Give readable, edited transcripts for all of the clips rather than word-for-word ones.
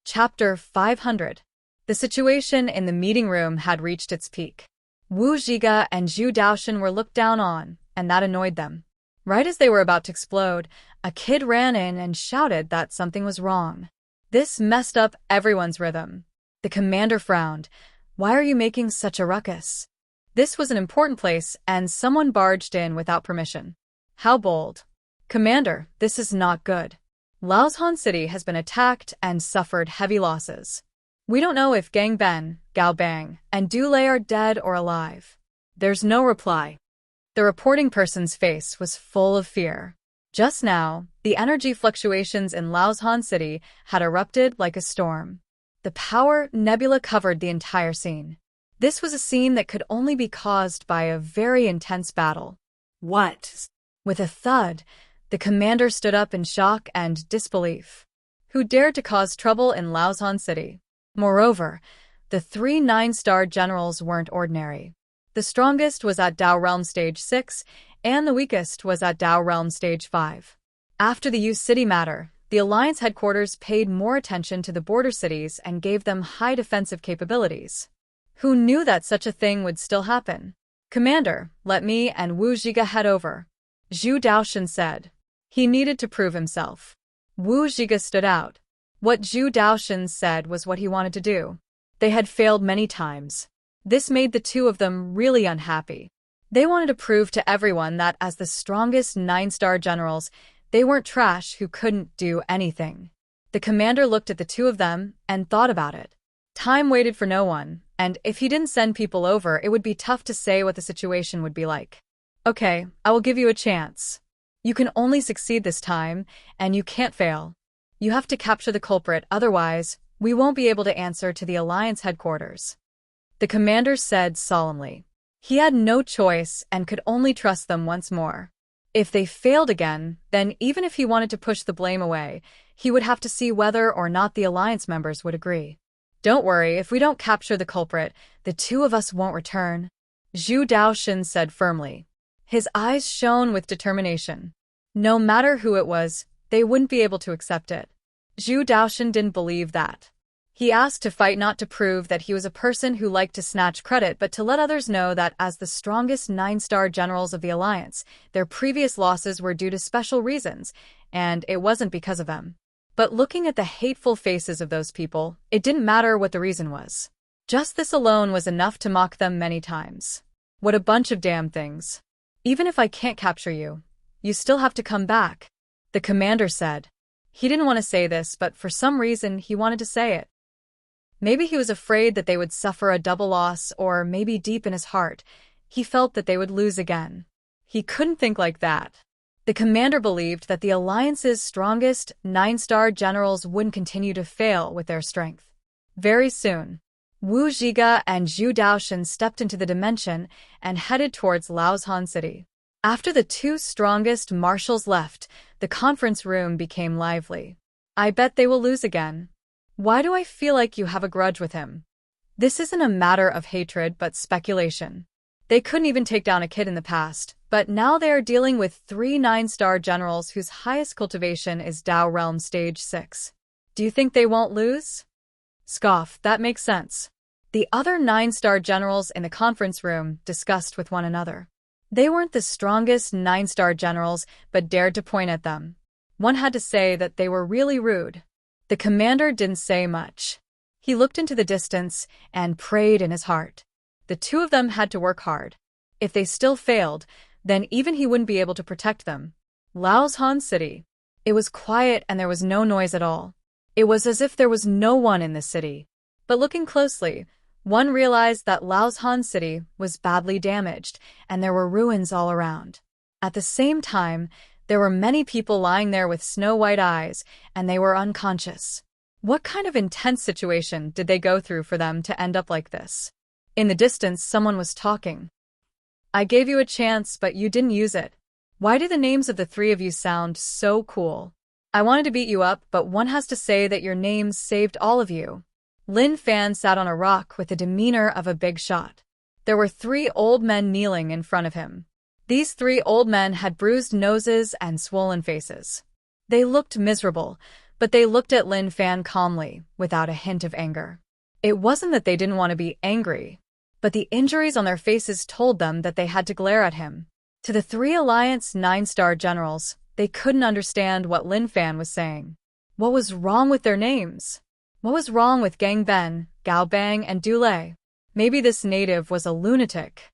Chapter 500. The situation in the meeting room had reached its peak. Wu Zhiga and Zhu Daoshan were looked down on, and that annoyed them. Right as they were about to explode, a kid ran in and shouted that something was wrong. This messed up everyone's rhythm. The commander frowned. "Why are you making such a ruckus?" This was an important place, and someone barged in without permission. How bold. "Commander, this is not good. Laoshan City has been attacked and suffered heavy losses. We don't know if Gang Ben, Gao Bang, and Du Lei are dead or alive." There's no reply. The reporting person's face was full of fear. Just now, the energy fluctuations in Laoshan City had erupted like a storm. The power nebula covered the entire scene. This was a scene that could only be caused by a very intense battle. What? With a thud, the commander stood up in shock and disbelief. Who dared to cause trouble in Laoshan City? Moreover, the 3 9-star generals weren't ordinary. The strongest was at Dao Realm Stage 6, and the weakest was at Dao Realm Stage 5. After the Yu City matter, the Alliance headquarters paid more attention to the border cities and gave them high defensive capabilities. Who knew that such a thing would still happen? "Commander, let me and Wu Zhiga head over," Zhu Daoshan said. He needed to prove himself. Wu Zhiga stood out. What Zhu Daoshan said was what he wanted to do. They had failed many times. This made the two of them really unhappy. They wanted to prove to everyone that as the strongest 9-star generals, they weren't trash who couldn't do anything. The commander looked at the two of them and thought about it. Time waited for no one, and if he didn't send people over, it would be tough to say what the situation would be like. "Okay, I will give you a chance. You can only succeed this time, and you can't fail. You have to capture the culprit, otherwise, we won't be able to answer to the Alliance headquarters," the commander said solemnly. He had no choice and could only trust them once more. If they failed again, then even if he wanted to push the blame away, he would have to see whether or not the Alliance members would agree. "Don't worry, if we don't capture the culprit, the two of us won't return," Zhu Daoshan said firmly. His eyes shone with determination. No matter who it was, they wouldn't be able to accept it. Zhu Daoshan didn't believe that. He asked to fight not to prove that he was a person who liked to snatch credit, but to let others know that as the strongest 9-star generals of the Alliance, their previous losses were due to special reasons, and it wasn't because of them. But looking at the hateful faces of those people, it didn't matter what the reason was. Just this alone was enough to mock them many times. "What a bunch of damn things. Even if I can't capture you, you still have to come back," the commander said. He didn't want to say this, but for some reason he wanted to say it. Maybe he was afraid that they would suffer a double loss, or maybe deep in his heart, he felt that they would lose again. He couldn't think like that. The commander believed that the Alliance's strongest 9-star generals wouldn't continue to fail with their strength. Very soon, Wu Zhiga and Zhu Daoshan stepped into the dimension and headed towards Laoshan City. After the two strongest marshals left, the conference room became lively. "I bet they will lose again. Why do I feel like you have a grudge with him?" This isn't a matter of hatred but speculation. They couldn't even take down a kid in the past, but now they are dealing with 3 9-star generals whose highest cultivation is Dao Realm Stage 6. "Do you think they won't lose?" Scoff, that makes sense. The other 9-star generals in the conference room discussed with one another. They weren't the strongest 9-star generals, but dared to point at them. One had to say that they were really rude. The commander didn't say much. He looked into the distance and prayed in his heart. The two of them had to work hard. If they still failed, then even he wouldn't be able to protect them. Laoshan City. It was quiet and there was no noise at all. It was as if there was no one in the city. But looking closely, one realized that Laoshan City was badly damaged, and there were ruins all around. At the same time, there were many people lying there with snow-white eyes, and they were unconscious. What kind of intense situation did they go through for them to end up like this? In the distance, someone was talking. "I gave you a chance, but you didn't use it. Why do the names of the three of you sound so cool? I wanted to beat you up, but one has to say that your names saved all of you." Lin Fan sat on a rock with the demeanor of a big shot. There were 3 old men kneeling in front of him. These 3 old men had bruised noses and swollen faces. They looked miserable, But they looked at Lin Fan calmly, without a hint of anger. It wasn't that they didn't want to be angry, but the injuries on their faces told them that they had to glare at him. To the three Alliance 9-star generals, they couldn't understand what Lin Fan was saying. What was wrong with their names? What was wrong with Gang Ben, Gao Bang, and Du Lei? Maybe this native was a lunatic.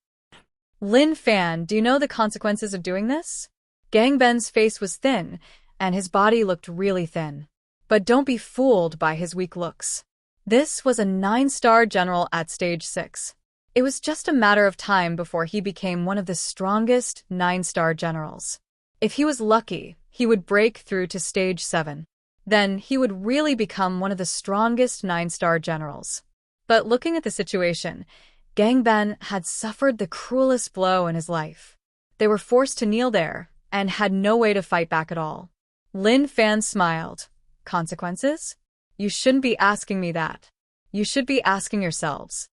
Lin Fan, do you know the consequences of doing this? Gang Ben's face was thin, and his body looked really thin. But don't be fooled by his weak looks. This was a 9-star general at stage 6. It was just a matter of time before he became one of the strongest 9-star generals. If he was lucky, he would break through to stage 7. Then he would really become one of the strongest 9-star generals. But looking at the situation, Gang Ben had suffered the cruelest blow in his life. They were forced to kneel there and had no way to fight back at all. Lin Fan smiled. Consequences? You shouldn't be asking me that. You should be asking yourselves.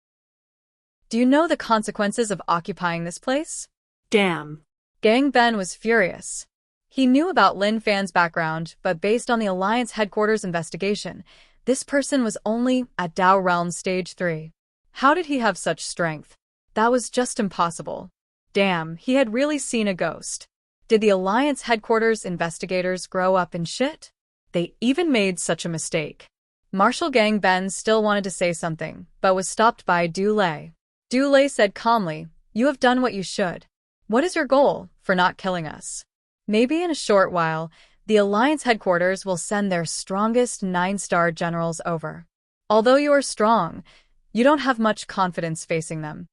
Do you know the consequences of occupying this place? Damn. Gang Ben was furious. He knew about Lin Fan's background, but based on the Alliance headquarters investigation, this person was only at Dao Realm Stage 3. How did he have such strength? That was just impossible. Damn, he had really seen a ghost. Did the Alliance headquarters investigators grow up in shit? They even made such a mistake. Marshal Gang Ben still wanted to say something, but was stopped by Du Lei. Du Lei said calmly, "You have done what you should. What is your goal for not killing us?" Maybe in a short while, the Alliance headquarters will send their strongest 9-star generals over. Although you are strong, you don't have much confidence facing them.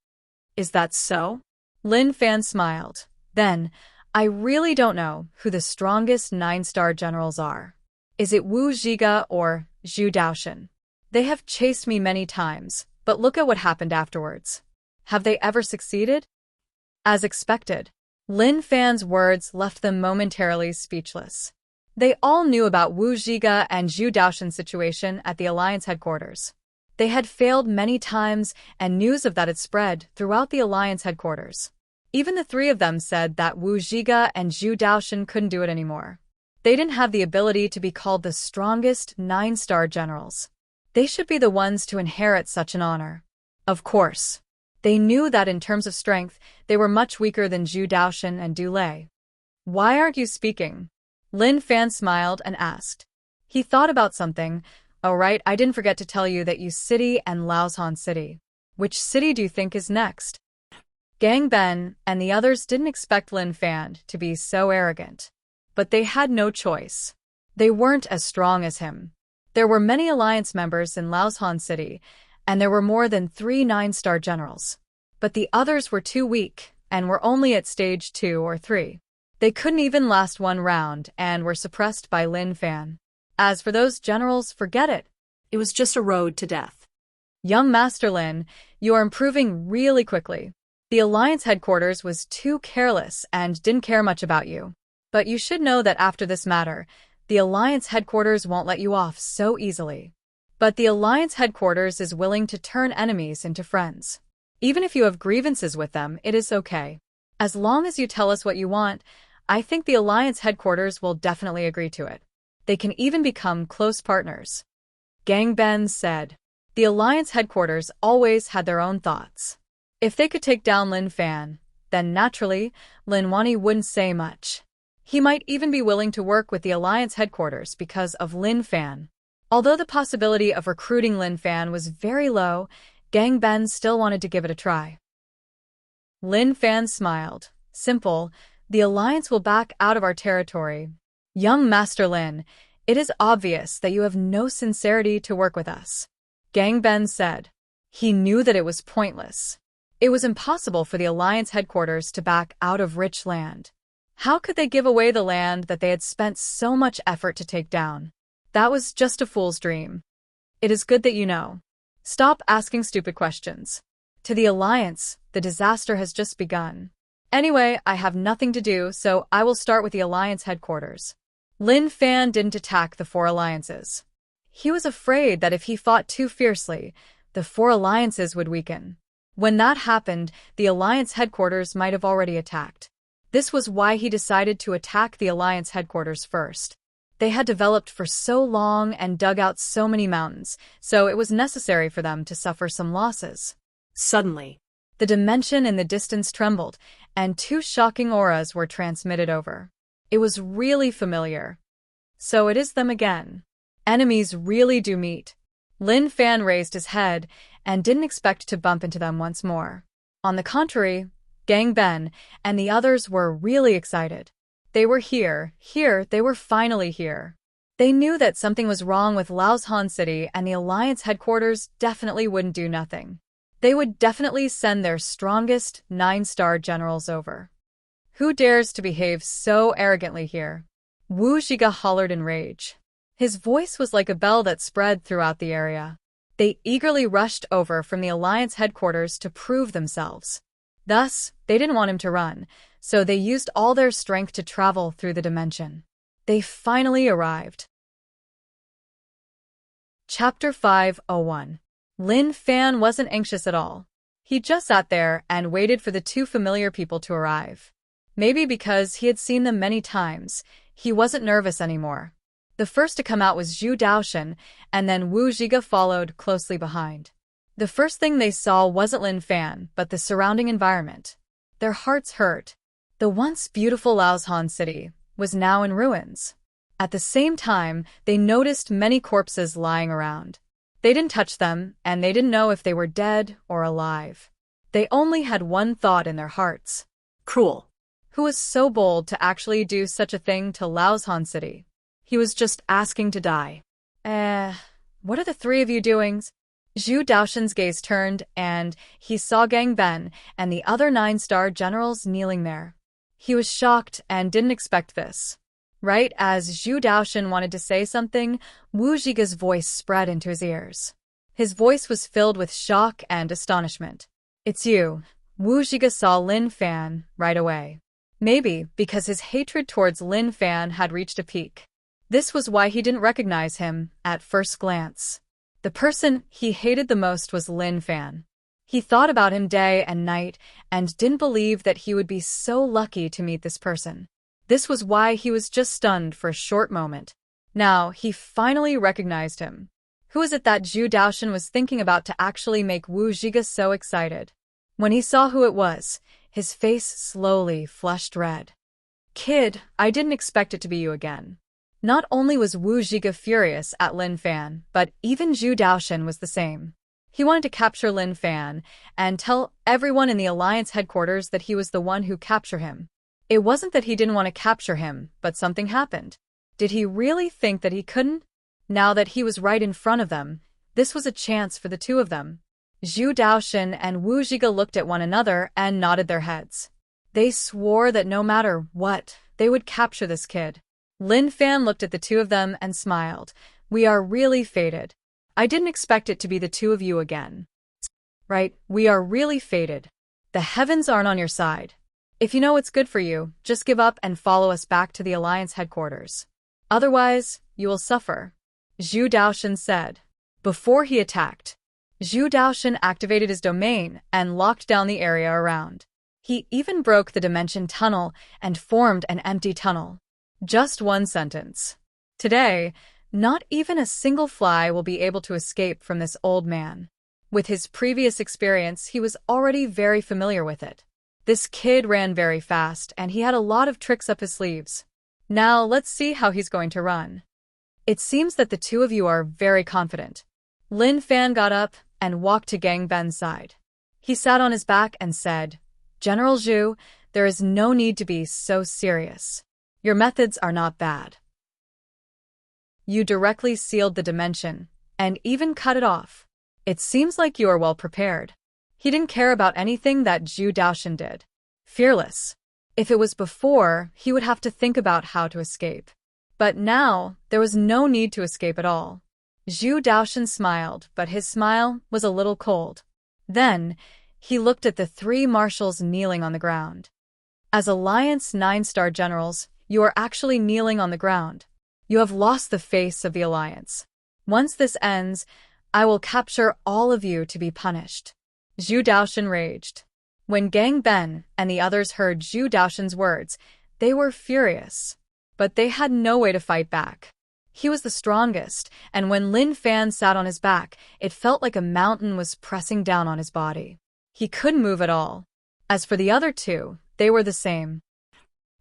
Is that so? Lin Fan smiled. Then, I really don't know who the strongest 9-star generals are. Is it Wu Zhiga or Zhu Daoshan? They have chased me many times, but look at what happened afterwards. Have they ever succeeded? As expected, Lin Fan's words left them momentarily speechless. They all knew about Wu Zhiga and Zhu Daoshan's situation at the Alliance headquarters. They had failed many times, and news of that had spread throughout the Alliance headquarters. Even the three of them said that Wu Zhiga and Zhu Daoshan couldn't do it anymore. They didn't have the ability to be called the strongest 9-star generals. They should be the ones to inherit such an honor. Of course, they knew that in terms of strength, they were much weaker than Zhu Daoshan and Du Lei. Why aren't you speaking? Lin Fan smiled and asked. He thought about something. Oh right, I didn't forget to tell you that Yu City and Laoshan City. Which city do you think is next? Gang Ben and the others didn't expect Lin Fan to be so arrogant. But they had no choice. They weren't as strong as him. There were many Alliance members in Laoshan City, and there were more than 3 9-star generals. But the others were too weak, and were only at stage 2 or 3. They couldn't even last one round, and were suppressed by Lin Fan. As for those generals, forget it. It was just a road to death. Young Master Lin, you are improving really quickly. The Alliance headquarters was too careless and didn't care much about you. But you should know that after this matter, the Alliance headquarters won't let you off so easily. But the Alliance headquarters is willing to turn enemies into friends. Even if you have grievances with them, it is okay. As long as you tell us what you want, I think the Alliance headquarters will definitely agree to it. They can even become close partners. Gang Ben said. The Alliance headquarters always had their own thoughts. If they could take down Lin Fan, then naturally, Lin Wani wouldn't say much. He might even be willing to work with the Alliance headquarters because of Lin Fan. Although the possibility of recruiting Lin Fan was very low, Gang Ben still wanted to give it a try. Lin Fan smiled. Simple, the Alliance will back out of our territory. Young Master Lin, it is obvious that you have no sincerity to work with us. Gang Ben said. He knew that it was pointless. It was impossible for the Alliance headquarters to back out of rich land. How could they give away the land that they had spent so much effort to take down? That was just a fool's dream. It is good that you know. Stop asking stupid questions. To the Alliance, the disaster has just begun. Anyway, I have nothing to do, so I will start with the Alliance headquarters. Lin Fan didn't attack the 4 alliances. He was afraid that if he fought too fiercely, the 4 alliances would weaken. When that happened, the Alliance headquarters might have already attacked. This was why he decided to attack the Alliance headquarters first. They had developed for so long and dug out so many mountains, so it was necessary for them to suffer some losses. Suddenly, The dimension in the distance trembled, and two shocking auras were transmitted over. It was really familiar. So it is them again. Enemies really do meet. Lin Fan raised his head and didn't expect to bump into them once more. On the contrary, Gang Ben and the others were really excited. They were here, they were finally here. They knew that something was wrong with Laoshan City and the Alliance headquarters definitely wouldn't do nothing. They would definitely send their strongest 9-star generals over. Who dares to behave so arrogantly here? Wu Zhiga hollered in rage. His voice was like a bell that spread throughout the area. They eagerly rushed over from the Alliance headquarters to prove themselves. Thus, they didn't want him to run, so they used all their strength to travel through the dimension. They finally arrived. Chapter 501. Lin Fan wasn't anxious at all. He just sat there and waited for the two familiar people to arrive. Maybe because he had seen them many times, he wasn't nervous anymore. The first to come out was Zhu Daoshan, and then Wu Zhiga followed closely behind. The first thing they saw wasn't Lin Fan, but the surrounding environment. Their hearts hurt. The once beautiful Laoshan City was now in ruins. At the same time, they noticed many corpses lying around. They didn't touch them, and they didn't know if they were dead or alive. They only had one thought in their hearts. cruel. Who was so bold to actually do such a thing to Laoshan City? He was just asking to die. What are the three of you doing? Zhu Daoshan's gaze turned, and he saw Gang Ben and the other 9-star generals kneeling there. He was shocked and didn't expect this. Right as Zhu Daoshan wanted to say something, Wu Zhiga's voice spread into his ears. His voice was filled with shock and astonishment. It's you. Wu Zhiga saw Lin Fan right away. Maybe because his hatred towards Lin Fan had reached a peak. This was why he didn't recognize him at first glance. The person he hated the most was Lin Fan. He thought about him day and night and didn't believe that he would be so lucky to meet this person. This was why he was just stunned for a short moment. Now, he finally recognized him. Who was it that Zhu Daoshan was thinking about to actually make Wu Zhiga so excited? When he saw who it was, his face slowly flushed red. Kid, I didn't expect it to be you again. Not only was Wu Zhiga furious at Lin Fan, but even Zhu Daoshan was the same. He wanted to capture Lin Fan and tell everyone in the Alliance headquarters that he was the one who captured him. It wasn't that he didn't want to capture him, but something happened. Did he really think that he couldn't? Now that he was right in front of them, this was a chance for the two of them. Zhu Daoshan and Wu Zhiga looked at one another and nodded their heads. They swore that no matter what, they would capture this kid. Lin Fan looked at the two of them and smiled. We are really fated. I didn't expect it to be the two of you again. Right, we are really fated. The heavens aren't on your side. If you know what's good for you, just give up and follow us back to the Alliance headquarters. Otherwise, you will suffer. Zhu Daoshan said. Before he attacked, Zhu Daoshan activated his domain and locked down the area around. He even broke the dimension tunnel and formed an empty tunnel. Just one sentence. Today, not even a single fly will be able to escape from this old man. With his previous experience, he was already very familiar with it. This kid ran very fast, and he had a lot of tricks up his sleeves. Now, let's see how he's going to run. It seems that the two of you are very confident. Lin Fan got up and walked to Gang Ben's side. He sat on his back and said, General Zhu, there is no need to be so serious. Your methods are not bad. You directly sealed the dimension, and even cut it off. It seems like you are well prepared. He didn't care about anything that Zhu Daoshan did. Fearless. If it was before, he would have to think about how to escape. But now, there was no need to escape at all. Zhu Daoshan smiled, but his smile was a little cold. Then, he looked at the three marshals kneeling on the ground. As Alliance 9-star generals, you are actually kneeling on the ground. You have lost the face of the Alliance. Once this ends, I will capture all of you to be punished. Zhu Daoshan raged. When Gang Ben and the others heard Zhu Daoshan's words, they were furious. but they had no way to fight back. He was the strongest, and when Lin Fan sat on his back, it felt like a mountain was pressing down on his body. He couldn't move at all. As for the other two, they were the same.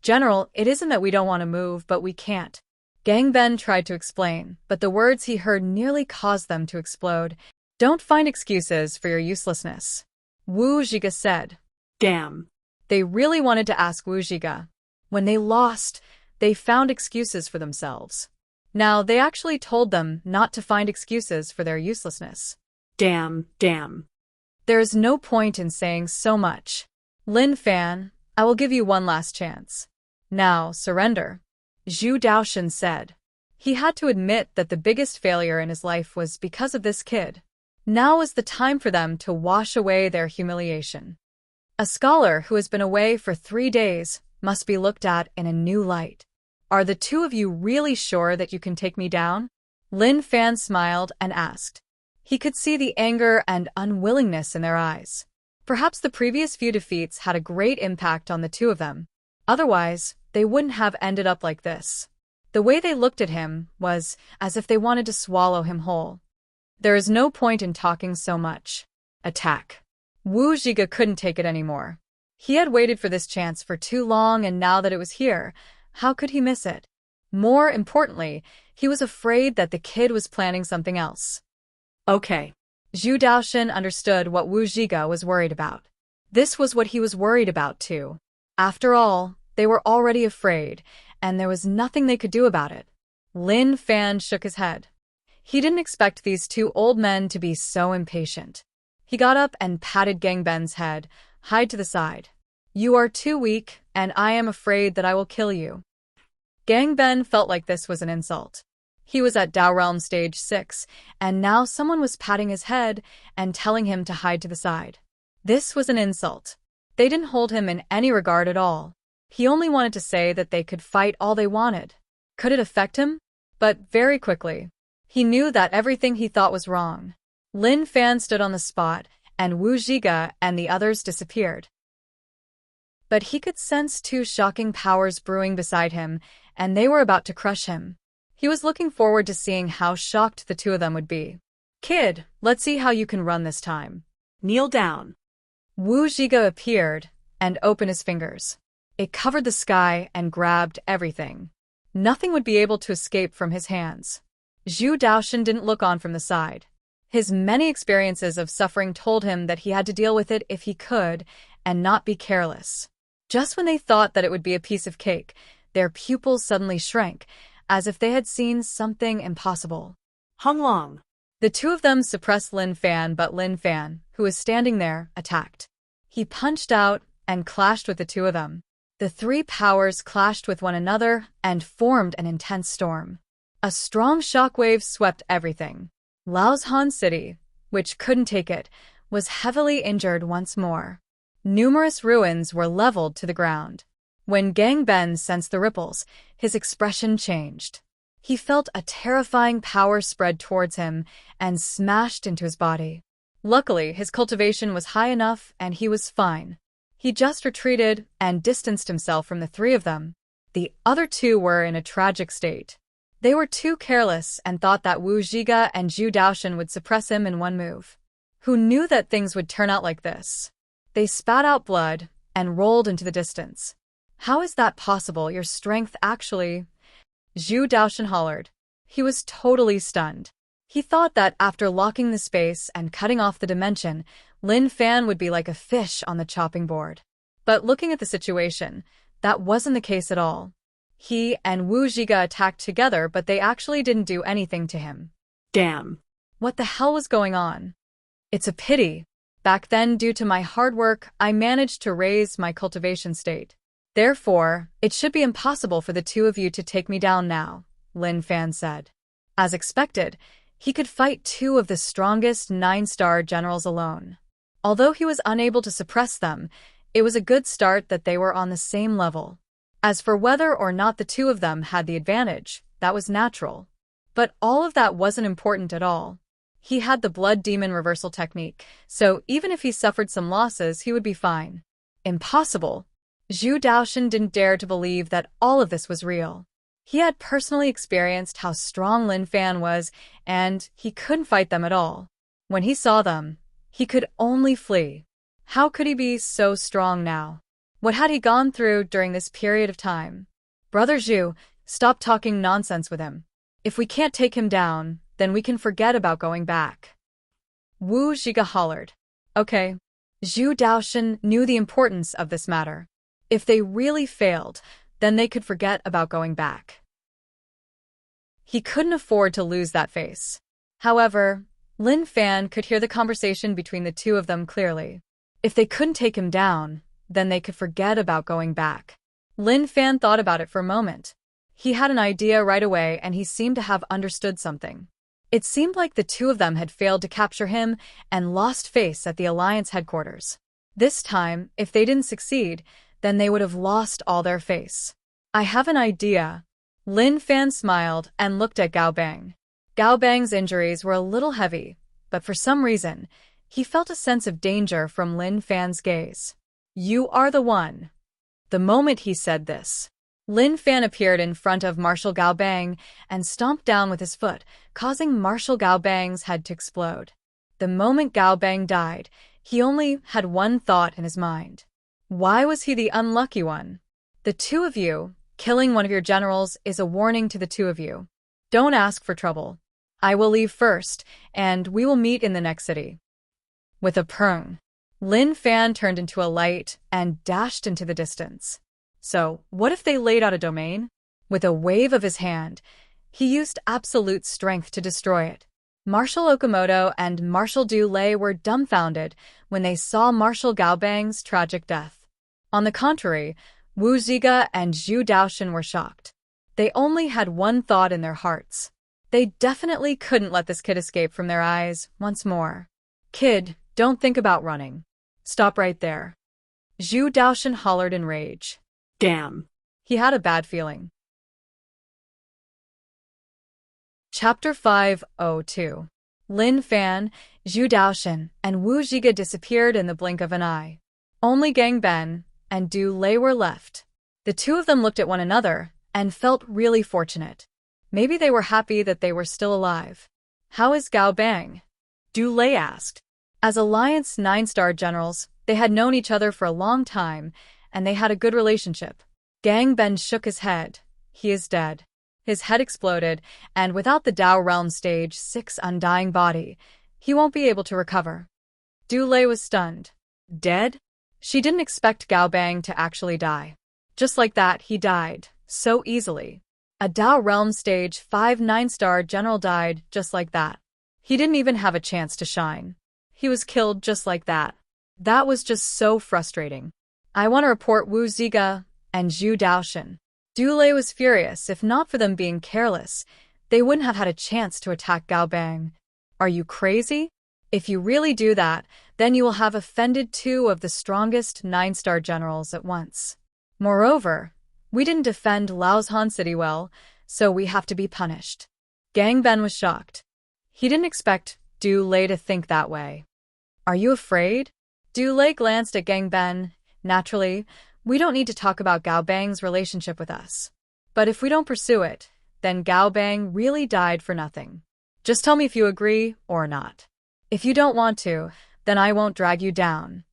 "General, it isn't that we don't want to move, but we can't." Gangben tried to explain, but the words he heard nearly caused them to explode. "Don't find excuses for your uselessness," Wu Zhiga said. Damn. They really wanted to ask Wu Zhiga. When they lost, they found excuses for themselves. Now, they actually told them not to find excuses for their uselessness. Damn. There is no point in saying so much. "Lin Fan, I will give you one last chance. Now, surrender," Zhu Daoshan said. He had to admit that the biggest failure in his life was because of this kid. Now was the time for them to wash away their humiliation. A scholar who has been away for 3 days must be looked at in a new light. "Are the two of you really sure that you can take me down?" Lin Fan smiled and asked. He could see the anger and unwillingness in their eyes. Perhaps the previous few defeats had a great impact on the two of them. Otherwise, they wouldn't have ended up like this. The way they looked at him was as if they wanted to swallow him whole. "There is no point in talking so much. Attack." Wu Zhiga couldn't take it anymore. He had waited for this chance for too long, and now that it was here, how could he miss it? More importantly, he was afraid that the kid was planning something else. Okay. Zhu Daoshan understood what Wu Zhiga was worried about. This was what he was worried about too. After all, they were already afraid, and there was nothing they could do about it. Lin Fan shook his head. He didn't expect these two old men to be so impatient. He got up and patted Gangben's head. "Hide to the side. You are too weak, and I am afraid that I will kill you." Gangben felt like this was an insult. He was at Dao Realm Stage 6, and now someone was patting his head and telling him to hide to the side. This was an insult. They didn't hold him in any regard at all. He only wanted to say that they could fight all they wanted. Could it affect him? But very quickly, he knew that everything he thought was wrong. Lin Fan stood on the spot, and Wu Zhiga and the others disappeared. But he could sense two shocking powers brewing beside him, and they were about to crush him. He was looking forward to seeing how shocked the two of them would be. "Kid, let's see how you can run this time." Kneel down. Wu Zhiga appeared and opened his fingers. It covered the sky and grabbed everything. Nothing would be able to escape from his hands. Zhu Daoshan didn't look on from the side. His many experiences of suffering told him that he had to deal with it if he could and not be careless. Just when they thought that it would be a piece of cake, their pupils suddenly shrank, as if they had seen something impossible. Hung Long. The two of them suppressed Lin Fan, but Lin Fan, who was standing there, attacked. He punched out and clashed with the two of them. The three powers clashed with one another and formed an intense storm. A strong shockwave swept everything. Laoshan City, which couldn't take it, was heavily injured once more. Numerous ruins were leveled to the ground. When Gangben sensed the ripples, his expression changed. He felt a terrifying power spread towards him and smashed into his body. Luckily, his cultivation was high enough and he was fine. He just retreated and distanced himself from the three of them. The other two were in a tragic state. They were too careless and thought that Wu Zhiga and Zhu Daoshan would suppress him in one move. Who knew that things would turn out like this? They spat out blood and rolled into the distance. "How is that possible? Your strength actually..." Zhu Daoshan hollered. He was totally stunned. He thought that after locking the space and cutting off the dimension, Lin Fan would be like a fish on the chopping board. But looking at the situation, that wasn't the case at all. He and Wu Zhiga attacked together, but they actually didn't do anything to him. Damn. What the hell was going on? It's a pity. Back then, due to my hard work, I managed to raise my cultivation state. Therefore, it should be impossible for the two of you to take me down now, Lin Fan said. As expected, he could fight two of the strongest 9-star generals alone. Although he was unable to suppress them, it was a good start that they were on the same level. As for whether or not the two of them had the advantage, that was natural. But all of that wasn't important at all. He had the Blood Demon reversal technique, so even if he suffered some losses, he would be fine. Impossible. Zhu Daoshan didn't dare to believe that all of this was real. He had personally experienced how strong Lin Fan was, and he couldn't fight them at all. When he saw them, he could only flee. How could he be so strong now? What had he gone through during this period of time? Brother Zhu, stop talking nonsense with him. If we can't take him down, then we can forget about going back. Wu Zhiga hollered. Okay. Zhu Daoshan knew the importance of this matter. If they really failed, then they could forget about going back. He couldn't afford to lose that face. However, Lin Fan could hear the conversation between the two of them clearly. If they couldn't take him down, then they could forget about going back. Lin Fan thought about it for a moment. He had an idea right away, and he seemed to have understood something. It seemed like the two of them had failed to capture him and lost face at the Alliance headquarters. This time, if they didn't succeed, then they would have lost all their face. I have an idea. Lin Fan smiled and looked at Gao Bang. Gao Bang's injuries were a little heavy, but for some reason, he felt a sense of danger from Lin Fan's gaze. You are the one. The moment he said this, Lin Fan appeared in front of Marshal Gao Bang and stomped down with his foot, causing Marshal Gao Bang's head to explode. The moment Gao Bang died, he only had one thought in his mind. Why was he the unlucky one? The two of you, killing one of your generals is a warning to the two of you. Don't ask for trouble. I will leave first, and we will meet in the next city. With a prung, Lin Fan turned into a light and dashed into the distance. So, what if they laid out a domain? With a wave of his hand, he used absolute strength to destroy it. Marshal Okamoto and Marshal Du Lei were dumbfounded when they saw Marshal Gao Bang's tragic death. On the contrary, Wu Zhiga and Zhu Daoshan were shocked. They only had one thought in their hearts. They definitely couldn't let this kid escape from their eyes once more. Kid, don't think about running. Stop right there. Zhu Daoshan hollered in rage. Damn. He had a bad feeling. Chapter 502. Lin Fan, Zhu Daoshan, and Wu Zhiga disappeared in the blink of an eye. Only Gang Ben and Du Lei were left. The two of them looked at one another and felt really fortunate. Maybe they were happy that they were still alive. How is Gao Bang? Du Lei asked. As Alliance 9-star generals, they had known each other for a long time, and they had a good relationship. Gang Ben shook his head. He is dead. His head exploded, and without the Dao Realm Stage 6 undying body, he won't be able to recover. Du Lei was stunned. Dead? She didn't expect Gao Bang to actually die. Just like that, he died, so easily. A Dao Realm Stage 5 9-star general died just like that. He didn't even have a chance to shine. He was killed just like that. That was just so frustrating. I want to report Wu Zhiga and Zhu Daoshan. Du Lei was furious. If not for them being careless, they wouldn't have had a chance to attack Gao Bang. Are you crazy? If you really do that, then you will have offended two of the strongest 9-star generals at once. Moreover, we didn't defend Laoshan City well, so we have to be punished. Gang Ben was shocked. He didn't expect Du Lei to think that way. Are you afraid? Du Lei glanced at Gang Ben. Naturally, we don't need to talk about Gao Bang's relationship with us. But if we don't pursue it, then Gao Bang really died for nothing. Just tell me if you agree or not. If you don't want to, then I won't drag you down.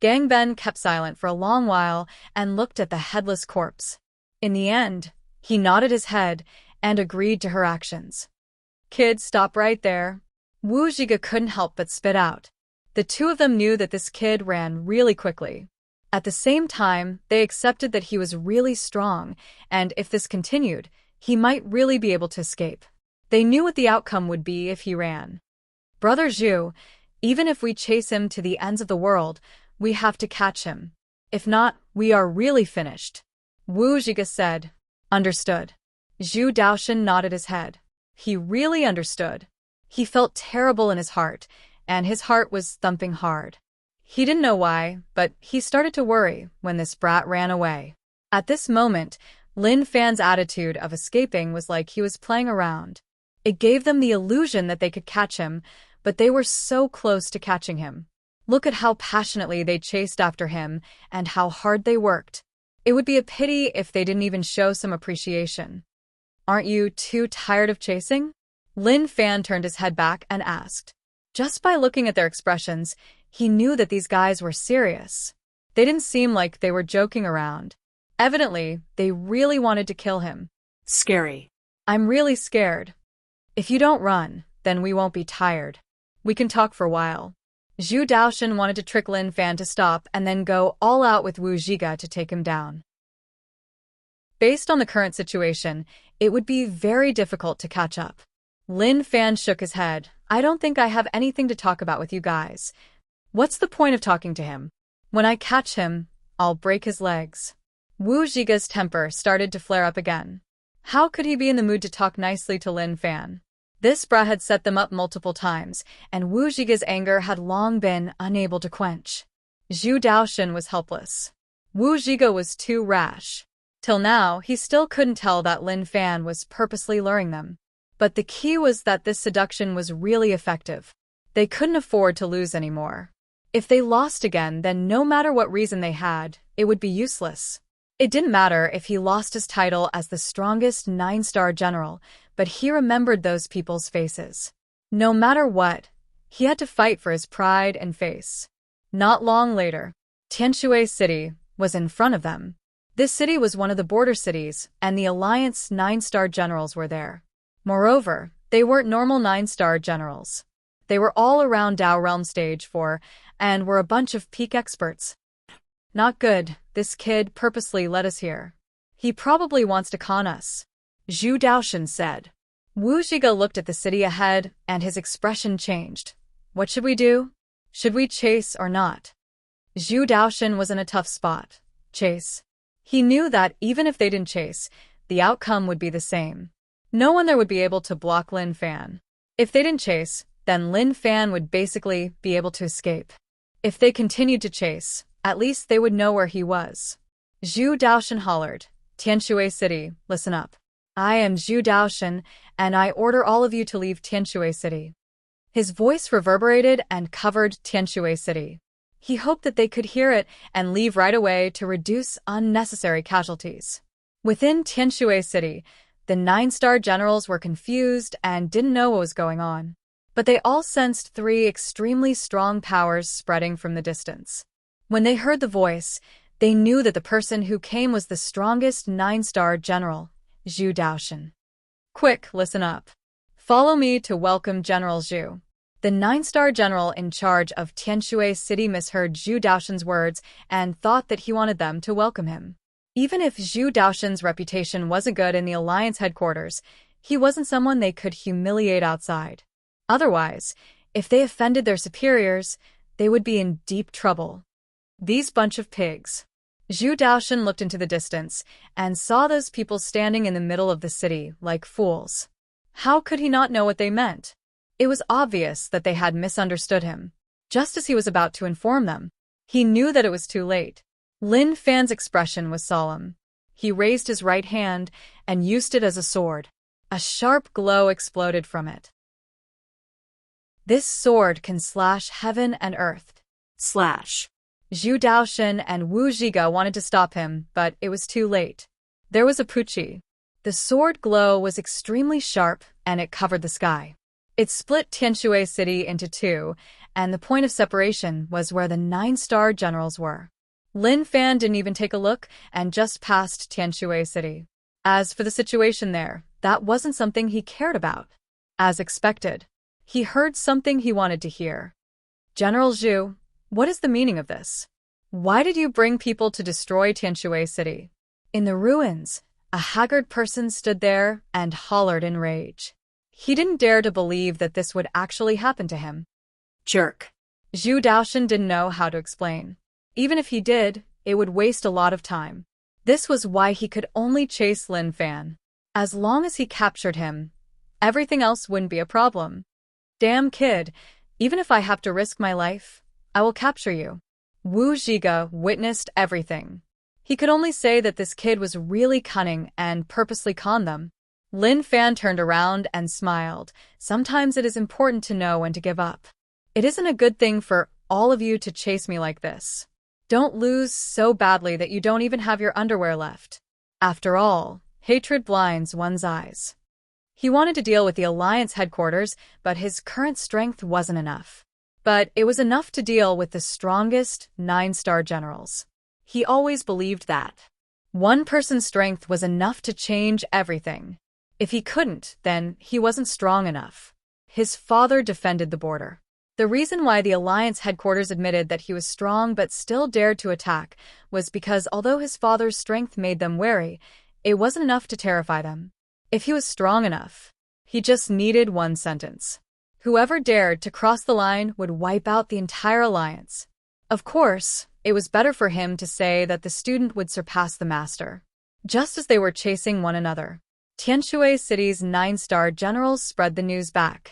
Gang Ben kept silent for a long while and looked at the headless corpse. In the end, he nodded his head and agreed to her actions. Kid, stop right there. Wu Zhiga couldn't help but spit out. The two of them knew that this kid ran really quickly. At the same time, they accepted that he was really strong, and if this continued, he might really be able to escape. They knew what the outcome would be if he ran. Brother Zhu, even if we chase him to the ends of the world, we have to catch him. If not, we are really finished. Wu Zhiga said. Understood. Zhu Daoshan nodded his head. He really understood. He felt terrible in his heart, and his heart was thumping hard. He didn't know why, but he started to worry when this brat ran away. At this moment, Lin Fan's attitude of escaping was like he was playing around. It gave them the illusion that they could catch him, but they were so close to catching him. Look at how passionately they chased after him and how hard they worked. It would be a pity if they didn't even show some appreciation. Aren't you too tired of chasing? Lin Fan turned his head back and asked. Just by looking at their expressions, he knew that these guys were serious. They didn't seem like they were joking around. Evidently, they really wanted to kill him. Scary. I'm really scared. If you don't run, then we won't be tired. We can talk for a while. Zhu Daoshan wanted to trick Lin Fan to stop and then go all out with Wu Zhiga to take him down. Based on the current situation, it would be very difficult to catch up. Lin Fan shook his head. I don't think I have anything to talk about with you guys. What's the point of talking to him? When I catch him, I'll break his legs. Wu Zhiga's temper started to flare up again. How could he be in the mood to talk nicely to Lin Fan? This brat had set them up multiple times, and Wu Zhiga's anger had long been unable to quench. Zhu Daoshan was helpless. Wu Zhiga was too rash. Till now, he still couldn't tell that Lin Fan was purposely luring them. But the key was that this seduction was really effective. They couldn't afford to lose anymore. If they lost again, then no matter what reason they had, it would be useless. It didn't matter if he lost his title as the strongest 9-star general, but he remembered those people's faces. No matter what, he had to fight for his pride and face. Not long later, Tianshui City was in front of them. This city was one of the border cities, and the Alliance 9-star generals were there. Moreover, they weren't normal 9-star generals. They were all around Dao Realm Stage 4, and were a bunch of peak experts. Not good, this kid purposely led us here. He probably wants to con us, Zhu Daoshan said. Wu Zhiga looked at the city ahead, and his expression changed. What should we do? Should we chase or not? Zhu Daoshan was in a tough spot. Chase. He knew that even if they didn't chase, the outcome would be the same. No one there would be able to block Lin Fan. If they didn't chase, then Lin Fan would basically be able to escape. If they continued to chase, at least they would know where he was. Zhu Daoshan hollered, Tianshui City, listen up. I am Zhu Daoshan, and I order all of you to leave Tianshui City. His voice reverberated and covered Tianshui City. He hoped that they could hear it and leave right away to reduce unnecessary casualties. Within Tianshui City, the 9-star generals were confused and didn't know what was going on. But they all sensed 3 extremely strong powers spreading from the distance. When they heard the voice, they knew that the person who came was the strongest 9-star general, Zhu Daoshan. Quick, listen up. Follow me to welcome General Zhu. The 9-star general in charge of Tianshui City misheard Zhu Daoshan's words and thought that he wanted them to welcome him. Even if Zhu Daoshan's reputation wasn't good in the Alliance headquarters, he wasn't someone they could humiliate outside. Otherwise, if they offended their superiors, they would be in deep trouble. These bunch of pigs. Zhu Daoshan looked into the distance and saw those people standing in the middle of the city like fools. How could he not know what they meant? It was obvious that they had misunderstood him. Just as he was about to inform them, he knew that it was too late. Lin Fan's expression was solemn. He raised his right hand and used it as a sword. A sharp glow exploded from it. This sword can slash heaven and earth. Slash. Zhu Daoshan and Wu Zhiga wanted to stop him, but it was too late. There was a Pucci. The sword glow was extremely sharp, and it covered the sky. It split Tianshui City into 2, and the point of separation was where the 9-star generals were. Lin Fan didn't even take a look and just passed Tianshui City. As for the situation there, that wasn't something he cared about. As expected, he heard something he wanted to hear. General Zhu, what is the meaning of this? Why did you bring people to destroy Tianshui City? In the ruins, a haggard person stood there and hollered in rage. He didn't dare to believe that this would actually happen to him. Jerk. Zhu Daoshan didn't know how to explain. Even if he did, it would waste a lot of time. This was why he could only chase Lin Fan. As long as he captured him, everything else wouldn't be a problem. Damn kid, even if I have to risk my life, I will capture you. Wu Zhiga witnessed everything. He could only say that this kid was really cunning and purposely conned them. Lin Fan turned around and smiled. Sometimes it is important to know when to give up. It isn't a good thing for all of you to chase me like this. Don't lose so badly that you don't even have your underwear left. After all, Hatred blinds one's eyes. He wanted to deal with the Alliance headquarters, but his current strength wasn't enough. But it was enough to deal with the strongest 9-star generals. He always believed that. One person's strength was enough to change everything. If he couldn't, then he wasn't strong enough. His father defended the border. The reason why the Alliance headquarters admitted that he was strong but still dared to attack was because although his father's strength made them wary, it wasn't enough to terrify them. If he was strong enough, he just needed one sentence. Whoever dared to cross the line would wipe out the entire alliance. Of course, it was better for him to say that the student would surpass the master. Just as they were chasing one another, Tianshui City's 9-star generals spread the news back.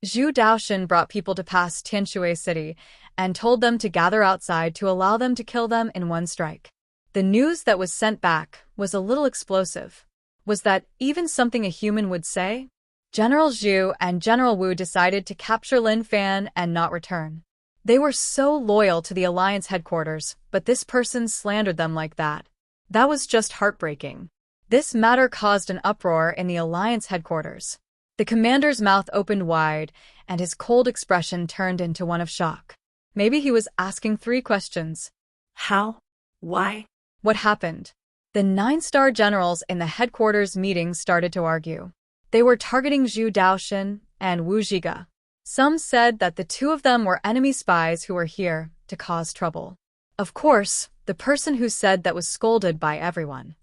Zhu Daoshan brought people to pass Tianshui City and told them to gather outside to allow them to kill them in one strike. The news that was sent back was a little explosive. Was that even something a human would say? General Zhu and General Wu decided to capture Lin Fan and not return. They were so loyal to the Alliance headquarters, but this person slandered them like that. That was just heartbreaking. This matter caused an uproar in the Alliance headquarters. The commander's mouth opened wide, and his cold expression turned into one of shock. Maybe he was asking 3 questions. How? Why? What happened? The 9-star generals in the headquarters meeting started to argue. They were targeting Zhu Daoshan and Wu Zhiga. Some said that the two of them were enemy spies who were here to cause trouble. Of course, the person who said that was scolded by everyone.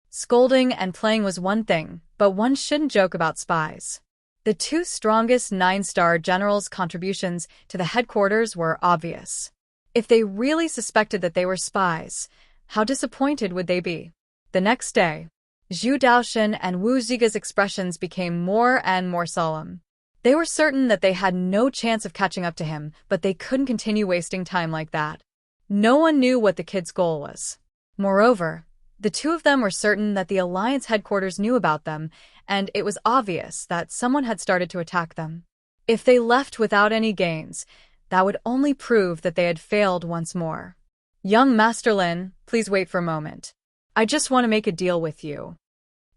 Scolding and playing was one thing, but one shouldn't joke about spies. The 2 strongest 9-star generals' contributions to the headquarters were obvious. If they really suspected that they were spies, how disappointed would they be? The next day, Zhu Daoshan and Wu Zhiga's expressions became more and more solemn. They were certain that they had no chance of catching up to him, but they couldn't continue wasting time like that. No one knew what the kid's goal was. Moreover, the 2 of them were certain that the Alliance headquarters knew about them, and it was obvious that someone had started to attack them. If they left without any gains, that would only prove that they had failed once more. Young Master Lin, please wait for a moment. I just want to make a deal with you.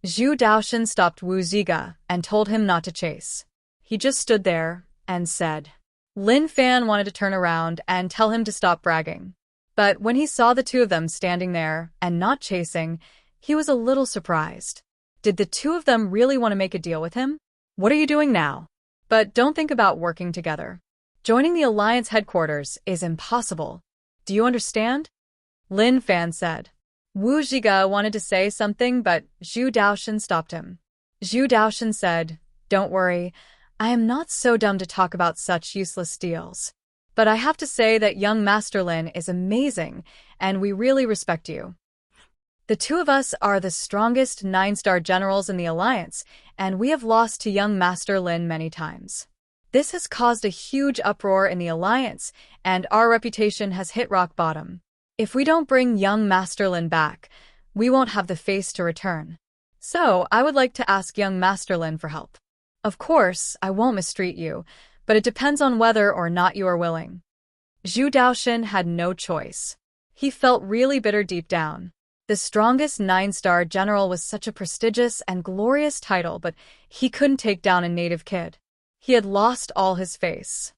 Zhu Daoshan stopped Wu Zhiga and told him not to chase. He just stood there and said. Lin Fan wanted to turn around and tell him to stop bragging. But when he saw the 2 of them standing there and not chasing, he was a little surprised. Did the 2 of them really want to make a deal with him? What are you doing now? But don't think about working together. Joining the Alliance headquarters is impossible. Do you understand? Lin Fan said. Wu Zhiga wanted to say something, but Zhu Daoshan stopped him. Zhu Daoshan said, Don't worry, I am not so dumb to talk about such useless deals. But I have to say that young Master Lin is amazing, and we really respect you. The 2 of us are the strongest 9-star generals in the Alliance, and we have lost to young Master Lin many times. This has caused a huge uproar in the Alliance, and our reputation has hit rock bottom. If we don't bring young Master Lin back, we won't have the face to return. So, I would like to ask young Master Lin for help. Of course, I won't mistreat you, but it depends on whether or not you are willing. Zhu Daoshan had no choice. He felt really bitter deep down. The strongest 9-star general was such a prestigious and glorious title, but he couldn't take down a native kid. He had lost all his face.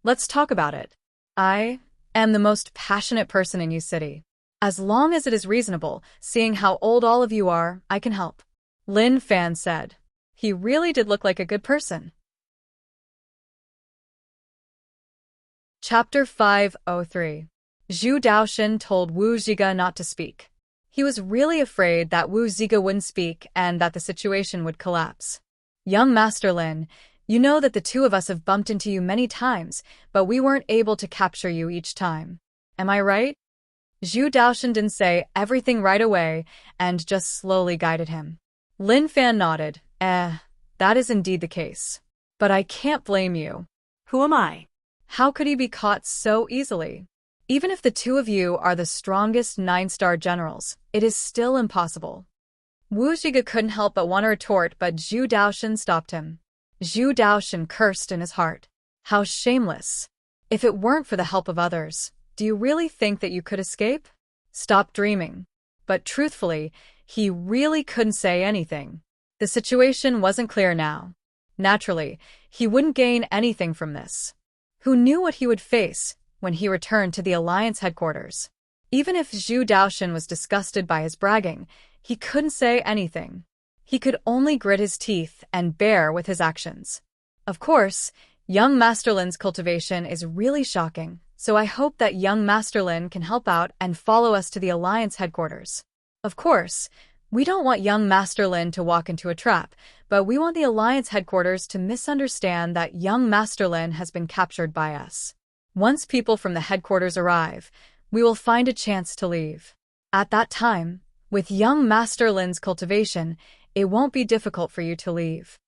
Let's talk about it. I am the most passionate person in Yu City. As long as it is reasonable, seeing how old all of you are, I can help. Lin Fan said. He really did look like a good person. Chapter 503. Zhu Daoshan told Wu Zhiga not to speak. He was really afraid that Wu Zhiga wouldn't speak and that the situation would collapse. Young Master Lin, you know that the 2 of us have bumped into you many times, but we weren't able to capture you each time. Am I right? Zhu Daoshan didn't say everything right away and just slowly guided him. Lin Fan nodded. That is indeed the case. But I can't blame you. Who am I? How could he be caught so easily? Even if the 2 of you are the strongest 9-star generals, it is still impossible. Wu Zhiga couldn't help but want to retort, but Zhu Daoshan stopped him. Zhu Daoshan cursed in his heart. How shameless. If it weren't for the help of others, do you really think that you could escape? Stop dreaming. But truthfully, he really couldn't say anything. The situation wasn't clear now. Naturally, he wouldn't gain anything from this. Who knew what he would face when he returned to the Alliance headquarters? Even if Zhu Daoxin was disgusted by his bragging, he couldn't say anything. He could only grit his teeth and bear with his actions. Of course, young Master Lin's cultivation is really shocking, so I hope that young Master Lin can help out and follow us to the Alliance headquarters. Of course, we don't want young Master Lin to walk into a trap, but we want the Alliance headquarters to misunderstand that young Master Lin has been captured by us. Once people from the headquarters arrive, we will find a chance to leave. At that time, with young Master Lin's cultivation, it won't be difficult for you to leave.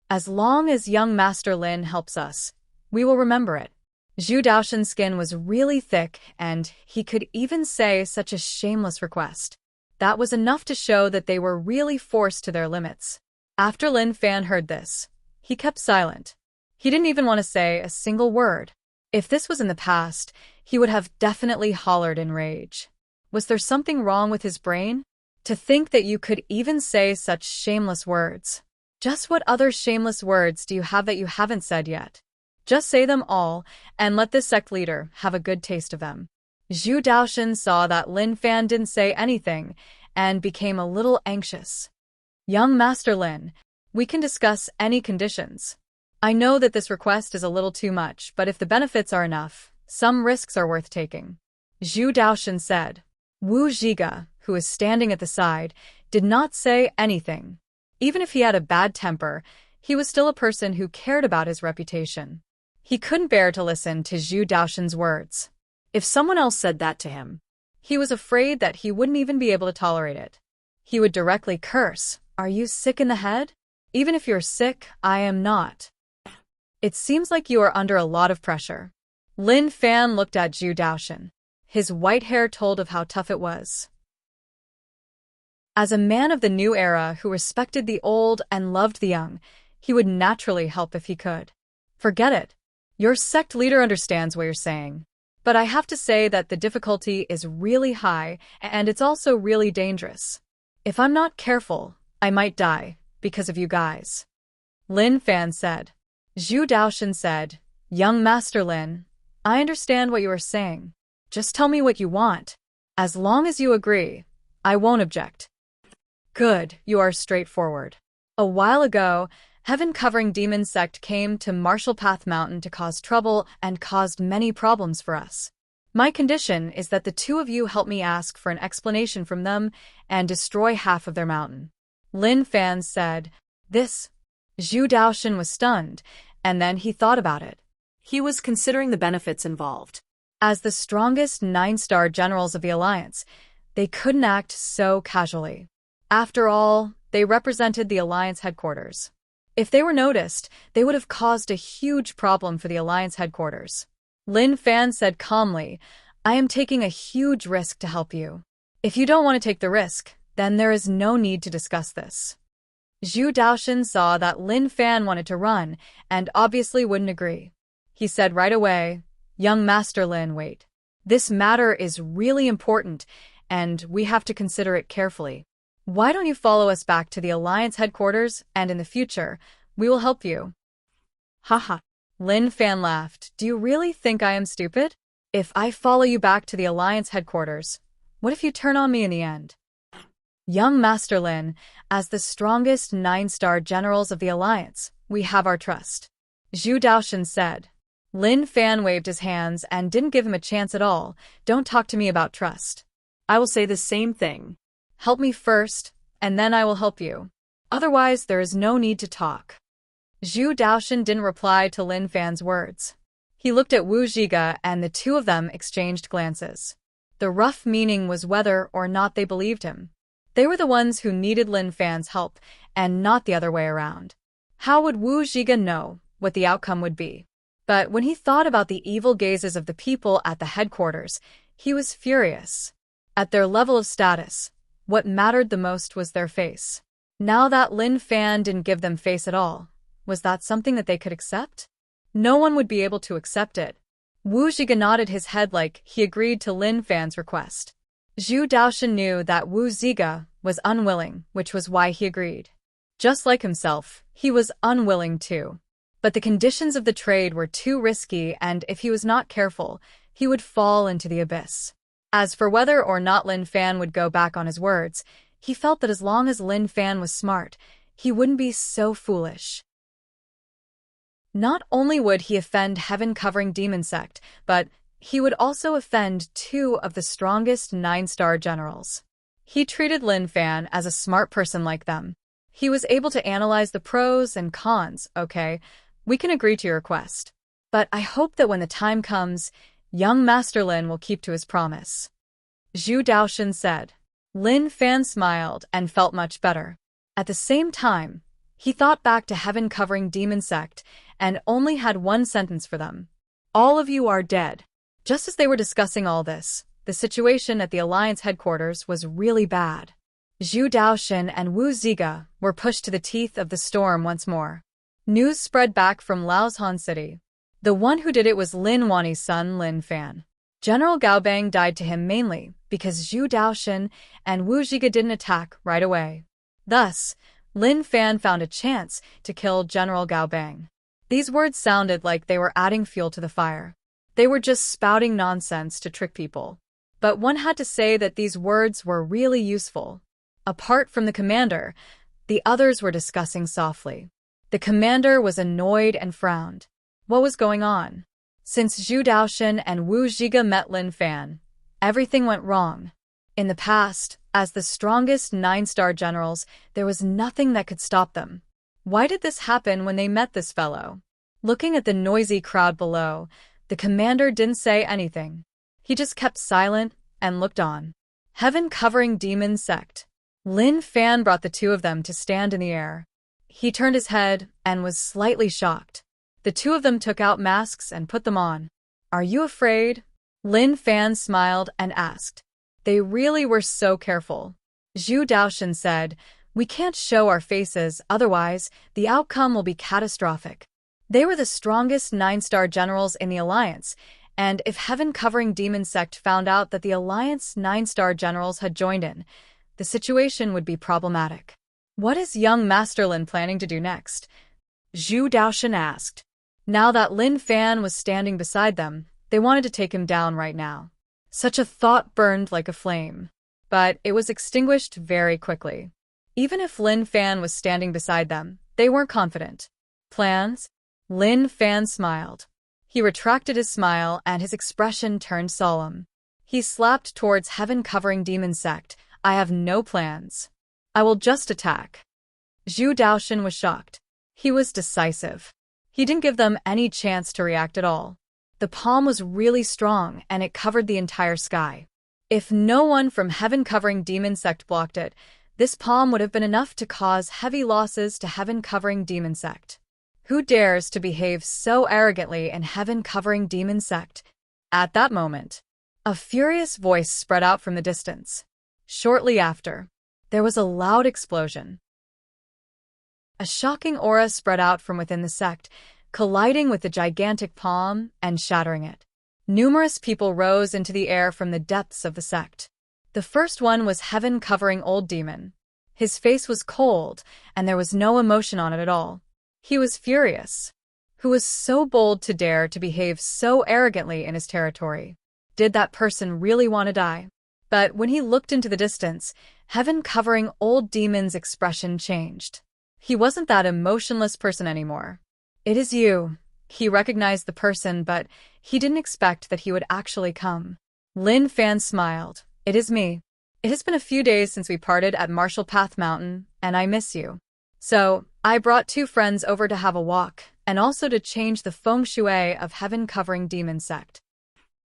As long as young Master Lin helps us, we will remember it. Zhu Daoxin's skin was really thick, and he could even say such a shameless request. That was enough to show that they were really forced to their limits. After Lin Fan heard this, he kept silent. He didn't even want to say a single word. If this was in the past, he would have definitely hollered in rage. Was there something wrong with his brain? To think that you could even say such shameless words. Just what other shameless words do you have that you haven't said yet? Just say them all, and let this sect leader have a good taste of them. Zhu Daoxin saw that Lin Fan didn't say anything, and became a little anxious. Young Master Lin, we can discuss any conditions. I know that this request is a little too much, but if the benefits are enough, some risks are worth taking. Zhu Daoxin said. Wu Zhiga, who was standing at the side, did not say anything. Even if he had a bad temper, he was still a person who cared about his reputation. He couldn't bear to listen to Zhu Daoxin's words. If someone else said that to him, he was afraid that he wouldn't even be able to tolerate it. He would directly curse, "Are you sick in the head? Even if you're sick, I am not. It seems like you are under a lot of pressure." Lin Fan looked at Zhu Daoxin. His white hair told of how tough it was. As a man of the new era who respected the old and loved the young, he would naturally help if he could. Forget it. Your sect leader understands what you're saying. But I have to say that the difficulty is really high, and it's also really dangerous. If I'm not careful, I might die because of you guys. Lin Fan said. Zhu Daoxin said, Young Master Lin, I understand what you are saying. Just tell me what you want. As long as you agree, I won't object. Good, you are straightforward. A while ago, Heaven-covering demon sect came to Martial Path Mountain to cause trouble and caused many problems for us. My condition is that the two of you help me ask for an explanation from them and destroy half of their mountain. Lin Fan said. This. Zhu Daoxin was stunned, and then he thought about it. He was considering the benefits involved. As the strongest 9-star generals of the Alliance, they couldn't act so casually. After all, they represented the Alliance headquarters. If they were noticed, they would have caused a huge problem for the Alliance headquarters. Lin Fan said calmly, I am taking a huge risk to help you. If you don't want to take the risk, then there is no need to discuss this. Zhu Daoxin saw that Lin Fan wanted to run and obviously wouldn't agree. He said right away, Young Master Lin, wait. This matter is really important, and we have to consider it carefully. Why don't you follow us back to the Alliance headquarters, and in the future, we will help you. Haha. Lin Fan laughed. Do you really think I am stupid? If I follow you back to the Alliance headquarters, what if you turn on me in the end? Young Master Lin, as the strongest 9-star generals of the Alliance, we have our trust. Zhu Daoxin said. Lin Fan waved his hands and didn't give him a chance at all. Don't talk to me about trust. I will say the same thing. Help me first, and then I will help you. Otherwise, there is no need to talk. Zhu Daoxin didn't reply to Lin Fan's words. He looked at Wu Zhiga, and the two of them exchanged glances. The rough meaning was whether or not they believed him. They were the ones who needed Lin Fan's help, and not the other way around. How would Wu Zhiga know what the outcome would be? But when he thought about the evil gazes of the people at the headquarters, he was furious. At their level of status, what mattered the most was their face. Now that Lin Fan didn't give them face at all, was that something that they could accept? No one would be able to accept it. Wu Zhiga nodded his head like he agreed to Lin Fan's request. Zhu Daoxin knew that Wu Zhiga was unwilling, which was why he agreed. Just like himself, he was unwilling too. But the conditions of the trade were too risky, and if he was not careful, he would fall into the abyss. As for whether or not Lin Fan would go back on his words, he felt that as long as Lin Fan was smart, he wouldn't be so foolish. Not only would he offend heaven-covering demon sect, but he would also offend two of the strongest 9-star generals. He treated Lin Fan as a smart person like them. He was able to analyze the pros and cons. Okay, we can agree to your request. But I hope that when the time comes, young Master Lin will keep to his promise. Zhu Daoxin said. Lin Fan smiled and felt much better. At the same time, he thought back to heaven-covering demon sect and only had one sentence for them. All of you are dead. Just as they were discussing all this, the situation at the Alliance headquarters was really bad. Zhu Daoxin and Wu Ziga were pushed to the teeth of the storm once more. News spread back from Laoshan City. The one who did it was Lin Wani's son, Lin Fan. General Gao Bang died to him mainly because Zhu Daoxin and Wu Ziga didn't attack right away. Thus, Lin Fan found a chance to kill General Gao Bang. These words sounded like they were adding fuel to the fire. They were just spouting nonsense to trick people. But one had to say that these words were really useful. Apart from the commander, the others were discussing softly. The commander was annoyed and frowned. What was going on? Since Zhu Daoxin and Wu Ziga met Lin Fan, everything went wrong. In the past, as the strongest 9-star generals, there was nothing that could stop them. Why did this happen when they met this fellow? Looking at the noisy crowd below, the commander didn't say anything. He just kept silent and looked on. Heaven-covering demon sect. Lin Fan brought the two of them to stand in the air. He turned his head and was slightly shocked. The two of them took out masks and put them on. Are you afraid? Lin Fan smiled and asked. They really were so careful. Zhu Daoxin said, we can't show our faces, otherwise the outcome will be catastrophic. They were the strongest 9-star generals in the Alliance, and if heaven-covering demon sect found out that the Alliance 9-star generals had joined in, the situation would be problematic. What is young Master Lin planning to do next? Zhu Daoxin asked. Now that Lin Fan was standing beside them, they wanted to take him down right now. Such a thought burned like a flame, but it was extinguished very quickly. Even if Lin Fan was standing beside them, they weren't confident. Plans? Lin Fan smiled. He retracted his smile and his expression turned solemn. He slapped towards heaven-covering demon sect. I have no plans. I will just attack. Zhu Daoxin was shocked. He was decisive. He didn't give them any chance to react at all. The palm was really strong and it covered the entire sky. If no one from heaven-covering demon sect blocked it, this palm would have been enough to cause heavy losses to heaven-covering demon sect. Who dares to behave so arrogantly in heaven-covering demon sect? At that moment, a furious voice spread out from the distance. Shortly after, there was a loud explosion. A shocking aura spread out from within the sect, colliding with the gigantic palm and shattering it. Numerous people rose into the air from the depths of the sect. The first one was heaven-covering old demon. His face was cold, and there was no emotion on it at all. He was furious. Who was so bold to dare to behave so arrogantly in his territory? Did that person really want to die? But when he looked into the distance, heaven-covering old demon's expression changed. He wasn't that emotionless person anymore. It is you. He recognized the person, but he didn't expect that he would actually come. Lin Fan smiled. It is me. It has been a few days since we parted at Marshall Path Mountain, and I miss you. So, I brought 2 friends over to have a walk, and also to change the feng shui of heaven-covering demon sect.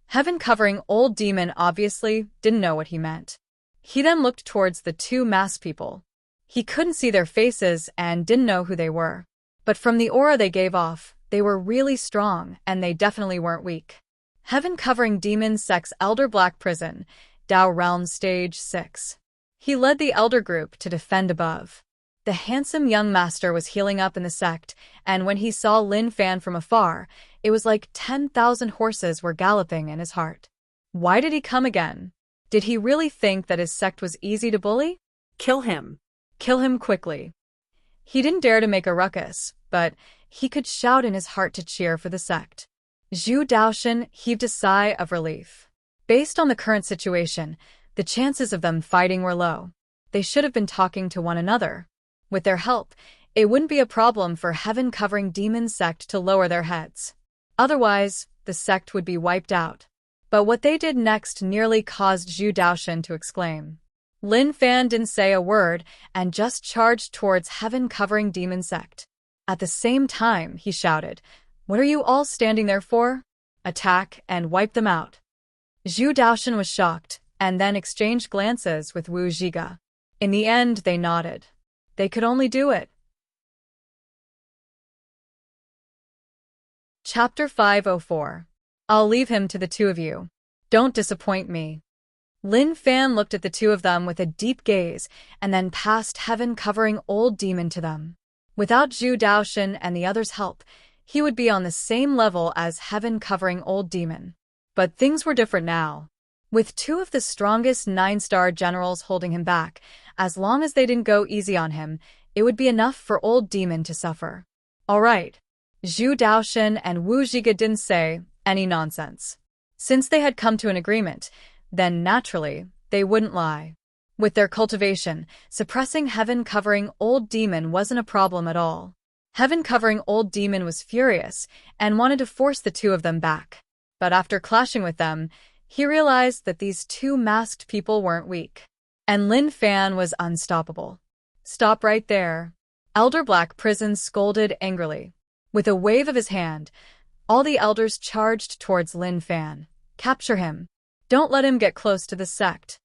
Heaven-covering old demon obviously didn't know what he meant. He then looked towards the 2 masked people. He couldn't see their faces and didn't know who they were. But from the aura they gave off, they were really strong, and they definitely weren't weak. Heaven-covering demon sect's Elder Black Prison, Dao Realm Stage 6. He led the Elder group to defend above. The handsome young master was healing up in the sect, and when he saw Lin Fan from afar, it was like 10,000 horses were galloping in his heart. Why did he come again? Did he really think that his sect was easy to bully? Kill him. Kill him quickly. He didn't dare to make a ruckus, but he could shout in his heart to cheer for the sect. Zhu Daoshan heaved a sigh of relief. Based on the current situation, the chances of them fighting were low. They should have been talking to one another. With their help, it wouldn't be a problem for heaven-covering demon sect to lower their heads. Otherwise, the sect would be wiped out. But what they did next nearly caused Zhu Daoshan to exclaim. Lin Fan didn't say a word and just charged towards heaven-covering demon sect. At the same time, he shouted, "What are you all standing there for? Attack and wipe them out." Zhu Daoshan was shocked, and then exchanged glances with Wu Zhiga. In the end, they nodded. They could only do it. Chapter 504. I'll leave him to the two of you. Don't disappoint me. Lin Fan looked at the two of them with a deep gaze and then passed heaven-covering old demon to them. Without Zhu Daoshan and the others' help, he would be on the same level as heaven-covering old demon. But things were different now. With two of the strongest 9-star generals holding him back, as long as they didn't go easy on him, it would be enough for old demon to suffer. All right. Zhu Daoshan and Wu Zhiga didn't say any nonsense. Since they had come to an agreement, then naturally, they wouldn't lie. With their cultivation, suppressing heaven-covering old demon wasn't a problem at all. Heaven-covering old demon was furious and wanted to force the two of them back. But after clashing with them, he realized that these two masked people weren't weak. And Lin Fan was unstoppable. Stop right there. Elder Black Prison scolded angrily. With a wave of his hand, all the elders charged towards Lin Fan. Capture him. Don't let him get close to the sect.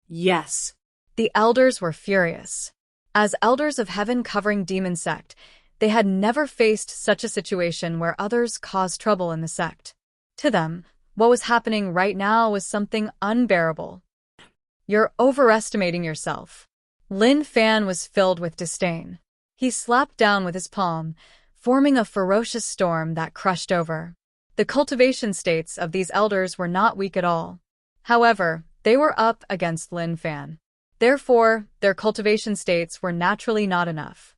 Yes. The elders were furious. As elders of heaven-covering demon sect, they had never faced such a situation where others caused trouble in the sect. To them, what was happening right now was something unbearable. You're overestimating yourself. Lin Fan was filled with disdain. He slapped down with his palm, forming a ferocious storm that crushed over. The cultivation states of these elders were not weak at all. However, they were up against Lin Fan. Therefore, their cultivation states were naturally not enough.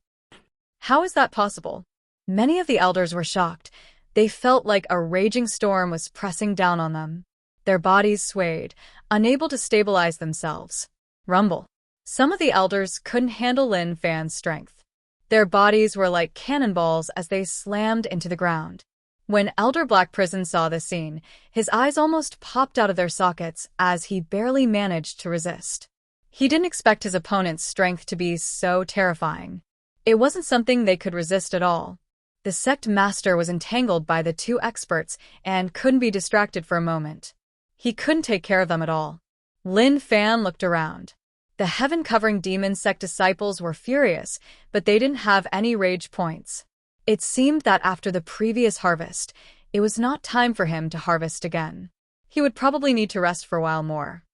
How is that possible? Many of the elders were shocked. They felt like a raging storm was pressing down on them. Their bodies swayed, unable to stabilize themselves. Rumble. Some of the elders couldn't handle Lin Fan's strength. Their bodies were like cannonballs as they slammed into the ground. When Elder Black Prison saw this scene, his eyes almost popped out of their sockets as he barely managed to resist. He didn't expect his opponent's strength to be so terrifying. It wasn't something they could resist at all. The sect master was entangled by the two experts and couldn't be distracted for a moment. He couldn't take care of them at all. Lin Fan looked around. The heaven-covering demon sect disciples were furious, but they didn't have any rage points. It seemed that after the previous harvest, it was not time for him to harvest again. He would probably need to rest for a while more.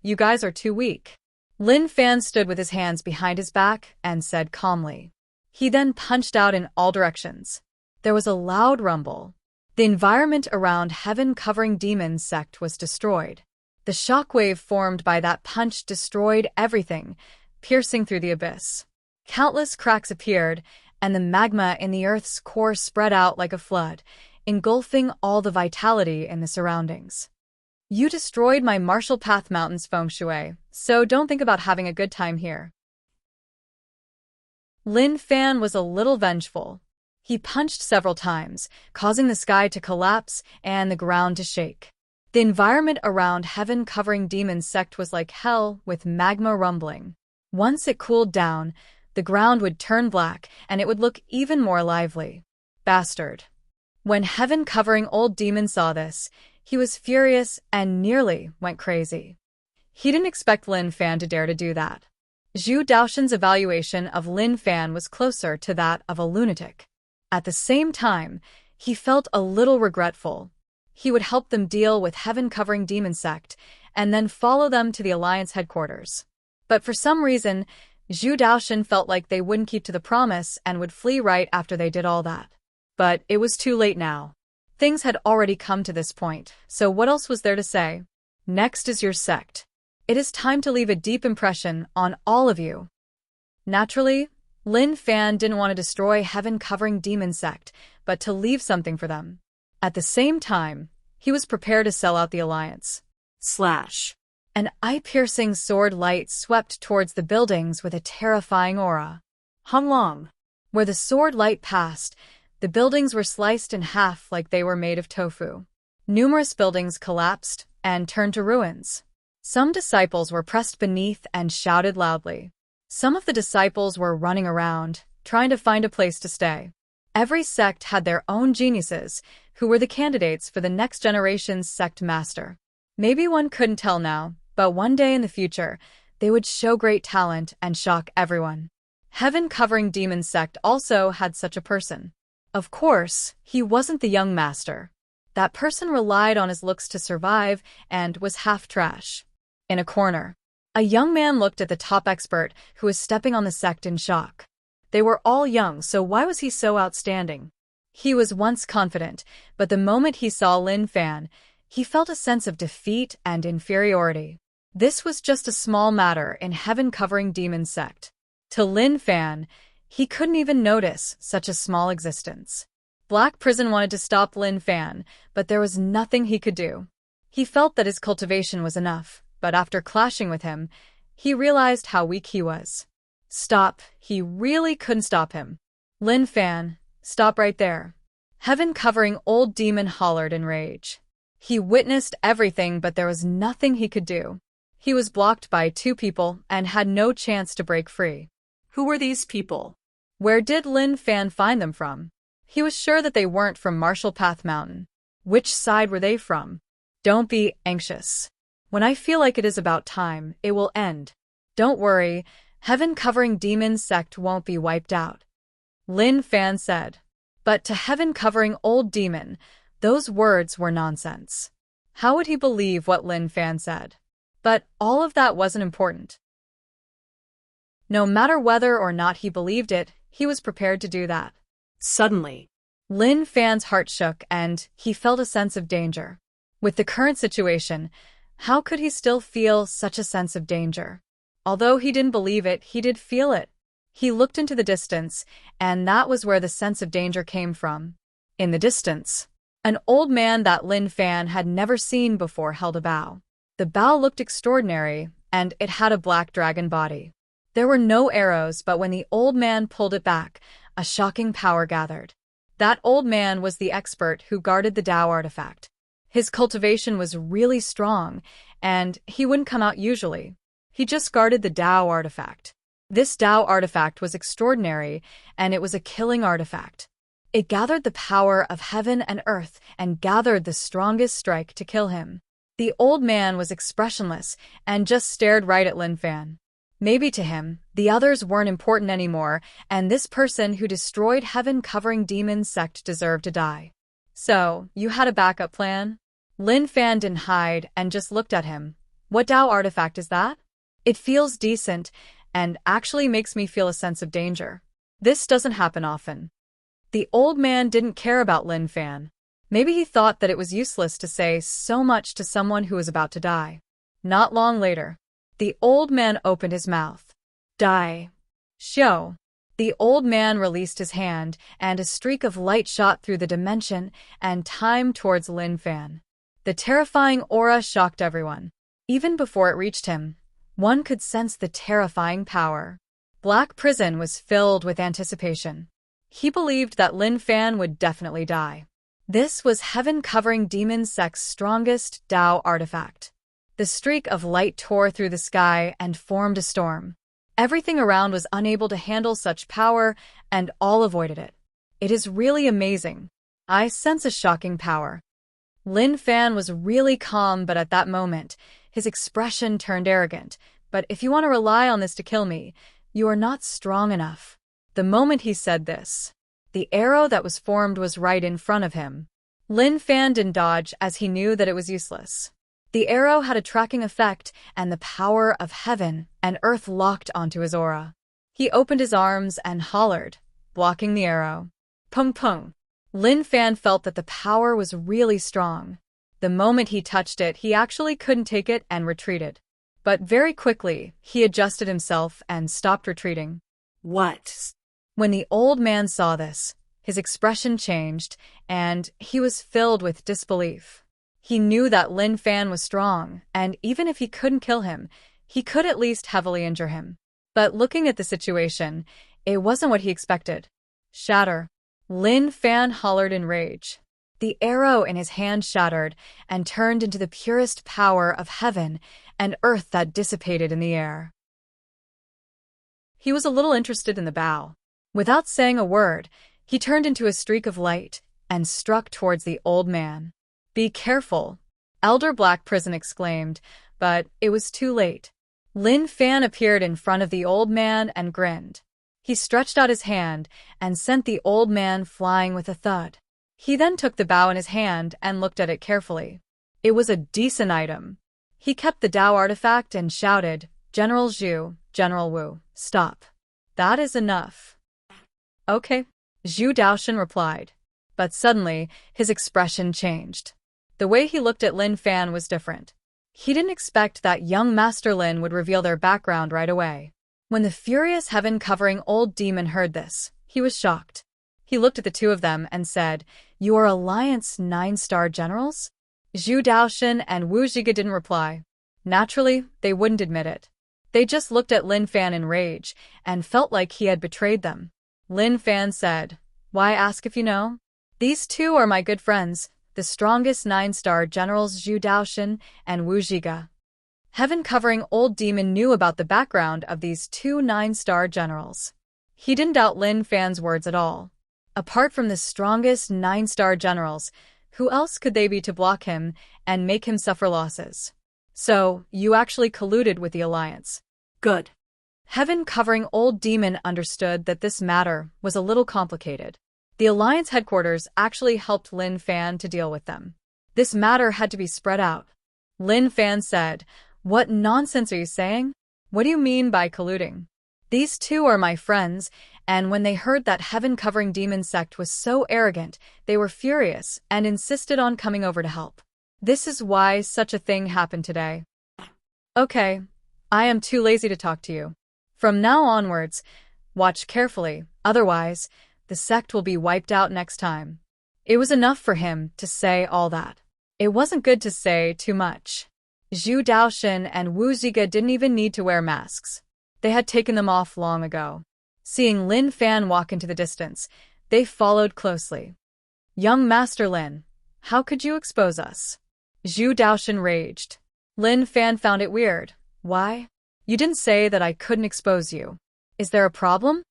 You guys are too weak. Lin Fan stood with his hands behind his back and said calmly. He then punched out in all directions. There was a loud rumble. The environment around heaven-covering demon sect was destroyed. The shockwave formed by that punch destroyed everything, piercing through the abyss. Countless cracks appeared, and the magma in the earth's core spread out like a flood, engulfing all the vitality in the surroundings. You destroyed my Marshall Path Mountain's feng shui, so don't think about having a good time here. Lin Fan was a little vengeful. He punched several times, causing the sky to collapse and the ground to shake. The environment around heaven-covering demon sect was like hell with magma rumbling. Once it cooled down, the ground would turn black and it would look even more lively. Bastard. When heaven-covering old demon saw this, he was furious and nearly went crazy. He didn't expect Lin Fan to dare to do that. Zhu Daoshan's evaluation of Lin Fan was closer to that of a lunatic. At the same time, he felt a little regretful. He would help them deal with heaven-covering demon sect and then follow them to the Alliance headquarters. But for some reason, Zhu Daoshan felt like they wouldn't keep to the promise and would flee right after they did all that. But it was too late now. Things had already come to this point, so what else was there to say? Next is your sect. It is time to leave a deep impression on all of you. Naturally, Lin Fan didn't want to destroy heaven-covering demon sect, but to leave something for them. At the same time, he was prepared to sell out the alliance. Slash. An eye-piercing sword light swept towards the buildings with a terrifying aura. Humlong. Where the sword light passed, the buildings were sliced in half like they were made of tofu. Numerous buildings collapsed and turned to ruins. Some disciples were pressed beneath and shouted loudly. Some of the disciples were running around, trying to find a place to stay. Every sect had their own geniuses, who were the candidates for the next generation's sect master. Maybe one couldn't tell now, but one day in the future, they would show great talent and shock everyone. Heaven-covering demon sect also had such a person. Of course, he wasn't the young master. That person relied on his looks to survive and was half trash. In a corner, a young man looked at the top expert who was stepping on the sect in shock. They were all young, so why was he so outstanding? He was once confident, but the moment he saw Lin Fan, he felt a sense of defeat and inferiority. This was just a small matter in heaven-covering demon sect. To Lin Fan, he couldn't even notice such a small existence. Black Prison wanted to stop Lin Fan, but there was nothing he could do. He felt that his cultivation was enough, but after clashing with him, he realized how weak he was. Stop, he really couldn't stop him. Lin Fan, stop right there. Heaven-covering old demon hollered in rage. He witnessed everything, but there was nothing he could do. He was blocked by two people and had no chance to break free. Who were these people? Where did Lin Fan find them from? He was sure that they weren't from Marshall Path Mountain. Which side were they from? Don't be anxious. When I feel like it is about time, it will end. Don't worry, heaven-covering demon sect won't be wiped out. Lin Fan said. But to heaven-covering old demon, those words were nonsense. How would he believe what Lin Fan said? But all of that wasn't important. No matter whether or not he believed it, he was prepared to do that. Suddenly, Lin Fan's heart shook and he felt a sense of danger. With the current situation, how could he still feel such a sense of danger? Although he didn't believe it, he did feel it. He looked into the distance, and that was where the sense of danger came from. In the distance, an old man that Lin Fan had never seen before held a bow. The bow looked extraordinary, and it had a black dragon body. There were no arrows, but when the old man pulled it back, a shocking power gathered. That old man was the expert who guarded the Tao artifact. His cultivation was really strong, and he wouldn't come out usually. He just guarded the Tao artifact. This Tao artifact was extraordinary, and it was a killing artifact. It gathered the power of heaven and earth and gathered the strongest strike to kill him. The old man was expressionless and just stared right at Lin Fan. Maybe to him, the others weren't important anymore, and this person who destroyed heaven-covering demon sect deserved to die. So, you had a backup plan? Lin Fan didn't hide and just looked at him. What Tao artifact is that? It feels decent, and actually makes me feel a sense of danger. This doesn't happen often. The old man didn't care about Lin Fan. Maybe he thought that it was useless to say so much to someone who was about to die. Not long later, the old man opened his mouth. Die. Show. The old man released his hand, and a streak of light shot through the dimension and time towards Lin Fan. The terrifying aura shocked everyone. Even before it reached him, one could sense the terrifying power. Black Prison was filled with anticipation. He believed that Lin Fan would definitely die. This was heaven-covering demon sect's strongest Tao artifact. The streak of light tore through the sky and formed a storm. Everything around was unable to handle such power, and all avoided it. It is really amazing. I sense a shocking power. Lin Fan was really calm, but at that moment, his expression turned arrogant. But if you want to rely on this to kill me, you are not strong enough. The moment he said this, the arrow that was formed was right in front of him. Lin Fan didn't dodge as he knew that it was useless. The arrow had a tracking effect, and the power of heaven and earth locked onto his aura. He opened his arms and hollered, blocking the arrow. Pung pung. Lin Fan felt that the power was really strong. The moment he touched it, he actually couldn't take it and retreated. But very quickly, he adjusted himself and stopped retreating. What? When the old man saw this, his expression changed, and he was filled with disbelief. He knew that Lin Fan was strong, and even if he couldn't kill him, he could at least heavily injure him. But looking at the situation, it wasn't what he expected. Shatter. Lin Fan hollered in rage. The arrow in his hand shattered and turned into the purest power of heaven and earth that dissipated in the air. He was a little interested in the bow. Without saying a word, he turned into a streak of light and struck towards the old man. "Be careful," Elder Black Prison exclaimed, but it was too late. Lin Fan appeared in front of the old man and grinned. He stretched out his hand and sent the old man flying with a thud. He then took the bow in his hand and looked at it carefully. It was a decent item. He kept the Dao artifact and shouted, "General Zhu, General Wu, stop. That is enough." "Okay," Zhu Daoshan replied. But suddenly, his expression changed. The way he looked at Lin Fan was different. He didn't expect that young Master Lin would reveal their background right away. When the furious heaven-covering old demon heard this, he was shocked. He looked at the two of them and said, "You are Alliance 9-star generals?" Zhu Daoshan and Wu Zhiga didn't reply. Naturally, they wouldn't admit it. They just looked at Lin Fan in rage and felt like he had betrayed them. Lin Fan said, "Why ask if you know? These two are my good friends, the strongest 9-star generals Zhu Daoshan and Wu Zhiga." Heaven-covering old demon knew about the background of these two 9-star generals. He didn't doubt Lin Fan's words at all. Apart from the strongest 9-star generals, who else could they be to block him and make him suffer losses? "So, you actually colluded with the Alliance." Good. Heaven-covering old demon understood that this matter was a little complicated. The Alliance headquarters actually helped Lin Fan to deal with them. This matter had to be spread out. Lin Fan said, "What nonsense are you saying? What do you mean by colluding? These two are my friends," and when they heard that heaven-covering demon sect was so arrogant, they were furious and insisted on coming over to help. This is why such a thing happened today. "Okay, I am too lazy to talk to you. From now onwards, watch carefully, otherwise, the sect will be wiped out next time." It was enough for him to say all that. It wasn't good to say too much. Zhu Daoshan and Wu Zhiga didn't even need to wear masks. They had taken them off long ago. Seeing Lin Fan walk into the distance, they followed closely. "Young Master Lin, how could you expose us?" Zhu Daoshan raged. Lin Fan found it weird. "Why? You didn't say that I couldn't expose you. Is there a problem?"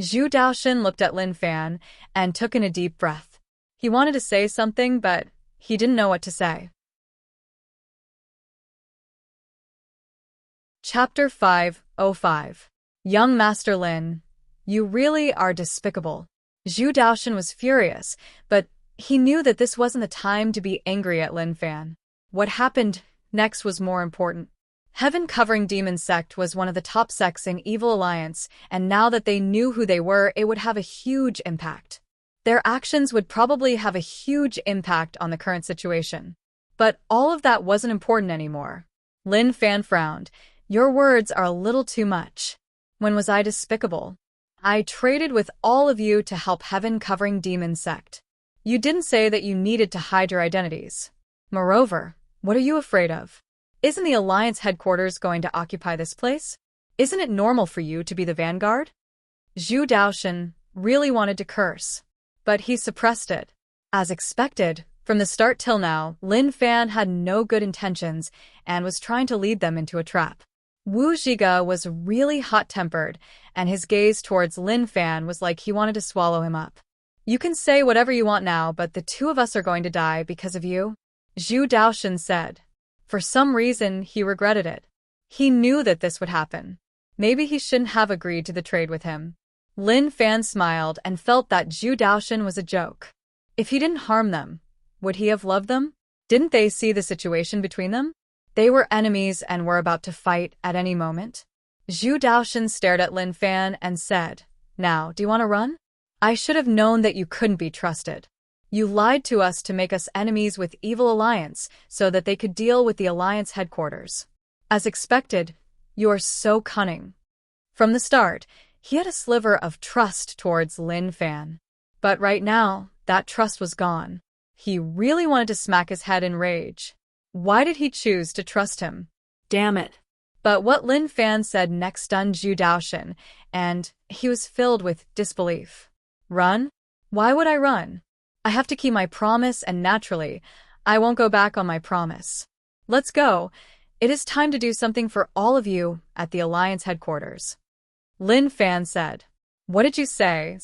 Zhu Daoshan looked at Lin Fan and took in a deep breath. He wanted to say something, but he didn't know what to say. Chapter 505. Young Master Lin, you really are despicable. Zhu Daoshan was furious, but he knew that this wasn't the time to be angry at Lin Fan. What happened next was more important. Heaven-covering demon sect was one of the top sects in Evil Alliance, and now that they knew who they were, it would have a huge impact. Their actions would probably have a huge impact on the current situation. But all of that wasn't important anymore. Lin Fan frowned. "Your words are a little too much. When was I despicable? I traded with all of you to help heaven-covering demon sect. You didn't say that you needed to hide your identities. Moreover, what are you afraid of? Isn't the Alliance headquarters going to occupy this place? Isn't it normal for you to be the vanguard?" Zhu Daoshan really wanted to curse, but he suppressed it. As expected, from the start till now, Lin Fan had no good intentions and was trying to lead them into a trap. Wu Zhiga was really hot-tempered, and his gaze towards Lin Fan was like he wanted to swallow him up. "You can say whatever you want now, but the two of us are going to die because of you," Zhu Daoshan said. For some reason, he regretted it. He knew that this would happen. Maybe he shouldn't have agreed to the trade with him. Lin Fan smiled and felt that Zhu Daoshan was a joke. If he didn't harm them, would he have loved them? Didn't they see the situation between them? They were enemies and were about to fight at any moment. Zhu Daoshan stared at Lin Fan and said, "Now, do you want to run? I should have known that you couldn't be trusted. You lied to us to make us enemies with Evil Alliance so that they could deal with the Alliance headquarters. As expected, you are so cunning. From the start, he had a sliver of trust towards Lin Fan. But right now, that trust was gone. He really wanted to smack his head in rage. Why did he choose to trust him? Damn it. But what Lin Fan said next stunned Zhu Daoxin, and he was filled with disbelief. Run? Why would I run? I have to keep my promise, and naturally, I won't go back on my promise. Let's go. It is time to do something for all of you at the Alliance headquarters. Lin Fan said. What did you say?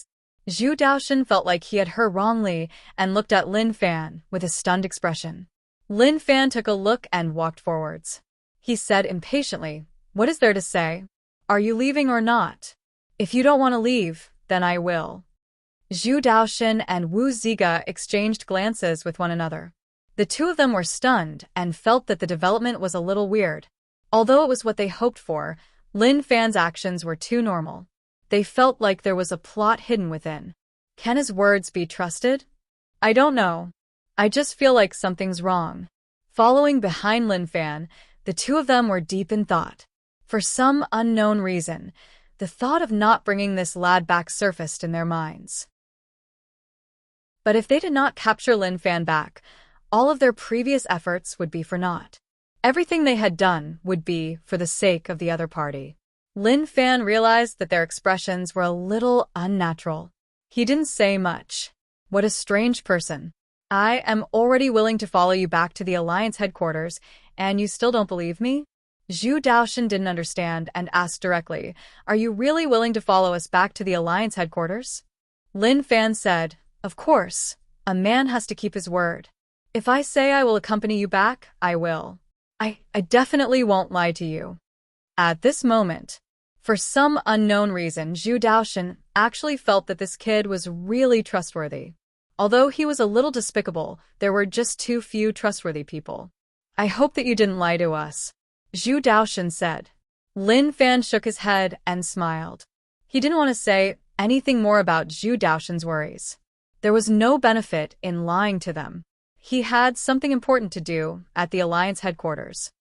Zhu Daoxin felt like he had heard wrongly and looked at Lin Fan with a stunned expression. Lin Fan took a look and walked forwards. He said impatiently, What is there to say? Are you leaving or not? If you don't want to leave, then I will. Zhu Daoxin and Wu Ziga exchanged glances with one another. The two of them were stunned and felt that the development was a little weird. Although it was what they hoped for, Lin Fan's actions were too normal. They felt like there was a plot hidden within. Can his words be trusted? I don't know. I just feel like something's wrong. Following behind Lin Fan, the two of them were deep in thought. For some unknown reason, the thought of not bringing this lad back surfaced in their minds. But if they did not capture Lin Fan back, all of their previous efforts would be for naught. Everything they had done would be for the sake of the other party. Lin Fan realized that their expressions were a little unnatural. He didn't say much. What a strange person. I am already willing to follow you back to the Alliance headquarters, and you still don't believe me? Zhu Daoxin didn't understand and asked directly, Are you really willing to follow us back to the Alliance headquarters? Lin Fan said, Of course. A man has to keep his word. If I say I will accompany you back, I will. I definitely won't lie to you. At this moment, for some unknown reason, Zhu Daoxin actually felt that this kid was really trustworthy. Although he was a little despicable, there were just too few trustworthy people. I hope that you didn't lie to us, Zhu Daoxin said. Lin Fan shook his head and smiled. He didn't want to say anything more about Zhu Daoxin's worries. There was no benefit in lying to them. He had something important to do at the Alliance headquarters.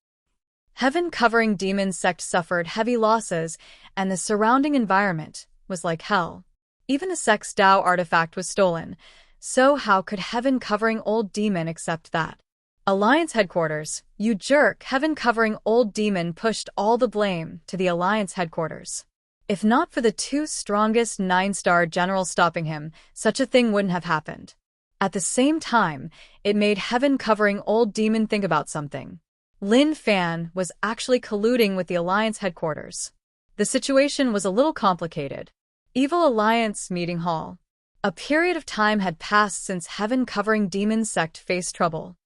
Heaven-covering demon sect suffered heavy losses, and the surrounding environment was like hell. Even the sect's Dao artifact was stolen, so how could heaven-covering old demon accept that? Alliance headquarters, you jerk! Heaven-covering old demon pushed all the blame to the Alliance headquarters. If not for the two strongest 9-star generals stopping him, such a thing wouldn't have happened. At the same time, it made heaven-covering old demon think about something. Lin Fan was actually colluding with the Alliance headquarters. The situation was a little complicated. Evil Alliance Meeting Hall. A period of time had passed since heaven-covering demon sect faced trouble.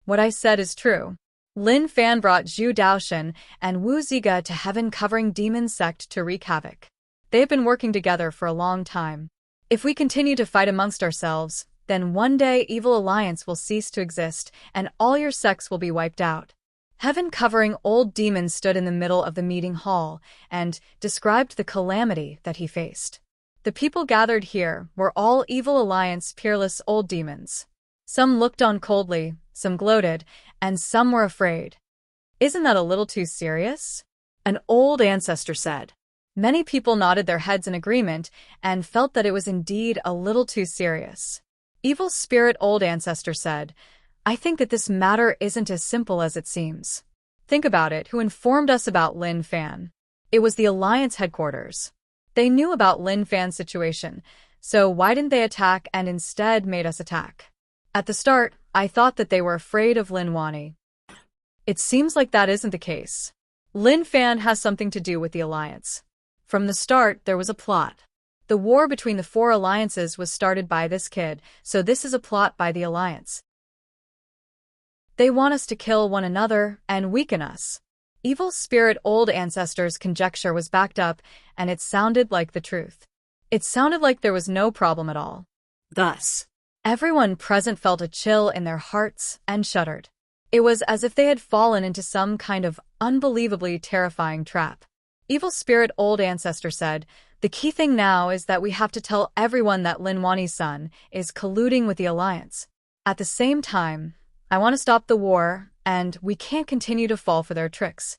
What I said is true. Lin Fan brought Zhu Daoxin and Wu Ziga to heaven-covering demon sect to wreak havoc. They have been working together for a long time. If we continue to fight amongst ourselves, then one day Evil Alliance will cease to exist and all your sects will be wiped out. Heaven-covering old demon stood in the middle of the meeting hall and described the calamity that he faced. The people gathered here were all Evil Alliance peerless old demons. Some looked on coldly, some gloated, and some were afraid. Isn't that a little too serious? An old ancestor said. Many people nodded their heads in agreement and felt that it was indeed a little too serious. Evil Spirit Old Ancestor said, I think that this matter isn't as simple as it seems. Think about it, who informed us about Lin Fan? It was the Alliance headquarters. They knew about Lin Fan's situation, so why didn't they attack and instead made us attack? At the start, I thought that they were afraid of Lin Wani. It seems like that isn't the case. Lin Fan has something to do with the Alliance. From the start, there was a plot. The war between the 4 alliances was started by this kid, so this is a plot by the Alliance. They want us to kill one another and weaken us. Evil Spirit Old Ancestor's conjecture was backed up, and it sounded like the truth. It sounded like there was no problem at all. Thus, everyone present felt a chill in their hearts and shuddered. It was as if they had fallen into some kind of unbelievably terrifying trap. Evil Spirit Old Ancestor said, The key thing now is that we have to tell everyone that Lin Wani's son is colluding with the Alliance. At the same time, I want to stop the war, and we can't continue to fall for their tricks.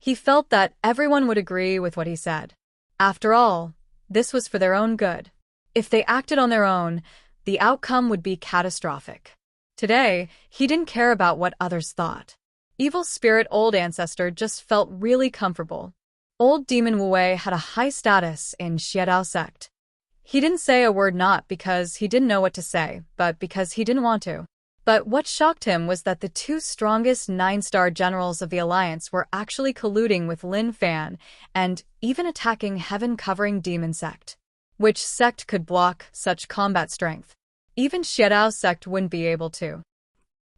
He felt that everyone would agree with what he said. After all, this was for their own good. If they acted on their own, the outcome would be catastrophic. Today, he didn't care about what others thought. Evil spirit old ancestor just felt really comfortable. Old demon Wu Wei had a high status in Xiedao sect. He didn't say a word not because he didn't know what to say, but because he didn't want to. But what shocked him was that the two strongest 9-star generals of the Alliance were actually colluding with Lin Fan and even attacking heaven-covering demon sect. Which sect could block such combat strength? Even Xiedao sect wouldn't be able to.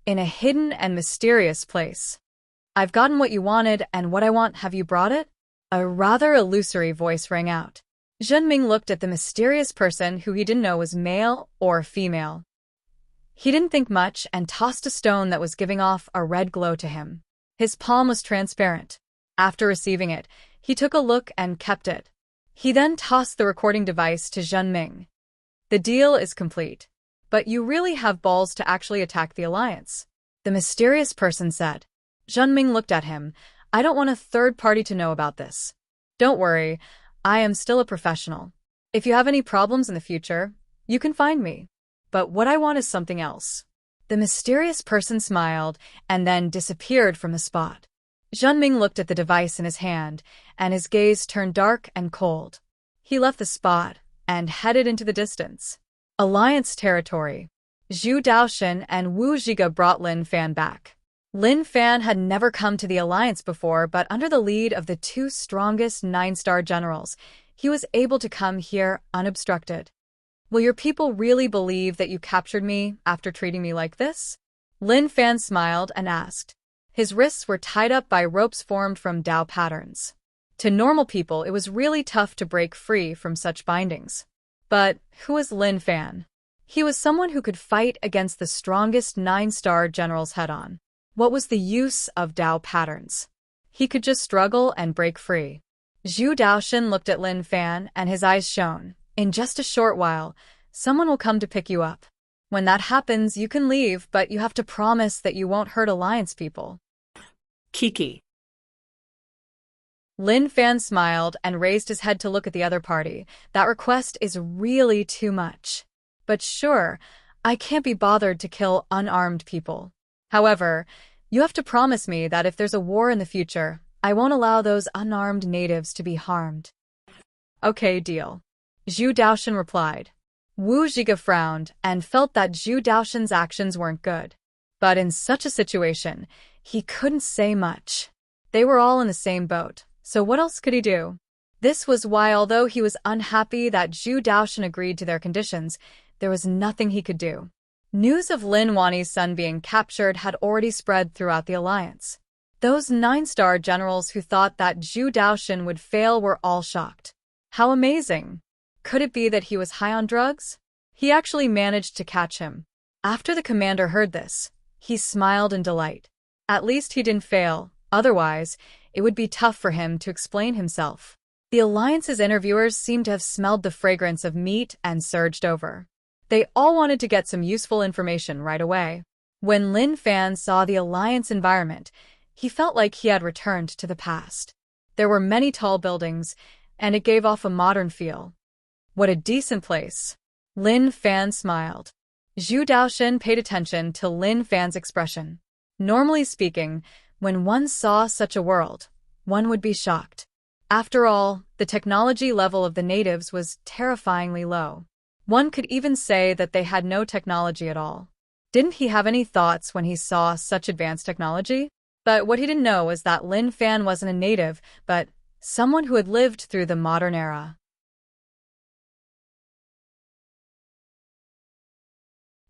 In a hidden and mysterious place. I've gotten what you wanted, and what I want, have you brought it? A rather illusory voice rang out. Zhenming looked at the mysterious person who he didn't know was male or female. He didn't think much and tossed a stone that was giving off a red glow to him. His palm was transparent. After receiving it, he took a look and kept it. He then tossed the recording device to Zhenming. The deal is complete. But you really have balls to actually attack the Alliance, the mysterious person said. Zhenming looked at him. I don't want a third party to know about this. Don't worry, I am still a professional. If you have any problems in the future, you can find me. But what I want is something else. The mysterious person smiled and then disappeared from the spot. Zhenming looked at the device in his hand, and his gaze turned dark and cold. He left the spot and headed into the distance. Alliance territory. Zhu Daoxin and Wu Zhiga brought Lin Fan back. Lin Fan had never come to the Alliance before, but under the lead of the two strongest 9-star generals, he was able to come here unobstructed. Will your people really believe that you captured me after treating me like this? Lin Fan smiled and asked. His wrists were tied up by ropes formed from Dao patterns. To normal people, it was really tough to break free from such bindings. But who was Lin Fan? He was someone who could fight against the strongest 9-star generals head-on. What was the use of Dao patterns? He could just struggle and break free. Zhu Daoxin looked at Lin Fan and his eyes shone. In just a short while, someone will come to pick you up. When that happens, you can leave, but you have to promise that you won't hurt Alliance people. Kiki. Lin Fan smiled and raised his head to look at the other party. That request is really too much. But sure, I can't be bothered to kill unarmed people. However, you have to promise me that if there's a war in the future, I won't allow those unarmed natives to be harmed. Okay, deal. Zhu Daoxin replied. Wu Zhiga frowned and felt that Zhu Daoxin's actions weren't good. But in such a situation, he couldn't say much. They were all in the same boat, so what else could he do? This was why, although he was unhappy that Zhu Daoxin agreed to their conditions, there was nothing he could do. News of Lin Wani's son being captured had already spread throughout the Alliance. Those 9-star generals who thought that Zhu Daoxin would fail were all shocked. How amazing! Could it be that he was high on drugs? He actually managed to catch him. After the commander heard this, he smiled in delight. At least he didn't fail, otherwise, it would be tough for him to explain himself. The Alliance's interviewers seemed to have smelled the fragrance of meat and surged over. They all wanted to get some useful information right away. When Lin Fan saw the Alliance environment, he felt like he had returned to the past. There were many tall buildings, and it gave off a modern feel. What a decent place. Lin Fan smiled. Zhu Daoxin paid attention to Lin Fan's expression. Normally speaking, when one saw such a world, one would be shocked. After all, the technology level of the natives was terrifyingly low. One could even say that they had no technology at all. Didn't he have any thoughts when he saw such advanced technology? But what he didn't know was that Lin Fan wasn't a native, but someone who had lived through the modern era.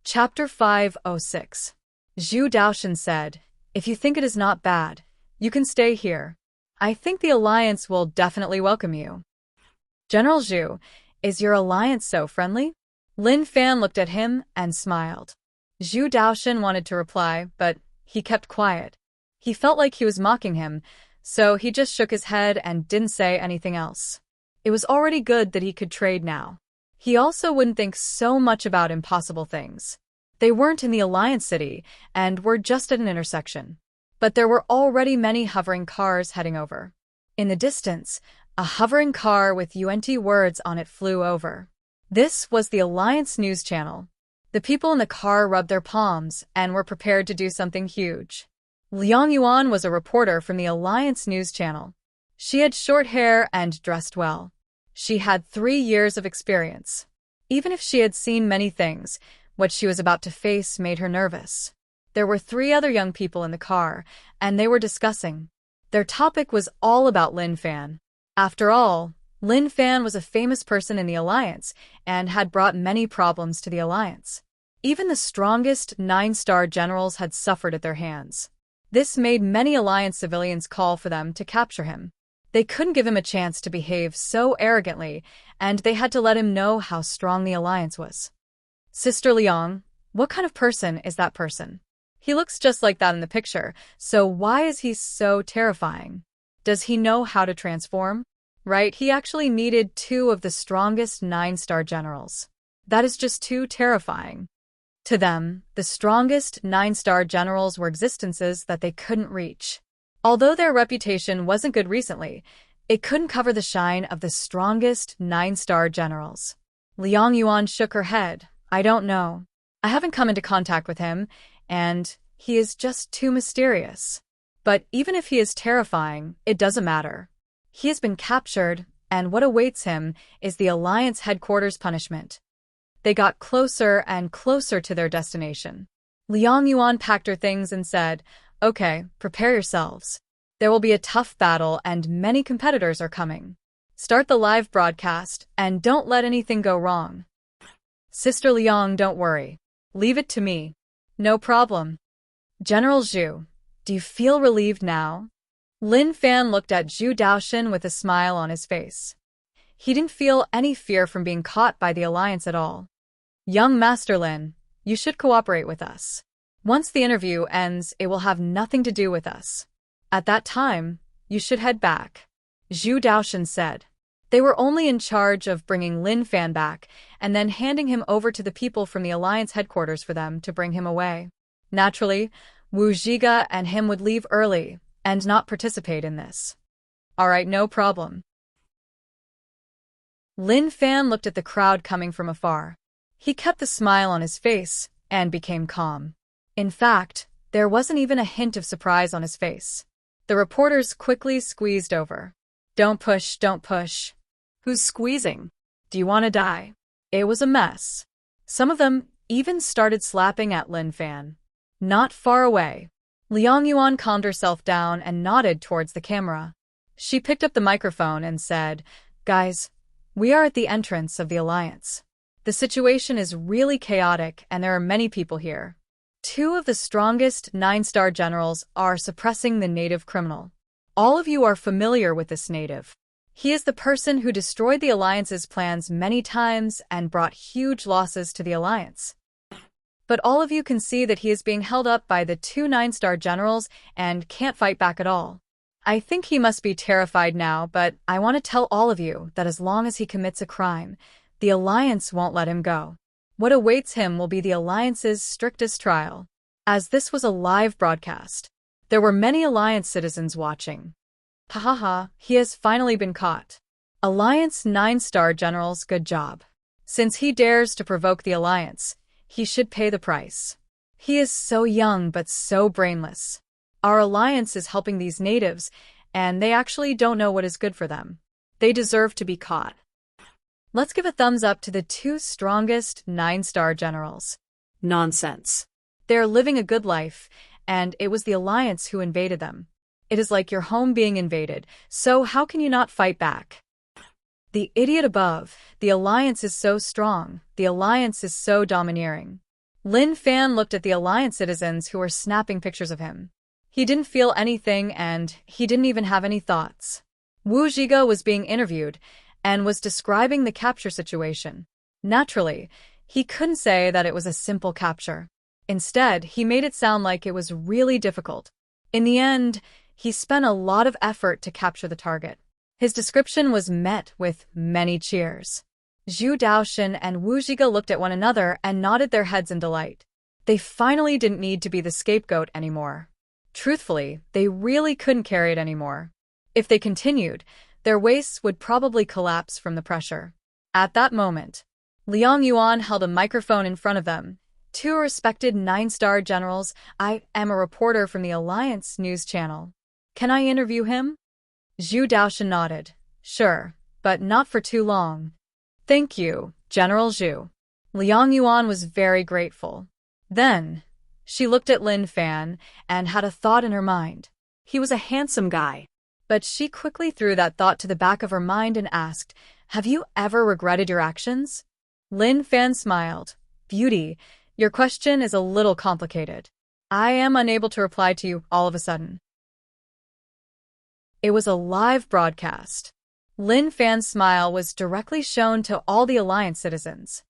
Chapter 506. Zhu Daoxin said, if you think it is not bad, you can stay here. I think the Alliance will definitely welcome you. General Zhu, is your Alliance so friendly? Lin Fan looked at him and smiled. Zhu Daoxin wanted to reply, but he kept quiet. He felt like he was mocking him, so he just shook his head and didn't say anything else. It was already good that he could trade now. He also wouldn't think so much about impossible things. They weren't in the Alliance city and were just at an intersection. but there were already many hovering cars heading over. In the distance, a hovering car with UNT words on it flew over. This was the Alliance News Channel. The people in the car rubbed their palms and were prepared to do something huge. Liang Yuan was a reporter from the Alliance News Channel. She had short hair and dressed well. She had 3 years of experience. Even if she had seen many things, what she was about to face made her nervous. There were 3 other young people in the car, and they were discussing. Their topic was all about Lin Fan. After all, Lin Fan was a famous person in the Alliance and had brought many problems to the Alliance. Even the strongest 9-star generals had suffered at their hands. This made many Alliance civilians call for them to capture him. They couldn't give him a chance to behave so arrogantly, and they had to let him know how strong the Alliance was. Sister Liang, what kind of person is that person? He looks just like that in the picture, so why is he so terrifying? Does he know how to transform? Right, he actually needed 2 of the strongest 9-star generals. That is just too terrifying. To them, the strongest 9-star generals were existences that they couldn't reach. Although their reputation wasn't good recently, it couldn't cover the shine of the strongest 9-star generals. Liang Yuan shook her head. I don't know. I haven't come into contact with him, and he is just too mysterious. But even if he is terrifying, it doesn't matter. He has been captured, and what awaits him is the Alliance headquarters punishment. They got closer and closer to their destination. Liang Yuan packed her things and said, "Okay, prepare yourselves. There will be a tough battle and many competitors are coming. Start the live broadcast and don't let anything go wrong." Sister Liang, don't worry. Leave it to me. No problem. General Zhu, do you feel relieved now? Lin Fan looked at Zhu Daoxin with a smile on his face. He didn't feel any fear from being caught by the Alliance at all. Young Master Lin, you should cooperate with us. Once the interview ends, it will have nothing to do with us. At that time, you should head back. Zhu Daoxin said. They were only in charge of bringing Lin Fan back and then handing him over to the people from the Alliance headquarters for them to bring him away. Naturally, Wu Zhiga and him would leave early and not participate in this. All right, no problem. Lin Fan looked at the crowd coming from afar. He kept the smile on his face and became calm. In fact, there wasn't even a hint of surprise on his face. The reporters quickly squeezed over. Don't push, don't push. Who's squeezing? Do you want to die? It was a mess. Some of them even started slapping at Lin Fan. Not far away, Liang Yuan calmed herself down and nodded towards the camera. She picked up the microphone and said, "Guys, we are at the entrance of the Alliance. The situation is really chaotic and there are many people here. 2 of the strongest 9-star generals are suppressing the native criminal. All of you are familiar with this native. He is the person who destroyed the Alliance's plans many times and brought huge losses to the Alliance. But all of you can see that he is being held up by the 2 9-star generals and can't fight back at all. I think he must be terrified now, but I want to tell all of you that as long as he commits a crime, the Alliance won't let him go. What awaits him will be the Alliance's strictest trial." As this was a live broadcast, there were many Alliance citizens watching. Ha ha ha, he has finally been caught. Alliance 9-star generals, good job. Since he dares to provoke the Alliance, he should pay the price. He is so young but so brainless. Our Alliance is helping these natives, and they actually don't know what is good for them. They deserve to be caught. Let's give a thumbs up to the 2 strongest 9-star generals. Nonsense. They're living a good life, and it was the Alliance who invaded them. It is like your home being invaded, so how can you not fight back? The idiot above, the Alliance is so strong, the Alliance is so domineering. Lin Fan looked at the Alliance citizens who were snapping pictures of him. He didn't feel anything and he didn't even have any thoughts. Wu Zhiga was being interviewed and was describing the capture situation. Naturally, he couldn't say that it was a simple capture. Instead, he made it sound like it was really difficult. In the end, he spent a lot of effort to capture the target. His description was met with many cheers. Zhu Daoxin and Wu Zhiga looked at one another and nodded their heads in delight. They finally didn't need to be the scapegoat anymore. Truthfully, they really couldn't carry it anymore. If they continued, their waists would probably collapse from the pressure. At that moment, Liang Yuan held a microphone in front of them. Two respected 9-star generals. I am a reporter from the Alliance News Channel. Can I interview him? Zhu Daoshan nodded. Sure, but not for too long. Thank you, General Zhu. Liang Yuan was very grateful. Then, she looked at Lin Fan and had a thought in her mind. He was a handsome guy. But she quickly threw that thought to the back of her mind and asked, have you ever regretted your actions? Lin Fan smiled. Beauty, your question is a little complicated. I am unable to reply to you all of a sudden. It was a live broadcast. Lin Fan's smile was directly shown to all the Alliance citizens.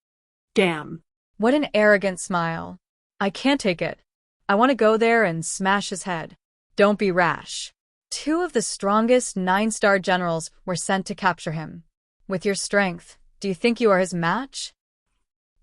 Damn. What an arrogant smile. I can't take it. I want to go there and smash his head. Don't be rash. Two of the strongest 9-star generals were sent to capture him. With your strength, do you think you are his match?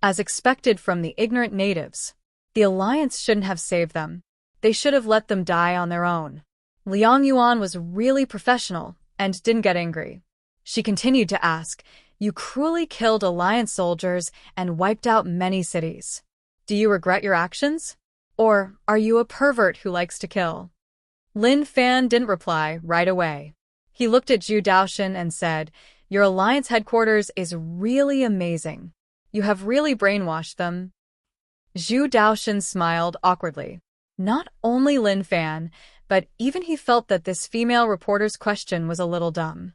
As expected from the ignorant natives, the Alliance shouldn't have saved them. They should have let them die on their own. Liang Yuan was really professional and didn't get angry. She continued to ask, you cruelly killed Alliance soldiers and wiped out many cities. Do you regret your actions? Or are you a pervert who likes to kill? Lin Fan didn't reply right away. He looked at Zhu Daoshan and said, your Alliance headquarters is really amazing. You have really brainwashed them. Zhu Daoshan smiled awkwardly. Not only Lin Fan, but even he felt that this female reporter's question was a little dumb.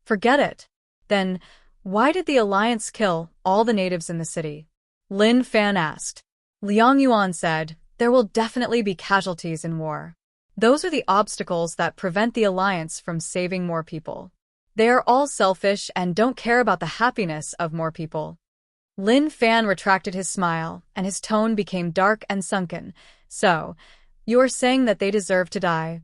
Forget it. Then, why did the Alliance kill all the natives in the city? Lin Fan asked. Liang Yuan said, there will definitely be casualties in war. Those are the obstacles that prevent the Alliance from saving more people. They are all selfish and don't care about the happiness of more people. Lin Fan retracted his smile, and his tone became dark and sunken. So, you are saying that they deserve to die?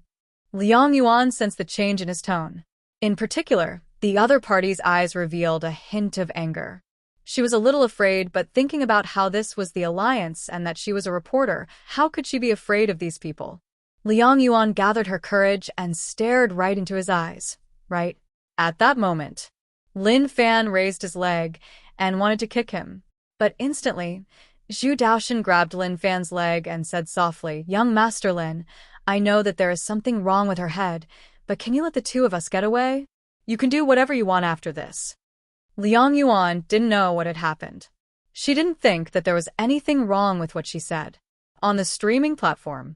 Liang Yuan sensed the change in his tone. In particular, the other party's eyes revealed a hint of anger. She was a little afraid, but thinking about how this was the Alliance and that she was a reporter, how could she be afraid of these people? Liang Yuan gathered her courage and stared right into his eyes. Right at that moment, Lin Fan raised his leg and wanted to kick him. But instantly, Zhu Daoshan grabbed Lin Fan's leg and said softly, young Master Lin, I know that there is something wrong with her head, but can you let the two of us get away? You can do whatever you want after this. Liang Yuan didn't know what had happened. She didn't think that there was anything wrong with what she said. On the streaming platform,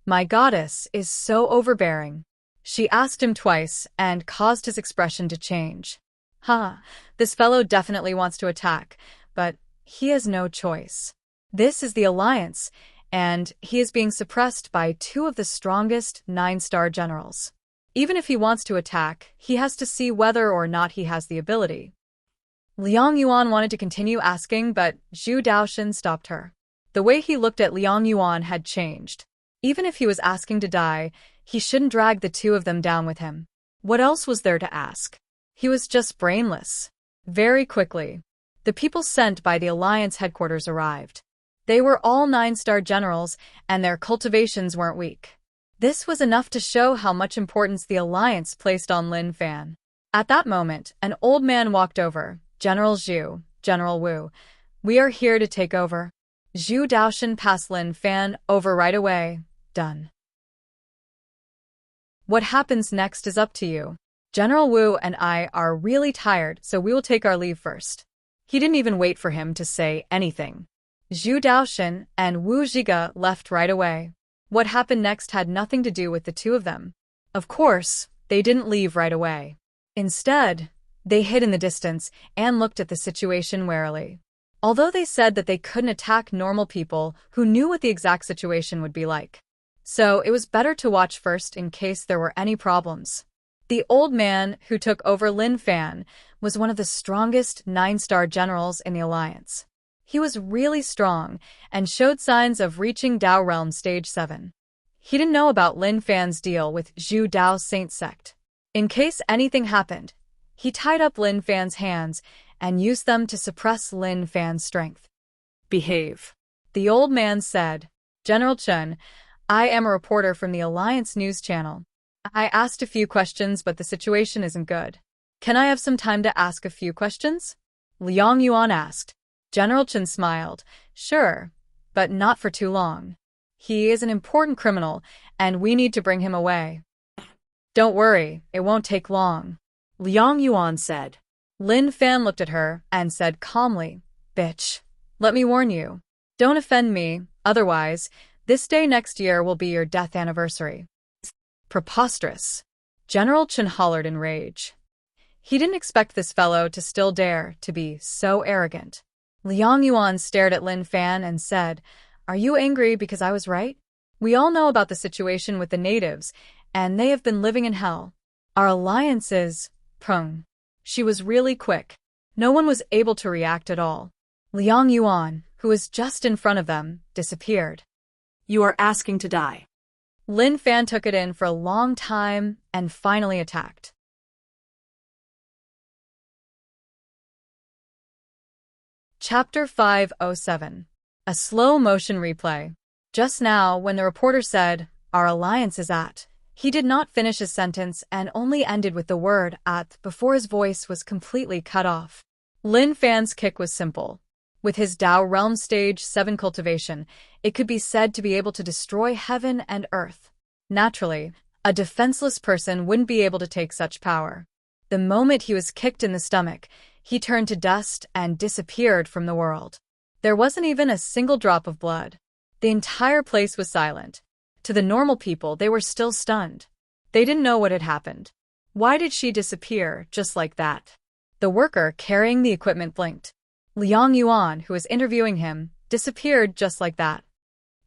my goddess is so overbearing. She asked him twice and caused his expression to change. This fellow definitely wants to attack, but he has no choice. This is the Alliance, and he is being suppressed by two of the strongest 9-star generals. Even if he wants to attack, he has to see whether or not he has the ability. Liang Yuan wanted to continue asking, but Zhu Daoshan stopped her. The way he looked at Liang Yuan had changed. Even if he was asking to die, he shouldn't drag the two of them down with him. What else was there to ask? He was just brainless. Very quickly, the people sent by the Alliance headquarters arrived. They were all 9-star generals, and their cultivations weren't weak. This was enough to show how much importance the Alliance placed on Lin Fan. At that moment, an old man walked over. General Zhu, General Wu, we are here to take over. Zhu Daoshan passed Lin Fan over right away. Done. What happens next is up to you. General Wu and I are really tired, so we will take our leave first. He didn't even wait for him to say anything. Zhu Daoshan and Wu Zhiga left right away. What happened next had nothing to do with the two of them. Of course, they didn't leave right away. Instead, they hid in the distance and looked at the situation warily. Although they said that they couldn't attack normal people who knew what the exact situation would be like. So it was better to watch first in case there were any problems. The old man who took over Lin Fan was one of the strongest 9-star generals in the Alliance. He was really strong and showed signs of reaching Dao Realm Stage 7. He didn't know about Lin Fan's deal with Zhu Dao's Saint Sect. In case anything happened, he tied up Lin Fan's hands and used them to suppress Lin Fan's strength. Behave. The old man said, General Chen, I am a reporter from the Alliance News Channel. I asked a few questions, but the situation isn't good. Can I have some time to ask a few questions? Liang Yuan asked. General Chen smiled. Sure, but not for too long. He is an important criminal, and we need to bring him away. Don't worry, it won't take long, Liang Yuan said. Lin Fan looked at her and said calmly, Bitch, let me warn you. Don't offend me, otherwise, this day next year will be your death anniversary. Preposterous. General Chen hollered in rage. He didn't expect this fellow to still dare to be so arrogant. Liang Yuan stared at Lin Fan and said, Are you angry because I was right? We all know about the situation with the natives, and they have been living in hell. Our alliance is prone. She was really quick. No one was able to react at all. Liang Yuan, who was just in front of them, disappeared. You are asking to die. Lin Fan took it in for a long time and finally attacked. Chapter 507. A slow motion replay. Just now, when the reporter said, Our alliance is at, he did not finish his sentence and only ended with the word at before his voice was completely cut off. Lin Fan's kick was simple. With his Dao Realm Stage 7 cultivation, it could be said to be able to destroy heaven and earth. Naturally, a defenseless person wouldn't be able to take such power. The moment he was kicked in the stomach, he turned to dust and disappeared from the world. There wasn't even a single drop of blood. The entire place was silent. To the normal people, they were still stunned. They didn't know what had happened. Why did she disappear just like that? The worker carrying the equipment blinked. Liang Yuan, who was interviewing him, disappeared just like that.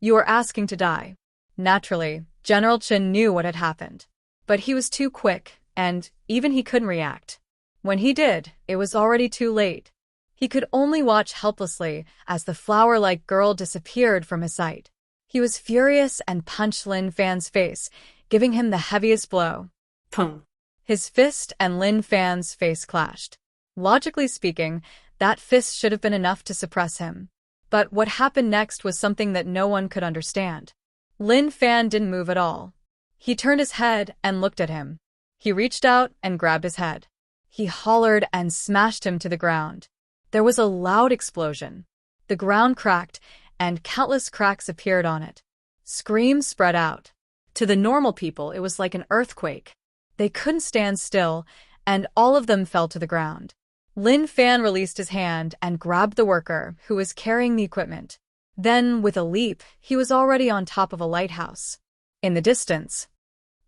You are asking to die. Naturally, General Chen knew what had happened. But he was too quick, and even he couldn't react. When he did, it was already too late. He could only watch helplessly as the flower-like girl disappeared from his sight. He was furious and punched Lin Fan's face, giving him the heaviest blow. Pum. His fist and Lin Fan's face clashed. Logically speaking, that fist should have been enough to suppress him. But what happened next was something that no one could understand. Lin Fan didn't move at all. He turned his head and looked at him. He reached out and grabbed his head. He hollered and smashed him to the ground. There was a loud explosion. The ground cracked, and countless cracks appeared on it. Screams spread out. To the normal people, it was like an earthquake. They couldn't stand still, and all of them fell to the ground. Lin Fan released his hand and grabbed the worker, who was carrying the equipment. Then, with a leap, he was already on top of a lighthouse. In the distance.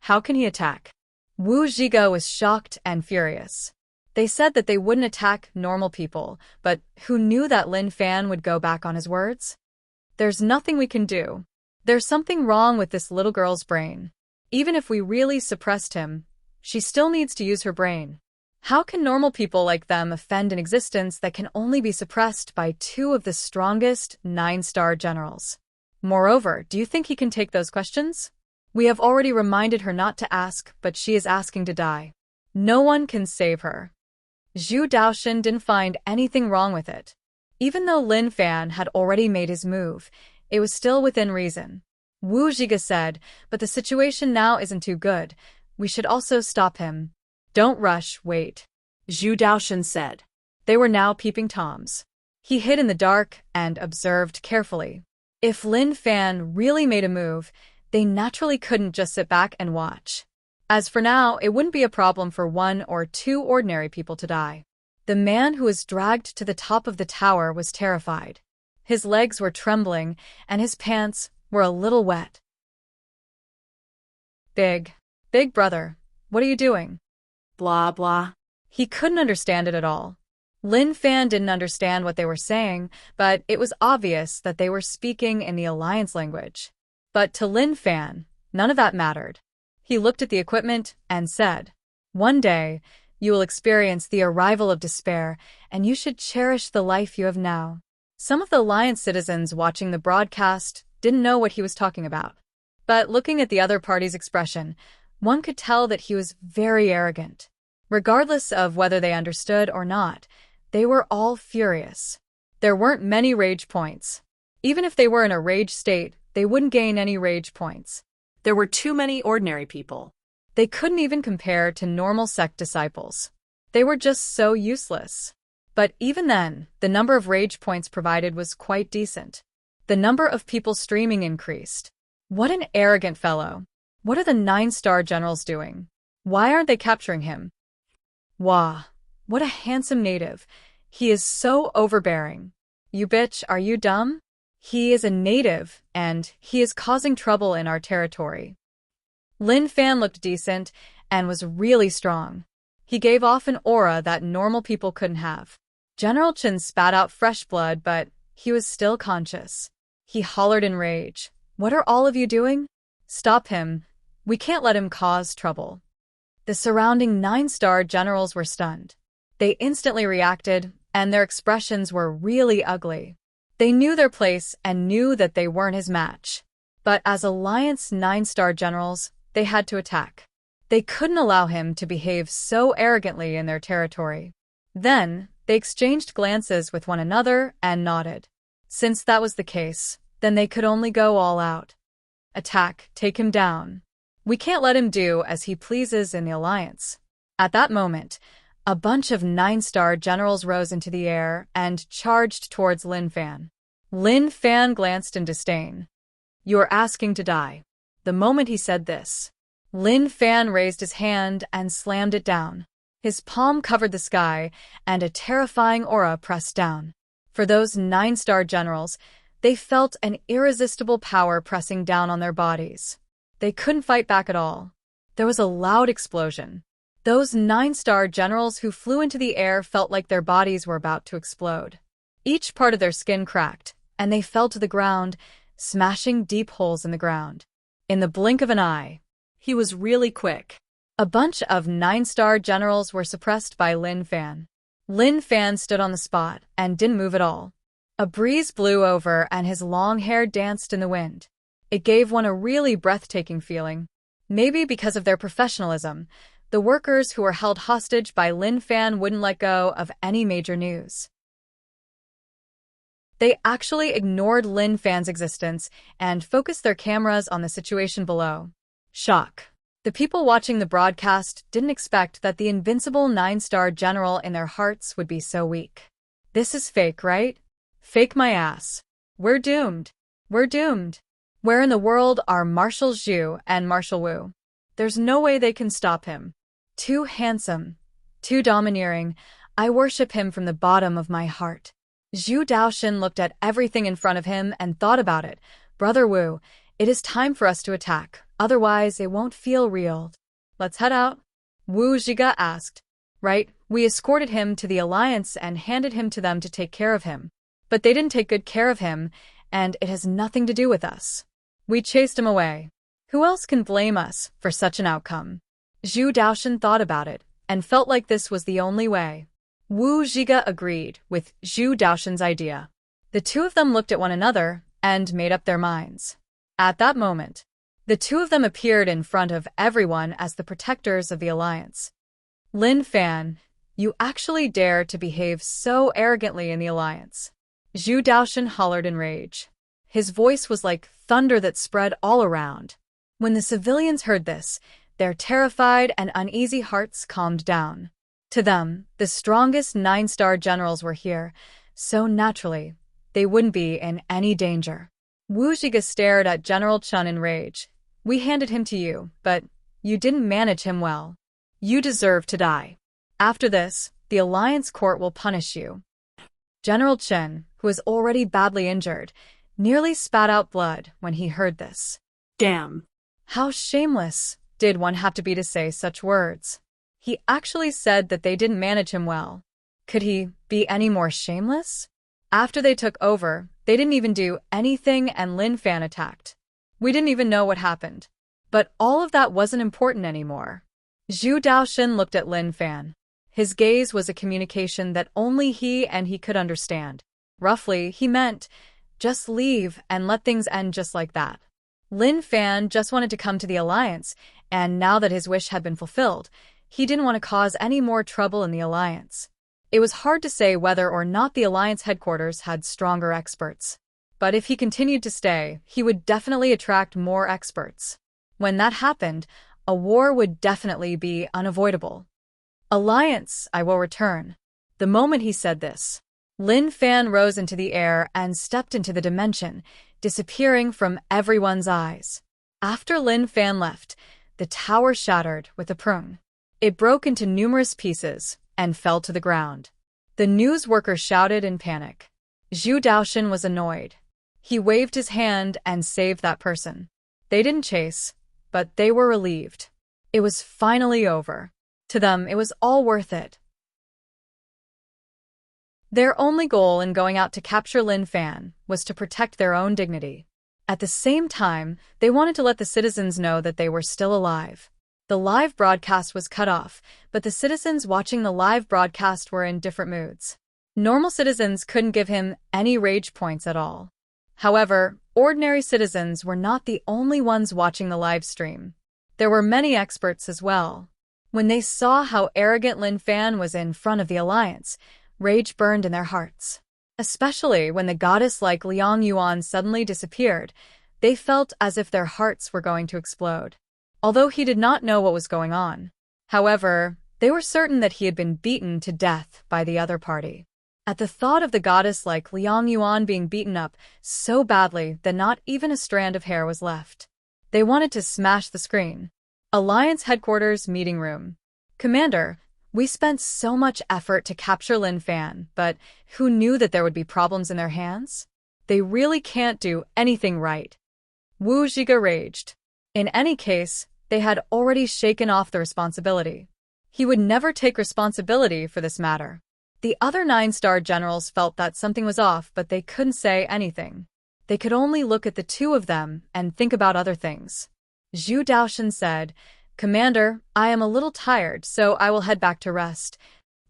How can he attack? Wu Zhiga was shocked and furious. They said that they wouldn't attack normal people, but who knew that Lin Fan would go back on his words? There's nothing we can do. There's something wrong with this little girl's brain. Even if we really suppressed him, she still needs to use her brain. How can normal people like them offend an existence that can only be suppressed by two of the strongest 9-star generals? Moreover, do you think he can take those questions? We have already reminded her not to ask, but she is asking to die. No one can save her. Zhu Daoxin didn't find anything wrong with it. Even though Lin Fan had already made his move, it was still within reason. Wu Zhiga said, but the situation now isn't too good. We should also stop him. Don't rush, wait. Zhu Daoxin said. They were now peeping Toms. He hid in the dark and observed carefully. If Lin Fan really made a move, they naturally couldn't just sit back and watch. As for now, it wouldn't be a problem for 1 or 2 ordinary people to die. The man who was dragged to the top of the tower was terrified. His legs were trembling, and his pants were a little wet. Big brother, what are you doing? Blah, blah. He couldn't understand it at all. Lin Fan didn't understand what they were saying, but it was obvious that they were speaking in the Alliance language. But to Lin Fan, none of that mattered. He looked at the equipment and said, One day, you will experience the arrival of despair, and you should cherish the life you have now. Some of the Alliance citizens watching the broadcast didn't know what he was talking about. But looking at the other party's expression, one could tell that he was very arrogant. Regardless of whether they understood or not, they were all furious. There weren't many rage points. Even if they were in a rage state, they wouldn't gain any rage points. There were too many ordinary people. They couldn't even compare to normal sect disciples. They were just so useless. But even then, the number of rage points provided was quite decent. The number of people streaming increased. What an arrogant fellow. What are the 9-star generals doing? Why aren't they capturing him? Wah, what a handsome native. He is so overbearing. You bitch, are you dumb? He is a native, and he is causing trouble in our territory. Lin Fan looked decent and was really strong. He gave off an aura that normal people couldn't have. General Chen spat out fresh blood, but he was still conscious. He hollered in rage. What are all of you doing? Stop him. We can't let him cause trouble. The surrounding 9-star generals were stunned. They instantly reacted, and their expressions were really ugly. They knew their place and knew that they weren't his match. But as Alliance 9-star generals, they had to attack. They couldn't allow him to behave so arrogantly in their territory. Then, they exchanged glances with one another and nodded. Since that was the case, then they could only go all out. Attack, take him down. We can't let him do as he pleases in the Alliance. At that moment, a bunch of 9-star generals rose into the air and charged towards Lin Fan. Lin Fan glanced in disdain. You are asking to die. The moment he said this, Lin Fan raised his hand and slammed it down. His palm covered the sky, and a terrifying aura pressed down. For those 9-star generals, they felt an irresistible power pressing down on their bodies. They couldn't fight back at all. There was a loud explosion. Those 9-star generals who flew into the air felt like their bodies were about to explode. Each part of their skin cracked, and they fell to the ground, smashing deep holes in the ground. In the blink of an eye, He was really quick. a bunch of 9-star generals were suppressed by Lin Fan. Lin Fan stood on the spot and didn't move at all. A breeze blew over and his long hair danced in the wind. It gave one a really breathtaking feeling. Maybe because of their professionalism, the workers who were held hostage by Lin Fan wouldn't let go of any major news. They actually ignored Lin Fan's existence and focused their cameras on the situation below. Shock. The people watching the broadcast didn't expect that the invincible 9-star general in their hearts would be so weak. This is fake, right? Fake my ass. We're doomed. We're doomed. Where in the world are Marshal Zhu and Marshal Wu? There's no way they can stop him. Too handsome. Too domineering. I worship him from the bottom of my heart. Zhu Daoxin looked at everything in front of him and thought about it. Brother Wu, it is time for us to attack. Otherwise, it won't feel real. Let's head out. Wu Zhiga asked. Right, we escorted him to the Alliance and handed him to them to take care of him. But they didn't take good care of him, and it has nothing to do with us. We chased him away. Who else can blame us for such an outcome? Zhu Daoxin thought about it, and felt like this was the only way. Wu Zhiga agreed with Zhu Daoxin's idea. The two of them looked at one another and made up their minds. At that moment, the two of them appeared in front of everyone as the protectors of the Alliance. Lin Fan, you actually dare to behave so arrogantly in the Alliance. Zhu Daoxin hollered in rage. His voice was like thunder that spread all around. When the civilians heard this, their terrified and uneasy hearts calmed down. To them, the strongest 9-star generals were here, so naturally, they wouldn't be in any danger. Wu Zhiga stared at General Chen in rage. We handed him to you, but you didn't manage him well. You deserve to die. After this, the Alliance Court will punish you. General Chen, who was already badly injured, nearly spat out blood when he heard this. Damn. How shameless did one have to be to say such words? He actually said that they didn't manage him well. Could he be any more shameless? After they took over, they didn't even do anything and Lin Fan attacked. We didn't even know what happened. But all of that wasn't important anymore. Zhu Daoxin looked at Lin Fan. His gaze was a communication that only he could understand. Roughly, he meant, just leave and let things end just like that. Lin Fan just wanted to come to the Alliance, and now that his wish had been fulfilled, he didn't want to cause any more trouble in the Alliance. It was hard to say whether or not the Alliance headquarters had stronger experts. But if he continued to stay, he would definitely attract more experts. When that happened, a war would definitely be unavoidable. Alliance, I will return. The moment he said this, Lin Fan rose into the air and stepped into the dimension, disappearing from everyone's eyes. After Lin Fan left, the tower shattered with a prung. It broke into numerous pieces and fell to the ground. The news workers shouted in panic. Zhu Daoxin was annoyed. He waved his hand and saved that person. They didn't chase, but they were relieved. It was finally over. To them, it was all worth it. Their only goal in going out to capture Lin Fan was to protect their own dignity. At the same time, they wanted to let the citizens know that they were still alive. The live broadcast was cut off, but the citizens watching the live broadcast were in different moods. Normal citizens couldn't give him any rage points at all. However, ordinary citizens were not the only ones watching the live stream. There were many experts as well. When they saw how arrogant Lin Fan was in front of the Alliance, rage burned in their hearts. Especially when the goddess like Liang Yuan suddenly disappeared, they felt as if their hearts were going to explode. Although he did not know what was going on. However, they were certain that he had been beaten to death by the other party. At the thought of the goddess like Liang Yuan being beaten up so badly that not even a strand of hair was left, they wanted to smash the screen. Alliance Headquarters Meeting Room. Commander, we spent so much effort to capture Lin Fan, but who knew that there would be problems in their hands? They really can't do anything right. Wu Zhiga raged. In any case, they had already shaken off the responsibility. He would never take responsibility for this matter. The other 9-star generals felt that something was off, but they couldn't say anything. They could only look at the two of them and think about other things. Zhu Daoxin said, Commander, I am a little tired, so I will head back to rest.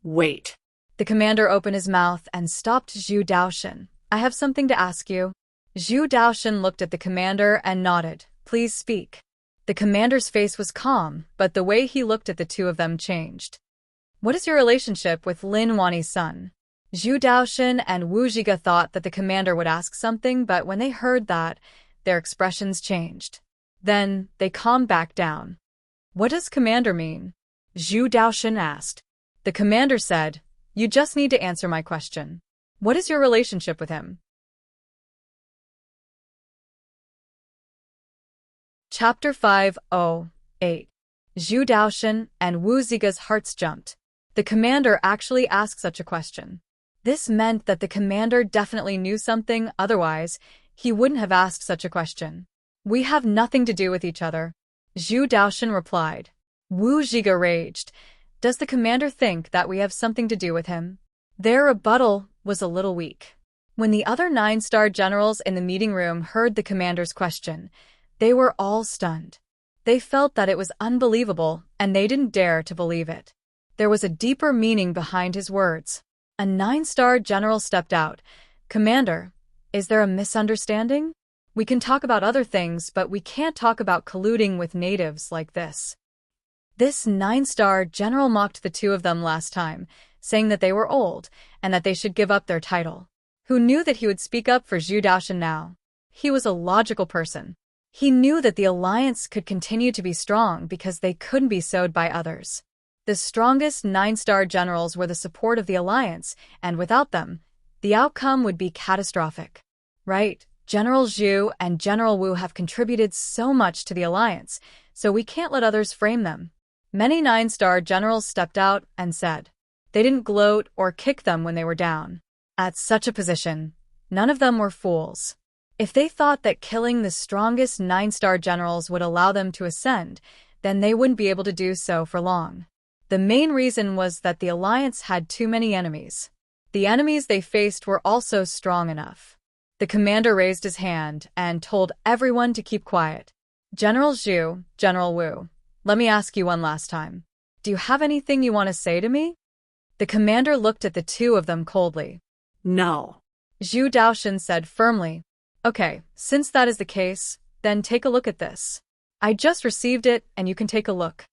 Wait. The commander opened his mouth and stopped Zhu Daoxin. I have something to ask you. Zhu Daoxin looked at the commander and nodded. Please speak. The commander's face was calm, but the way he looked at the two of them changed. What is your relationship with Lin Wani's son? Zhu Daoxin and Wu Zhiga thought that the commander would ask something, but when they heard that, their expressions changed. Then, they calmed back down. What does commander mean? Zhu Daoxin asked. The commander said, You just need to answer my question. What is your relationship with him? Chapter 508. Zhu Daoxin and Wu Zhiga's hearts jumped. The commander actually asked such a question. This meant that the commander definitely knew something, otherwise, he wouldn't have asked such a question. We have nothing to do with each other. Zhu Daoxin replied. Wu Zhiga raged. Does the commander think that we have something to do with him? Their rebuttal was a little weak. When the other 9-star generals in the meeting room heard the commander's question, they were all stunned. They felt that it was unbelievable, and they didn't dare to believe it. There was a deeper meaning behind his words. A 9-star general stepped out. Commander, is there a misunderstanding? We can talk about other things, but we can't talk about colluding with natives like this. This 9-star general mocked the two of them last time, saying that they were old, and that they should give up their title. Who knew that he would speak up for Zhu Daoxin now? He was a logical person. He knew that the alliance could continue to be strong because they couldn't be sowed by others. The strongest 9-star generals were the support of the alliance, and without them, the outcome would be catastrophic. Right, General Zhu and General Wu have contributed so much to the alliance, so we can't let others frame them. Many 9-star generals stepped out and said. They didn't gloat or kick them when they were down. At such a position, none of them were fools. If they thought that killing the strongest 9-star generals would allow them to ascend, then they wouldn't be able to do so for long. The main reason was that the alliance had too many enemies. The enemies they faced were also strong enough. The commander raised his hand and told everyone to keep quiet. General Zhu, General Wu, let me ask you one last time. Do you have anything you want to say to me? The commander looked at the two of them coldly. No. Zhu Daoxin said firmly. Okay, since that is the case, then take a look at this. I just received it, and you can take a look.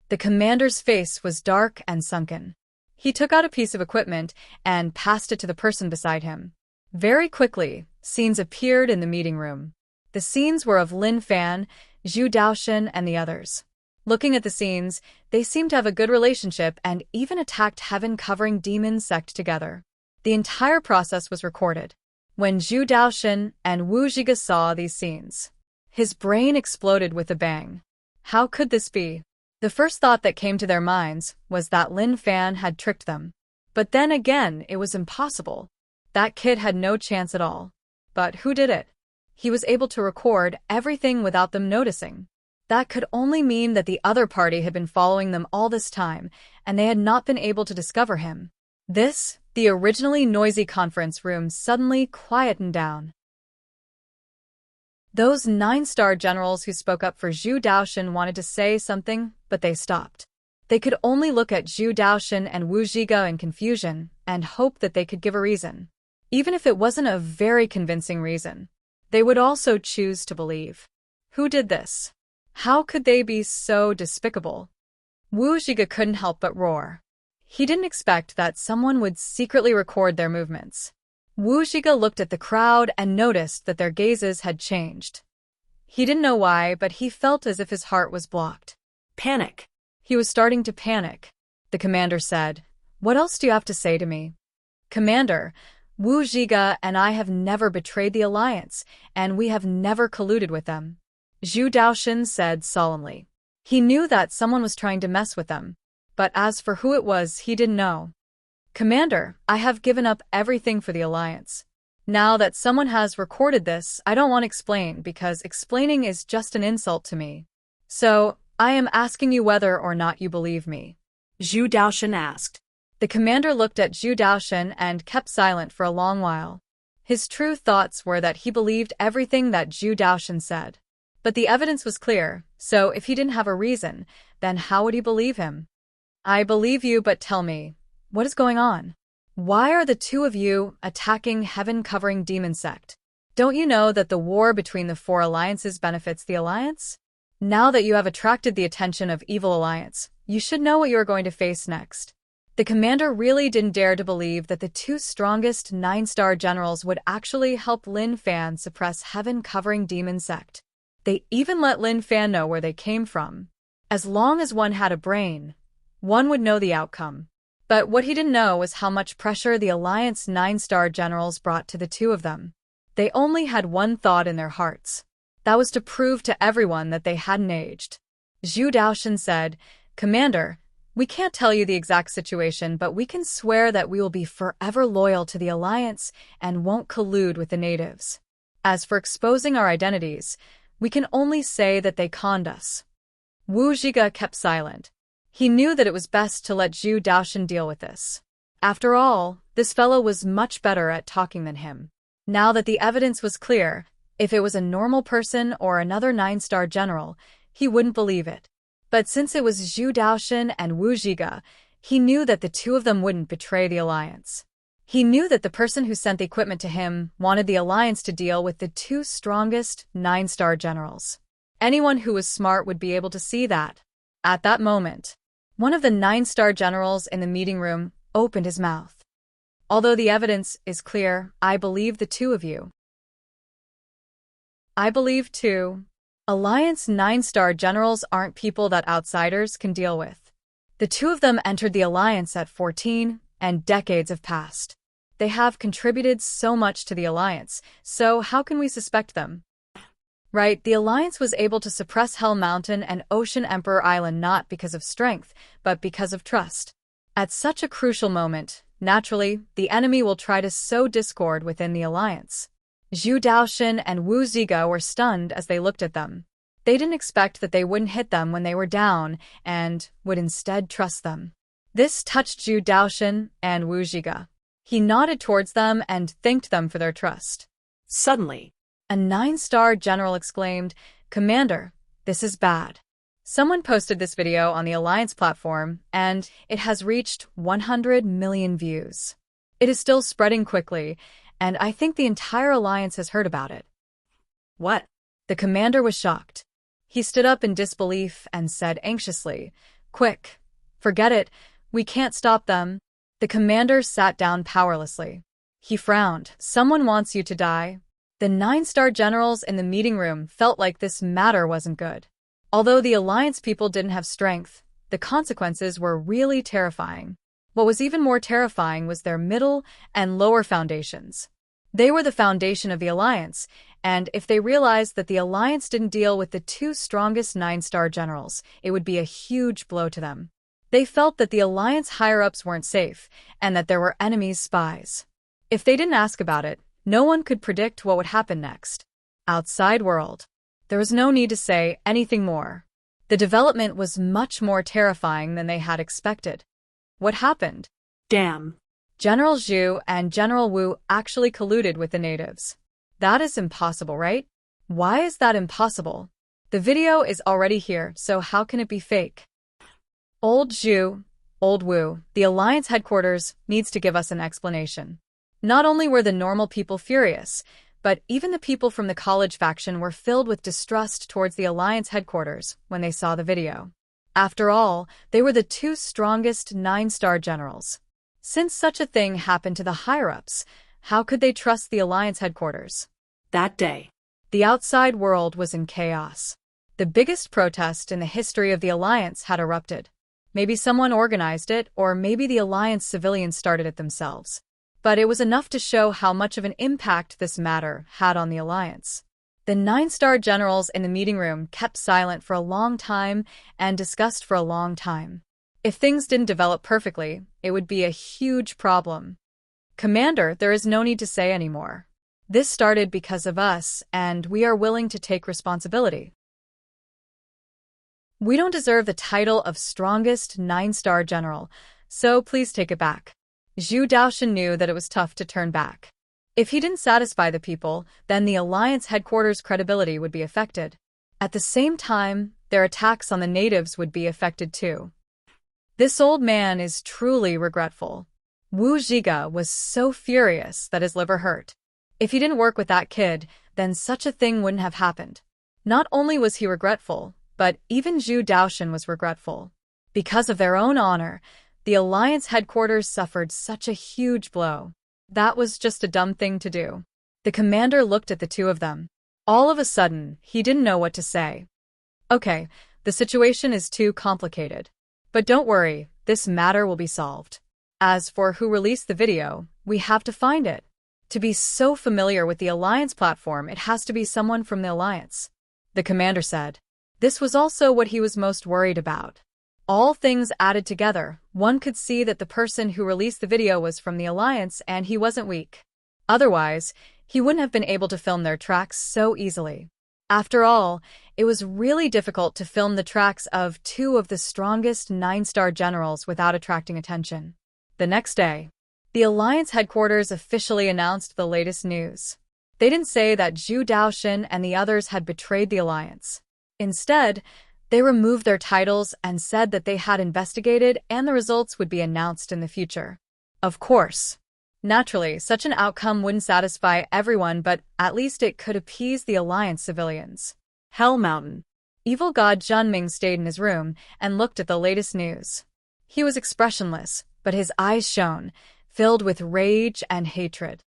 The commander's face was dark and sunken. He took out a piece of equipment and passed it to the person beside him. Very quickly, Scenes appeared in the meeting room. The scenes were of Lin Fan, Zhu Daoshan, and the others. Looking at the scenes, they seemed to have a good relationship and even attacked heaven-covering demon sect together. The entire process was recorded. When Zhu Daoshan and Wu Zhiga saw these scenes, his brain exploded with a bang. How could this be? The first thought that came to their minds was that Lin Fan had tricked them. But then again, it was impossible. That kid had no chance at all. But who did it? He was able to record everything without them noticing. That could only mean that the other party had been following them all this time, and they had not been able to discover him. The originally noisy conference room suddenly quietened down. Those 9-star generals who spoke up for Zhu Daoshan wanted to say something, but they stopped. They could only look at Zhu Daoshan and Wu Zhiga in confusion and hope that they could give a reason. Even if it wasn't a very convincing reason, they would also choose to believe. Who did this? How could they be so despicable? Wu Zhiga couldn't help but roar. He didn't expect that someone would secretly record their movements. Wu Zhiga looked at the crowd and noticed that their gazes had changed. He didn't know why, but he felt as if his heart was blocked. Panic. He was starting to panic. The commander said, "What else do you have to say to me?" "Commander, Wu Zhiga and I have never betrayed the alliance, and we have never colluded with them," Zhu Daoshan said solemnly. He knew that someone was trying to mess with them, but as for who it was, he didn't know. "Commander, I have given up everything for the alliance. Now that someone has recorded this, I don't want to explain because explaining is just an insult to me. So, I am asking you whether or not you believe me," Zhu Daoshan asked. The commander looked at Zhu Daoshan and kept silent for a long while. His true thoughts were that he believed everything that Zhu Daoshan said. But the evidence was clear, so if he didn't have a reason, then how would he believe him? "I believe you, but tell me, what is going on? Why are the two of you attacking heaven-covering demon sect? Don't you know that the war between the 4 alliances benefits the alliance? Now that you have attracted the attention of Evil Alliance, you should know what you are going to face next." The commander really didn't dare to believe that the 2 strongest 9-star generals would actually help Lin Fan suppress heaven-covering demon sect. They even let Lin Fan know where they came from. As long as one had a brain, one would know the outcome. But what he didn't know was how much pressure the Alliance 9-star generals brought to the 2 of them. They only had one thought in their hearts. That was to prove to everyone that they hadn't aged. Zhu Daoshan said, "Commander, we can't tell you the exact situation, but we can swear that we will be forever loyal to the Alliance and won't collude with the natives. As for exposing our identities, we can only say that they conned us." Wu Zhiga kept silent. He knew that it was best to let Zhu Daoshan deal with this. After all, this fellow was much better at talking than him. Now that the evidence was clear, if it was a normal person or another 9-star general, he wouldn't believe it. But since it was Zhu Daoshan and Wu Zhiga, he knew that the 2 of them wouldn't betray the alliance. He knew that the person who sent the equipment to him wanted the alliance to deal with the 2 strongest 9-star generals. Anyone who was smart would be able to see that. At that moment, one of the 9-star generals in the meeting room opened his mouth. "Although the evidence is clear, I believe the 2 of you." "I believe too. Alliance 9-star generals aren't people that outsiders can deal with. The 2 of them entered the alliance at 14, and decades have passed. They have contributed so much to the alliance, so how can we suspect them? Right, the alliance was able to suppress Hell Mountain and Ocean Emperor Island not because of strength, but because of trust. At such a crucial moment, naturally, the enemy will try to sow discord within the alliance." Zhu Daoshan and Wu Zhiga were stunned as they looked at them. They didn't expect that they wouldn't hit them when they were down, and would instead trust them. This touched Zhu Daoshan and Wu Zhiga. He nodded towards them and thanked them for their trust. Suddenly, a 9-star general exclaimed, "Commander, this is bad." Someone posted this video on the Alliance platform, and it has reached 100 million views. It is still spreading quickly, and I think the entire Alliance has heard about it. "What?" The commander was shocked. He stood up in disbelief and said anxiously, "Quick, forget it, we can't stop them." The commander sat down powerlessly. He frowned. "Someone wants you to die?" The 9-star generals in the meeting room felt like this matter wasn't good. Although the alliance people didn't have strength, the consequences were really terrifying. What was even more terrifying was their middle and lower foundations. They were the foundation of the alliance, and if they realized that the alliance didn't deal with the 2 strongest 9-star generals, it would be a huge blow to them. They felt that the alliance higher-ups weren't safe, and that there were enemies' spies. If they didn't ask about it, no one could predict what would happen next. Outside world. There was no need to say anything more. The development was much more terrifying than they had expected. What happened? Damn. General Zhu and General Wu actually colluded with the natives. That is impossible, right? Why is that impossible? The video is already here, so how can it be fake? Old Zhu, Old Wu, the alliance headquarters, needs to give us an explanation. Not only were the normal people furious, but even the people from the college faction were filled with distrust towards the alliance headquarters when they saw the video. After all, they were the 2 strongest 9-star generals. Since such a thing happened to the higher-ups, how could they trust the alliance headquarters? That day, the outside world was in chaos. The biggest protest in the history of the alliance had erupted. Maybe someone organized it, or maybe the alliance civilians started it themselves. But it was enough to show how much of an impact this matter had on the alliance. The 9-star generals in the meeting room kept silent for a long time and discussed for a long time. If things didn't develop perfectly, it would be a huge problem. Commander, there is no need to say anymore. This started because of us, and we are willing to take responsibility. We don't deserve the title of strongest 9-star general, so please take it back. Zhu Daoshan knew that it was tough to turn back. If he didn't satisfy the people, then the alliance headquarters' credibility would be affected. At the same time, their attacks on the natives would be affected too. This old man is truly regretful. Wu Zhiga was so furious that his liver hurt. If he didn't work with that kid, then such a thing wouldn't have happened. Not only was he regretful, but even Zhu Daoshan was regretful. Because of their own honor, the alliance headquarters suffered such a huge blow. That was just a dumb thing to do. The commander looked at the 2 of them. All of a sudden, he didn't know what to say. Okay, the situation is too complicated. But don't worry, this matter will be solved. As for who released the video, we have to find it. To be so familiar with the alliance platform, it has to be someone from the alliance. The commander said. This was also what he was most worried about. All things added together, one could see that the person who released the video was from the alliance and he wasn't weak. Otherwise, he wouldn't have been able to film their tracks so easily. After all, it was really difficult to film the tracks of 2 of the strongest 9-star generals without attracting attention. The next day, the alliance headquarters officially announced the latest news. They didn't say that Zhu Daoshan and the others had betrayed the alliance. Instead, they removed their titles and said that they had investigated and the results would be announced in the future. Of course. Naturally, such an outcome wouldn't satisfy everyone, but at least it could appease the alliance civilians. Hell Mountain. Evil god Zhenming stayed in his room and looked at the latest news. He was expressionless, but his eyes shone, filled with rage and hatred.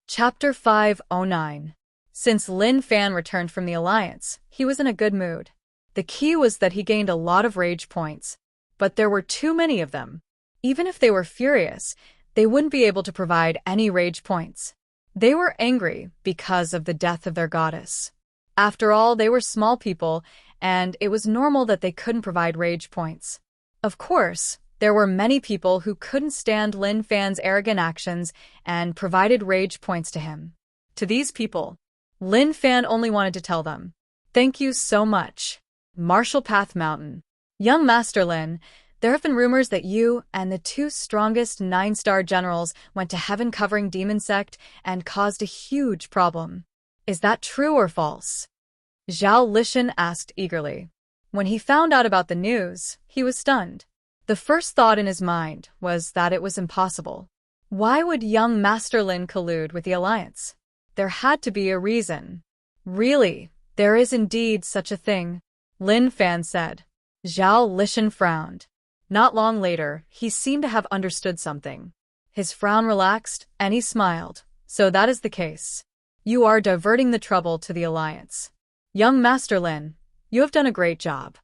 Chapter 509. Since Lin Fan returned from the alliance, he was in a good mood. The key was that he gained a lot of rage points, but there were too many of them. Even if they were furious, they wouldn't be able to provide any rage points. They were angry because of the death of their goddess. After all, they were small people, and it was normal that they couldn't provide rage points. Of course, there were many people who couldn't stand Lin Fan's arrogant actions and provided rage points to him. To these people, Lin Fan only wanted to tell them, "Thank you so much. Martial Path Mountain. Young Master Lin, there have been rumors that you and the 2 strongest 9-star generals went to heaven covering demon sect and caused a huge problem. Is that true or false?" Zhao Lishan asked eagerly. When he found out about the news, he was stunned. The first thought in his mind was that it was impossible. Why would young Master Lin collude with the alliance? There had to be a reason. Really, there is indeed such a thing, Lin Fan said. Zhao Lishan frowned. Not long later, he seemed to have understood something. His frown relaxed, and he smiled. So that is the case. You are diverting the trouble to the Alliance. Young Master Lin, you have done a great job.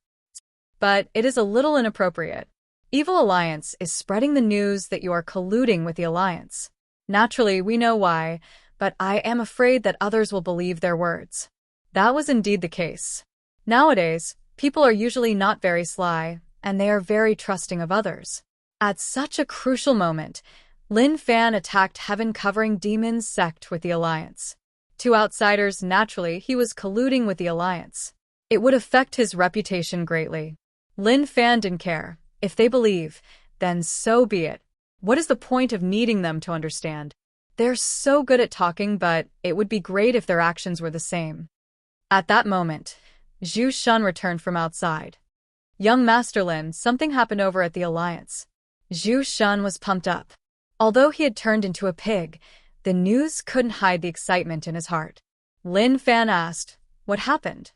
But it is a little inappropriate. Evil Alliance is spreading the news that you are colluding with the Alliance. Naturally, we know why, but I am afraid that others will believe their words. That was indeed the case. Nowadays, people are usually not very sly, and they are very trusting of others. At such a crucial moment, Lin Fan attacked heaven-covering demons sect with the Alliance. To outsiders, naturally, he was colluding with the Alliance. It would affect his reputation greatly. Lin Fan didn't care. If they believe, then so be it. What is the point of needing them to understand? They're so good at talking, but it would be great if their actions were the same. At that moment, Zhu Shun returned from outside. Young Master Lin, something happened over at the Alliance. Zhu Shun was pumped up. Although he had turned into a pig, the news couldn't hide the excitement in his heart. Lin Fan asked, "What happened?"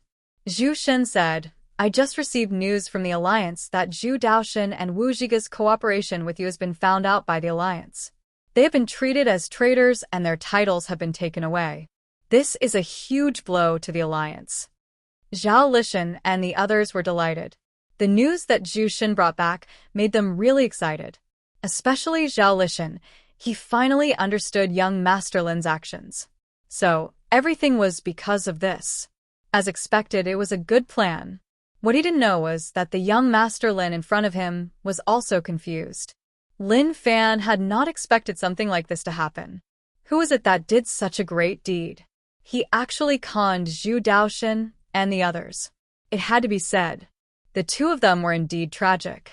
Zhu Shun said, "I just received news from the Alliance that Zhu Daoshan and Wu Zhiga's cooperation with you has been found out by the Alliance. They have been treated as traitors and their titles have been taken away. This is a huge blow to the Alliance." Zhao Lishan and the others were delighted. The news that Zhu Shin brought back made them really excited. Especially Zhao Lishan, he finally understood young Master Lin's actions. So, everything was because of this. As expected, it was a good plan. What he didn't know was that the young Master Lin in front of him was also confused. Lin Fan had not expected something like this to happen. Who was it that did such a great deed? He actually conned Zhu Daoshan and the others. It had to be said. The two of them were indeed tragic.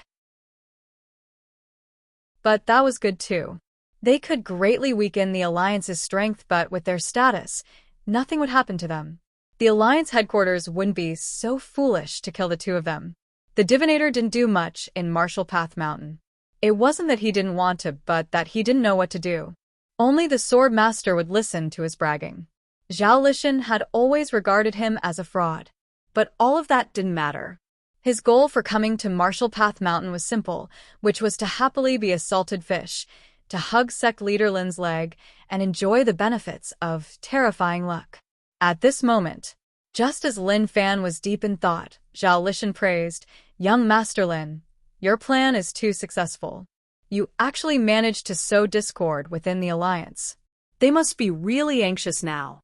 But that was good too. They could greatly weaken the Alliance's strength, but with their status, nothing would happen to them. The Alliance headquarters wouldn't be so foolish to kill the two of them. The Divinator didn't do much in Martial Path Mountain. It wasn't that he didn't want to, but that he didn't know what to do. Only the Sword Master would listen to his bragging. Zhao Lishan had always regarded him as a fraud. But all of that didn't matter. His goal for coming to Martial Path Mountain was simple, which was to happily be a salted fish, to hug sect leader Lin's leg, and enjoy the benefits of terrifying luck. At this moment, just as Lin Fan was deep in thought, Zhao Lishan praised, "Young Master Lin, your plan is too successful. You actually managed to sow discord within the Alliance. They must be really anxious now."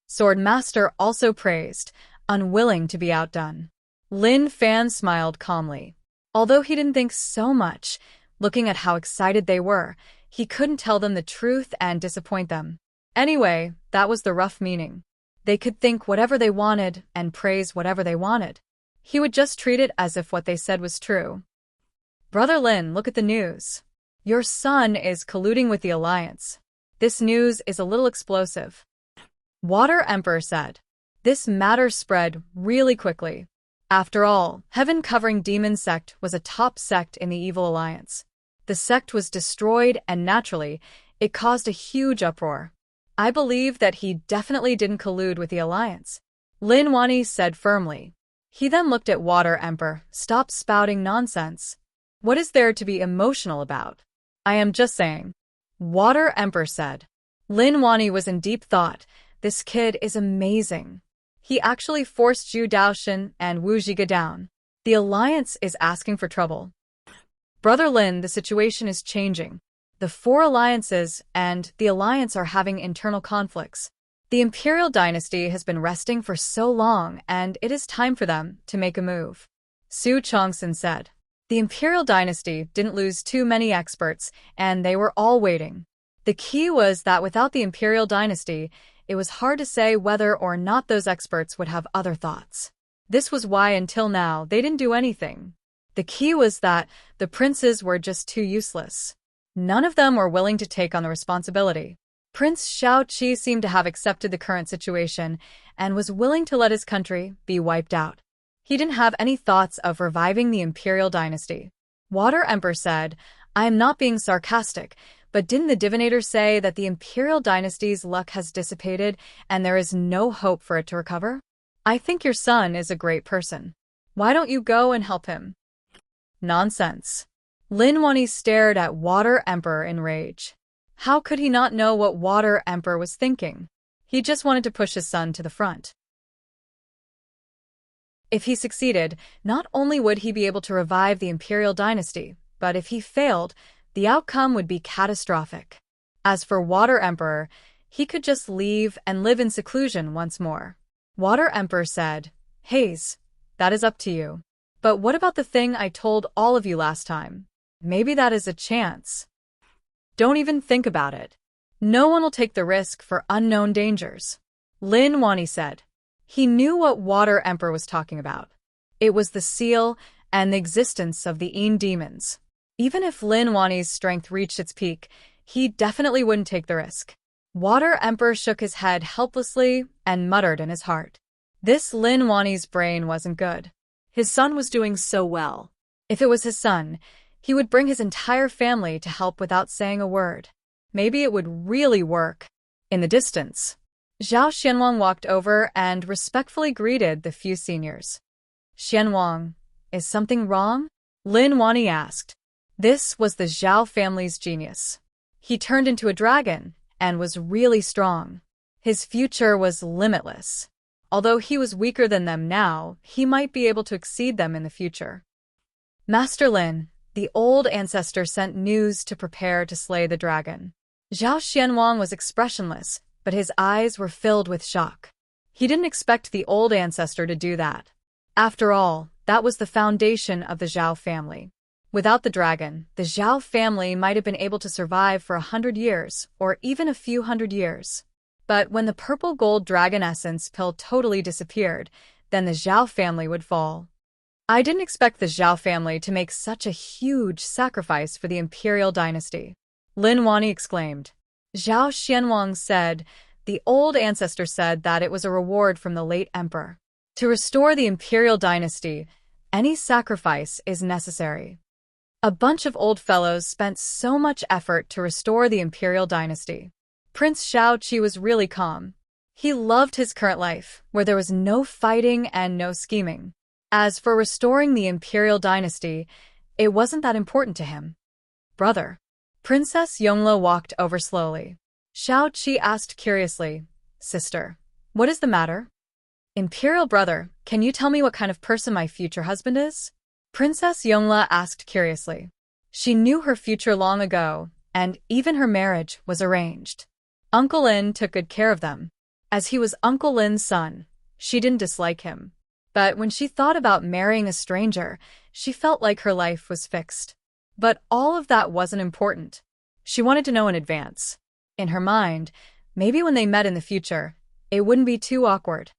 Sword Master also praised, unwilling to be outdone. Lin Fan smiled calmly. Although he didn't think so much, looking at how excited they were, he couldn't tell them the truth and disappoint them. Anyway, that was the rough meaning. They could think whatever they wanted and praise whatever they wanted. He would just treat it as if what they said was true. "Brother Lin, look at the news. Your son is colluding with the Alliance. This news is a little explosive." Water Emperor said. This matter spread really quickly. After all, Heaven-covering demon sect was a top sect in the Evil Alliance. The sect was destroyed and naturally, it caused a huge uproar. "I believe that he definitely didn't collude with the Alliance," Lin Wani said firmly. He then looked at Water Emperor. "Stop spouting nonsense. What is there to be emotional about? I am just saying," Water Emperor said. Lin Wani was in deep thought. This kid is amazing. He actually forced Zhu Daoshan and Wu Zhiga down. The Alliance is asking for trouble. "Brother Lin, the situation is changing. The four alliances and the Alliance are having internal conflicts. The Imperial Dynasty has been resting for so long, and it is time for them to make a move," Su Chongsun said. The Imperial Dynasty didn't lose too many experts, and they were all waiting. The key was that without the Imperial Dynasty, it was hard to say whether or not those experts would have other thoughts. This was why until now they didn't do anything. The key was that the princes were just too useless. None of them were willing to take on the responsibility. Prince Xiao Qi seemed to have accepted the current situation and was willing to let his country be wiped out. He didn't have any thoughts of reviving the Imperial Dynasty. Water Emperor said, "I am not being sarcastic, but didn't the Divinator say that the Imperial Dynasty's luck has dissipated and there is no hope for it to recover? I think your son is a great person. Why don't you go and help him?" "Nonsense. Lin Wani stared at Water Emperor in rage. How could he not know what Water Emperor was thinking? He just wanted to push his son to the front. If he succeeded, not only would he be able to revive the imperial dynasty, but if he failed, the outcome would be catastrophic. As for Water Emperor, he could just leave and live in seclusion once more. Water Emperor said, "Haze, that is up to you. But what about the thing I told all of you last time? Maybe that is a chance. Don't even think about it. No one will take the risk for unknown dangers." Lin Wani said. He knew what Water Emperor was talking about. It was the seal and the existence of the Een demons. Even if Lin Wani's strength reached its peak, he definitely wouldn't take the risk. Water Emperor shook his head helplessly and muttered in his heart. This Lin Wani's brain wasn't good. His son was doing so well. If it was his son, he would bring his entire family to help without saying a word. Maybe it would really work. In the distance, Zhao Xianwang walked over and respectfully greeted the few seniors. "Xianwang, is something wrong?" Lin Wani asked. This was the Zhao family's genius. He turned into a dragon and was really strong. His future was limitless. Although he was weaker than them now, he might be able to exceed them in the future. Master Lin, the old ancestor, sent news to prepare to slay the dragon. Zhao Xianwang was expressionless, but his eyes were filled with shock. He didn't expect the old ancestor to do that. After all, that was the foundation of the Zhao family. Without the dragon, the Zhao family might have been able to survive for 100 years, or even a few hundred years. But when the purple gold dragon essence pill totally disappeared, then the Zhao family would fall. I didn't expect the Zhao family to make such a huge sacrifice for the imperial dynasty, Lin Wani exclaimed. Zhao Xianwang said, the old ancestor said that it was a reward from the late emperor. To restore the imperial dynasty, any sacrifice is necessary. A bunch of old fellows spent so much effort to restore the imperial dynasty. Prince Shaoqi was really calm. He loved his current life, where there was no fighting and no scheming. As for restoring the imperial dynasty, it wasn't that important to him. Brother. Princess Yongla walked over slowly. Shaoqi asked curiously, Sister, what is the matter? Imperial brother, can you tell me what kind of person my future husband is? Princess Yongla asked curiously. She knew her future long ago, and even her marriage was arranged. Uncle Lin took good care of them. As he was Uncle Lin's son, she didn't dislike him. But when she thought about marrying a stranger, she felt like her life was fixed. But all of that wasn't important. She wanted to know in advance. In her mind, maybe when they met in the future, it wouldn't be too awkward.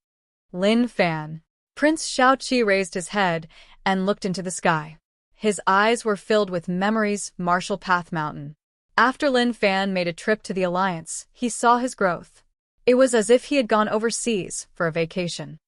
Lin Fan. Prince Shaoqi raised his head and looked into the sky. His eyes were filled with memories, Marshall Path Mountain. After Lin Fan made a trip to the Alliance, he saw his growth. It was as if he had gone overseas for a vacation.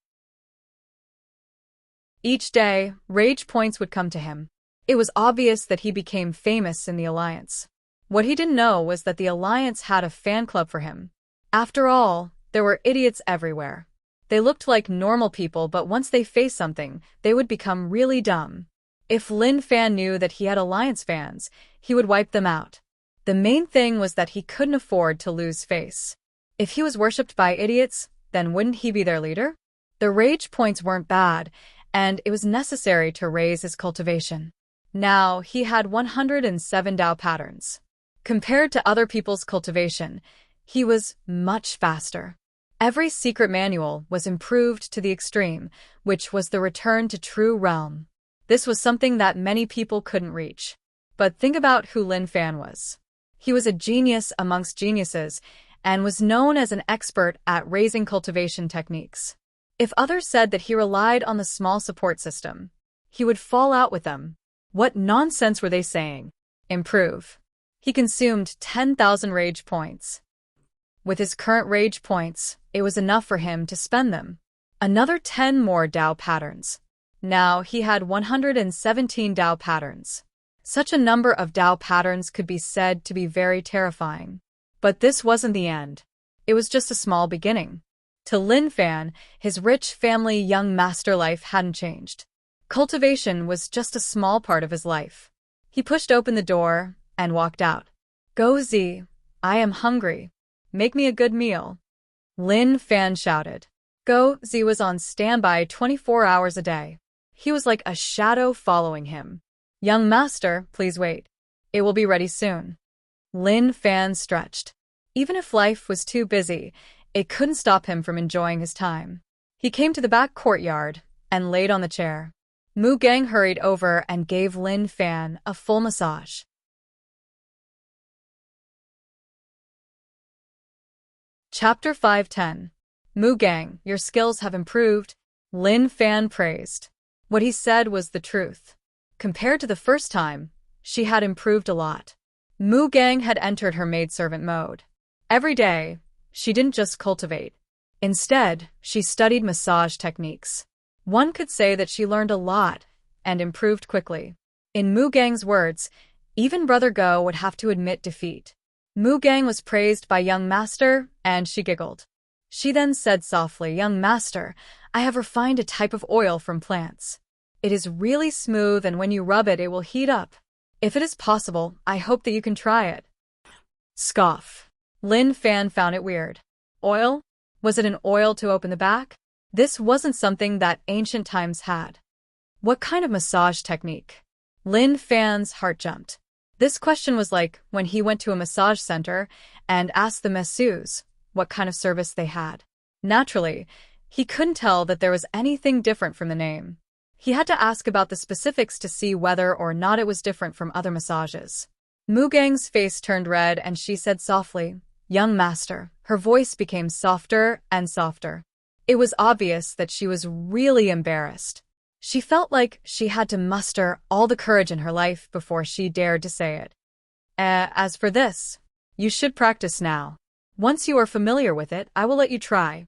Each day, rage points would come to him. It was obvious that he became famous in the Alliance. What he didn't know was that the Alliance had a fan club for him. After all, there were idiots everywhere. They looked like normal people, but once they faced something, they would become really dumb. If Lin Fan knew that he had Alliance fans, he would wipe them out. The main thing was that he couldn't afford to lose face. If he was worshipped by idiots, then wouldn't he be their leader? The rage points weren't bad, and it was necessary to raise his cultivation. Now, he had 107 Dao patterns. Compared to other people's cultivation, he was much faster. Every secret manual was improved to the extreme, which was the return to true realm. This was something that many people couldn't reach. But think about who Lin Fan was. He was a genius amongst geniuses and was known as an expert at raising cultivation techniques. If others said that he relied on the small support system, he would fall out with them. What nonsense were they saying? Improve. He consumed 10,000 rage points. With his current rage points, it was enough for him to spend them. Another 10 more Dao patterns. Now he had 117 Dao patterns. Such a number of Dao patterns could be said to be very terrifying. But this wasn't the end. It was just a small beginning. To Lin Fan, his rich family young master life hadn't changed. Cultivation was just a small part of his life. He pushed open the door and walked out. Go Z, I am hungry. Make me a good meal. Lin Fan shouted. Go Z was on standby 24 hours a day. He was like a shadow following him. Young master, please wait. It will be ready soon. Lin Fan stretched. Even if life was too busy, it couldn't stop him from enjoying his time. He came to the back courtyard and laid on the chair. Mu Gang hurried over and gave Lin Fan a full massage. Chapter 510. Mu Gang, your skills have improved, Lin Fan praised. What he said was the truth. Compared to the first time, she had improved a lot. Mu Gang had entered her maidservant mode. Every day, she didn't just cultivate. Instead, she studied massage techniques. One could say that she learned a lot and improved quickly. In Mu Gang's words, even Brother Go would have to admit defeat. Mu Gang was praised by young master, and she giggled. She then said softly, Young master, I have refined a type of oil from plants. It is really smooth, and when you rub it, it will heat up. If it is possible, I hope that you can try it. Scoff. Lin Fan found it weird. Oil? Was it an oil to open the back? This wasn't something that ancient times had. What kind of massage technique? Lin Fan's heart jumped. This question was like when he went to a massage center and asked the masseuse what kind of service they had. Naturally, he couldn't tell that there was anything different from the name. He had to ask about the specifics to see whether or not it was different from other massages. Mu Gang's face turned red and she said softly, Young master. Her voice became softer and softer. It was obvious that she was really embarrassed. She felt like she had to muster all the courage in her life before she dared to say it. As for this, you should practice now. Once you are familiar with it, I will let you try.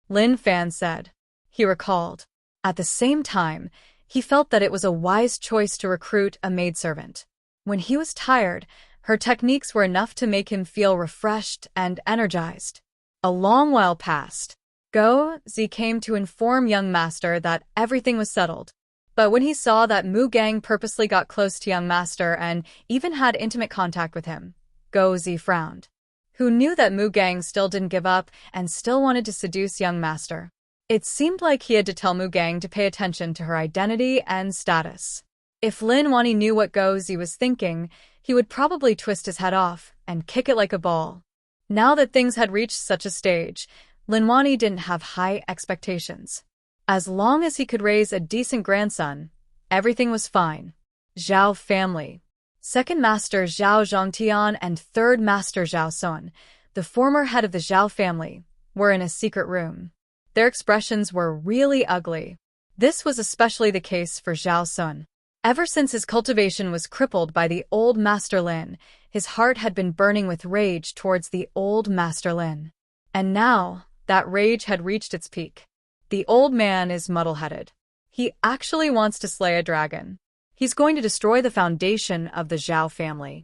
Lin Fan said. He recalled. At the same time, he felt that it was a wise choice to recruit a maidservant. When he was tired, her techniques were enough to make him feel refreshed and energized. A long while passed. Go Zi came to inform young master that everything was settled. But when he saw that Mu Gang purposely got close to young master and even had intimate contact with him, Go Zi frowned. Who knew that Mu Gang still didn't give up and still wanted to seduce young master. It seemed like he had to tell Mu Gang to pay attention to her identity and status. If Lin Wani knew what Go Zi was thinking, he would probably twist his head off and kick it like a ball. Now that things had reached such a stage, Lin Wani didn't have high expectations. As long as he could raise a decent grandson, everything was fine. Zhao family. Second Master Zhao Zhongtian and Third Master Zhao Sun, the former head of the Zhao family, were in a secret room. Their expressions were really ugly. This was especially the case for Zhao Sun. Ever since his cultivation was crippled by the old Master Lin, his heart had been burning with rage towards the old Master Lin. And now, that rage had reached its peak. The old man is muddle-headed. He actually wants to slay a dragon. He's going to destroy the foundation of the Zhao family.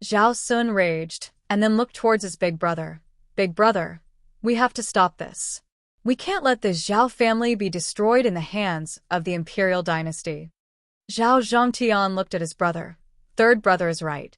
Zhao Sun raged, and then looked towards his big brother. Big brother, we have to stop this. We can't let the Zhao family be destroyed in the hands of the imperial dynasty. Zhao Zhongtian looked at his brother. Third brother is right.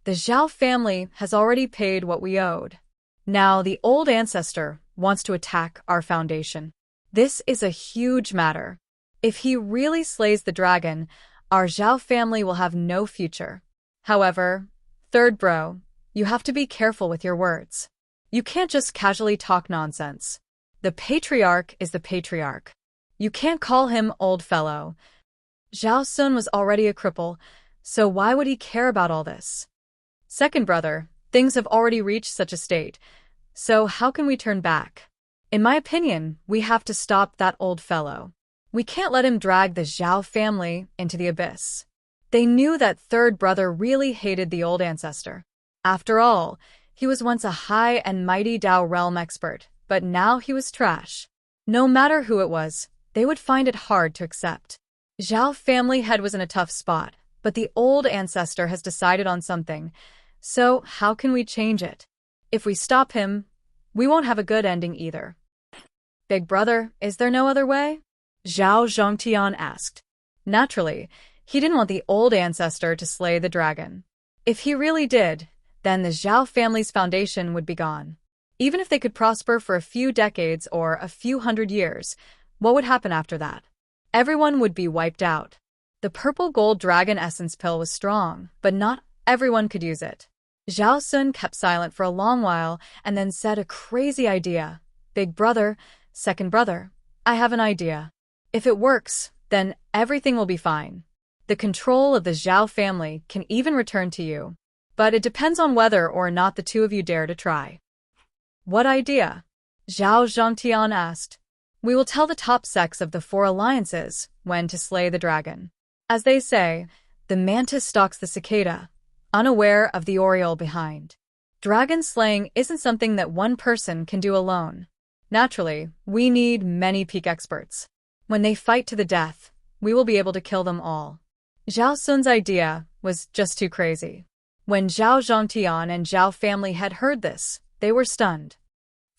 The Zhao family has already paid what we owed. Now the old ancestor wants to attack our foundation. This is a huge matter. If he really slays the dragon, our Zhao family will have no future. However, third bro, you have to be careful with your words. You can't just casually talk nonsense. The patriarch is the patriarch. You can't call him old fellow. Zhao Sun was already a cripple, so why would he care about all this? Second brother, things have already reached such a state, so how can we turn back? In my opinion, we have to stop that old fellow. We can't let him drag the Zhao family into the abyss. They knew that third brother really hated the old ancestor. After all, he was once a high and mighty Dao realm expert, but now he was trash. No matter who it was, they would find it hard to accept. Zhao family head was in a tough spot, but the old ancestor has decided on something, so how can we change it? If we stop him, we won't have a good ending either. Big brother, is there no other way? Zhao Zhongtian asked. Naturally, He didn't want the old ancestor to slay the dragon. If he really did, then the Zhao family's foundation would be gone. Even if they could prosper for a few decades or a few hundred years, what would happen after that? Everyone would be wiped out. The purple gold dragon essence pill was strong, but not everyone could use it. Zhao Sun kept silent for a long while and then said a crazy idea. Big brother, second brother, I have an idea. If it works, then everything will be fine. The control of the Zhao family can even return to you. But it depends on whether or not the two of you dare to try. What idea? Zhao Zhangtian asked. We will tell the top sects of the 4 alliances when to slay the dragon. As they say, the mantis stalks the cicada, unaware of the oriole behind. Dragon slaying isn't something that one person can do alone. Naturally, we need many peak experts. When they fight to the death, we will be able to kill them all. Zhao Sun's idea was just too crazy. When Zhao Zhangtian and Zhao family had heard this, they were stunned.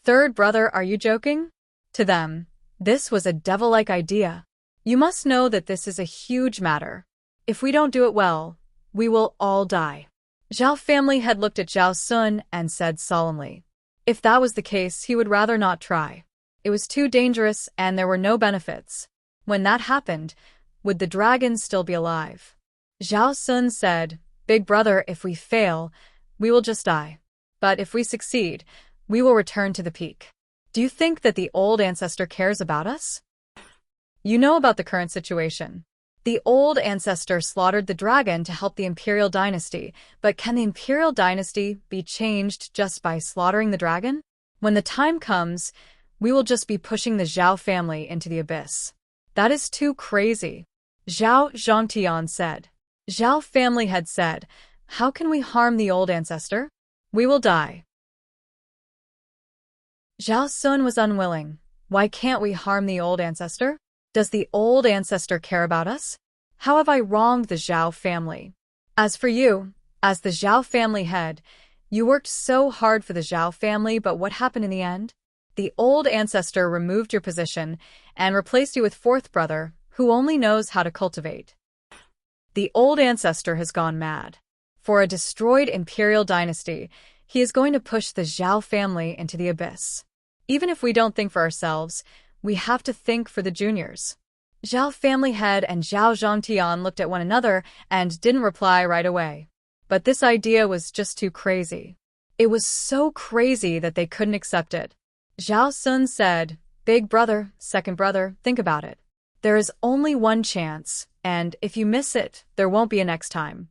Third brother, are you joking? To them, this was a devil-like idea. You must know that this is a huge matter. If we don't do it well, we will all die. Zhao family had looked at Zhao Sun and said solemnly, if that was the case, he would rather not try. It was too dangerous and there were no benefits. When that happened, would the dragon still be alive? Zhao Sun said, Big brother, if we fail, we will just die. But if we succeed, we will return to the peak. Do you think that the old ancestor cares about us? You know about the current situation. The old ancestor slaughtered the dragon to help the imperial dynasty, but can the imperial dynasty be changed just by slaughtering the dragon? When the time comes, we will just be pushing the Zhao family into the abyss. That is too crazy. Zhao Zhangtian said. Zhao family had said, how can we harm the old ancestor? We will die. Zhao Sun was unwilling. Why can't we harm the old ancestor? Does the old ancestor care about us? How have I wronged the Zhao family? As for you, as the Zhao family head, you worked so hard for the Zhao family, but what happened in the end? The old ancestor removed your position and replaced you with fourth brother, who only knows how to cultivate. The old ancestor has gone mad. For a destroyed imperial dynasty, he is going to push the Zhao family into the abyss. Even if we don't think for ourselves, we have to think for the juniors. Zhao family head and Zhao Zhangtian looked at one another and didn't reply right away. But this idea was just too crazy. It was so crazy that they couldn't accept it. Zhao Sun said, Big brother, second brother, think about it. There is only one chance, and if you miss it, there won't be a next time.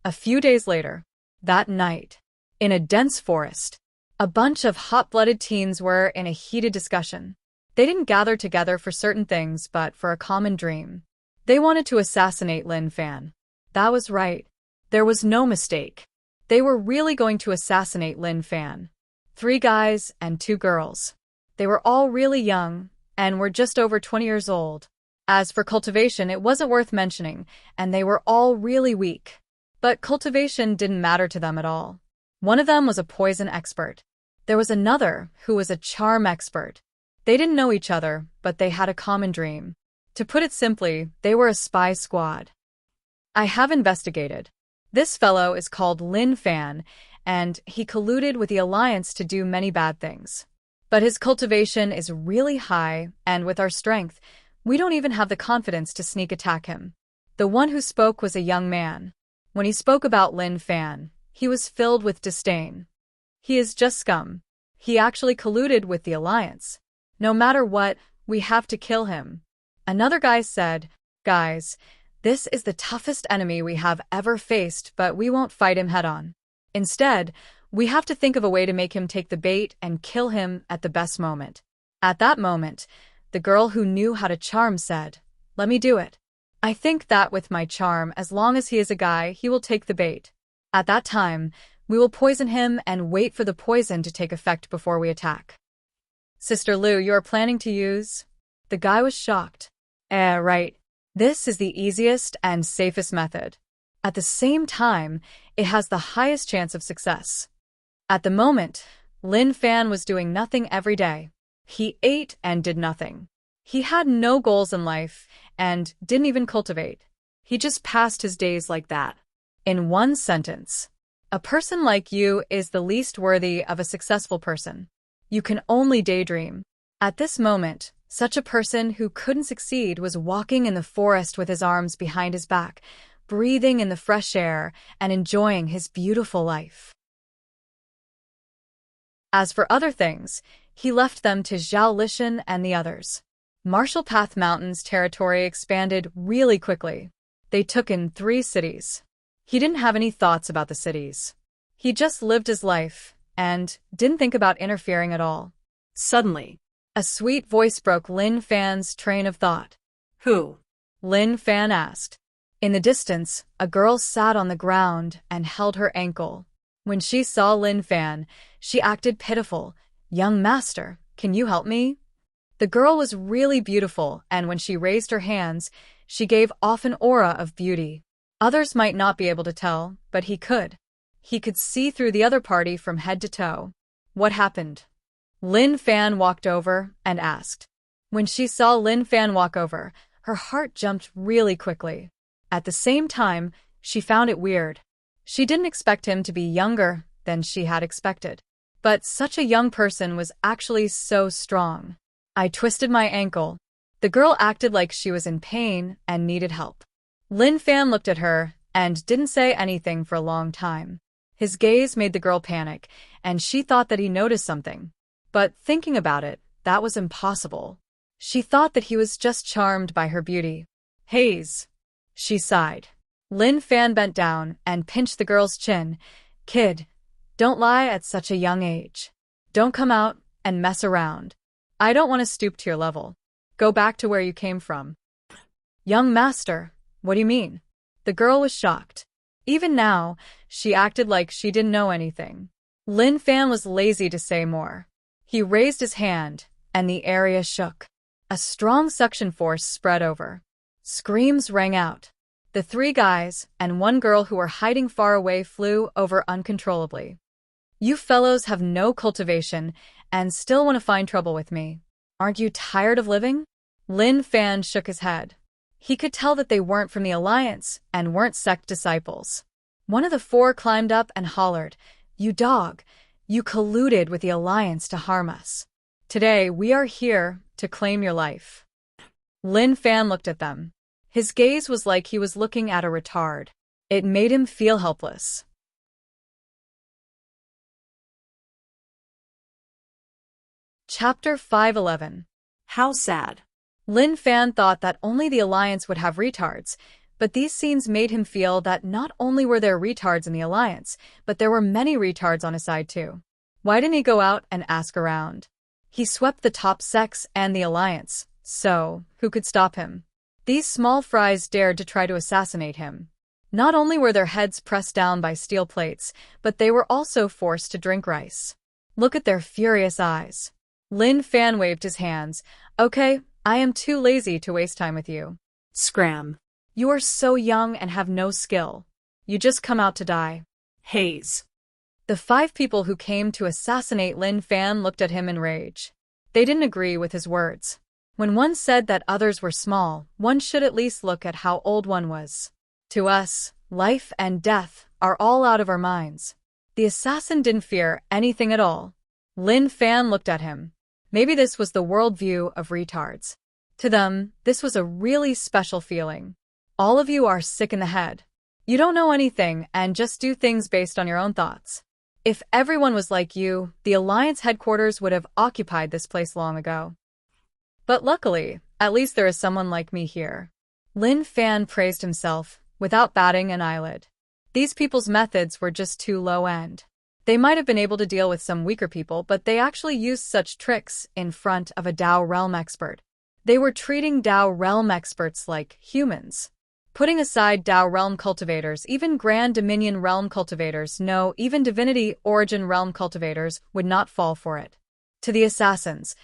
A few days later, that night, in a dense forest, a bunch of hot-blooded teens were in a heated discussion. They didn't gather together for certain things, but for a common dream. They wanted to assassinate Lin Fan. That was right. There was no mistake. They were really going to assassinate Lin Fan. 3 guys and 2 girls. They were all really young and were just over 20 years old. As for cultivation, it wasn't worth mentioning, and they were all really weak. But cultivation didn't matter to them at all. One of them was a poison expert. There was another who was a charm expert. They didn't know each other, but they had a common dream. To put it simply, they were a spy squad. I have investigated. This fellow is called Lin Fan, and he colluded with the Alliance to do many bad things. But his cultivation is really high, and with our strength, we don't even have the confidence to sneak attack him. The one who spoke was a young man. When he spoke about Lin Fan, he was filled with disdain. He is just scum. He actually colluded with the Alliance. No matter what, we have to kill him. Another guy said, Guys, this is the toughest enemy we have ever faced, but we won't fight him head-on. Instead, we have to think of a way to make him take the bait and kill him at the best moment. At that moment, the girl who knew how to charm said, Let me do it. I think that with my charm, as long as he is a guy, he will take the bait. At that time, we will poison him and wait for the poison to take effect before we attack. Sister Lu, you are planning to use? The guy was shocked. Right. This is the easiest and safest method. At the same time, it has the highest chance of success. At the moment, Lin Fan was doing nothing every day. He ate and did nothing. He had no goals in life and didn't even cultivate. He just passed his days like that. In one sentence, a person like you is the least worthy of a successful person. You can only daydream. At this moment, such a person who couldn't succeed was walking in the forest with his arms behind his back, breathing in the fresh air and enjoying his beautiful life. As for other things, he left them to Zhao Lishan and the others. Marshall Path Mountains territory expanded really quickly. They took in 3 cities. He didn't have any thoughts about the cities. He just lived his life and didn't think about interfering at all. Suddenly, a sweet voice broke Lin Fan's train of thought. Who? Lin Fan asked. In the distance, a girl sat on the ground and held her ankle. When she saw Lin Fan, she acted pitiful. Young master, can you help me? The girl was really beautiful, and when she raised her hands, she gave off an aura of beauty. Others might not be able to tell, but he could. He could see through the other party from head to toe. What happened? Lin Fan walked over and asked. When she saw Lin Fan walk over, her heart jumped really quickly. At the same time, she found it weird. She didn't expect him to be younger than she had expected. But such a young person was actually so strong. I twisted my ankle. The girl acted like she was in pain and needed help. Lin Fan looked at her and didn't say anything for a long time. His gaze made the girl panic, and she thought that he noticed something. But thinking about it, that was impossible. She thought that he was just charmed by her beauty. Haze. She sighed. Lin Fan bent down and pinched the girl's chin. Kid, don't lie at such a young age. Don't come out and mess around. I don't want to stoop to your level. Go back to where you came from. Young master, what do you mean? The girl was shocked. Even now, she acted like she didn't know anything. Lin Fan was lazy to say more. He raised his hand, and the area shook. A strong suction force spread over. Screams rang out. The 3 guys and 1 girl who were hiding far away flew over uncontrollably. You fellows have no cultivation and still want to find trouble with me. Aren't you tired of living? Lin Fan shook his head. He could tell that they weren't from the Alliance and weren't sect disciples. One of the 4 climbed up and hollered, You dog! You colluded with the Alliance to harm us. Today we are here to claim your life. Lin Fan looked at them. His gaze was like he was looking at a retard. It made him feel helpless. Chapter 511. How sad. Lin Fan thought that only the Alliance would have retards, but these scenes made him feel that not only were there retards in the Alliance, but there were many retards on his side too. Why didn't he go out and ask around? He swept the top sects and the Alliance, so who could stop him? These small fries dared to try to assassinate him. Not only were their heads pressed down by steel plates, but they were also forced to drink rice. Look at their furious eyes. Lin Fan waved his hands. Okay, I am too lazy to waste time with you. Scram. You are so young and have no skill. You just come out to die. Haze. The 5 people who came to assassinate Lin Fan looked at him in rage. They didn't agree with his words. When one said that others were small, one should at least look at how old one was. To us, life and death are all out of our minds. The assassin didn't fear anything at all. Lin Fan looked at him. Maybe this was the worldview of retards. To them, this was a really special feeling. All of you are sick in the head. You don't know anything and just do things based on your own thoughts. If everyone was like you, the Alliance headquarters would have occupied this place long ago. But luckily, at least there is someone like me here. Lin Fan praised himself, without batting an eyelid. These people's methods were just too low-end. They might have been able to deal with some weaker people, but they actually used such tricks in front of a Dao realm expert. They were treating Dao realm experts like humans. Putting aside Dao realm cultivators, even Grand Dominion realm cultivators, no, even Divinity Origin realm cultivators would not fall for it. To the assassins,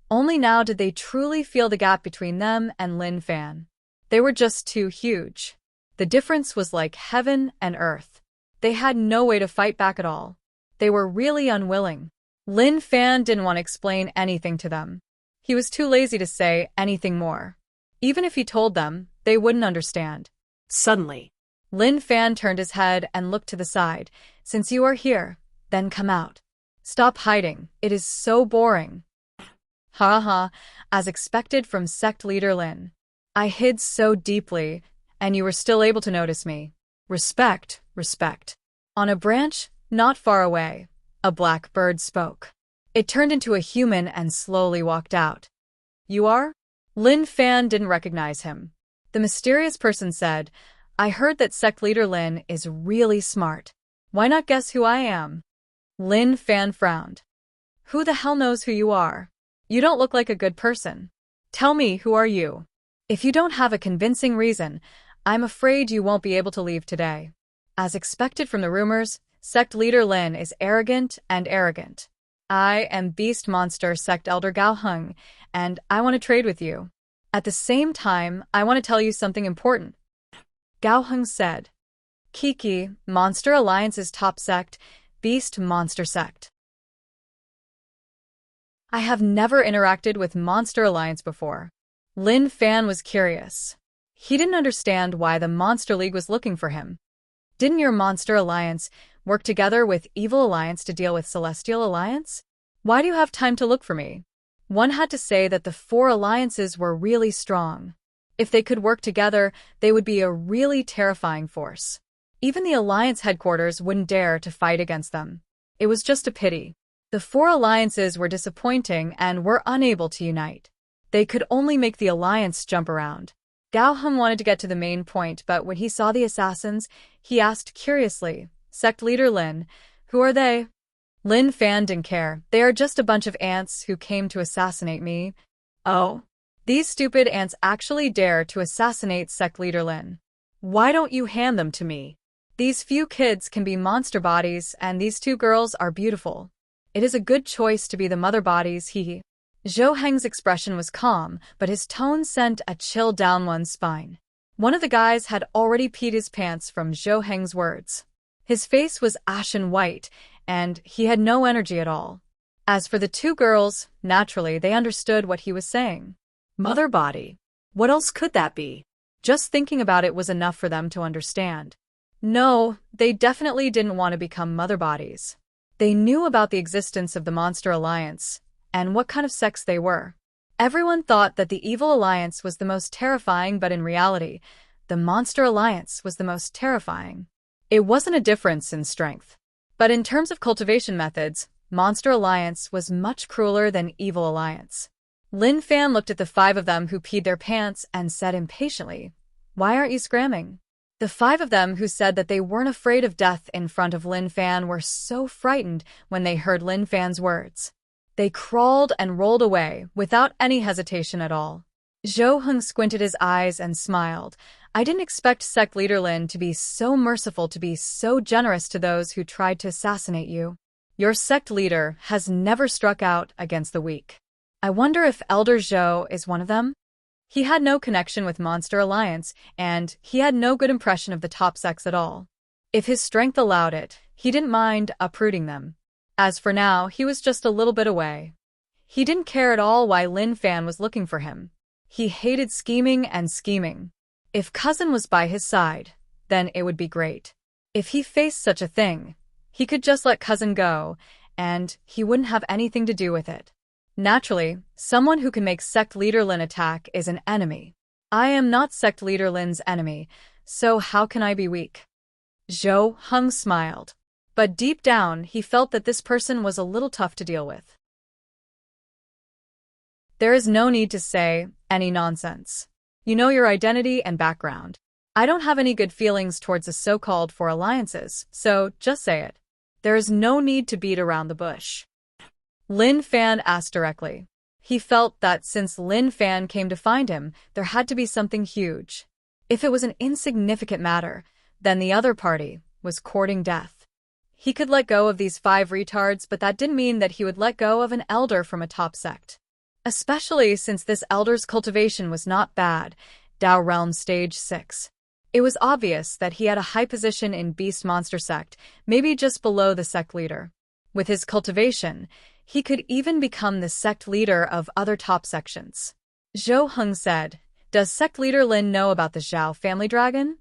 only now did they truly feel the gap between them and Lin Fan. They were just too huge. The difference was like heaven and earth. They had no way to fight back at all. They were really unwilling. Lin Fan didn't want to explain anything to them. He was too lazy to say anything more. Even if he told them, they wouldn't understand. Suddenly, Lin Fan turned his head and looked to the side. Since you are here, then come out. Stop hiding. It is so boring. Ha ha, as expected from sect leader Lin. I hid so deeply, and you were still able to notice me. Respect, respect. On a branch, not far away, a black bird spoke. It turned into a human and slowly walked out. You are? Lin Fan didn't recognize him. The mysterious person said, I heard that sect leader Lin is really smart. Why not guess who I am? Lin Fan frowned. Who the hell knows who you are? You don't look like a good person. Tell me, who are you? If you don't have a convincing reason, I'm afraid you won't be able to leave today. As expected from the rumors, sect leader Lin is arrogant and arrogant. I am Beast Monster Sect Elder Gao Heng, and I want to trade with you. At the same time, I want to tell you something important. Gao Heng said. Kiki, Monster Alliance's top sect, Beast Monster Sect. I have never interacted with Monster Alliance before. Lin Fan was curious. He didn't understand why the Monster League was looking for him. Didn't your Monster Alliance work together with Evil Alliance to deal with Celestial Alliance? Why do you have time to look for me? One had to say that the four alliances were really strong. If they could work together, they would be a really terrifying force. Even the Alliance headquarters wouldn't dare to fight against them. It was just a pity. The four alliances were disappointing and were unable to unite. They could only make the Alliance jump around. Gao Heng wanted to get to the main point, but when he saw the assassins, he asked curiously, Sect leader Lin, who are they? Lin Fan didn't care. They are just a bunch of ants who came to assassinate me. Oh. These stupid ants actually dare to assassinate sect leader Lin. Why don't you hand them to me? These few kids can be monster bodies, and these two girls are beautiful. It is a good choice to be the mother bodies, he. Zhou Heng's expression was calm, but his tone sent a chill down one's spine. One of the guys had already peed his pants from Zhou Heng's words. His face was ashen white, and he had no energy at all. As for the two girls, naturally they understood what he was saying. mother body. What else could that be? Just thinking about it was enough for them to understand. No, they definitely didn't want to become mother bodies. They knew about the existence of the Monster Alliance, and what kind of sects they were. Everyone thought that the Evil Alliance was the most terrifying, but in reality, the Monster Alliance was the most terrifying. It wasn't a difference in strength. But in terms of cultivation methods, Monster Alliance was much crueler than Evil Alliance. Lin Fan looked at the five of them who peed their pants and said impatiently, Why aren't you scramming? The five of them who said that they weren't afraid of death in front of Lin Fan were so frightened when they heard Lin Fan's words. They crawled and rolled away without any hesitation at all. Zhou Heng squinted his eyes and smiled. I didn't expect sect leader Lin to be so merciful, to be so generous to those who tried to assassinate you. Your sect leader has never struck out against the weak. I wonder if Elder Zhou is one of them? He had no connection with Monster Alliance, and he had no good impression of the top sects at all. If his strength allowed it, he didn't mind uprooting them. As for now, he was just a little bit away. He didn't care at all why Lin Fan was looking for him. He hated scheming and scheming. If Cousin was by his side, then it would be great. If he faced such a thing, he could just let Cousin go, and he wouldn't have anything to do with it. Naturally, someone who can make sect leader Lin attack is an enemy. I am not sect leader Lin's enemy, so how can I be weak? Zhou Heng smiled. But deep down, he felt that this person was a little tough to deal with. There is no need to say any nonsense. You know your identity and background. I don't have any good feelings towards the so-called four alliances, so just say it. There is no need to beat around the bush. Lin Fan asked directly. He felt that since Lin Fan came to find him, there had to be something huge. If it was an insignificant matter, then the other party was courting death. He could let go of these five retards, but that didn't mean that he would let go of an elder from a top sect. Especially since this elder's cultivation was not bad, Dao Realm Stage 6. It was obvious that he had a high position in Beast Monster Sect, maybe just below the sect leader. With his cultivation, he could even become the sect leader of other top sections. Zhou Heng said, Does sect leader Lin know about the Zhao family dragon?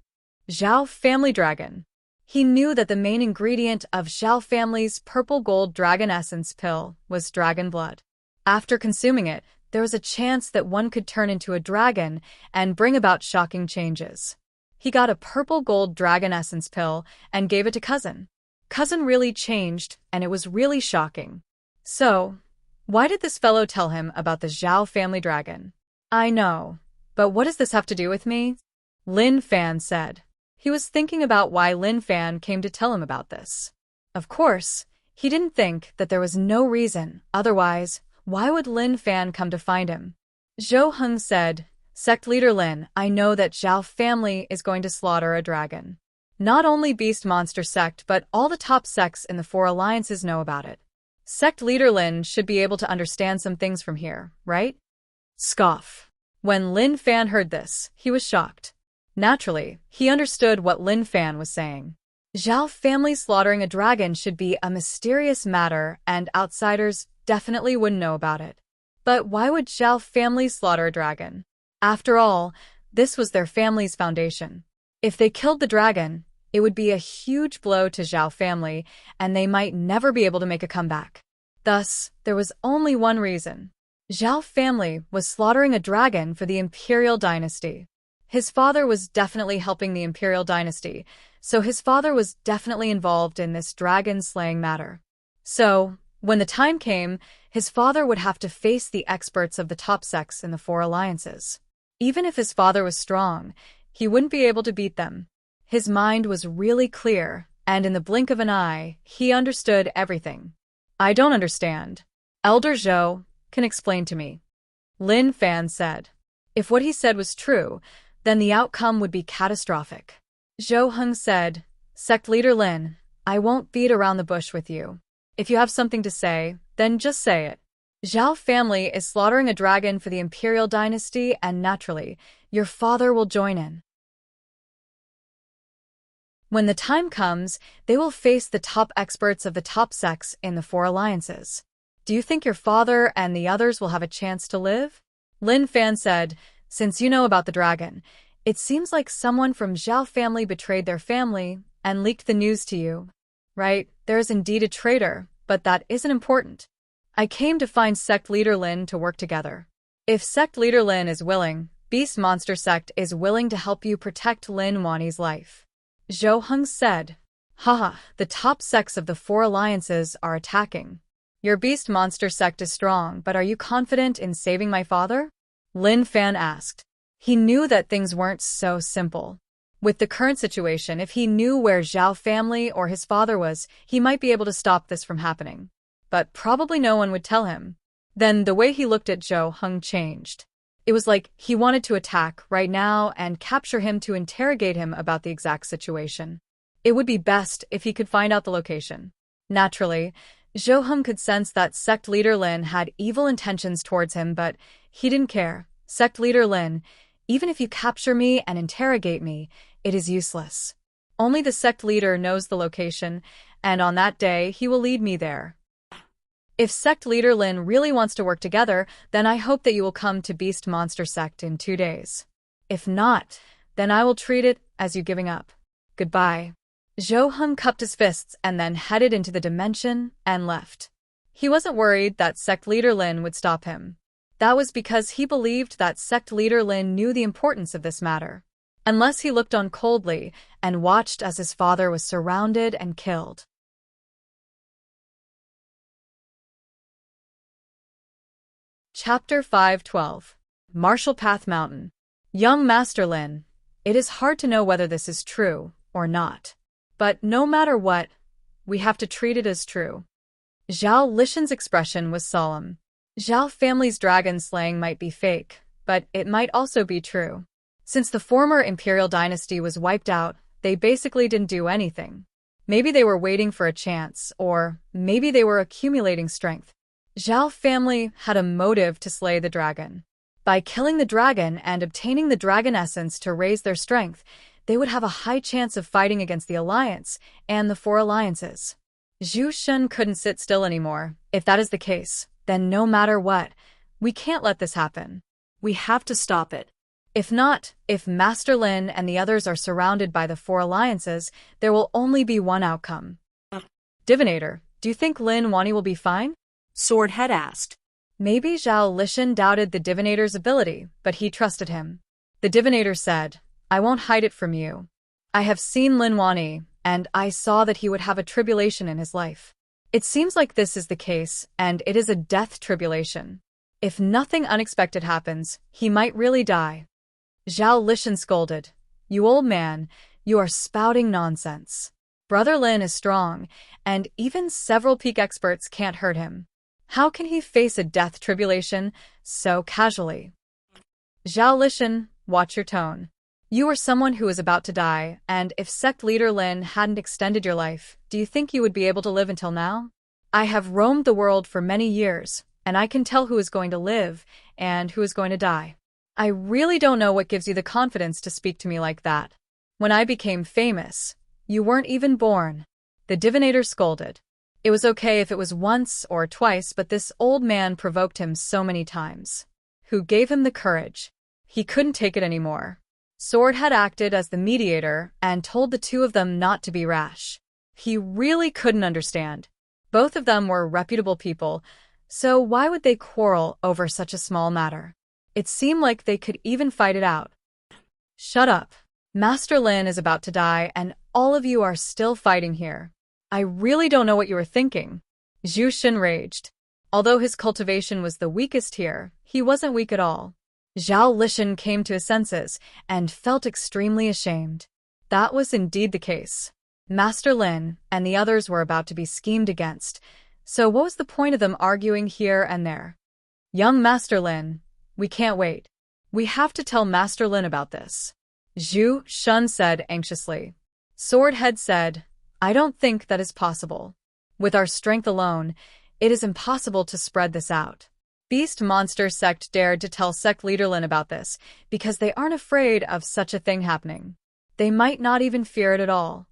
Zhao family dragon. He knew that the main ingredient of Zhao family's purple gold dragon essence pill was dragon blood. After consuming it, there was a chance that one could turn into a dragon and bring about shocking changes. He got a purple gold dragon essence pill and gave it to Cousin. Cousin really changed, and it was really shocking. So, why did this fellow tell him about the Zhao family dragon? I know, but what does this have to do with me? Lin Fan said. He was thinking about why Lin Fan came to tell him about this. Of course, he didn't think that there was no reason, otherwise, why would Lin Fan come to find him? Zhou Heng said, Sect Leader Lin, I know that Zhao family is going to slaughter a dragon. Not only Beast Monster Sect but all the top sects in the Four Alliances know about it. Sect Leader Lin should be able to understand some things from here, right? Scoff. When Lin Fan heard this, he was shocked. Naturally, he understood what Lin Fan was saying. Zhao family slaughtering a dragon should be a mysterious matter and outsiders definitely wouldn't know about it. But why would Zhao family slaughter a dragon? After all, this was their family's foundation. If they killed the dragon, it would be a huge blow to Zhao family and they might never be able to make a comeback. Thus, there was only one reason. Zhao family was slaughtering a dragon for the imperial dynasty. His father was definitely helping the imperial dynasty, so his father was definitely involved in this dragon-slaying matter. So, when the time came, his father would have to face the experts of the top sects in the Four Alliances. Even if his father was strong, he wouldn't be able to beat them. His mind was really clear, and in the blink of an eye, he understood everything. I don't understand. Elder Zhou can explain to me. Lin Fan said. If what he said was true, then the outcome would be catastrophic. Zhou Heng said, Sect Leader Lin, I won't beat around the bush with you. If you have something to say, then just say it. Zhao family is slaughtering a dragon for the imperial dynasty and naturally, your father will join in. When the time comes, they will face the top experts of the top sects in the Four Alliances. Do you think your father and the others will have a chance to live? Lin Fan said, Since you know about the dragon, it seems like someone from Zhao family betrayed their family and leaked the news to you. Right, there is indeed a traitor, but that isn't important. I came to find Sect Leader Lin to work together. If Sect Leader Lin is willing, Beast Monster Sect is willing to help you protect Lin Wani's life. Zhou Heng said, Haha, the top sects of the Four Alliances are attacking. Your Beast Monster Sect is strong, but are you confident in saving my father? Lin Fan asked. He knew that things weren't so simple. With the current situation, if he knew where Zhao family or his father was, he might be able to stop this from happening. But probably no one would tell him. Then the way he looked at Zhou Heng changed. It was like he wanted to attack right now and capture him to interrogate him about the exact situation. It would be best if he could find out the location. Naturally, Zhou Heng could sense that Sect Leader Lin had evil intentions towards him, but he didn't care. Sect Leader Lin, even if you capture me and interrogate me, it is useless. Only the sect leader knows the location, and on that day he will lead me there. If Sect Leader Lin really wants to work together, then I hope that you will come to Beast Monster Sect in 2 days. If not, then I will treat it as you giving up. Goodbye. Zhou Heng cupped his fists and then headed into the dimension and left. He wasn't worried that Sect Leader Lin would stop him. That was because he believed that Sect Leader Lin knew the importance of this matter. Unless he looked on coldly and watched as his father was surrounded and killed. Chapter 512. Martial Path Mountain. Young Master Lin, it is hard to know whether this is true or not. But no matter what, we have to treat it as true. Zhao Lishan's expression was solemn. Zhao family's dragon slaying might be fake, but it might also be true. Since the former imperial dynasty was wiped out, they basically didn't do anything. Maybe they were waiting for a chance, or maybe they were accumulating strength. Zhao family had a motive to slay the dragon. By killing the dragon and obtaining the dragon essence to raise their strength, they would have a high chance of fighting against the Alliance and the Four Alliances. Zhu Shun couldn't sit still anymore. If that is the case, then no matter what, we can't let this happen. We have to stop it. If not, if Master Lin and the others are surrounded by the four alliances, there will only be one outcome. Divinator, do you think Lin Wani will be fine? Swordhead asked. Maybe Zhao Lishan doubted the divinator's ability, but he trusted him. The divinator said, I won't hide it from you. I have seen Lin Wani, and I saw that he would have a tribulation in his life. It seems like this is the case, and it is a death tribulation. If nothing unexpected happens, he might really die. Zhao Lishan scolded, You old man, you are spouting nonsense. Brother Lin is strong, and even several peak experts can't hurt him. How can he face a death tribulation so casually? Zhao Lishan, watch your tone. You are someone who is about to die, and if sect leader Lin hadn't extended your life, do you think you would be able to live until now? I have roamed the world for many years, and I can tell who is going to live and who is going to die. I really don't know what gives you the confidence to speak to me like that. When I became famous, you weren't even born. The divinator scolded. It was okay if it was once or twice, but this old man provoked him so many times. Who gave him the courage? He couldn't take it anymore. Swordhead acted as the mediator and told the two of them not to be rash. He really couldn't understand. Both of them were reputable people, so why would they quarrel over such a small matter? It seemed like they could even fight it out. Shut up. Master Lin is about to die, and all of you are still fighting here. I really don't know what you were thinking. Zhu Xin raged. Although his cultivation was the weakest here, he wasn't weak at all. Zhao Lishan came to his senses and felt extremely ashamed. That was indeed the case. Master Lin and the others were about to be schemed against, so what was the point of them arguing here and there? Young Master Lin, we can't wait. We have to tell Master Lin about this. Zhu Shun said anxiously. Swordhead said, I don't think that is possible. With our strength alone, it is impossible to spread this out. Beast Monster Sect dared to tell Sect Leader Lin about this because they aren't afraid of such a thing happening. They might not even fear it at all.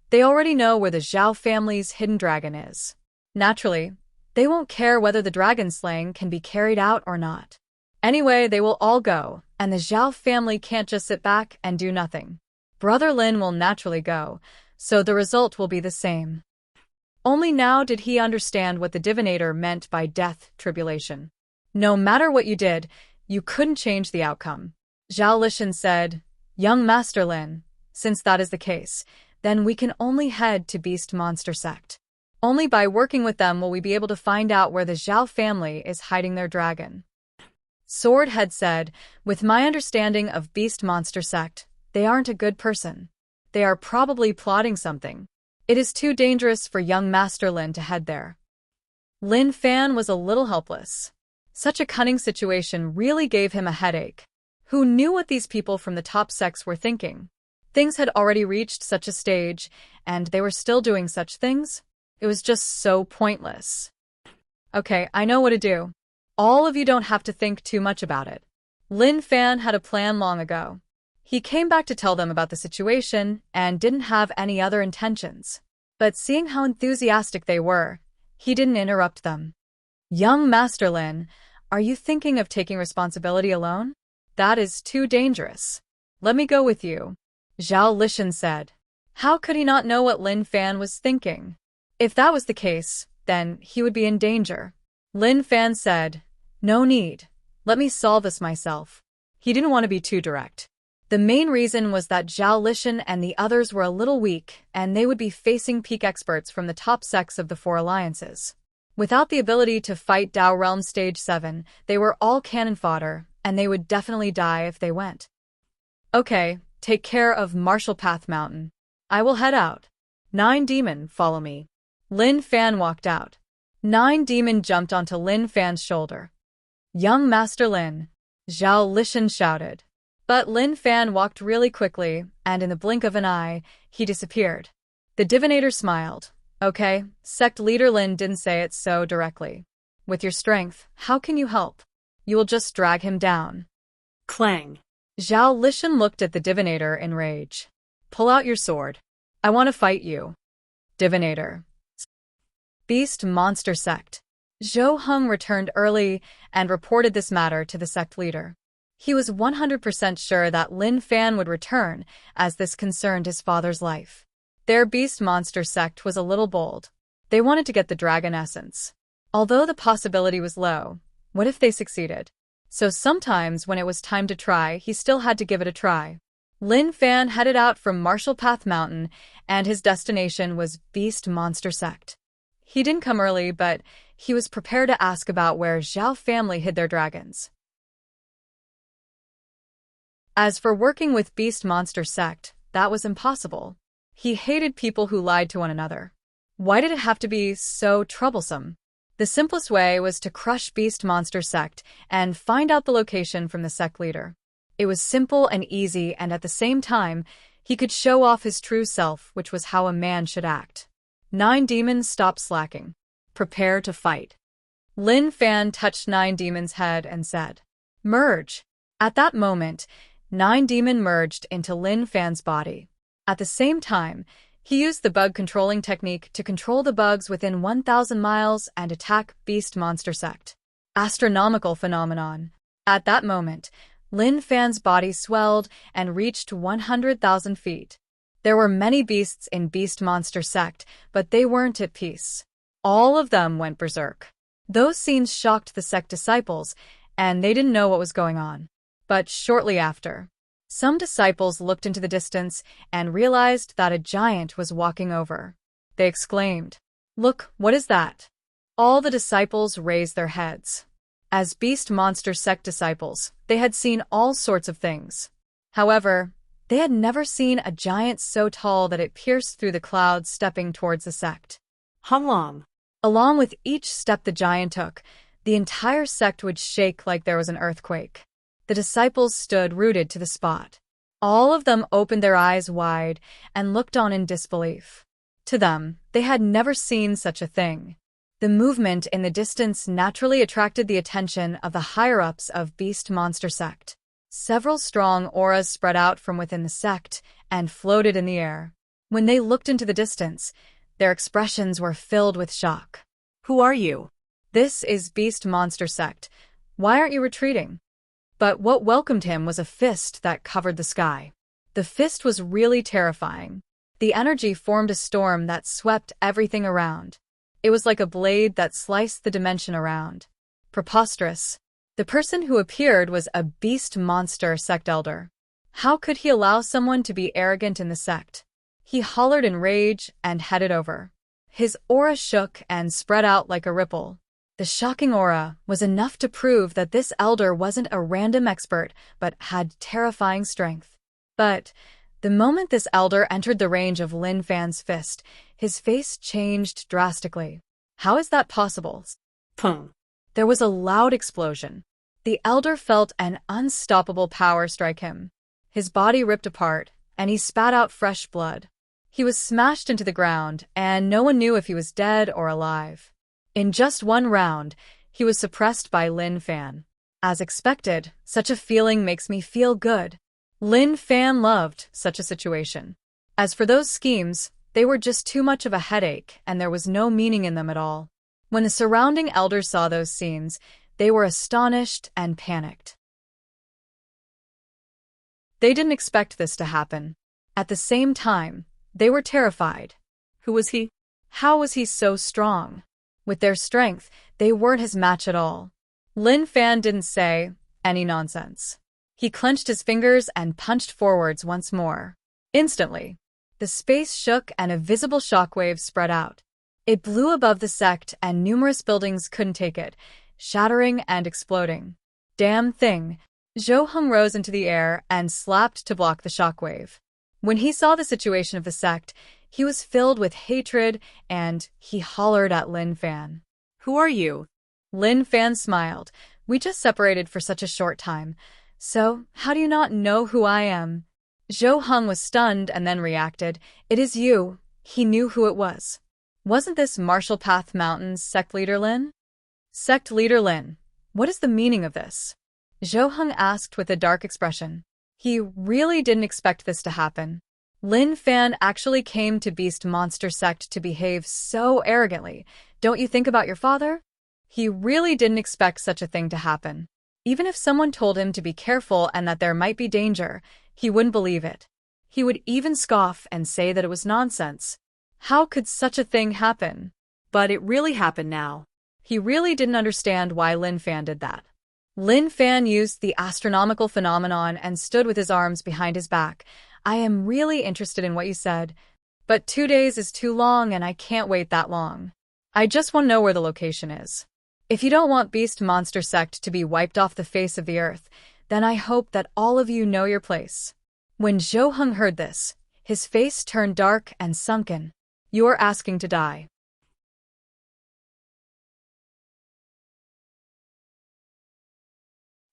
They already know where the Zhao family's hidden dragon is. Naturally, they won't care whether the dragon slaying can be carried out or not. Anyway, they will all go, and the Zhao family can't just sit back and do nothing. Brother Lin will naturally go, so the result will be the same. Only now did he understand what the divinator meant by death tribulation. No matter what you did, you couldn't change the outcome. Zhao Lishan said, Young Master Lin, since that is the case, then we can only head to Beast Monster Sect. Only by working with them will we be able to find out where the Zhao family is hiding their dragon. Swordhead said, With my understanding of Beast Monster Sect, they aren't a good person. They are probably plotting something. It is too dangerous for young Master Lin to head there. Lin Fan was a little helpless. Such a cunning situation really gave him a headache. Who knew what these people from the top sects were thinking? Things had already reached such a stage, and they were still doing such things? It was just so pointless. Okay, I know what to do. All of you don't have to think too much about it. Lin Fan had a plan long ago. He came back to tell them about the situation and didn't have any other intentions. But seeing how enthusiastic they were, he didn't interrupt them. Young Master Lin, are you thinking of taking responsibility alone? That is too dangerous. Let me go with you. Zhao Lishan said. How could he not know what Lin Fan was thinking? If that was the case, then he would be in danger. Lin Fan said, No need. Let me solve this myself. He didn't want to be too direct. The main reason was that Zhao Lishan and the others were a little weak, and they would be facing peak experts from the top sects of the four alliances. Without the ability to fight Dao Realm Stage 7, they were all cannon fodder, and they would definitely die if they went. Okay, take care of Martial Path Mountain. I will head out. 9 Demon, follow me. Lin Fan walked out. 9 Demon jumped onto Lin Fan's shoulder. Young Master Lin, Zhao Lishan shouted. But Lin Fan walked really quickly, and in the blink of an eye, he disappeared. The divinator smiled. Okay, sect leader Lin didn't say it so directly. With your strength, how can you help? You will just drag him down. Clang. Zhao Lishan looked at the divinator in rage. Pull out your sword. I want to fight you. Divinator. Beast Monster Sect. Zhou Heng returned early and reported this matter to the sect leader. He was 100% sure that Lin Fan would return, as this concerned his father's life. Their beast monster sect was a little bold. They wanted to get the dragon essence. Although the possibility was low, what if they succeeded? So sometimes when it was time to try, he still had to give it a try. Lin Fan headed out from Marshall Path Mountain, and his destination was Beast Monster Sect. He didn't come early, but he was prepared to ask about where Zhao family hid their dragons. As for working with Beast Monster Sect, that was impossible. He hated people who lied to one another. Why did it have to be so troublesome? The simplest way was to crush Beast Monster Sect and find out the location from the sect leader. It was simple and easy, and at the same time, he could show off his true self, which was how a man should act. 9 demons stopped slacking. Prepare to fight. Lin Fan touched 9 demons' head and said, "Merge." At that moment, 9 demons merged into Lin Fan's body. At the same time, he used the bug controlling technique to control the bugs within 1,000 miles and attack Beast Monster Sect. Astronomical phenomenon. At that moment, Lin Fan's body swelled and reached 100,000 feet. There were many beasts in Beast Monster Sect, but they weren't at peace. All of them went berserk. Those scenes shocked the sect disciples, and they didn't know what was going on. But shortly after, some disciples looked into the distance and realized that a giant was walking over. They exclaimed, "Look, what is that?" All the disciples raised their heads. As Beast Monster Sect disciples, they had seen all sorts of things. However, they had never seen a giant so tall that it pierced through the clouds stepping towards the sect. Long. Along with each step the giant took, the entire sect would shake like there was an earthquake. The disciples stood rooted to the spot. All of them opened their eyes wide and looked on in disbelief. To them, they had never seen such a thing. The movement in the distance naturally attracted the attention of the higher-ups of Beast Monster Sect. Several strong auras spread out from within the sect and floated in the air. When they looked into the distance, their expressions were filled with shock. "Who are you?" "This is Beast Monster Sect. Why aren't you retreating?" But what welcomed him was a fist that covered the sky. The fist was really terrifying. The energy formed a storm that swept everything around. It was like a blade that sliced the dimension around. Preposterous. The person who appeared was a Beast Monster Sect elder. How could he allow someone to be arrogant in the sect? He hollered in rage and headed over. His aura shook and spread out like a ripple. The shocking aura was enough to prove that this elder wasn't a random expert, but had terrifying strength. But the moment this elder entered the range of Lin Fan's fist, his face changed drastically. How is that possible? Pum. There was a loud explosion. The elder felt an unstoppable power strike him. His body ripped apart, and he spat out fresh blood. He was smashed into the ground, and no one knew if he was dead or alive. In just one round, he was suppressed by Lin Fan. As expected, such a feeling makes me feel good. Lin Fan loved such a situation. As for those schemes, they were just too much of a headache, and there was no meaning in them at all. When the surrounding elders saw those scenes, they were astonished and panicked. They didn't expect this to happen. At the same time, they were terrified. Who was he? How was he so strong? With their strength, they weren't his match at all. Lin Fan didn't say any nonsense. He clenched his fingers and punched forwards once more. Instantly, the space shook and a visible shockwave spread out. It blew above the sect and numerous buildings couldn't take it, shattering and exploding. Damn thing! Zhou Heng rose into the air and slapped to block the shockwave. When he saw the situation of the sect, he was filled with hatred and he hollered at Lin Fan. "Who are you?" Lin Fan smiled. "We just separated for such a short time. So, how do you not know who I am?" Zhou Heng was stunned and then reacted. "It is you." He knew who it was. Wasn't this Marshall Path Mountain's sect leader Lin? Sect leader Lin, what is the meaning of this? Zhou Heng asked with a dark expression. He really didn't expect this to happen. Lin Fan actually came to Beast Monster Sect to behave so arrogantly. Don't you think about your father? He really didn't expect such a thing to happen. Even if someone told him to be careful and that there might be danger, he wouldn't believe it. He would even scoff and say that it was nonsense. How could such a thing happen? But it really happened now. He really didn't understand why Lin Fan did that. Lin Fan used the astronomical phenomenon and stood with his arms behind his back. I am really interested in what you said, but 2 days is too long and I can't wait that long. I just want to know where the location is. If you don't want Beast Monster Sect to be wiped off the face of the earth, then I hope that all of you know your place. When Zhou Heng heard this, his face turned dark and sunken. You're asking to die.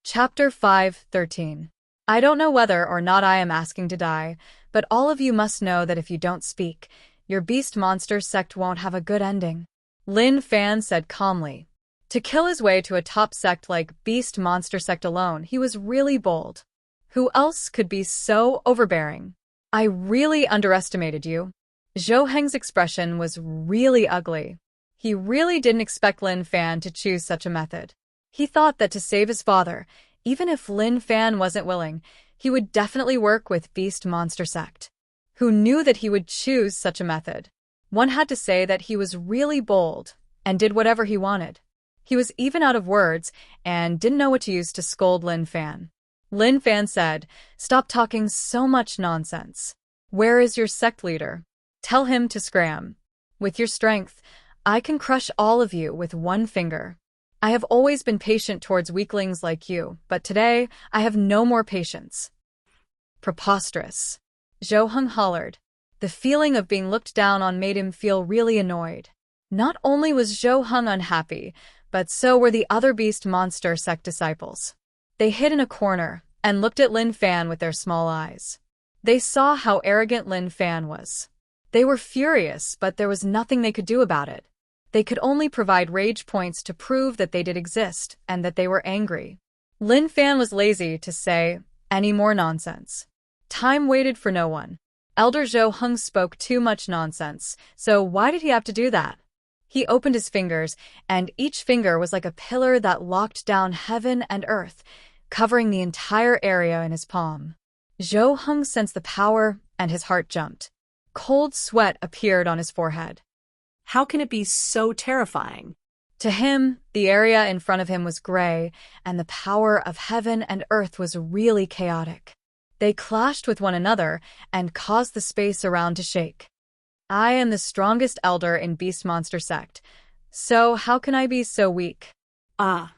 Chapter 5:13. I don't know whether or not I am asking to die, but all of you must know that if you don't speak, your Beast Monster Sect won't have a good ending. Lin Fan said calmly. To kill his way to a top sect like Beast Monster Sect alone, he was really bold. Who else could be so overbearing? I really underestimated you. Zhou Heng's expression was really ugly. He really didn't expect Lin Fan to choose such a method. He thought that to save his father, even if Lin Fan wasn't willing, he would definitely work with Beast Monster Sect. Who knew that he would choose such a method? One had to say that he was really bold and did whatever he wanted. He was even out of words and didn't know what to use to scold Lin Fan. Lin Fan said, "Stop talking so much nonsense. Where is your sect leader? Tell him to scram. With your strength, I can crush all of you with one finger. I have always been patient towards weaklings like you, but today I have no more patience." Preposterous. Zhou Heng hollered. The feeling of being looked down on made him feel really annoyed. Not only was Zhou Heng unhappy, but so were the other Beast Monster Sect disciples. They hid in a corner and looked at Lin Fan with their small eyes. They saw how arrogant Lin Fan was. They were furious, but there was nothing they could do about it. They could only provide rage points to prove that they did exist and that they were angry. Lin Fan was lazy to say any more nonsense. Time waited for no one. Elder Zhou Heng spoke too much nonsense, so why did he have to do that? He opened his fingers, and each finger was like a pillar that locked down heaven and earth, covering the entire area in his palm. Zhou Heng sensed the power, and his heart jumped. Cold sweat appeared on his forehead. How can it be so terrifying? To him, the area in front of him was gray, and the power of heaven and earth was really chaotic. They clashed with one another and caused the space around to shake. I am the strongest elder in Beast Monster Sect, so how can I be so weak? Ah.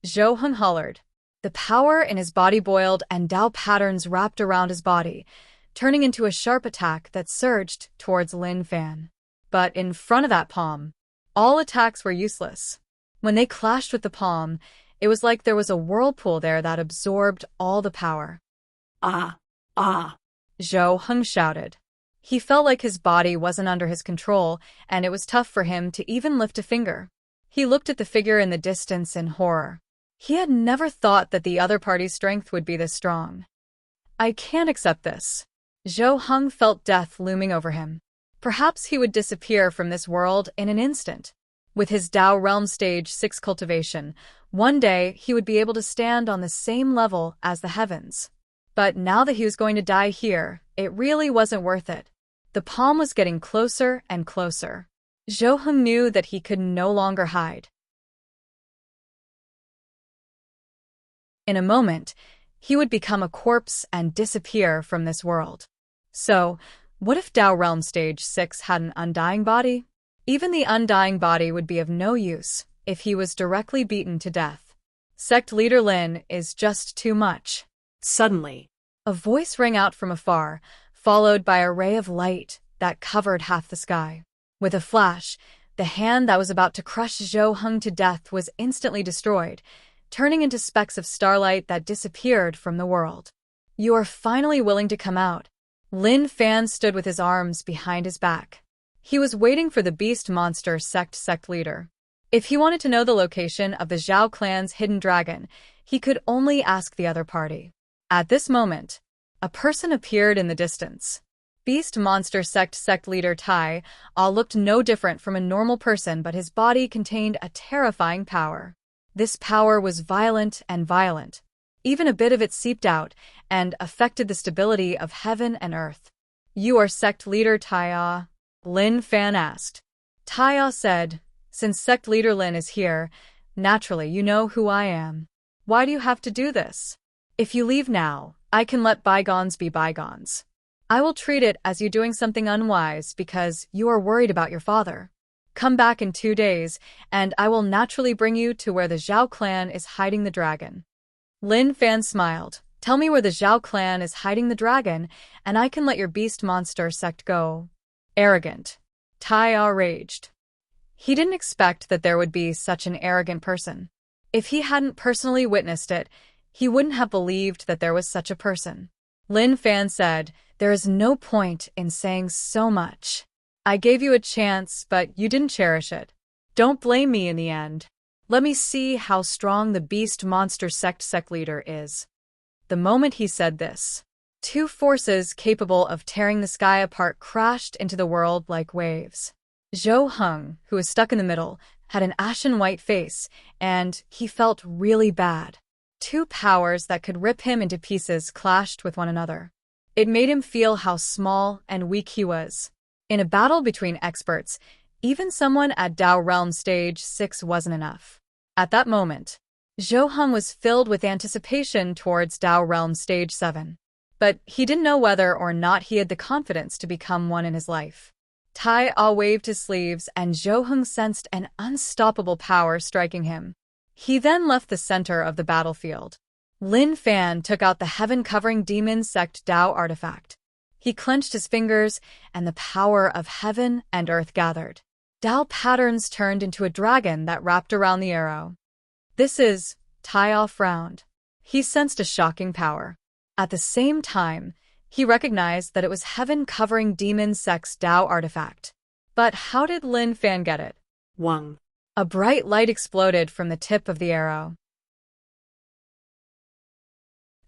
Zhou Heng hollered. The power in his body boiled and Dao patterns wrapped around his body, turning into a sharp attack that surged towards Lin Fan. But in front of that palm, all attacks were useless. When they clashed with the palm, it was like there was a whirlpool there that absorbed all the power. Ah. Ah. Zhou Heng shouted. He felt like his body wasn't under his control, and it was tough for him to even lift a finger. He looked at the figure in the distance in horror. He had never thought that the other party's strength would be this strong. I can't accept this. Zhou Heng felt death looming over him. Perhaps he would disappear from this world in an instant. With his Dao Realm Stage 6 cultivation, one day he would be able to stand on the same level as the heavens. But now that he was going to die here, it really wasn't worth it. The palm was getting closer and closer. Zhou Heng knew that he could no longer hide. In a moment, he would become a corpse and disappear from this world. So, what if Dao Realm Stage 6 had an undying body? Even the undying body would be of no use if he was directly beaten to death. Sect leader Lin is just too much. Suddenly, a voice rang out from afar, followed by a ray of light that covered half the sky. With a flash, the hand that was about to crush Zhou Heng to death was instantly destroyed, turning into specks of starlight that disappeared from the world. You are finally willing to come out. Lin Fan stood with his arms behind his back. He was waiting for the Beast Monster sect leader. If he wanted to know the location of the Zhao clan's hidden dragon, he could only ask the other party. At this moment, a person appeared in the distance. Beast Monster sect leader Tai all looked no different from a normal person, but his body contained a terrifying power. This power was violent. Even a bit of it seeped out and affected the stability of heaven and earth. "You are sect leader Tai?" Lin Fan asked. Tai said, "Since sect leader Lin is here, naturally you know who I am. Why do you have to do this? If you leave now, I can let bygones be bygones. I will treat it as you doing something unwise because you are worried about your father. Come back in 2 days, and I will naturally bring you to where the Zhao clan is hiding the dragon." Lin Fan smiled. "Tell me where the Zhao clan is hiding the dragon, and I can let your beast monster sect go." Arrogant. Tai raged. He didn't expect that there would be such an arrogant person. If he hadn't personally witnessed it, he wouldn't have believed that there was such a person. Lin Fan said, "There is no point in saying so much. I gave you a chance, but you didn't cherish it. Don't blame me in the end. Let me see how strong the beast monster sect leader is." The moment he said this, 2 forces capable of tearing the sky apart crashed into the world like waves. Zhou Heng, who was stuck in the middle, had an ashen white face, and he felt really bad. 2 powers that could rip him into pieces clashed with one another. It made him feel how small and weak he was. In a battle between experts, even someone at Dao Realm Stage 6 wasn't enough. At that moment, Zhou Heng was filled with anticipation towards Dao Realm Stage 7. But he didn't know whether or not he had the confidence to become one in his life. Tai waved his sleeves, and Zhou Heng sensed an unstoppable power striking him. He then left the center of the battlefield. Lin Fan took out the heaven-covering demon sect Dao artifact. He clenched his fingers, and the power of heaven and earth gathered. Dao patterns turned into a dragon that wrapped around the arrow. "This is..." Tai frowned. He sensed a shocking power. At the same time, he recognized that it was heaven-covering demon sect's Dao artifact. But how did Lin Fan get it? Wang. A bright light exploded from the tip of the arrow.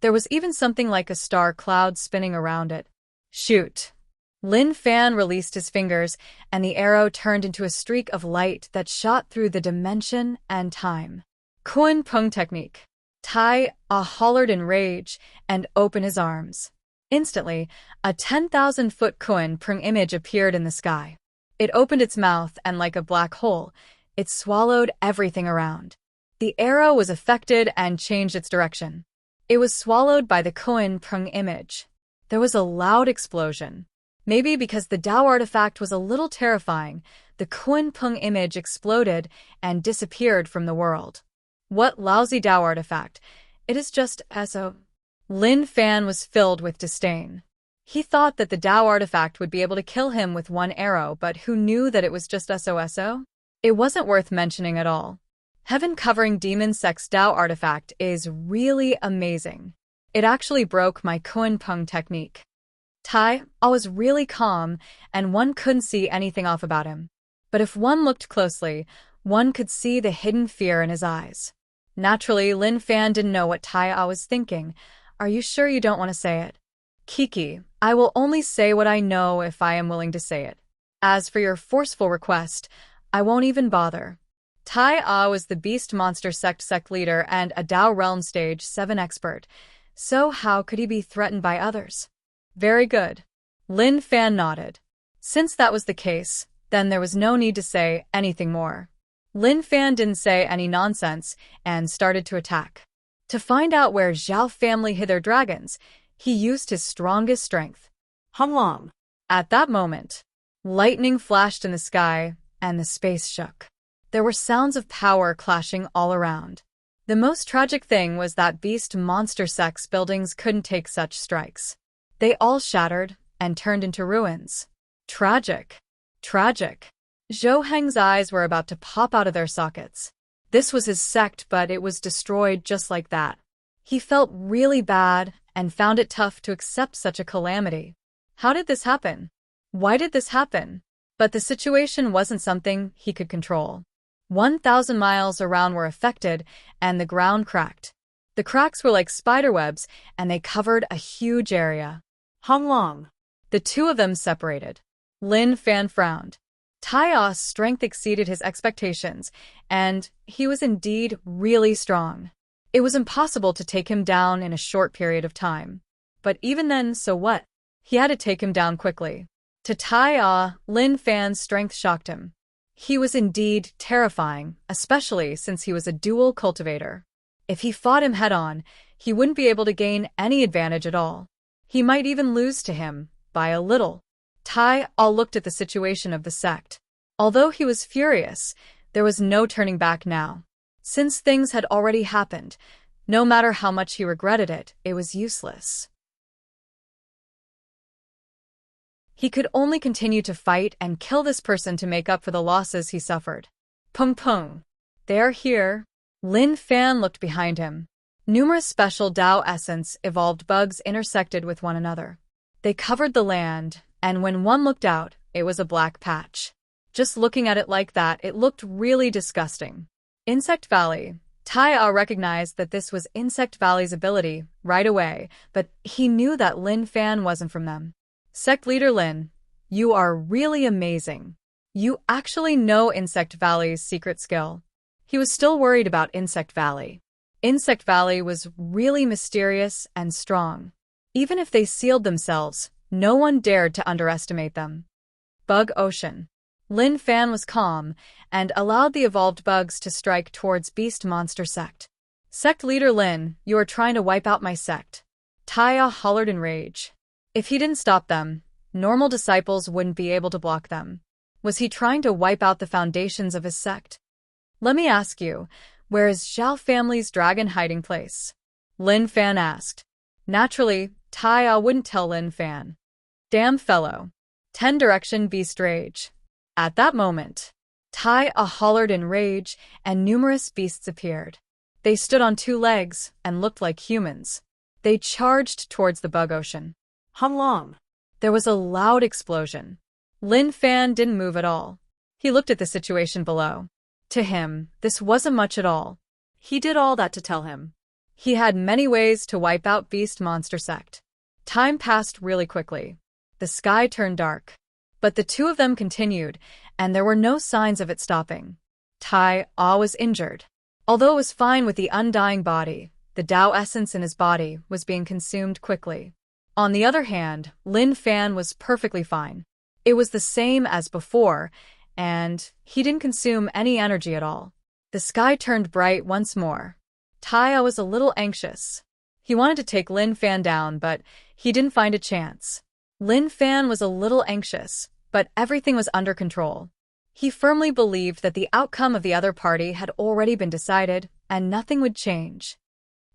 There was even something like a star cloud spinning around it. "Shoot!" Lin Fan released his fingers, and the arrow turned into a streak of light that shot through the dimension and time. "Kun Peng technique." Tai hollered in rage and opened his arms. Instantly, a 10,000-foot Kun Peng image appeared in the sky. It opened its mouth, and like a black hole, it swallowed everything around. The arrow was affected and changed its direction. It was swallowed by the Kun Peng image. There was a loud explosion. Maybe because the Dao artifact was a little terrifying, the Kun Peng image exploded and disappeared from the world. "What lousy Dao artifact? It is just SO." Lin Fan was filled with disdain. He thought that the Dao artifact would be able to kill him with one arrow, but who knew that it was just SOSO? It wasn't worth mentioning at all. Heaven-covering demon sect's Dao artifact is really amazing. It actually broke my Kun Peng technique. Tai was really calm, and one couldn't see anything off about him. But if one looked closely, one could see the hidden fear in his eyes. Naturally, Lin Fan didn't know what Tai was thinking. "Are you sure you don't want to say it?" "Kiki, I will only say what I know if I am willing to say it. As for your forceful request, I won't even bother." Tai was the beast monster sect leader and a Dao Realm Stage 7 expert, so how could he be threatened by others? "Very good." Lin Fan nodded. Since that was the case, then there was no need to say anything more. Lin Fan didn't say any nonsense and started to attack. To find out where Zhao family hid their dragons, he used his strongest strength. Long. At that moment, lightning flashed in the sky, and the space shook. There were sounds of power clashing all around. The most tragic thing was that beast monster sect's buildings couldn't take such strikes. They all shattered and turned into ruins. Tragic. Tragic. Zhou Heng's eyes were about to pop out of their sockets. This was his sect, but it was destroyed just like that. He felt really bad and found it tough to accept such a calamity. How did this happen? Why did this happen? But the situation wasn't something he could control. 1,000 miles around were affected, and the ground cracked. The cracks were like spiderwebs, and they covered a huge area. Long. The two of them separated. Lin Fan frowned. Tai A's strength exceeded his expectations, and he was indeed really strong. It was impossible to take him down in a short period of time. But even then, so what? He had to take him down quickly. To Tai A, Lin Fan's strength shocked him. He was indeed terrifying, especially since he was a dual cultivator. If he fought him head-on, he wouldn't be able to gain any advantage at all. He might even lose to him, by a little. Tai A looked at the situation of the sect. Although he was furious, there was no turning back now. Since things had already happened, no matter how much he regretted it, it was useless. He could only continue to fight and kill this person to make up for the losses he suffered. Pung pung. They're here. Lin Fan looked behind him. Numerous special Tao essence evolved bugs intersected with one another. They covered the land, and when one looked out, it was a black patch. Just looking at it like that, it looked really disgusting. Insect Valley. Tai A recognized that this was Insect Valley's ability right away, but he knew that Lin Fan wasn't from them. Sect Leader Lin, you are really amazing. You actually know Insect Valley's secret skill. He was still worried about Insect Valley. Insect Valley was really mysterious and strong. Even if they sealed themselves, no one dared to underestimate them. Bug Ocean. Lin Fan was calm and allowed the evolved bugs to strike towards Beast Monster Sect. Sect Leader Lin, you are trying to wipe out my sect. Tai A hollered in rage. If he didn't stop them, normal disciples wouldn't be able to block them. Was he trying to wipe out the foundations of his sect? Let me ask you, where is Zhao family's dragon hiding place? Lin Fan asked. Naturally, Tai A wouldn't tell Lin Fan. Damn fellow. 10 Direction Beast Rage. At that moment, Tai A hollered in rage, and numerous beasts appeared. They stood on 2 legs and looked like humans. They charged towards the bug ocean. Long. There was a loud explosion. Lin Fan didn't move at all. He looked at the situation below. To him, this wasn't much at all. He did all that to tell him. He had many ways to wipe out Beast Monster Sect. Time passed really quickly. The sky turned dark. But the two of them continued, and there were no signs of it stopping. Tai A was injured. Although it was fine with the undying body, the Tao essence in his body was being consumed quickly. On the other hand, Lin Fan was perfectly fine. It was the same as before, and he didn't consume any energy at all. The sky turned bright once more. Tai A was a little anxious. He wanted to take Lin Fan down, but he didn't find a chance. Lin Fan was a little anxious, but everything was under control. He firmly believed that the outcome of the other party had already been decided, and nothing would change.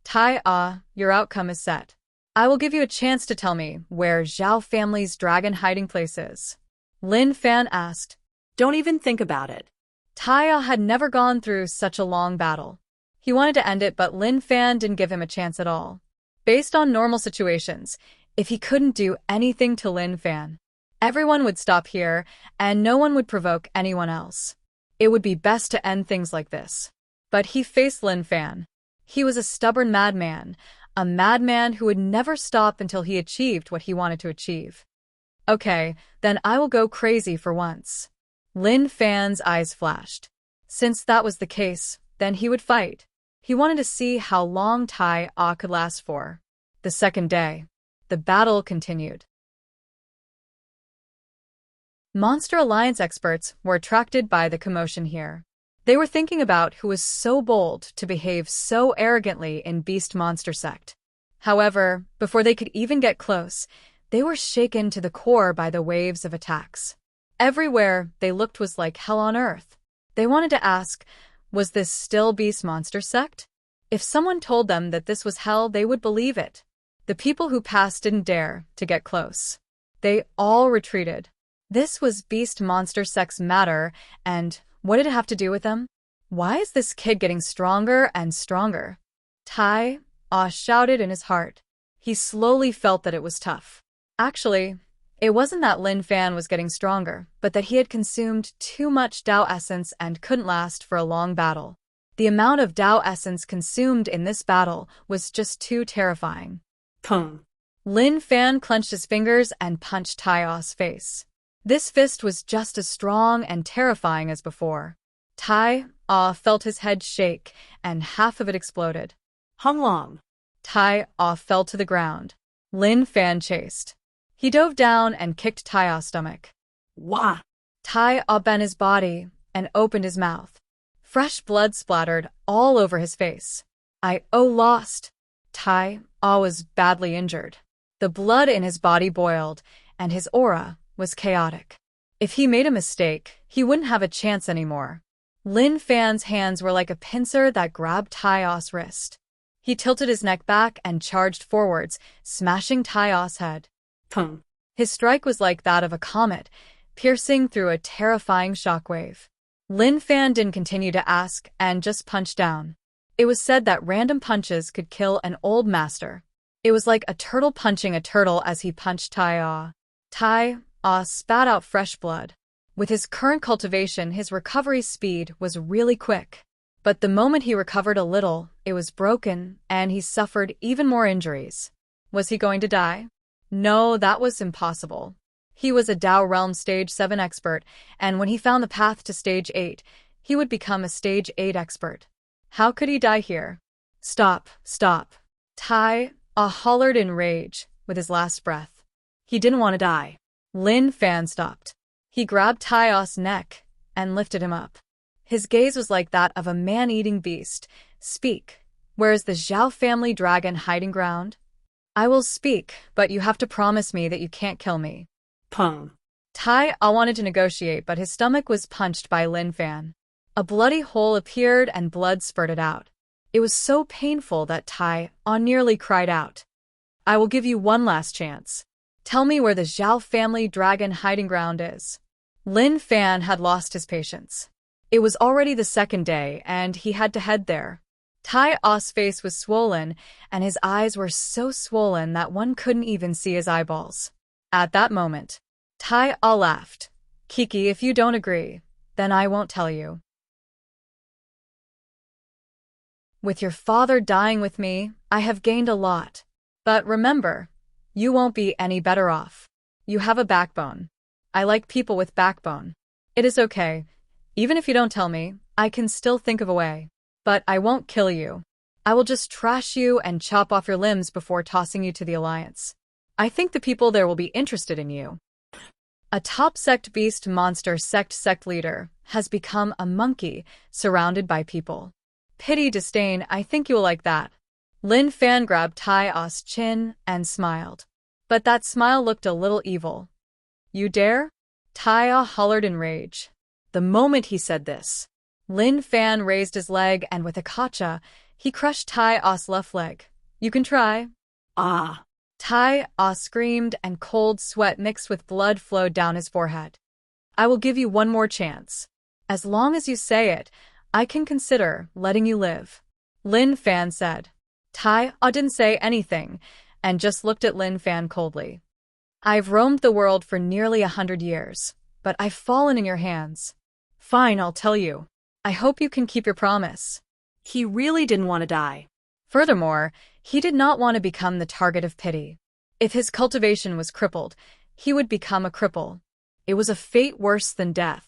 Tai A, your outcome is set. I will give you a chance to tell me where Zhao family's dragon hiding place is. Lin Fan asked. Don't even think about it. Tai A had never gone through such a long battle. He wanted to end it, but Lin Fan didn't give him a chance at all. Based on normal situations, if he couldn't do anything to Lin Fan, everyone would stop here, and no one would provoke anyone else. It would be best to end things like this. But he faced Lin Fan. He was a stubborn madman, a madman who would never stop until he achieved what he wanted to achieve. Okay, then I will go crazy for once. Lin Fan's eyes flashed. Since that was the case, then he would fight. He wanted to see how long Tai A could last for. The second day, the battle continued. Monster Alliance experts were attracted by the commotion here. They were thinking about who was so bold to behave so arrogantly in Beast Monster Sect. However, before they could even get close, they were shaken to the core by the waves of attacks. Everywhere they looked was like hell on earth. They wanted to ask, was this still Beast Monster Sect? If someone told them that this was hell, they would believe it. The people who passed didn't dare to get close. They all retreated. This was Beast Monster Sect's matter, and what did it have to do with them? Why is this kid getting stronger and stronger? Tai A shouted in his heart. He slowly felt that it was tough. Actually, it wasn't that Lin Fan was getting stronger, but that he had consumed too much Tao essence and couldn't last for a long battle. The amount of Tao essence consumed in this battle was just too terrifying. Pung. Lin Fan clenched his fingers and punched Tai Ah's face. This fist was just as strong and terrifying as before. Tai Ah felt his head shake, and half of it exploded. Hung Long. Tai Ah fell to the ground. Lin Fan chased. He dove down and kicked Tai Ah's stomach. Wah! Tai Ah bent his body and opened his mouth. Fresh blood splattered all over his face. Lost. Tai Ah was badly injured. The blood in his body boiled, and his aura was chaotic. If he made a mistake, he wouldn't have a chance anymore. Lin Fan's hands were like a pincer that grabbed Tai Ah's wrist. He tilted his neck back and charged forwards, smashing Tai Ah's head. Pum. His strike was like that of a comet, piercing through a terrifying shockwave. Lin Fan didn't continue to ask and just punched down. It was said that random punches could kill an old master. It was like a turtle punching a turtle as he punched Tai Ah. Tai Ah spat out fresh blood. With his current cultivation, his recovery speed was really quick. But the moment he recovered a little, it was broken, and he suffered even more injuries. Was he going to die? No, that was impossible. He was a Dao Realm Stage 7 expert, and when he found the path to Stage 8, he would become a Stage 8 expert. How could he die here? Stop, stop. Tai Ah hollered in rage with his last breath. He didn't want to die. Lin Fan stopped. He grabbed Tai Ah's neck and lifted him up. His gaze was like that of a man-eating beast. Speak. Where is the Zhao family dragon hiding ground? I will speak, but you have to promise me that you can't kill me. Pum. Tai Ah wanted to negotiate, but his stomach was punched by Lin Fan. A bloody hole appeared and blood spurted out. It was so painful that Tai Ah nearly cried out. I will give you one last chance. Tell me where the Zhao family dragon hiding ground is. Lin Fan had lost his patience. It was already the second day, and he had to head there. Tai Ah's face was swollen, and his eyes were so swollen that one couldn't even see his eyeballs. At that moment, Tai Ah laughed. Kiki, if you don't agree, then I won't tell you. With your father dying with me, I have gained a lot. But remember, you won't be any better off. You have a backbone. I like people with backbone. It is okay. Even if you don't tell me, I can still think of a way. But I won't kill you. I will just trash you and chop off your limbs before tossing you to the Alliance. I think the people there will be interested in you. A top sect beast monster sect leader has become a monkey surrounded by people. Pity, disdain, I think you will like that. Lin Fan grabbed Tai Ah's chin and smiled. But that smile looked a little evil. You dare? Tai Ah hollered in rage. The moment he said this, Lin Fan raised his leg and with a kacha, he crushed Tai Ah's left leg. You can try. Ah! Tai Ah screamed and cold sweat mixed with blood flowed down his forehead. I will give you one more chance. As long as you say it, I can consider letting you live. Lin Fan said. Tai Ah didn't say anything and just looked at Lin Fan coldly. I've roamed the world for nearly 100 years, but I've fallen in your hands. Fine, I'll tell you. I hope you can keep your promise. He really didn't want to die. Furthermore, he did not want to become the target of pity. If his cultivation was crippled, he would become a cripple. It was a fate worse than death.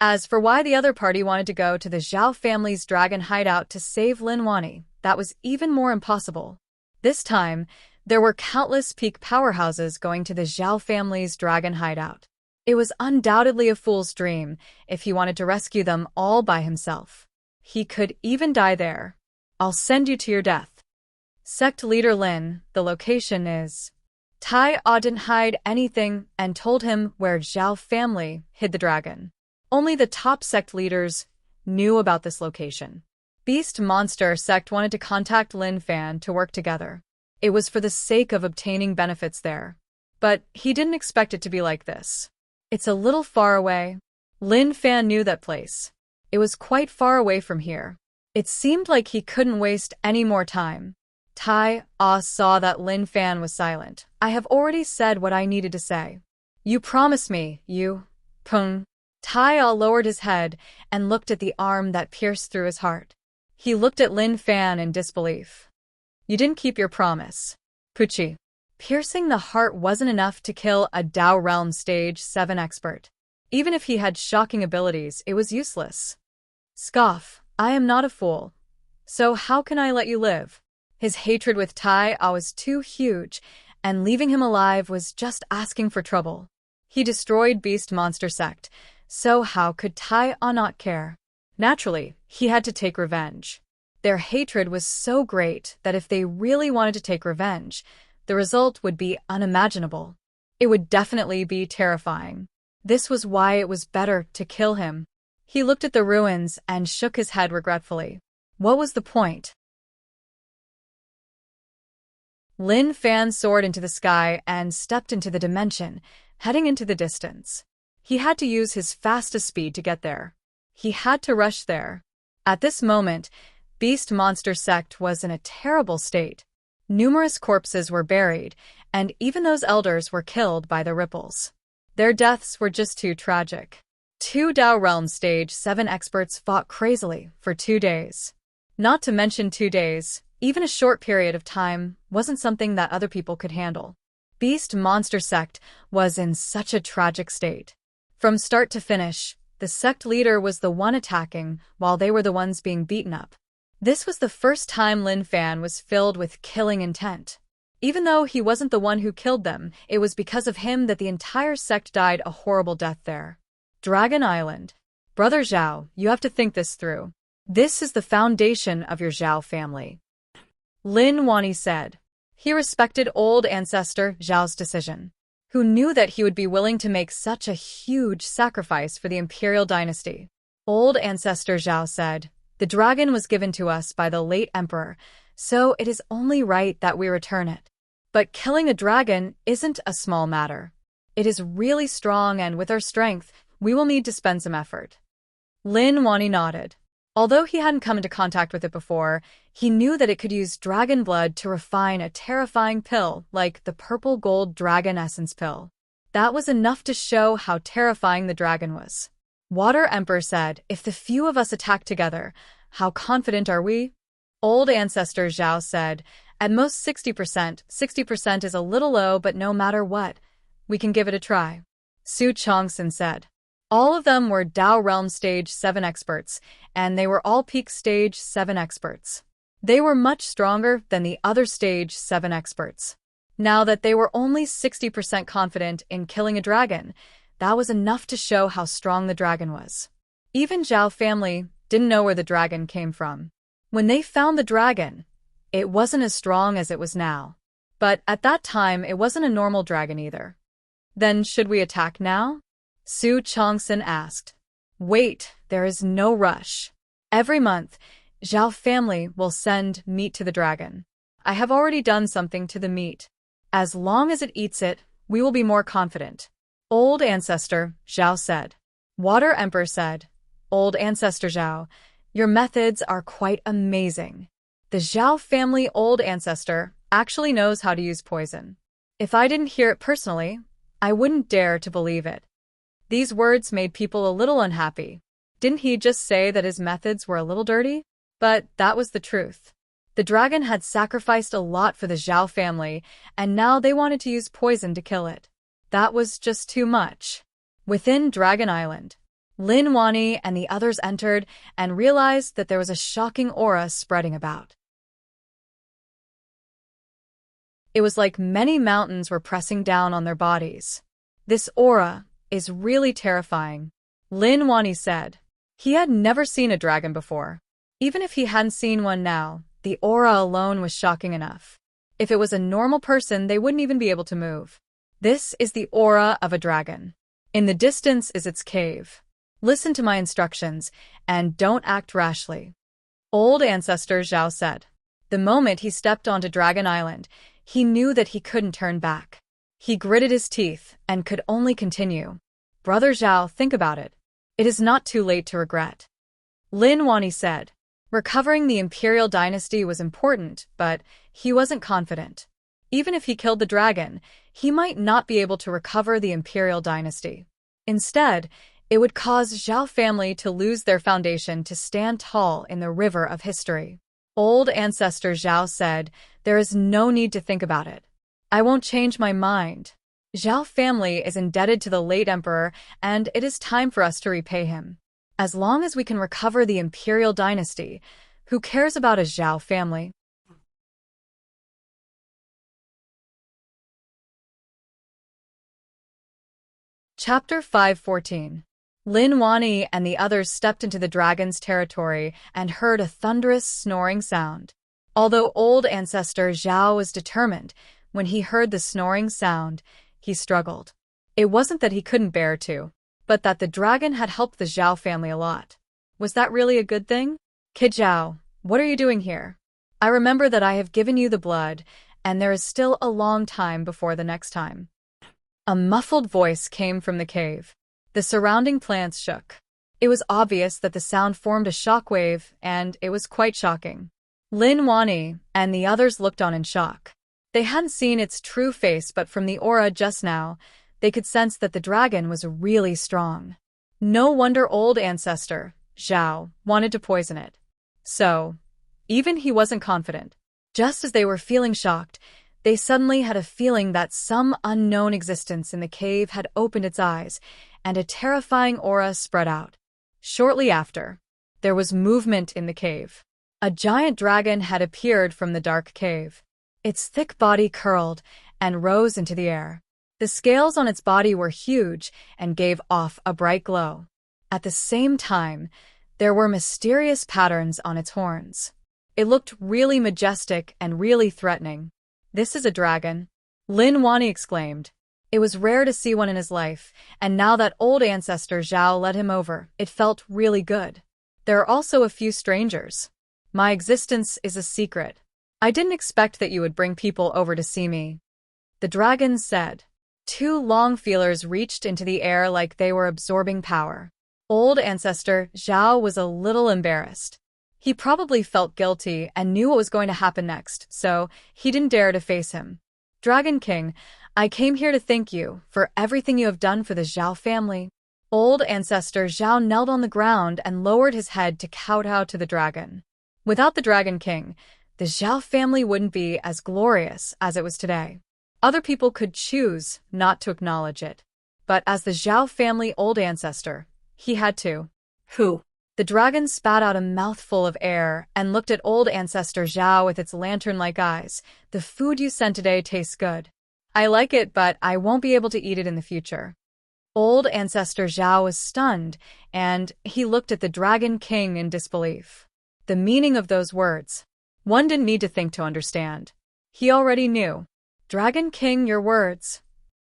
As for why the other party wanted to go to the Zhao family's dragon hideout to save Lin Wani, that was even more impossible. This time, there were countless peak powerhouses going to the Zhao family's dragon hideout. It was undoubtedly a fool's dream if he wanted to rescue them all by himself. He could even die there. I'll send you to your death. Sect leader Lin, the location is. Tai Ah didn't hide anything and told him where Zhao family hid the dragon. Only the top sect leaders knew about this location. Beast Monster Sect wanted to contact Lin Fan to work together. It was for the sake of obtaining benefits there. But he didn't expect it to be like this. It's a little far away. Lin Fan knew that place. It was quite far away from here. It seemed like he couldn't waste any more time. Tai Ah saw that Lin Fan was silent. I have already said what I needed to say. You promise me, you... Pung. Tai Ah lowered his head and looked at the arm that pierced through his heart. He looked at Lin Fan in disbelief. You didn't keep your promise. Puchi. Piercing the heart wasn't enough to kill a Dao Realm Stage 7 expert. Even if he had shocking abilities, it was useless. Scoff, I am not a fool. So how can I let you live? His hatred with Tai A was too huge, and leaving him alive was just asking for trouble. He destroyed Beast Monster Sect, so how could Tai A not care? Naturally, he had to take revenge. Their hatred was so great that if they really wanted to take revenge, the result would be unimaginable. It would definitely be terrifying. This was why it was better to kill him. He looked at the ruins and shook his head regretfully. What was the point? Lin Fan soared into the sky and stepped into the dimension, heading into the distance. He had to use his fastest speed to get there. He had to rush there. At this moment, Beast Monster Sect was in a terrible state. Numerous corpses were buried, and even those elders were killed by the ripples. Their deaths were just too tragic. 2 Dao Realm Stage 7 experts fought crazily for 2 days. Not to mention 2 days, even a short period of time wasn't something that other people could handle. Beast Monster Sect was in such a tragic state. From start to finish, the sect leader was the one attacking while they were the ones being beaten up. This was the first time Lin Fan was filled with killing intent. Even though he wasn't the one who killed them, it was because of him that the entire sect died a horrible death there. Dragon Island. Brother Zhao, you have to think this through. This is the foundation of your Zhao family. Lin Wani said. He respected old ancestor Zhao's decision, who knew that he would be willing to make such a huge sacrifice for the imperial dynasty. Old ancestor Zhao said, the dragon was given to us by the late emperor, so it is only right that we return it. But killing a dragon isn't a small matter. It is really strong, and with our strength, we will need to spend some effort. Lin Wani nodded. Although he hadn't come into contact with it before, he knew that it could use dragon blood to refine a terrifying pill like the purple gold dragon essence pill. That was enough to show how terrifying the dragon was. Water Emperor said, if the few of us attack together, how confident are we? Old ancestor Zhao said, at most 60%. 60% is a little low, but no matter what, we can give it a try. Su Chongsun said. All of them were Dao Realm Stage 7 experts, and they were all Peak Stage 7 experts. They were much stronger than the other Stage 7 experts. Now that they were only 60% confident in killing a dragon, that was enough to show how strong the dragon was. Even Zhao family didn't know where the dragon came from. When they found the dragon, it wasn't as strong as it was now. But at that time, it wasn't a normal dragon either. Then should we attack now? Su Chongsun asked. Wait, there is no rush. Every month, Zhao family will send meat to the dragon. I have already done something to the meat. As long as it eats it, we will be more confident. Old ancestor, Zhao said. Water Emperor said, Old ancestor Zhao, your methods are quite amazing. The Zhao family old ancestor actually knows how to use poison. If I didn't hear it personally, I wouldn't dare to believe it. These words made people a little unhappy. Didn't he just say that his methods were a little dirty? But that was the truth. The dragon had sacrificed a lot for the Zhao family, and now they wanted to use poison to kill it. That was just too much. Within Dragon Island, Lin Wani and the others entered and realized that there was a shocking aura spreading about. It was like many mountains were pressing down on their bodies. This aura is really terrifying, Lin Wani said. He had never seen a dragon before. Even if he hadn't seen one now, the aura alone was shocking enough. If it was a normal person, they wouldn't even be able to move. This is the aura of a dragon. In the distance is its cave. Listen to my instructions, and don't act rashly. Old ancestor Zhao said. The moment he stepped onto Dragon Island, he knew that he couldn't turn back. He gritted his teeth and could only continue. Brother Zhao, think about it. It is not too late to regret. Lin Wani said. Recovering the imperial dynasty was important, but he wasn't confident. Even if he killed the dragon, he might not be able to recover the imperial dynasty. Instead, it would cause Zhao family to lose their foundation to stand tall in the river of history. Old ancestor Zhao said, there is no need to think about it. I won't change my mind. Zhao family is indebted to the late emperor, and it is time for us to repay him. As long as we can recover the imperial dynasty, who cares about a Zhao family? Chapter 514. Lin Wani and the others stepped into the dragon's territory and heard a thunderous snoring sound. Although old ancestor Zhao was determined, when he heard the snoring sound, he struggled. It wasn't that he couldn't bear to, but that the dragon had helped the Zhao family a lot. Was that really a good thing? Kid Zhao, what are you doing here? I remember that I have given you the blood, and there is still a long time before the next time. A muffled voice came from the cave. The surrounding plants shook. It was obvious that the sound formed a shockwave, and it was quite shocking. Lin Wani and the others looked on in shock. They hadn't seen its true face, but from the aura just now, they could sense that the dragon was really strong. No wonder old ancestor, Zhao, wanted to poison it. So, even he wasn't confident. Just as they were feeling shocked, they suddenly had a feeling that some unknown existence in the cave had opened its eyes, and a terrifying aura spread out. Shortly after, there was movement in the cave. A giant dragon had appeared from the dark cave. Its thick body curled and rose into the air. The scales on its body were huge and gave off a bright glow. At the same time, there were mysterious patterns on its horns. It looked really majestic and really threatening. This is a dragon, Lin Wani exclaimed. It was rare to see one in his life, and now that old ancestor Zhao led him over, it felt really good. There are also a few strangers. My existence is a secret. I didn't expect that you would bring people over to see me. The dragon said. Two long feelers reached into the air like they were absorbing power. Old ancestor Zhao was a little embarrassed. He probably felt guilty and knew what was going to happen next, so he didn't dare to face him. Dragon King, I came here to thank you for everything you have done for the Zhao family. Old ancestor Zhao knelt on the ground and lowered his head to kowtow to the dragon. Without the Dragon King, the Zhao family wouldn't be as glorious as it was today. Other people could choose not to acknowledge it. But as the Zhao family old ancestor, he had to. Who? The dragon spat out a mouthful of air and looked at old ancestor Zhao with its lantern-like eyes. The food you sent today tastes good. I like it, but I won't be able to eat it in the future. Old ancestor Zhao was stunned, and he looked at the Dragon King in disbelief. The meaning of those words. One didn't need to think to understand. He already knew. Dragon King, your words.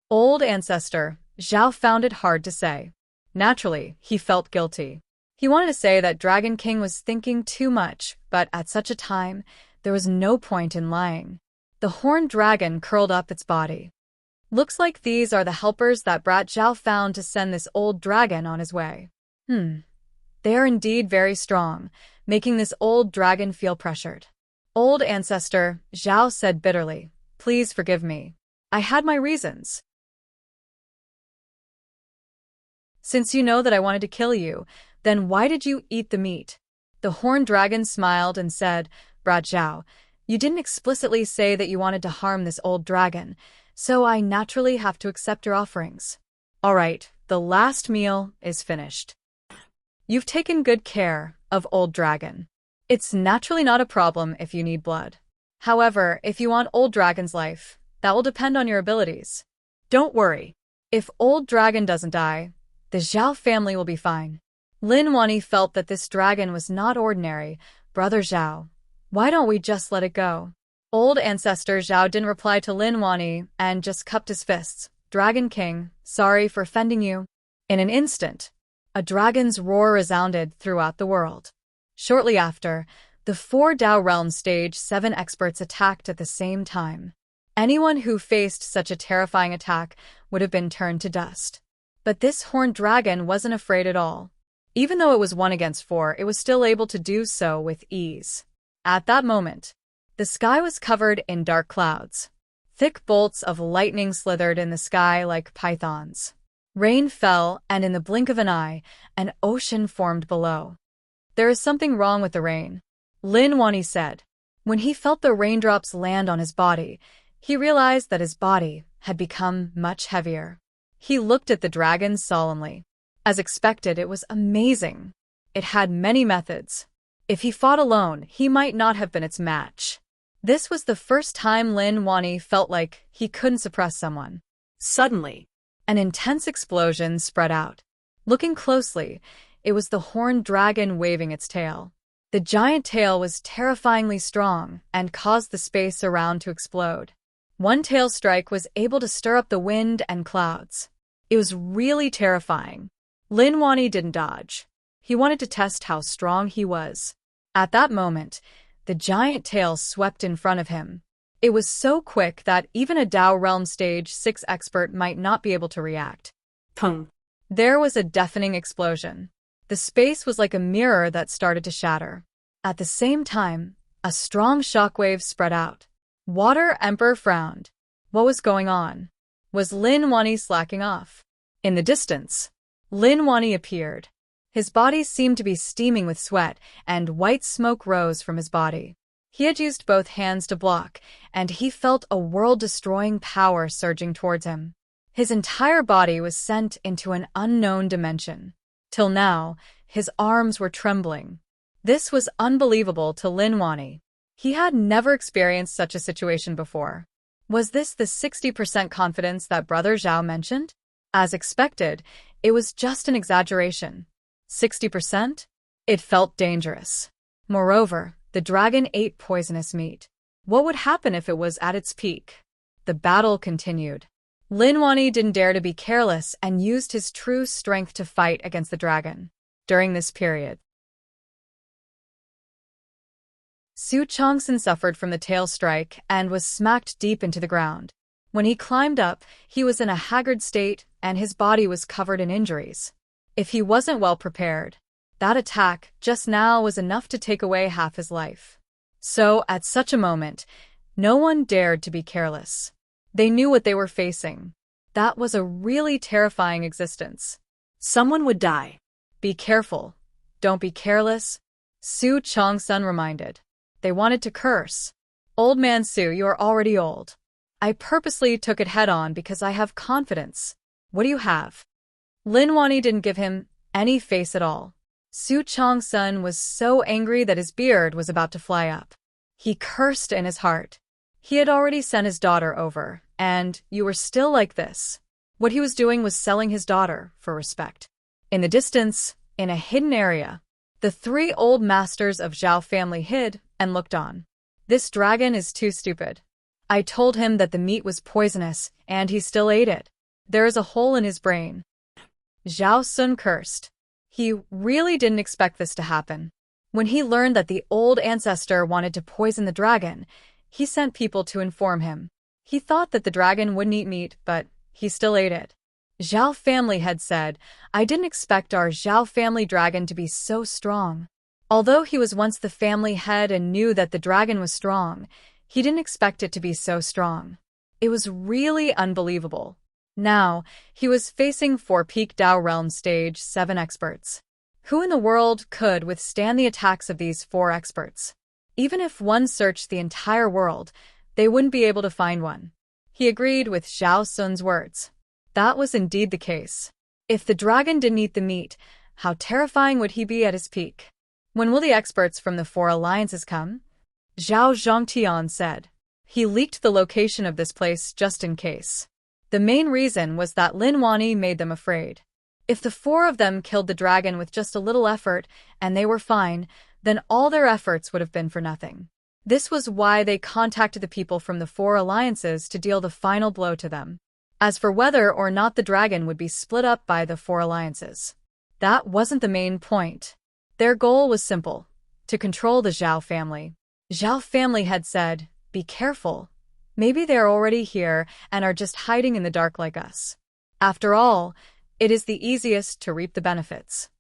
Old ancestor Zhao found it hard to say. Naturally, he felt guilty. He wanted to say that Dragon King was thinking too much, but at such a time, there was no point in lying. The horned dragon curled up its body. Looks like these are the helpers that Brat Zhao found to send this old dragon on his way. They are indeed very strong, making this old dragon feel pressured. Old ancestor Zhao said bitterly, please forgive me. I had my reasons. Since you know that I wanted to kill you, then why did you eat the meat? The horned dragon smiled and said, Brat Zhao, you didn't explicitly say that you wanted to harm this old dragon, so I naturally have to accept your offerings. All right, the last meal is finished. You've taken good care of old dragon. It's naturally not a problem if you need blood. However, if you want old dragon's life, that will depend on your abilities. Don't worry. If old dragon doesn't die, the Zhao family will be fine. Lin Wani felt that this dragon was not ordinary. Brother Zhao, why don't we just let it go? Old ancestor Zhao didn't reply to Lin Wani and just cupped his fists. Dragon King, sorry for offending you. In an instant, a dragon's roar resounded throughout the world. Shortly after, the 4 Dao Realm Stage 7 experts attacked at the same time. Anyone who faced such a terrifying attack would have been turned to dust. But this horned dragon wasn't afraid at all. Even though it was 1 against 4, it was still able to do so with ease. At that moment, the sky was covered in dark clouds. Thick bolts of lightning slithered in the sky like pythons. Rain fell, and in the blink of an eye, an ocean formed below. There is something wrong with the rain, Lin Wani said. When he felt the raindrops land on his body, He realized that his body had become much heavier. He looked at the dragon solemnly. As expected, it was amazing. It had many methods. If he fought alone, he might not have been its match. This was the first time Lin Wani felt like he couldn't suppress someone. Suddenly, An intense explosion spread out. Looking closely, it was the horned dragon waving its tail. The giant tail was terrifyingly strong and caused the space around to explode. One tail strike was able to stir up the wind and clouds. It was really terrifying. Lin Wani didn't dodge. He wanted to test how strong he was. At that moment, the giant tail swept in front of him. It was so quick that even a Dao Realm Stage 6 expert might not be able to react. pung. There was a deafening explosion. The space was like a mirror that started to shatter. At the same time, a strong shockwave spread out. Water Emperor frowned. What was going on? Was Lin Wani slacking off? In the distance, Lin Wani appeared. His body seemed to be steaming with sweat, and white smoke rose from his body. He had used both hands to block, and he felt a world-destroying power surging towards him. His entire body was sent into an unknown dimension. Till now, his arms were trembling. This was unbelievable to Lin Wani. He had never experienced such a situation before. Was this the 60% confidence that Brother Zhao mentioned? As expected, it was just an exaggeration. 60%? It felt dangerous. Moreover, the dragon ate poisonous meat. What would happen if it was at its peak? The battle continued. Lin Wani didn't dare to be careless and used his true strength to fight against the dragon. During this period, Su Chongsun suffered from the tail strike and was smacked deep into the ground. When he climbed up, he was in a haggard state and his body was covered in injuries. If he wasn't well prepared, that attack just now was enough to take away half his life. So, at such a moment, no one dared to be careless. They knew what they were facing. That was a really terrifying existence. Someone would die. Be careful. Don't be careless, Su Chongsun reminded. They wanted to curse. Old man Su, you are already old. I purposely took it head-on because I have confidence. What do you have? Lin Wani didn't give him any face at all. Su Chongsun was so angry that his beard was about to fly up. He cursed in his heart. He had already sent his daughter over, and you were still like this. What he was doing was selling his daughter for respect. In the distance, in a hidden area, the three old masters of Zhao family hid and looked on. This dragon is too stupid. I told him that the meat was poisonous, and he still ate it. There is a hole in his brain. Zhao Sun cursed. He really didn't expect this to happen. When he learned that the old ancestor wanted to poison the dragon, he sent people to inform him. He thought that the dragon wouldn't eat meat, but he still ate it. Zhao family had said, I didn't expect our Zhao family dragon to be so strong. Although he was once the family head and knew that the dragon was strong, he didn't expect it to be so strong. It was really unbelievable. Now, he was facing 4 peak Dao Realm Stage 7 experts. Who in the world could withstand the attacks of these 4 experts? Even if one searched the entire world, they wouldn't be able to find one. He agreed with Zhao Sun's words. That was indeed the case. If the dragon didn't eat the meat, how terrifying would he be at his peak? When will the experts from the 4 alliances come? Zhao Zhongtian said. He leaked the location of this place just in case. The main reason was that Lin Wani made them afraid. If the 4 of them killed the dragon with just a little effort, and they were fine, then all their efforts would have been for nothing. This was why they contacted the people from the 4 alliances to deal the final blow to them. As for whether or not the dragon would be split up by the 4 alliances, that wasn't the main point. Their goal was simple: to control the Zhao family. Zhao family had said, be careful. Maybe they're already here and are just hiding in the dark like us. After all, it is the easiest to reap the benefits.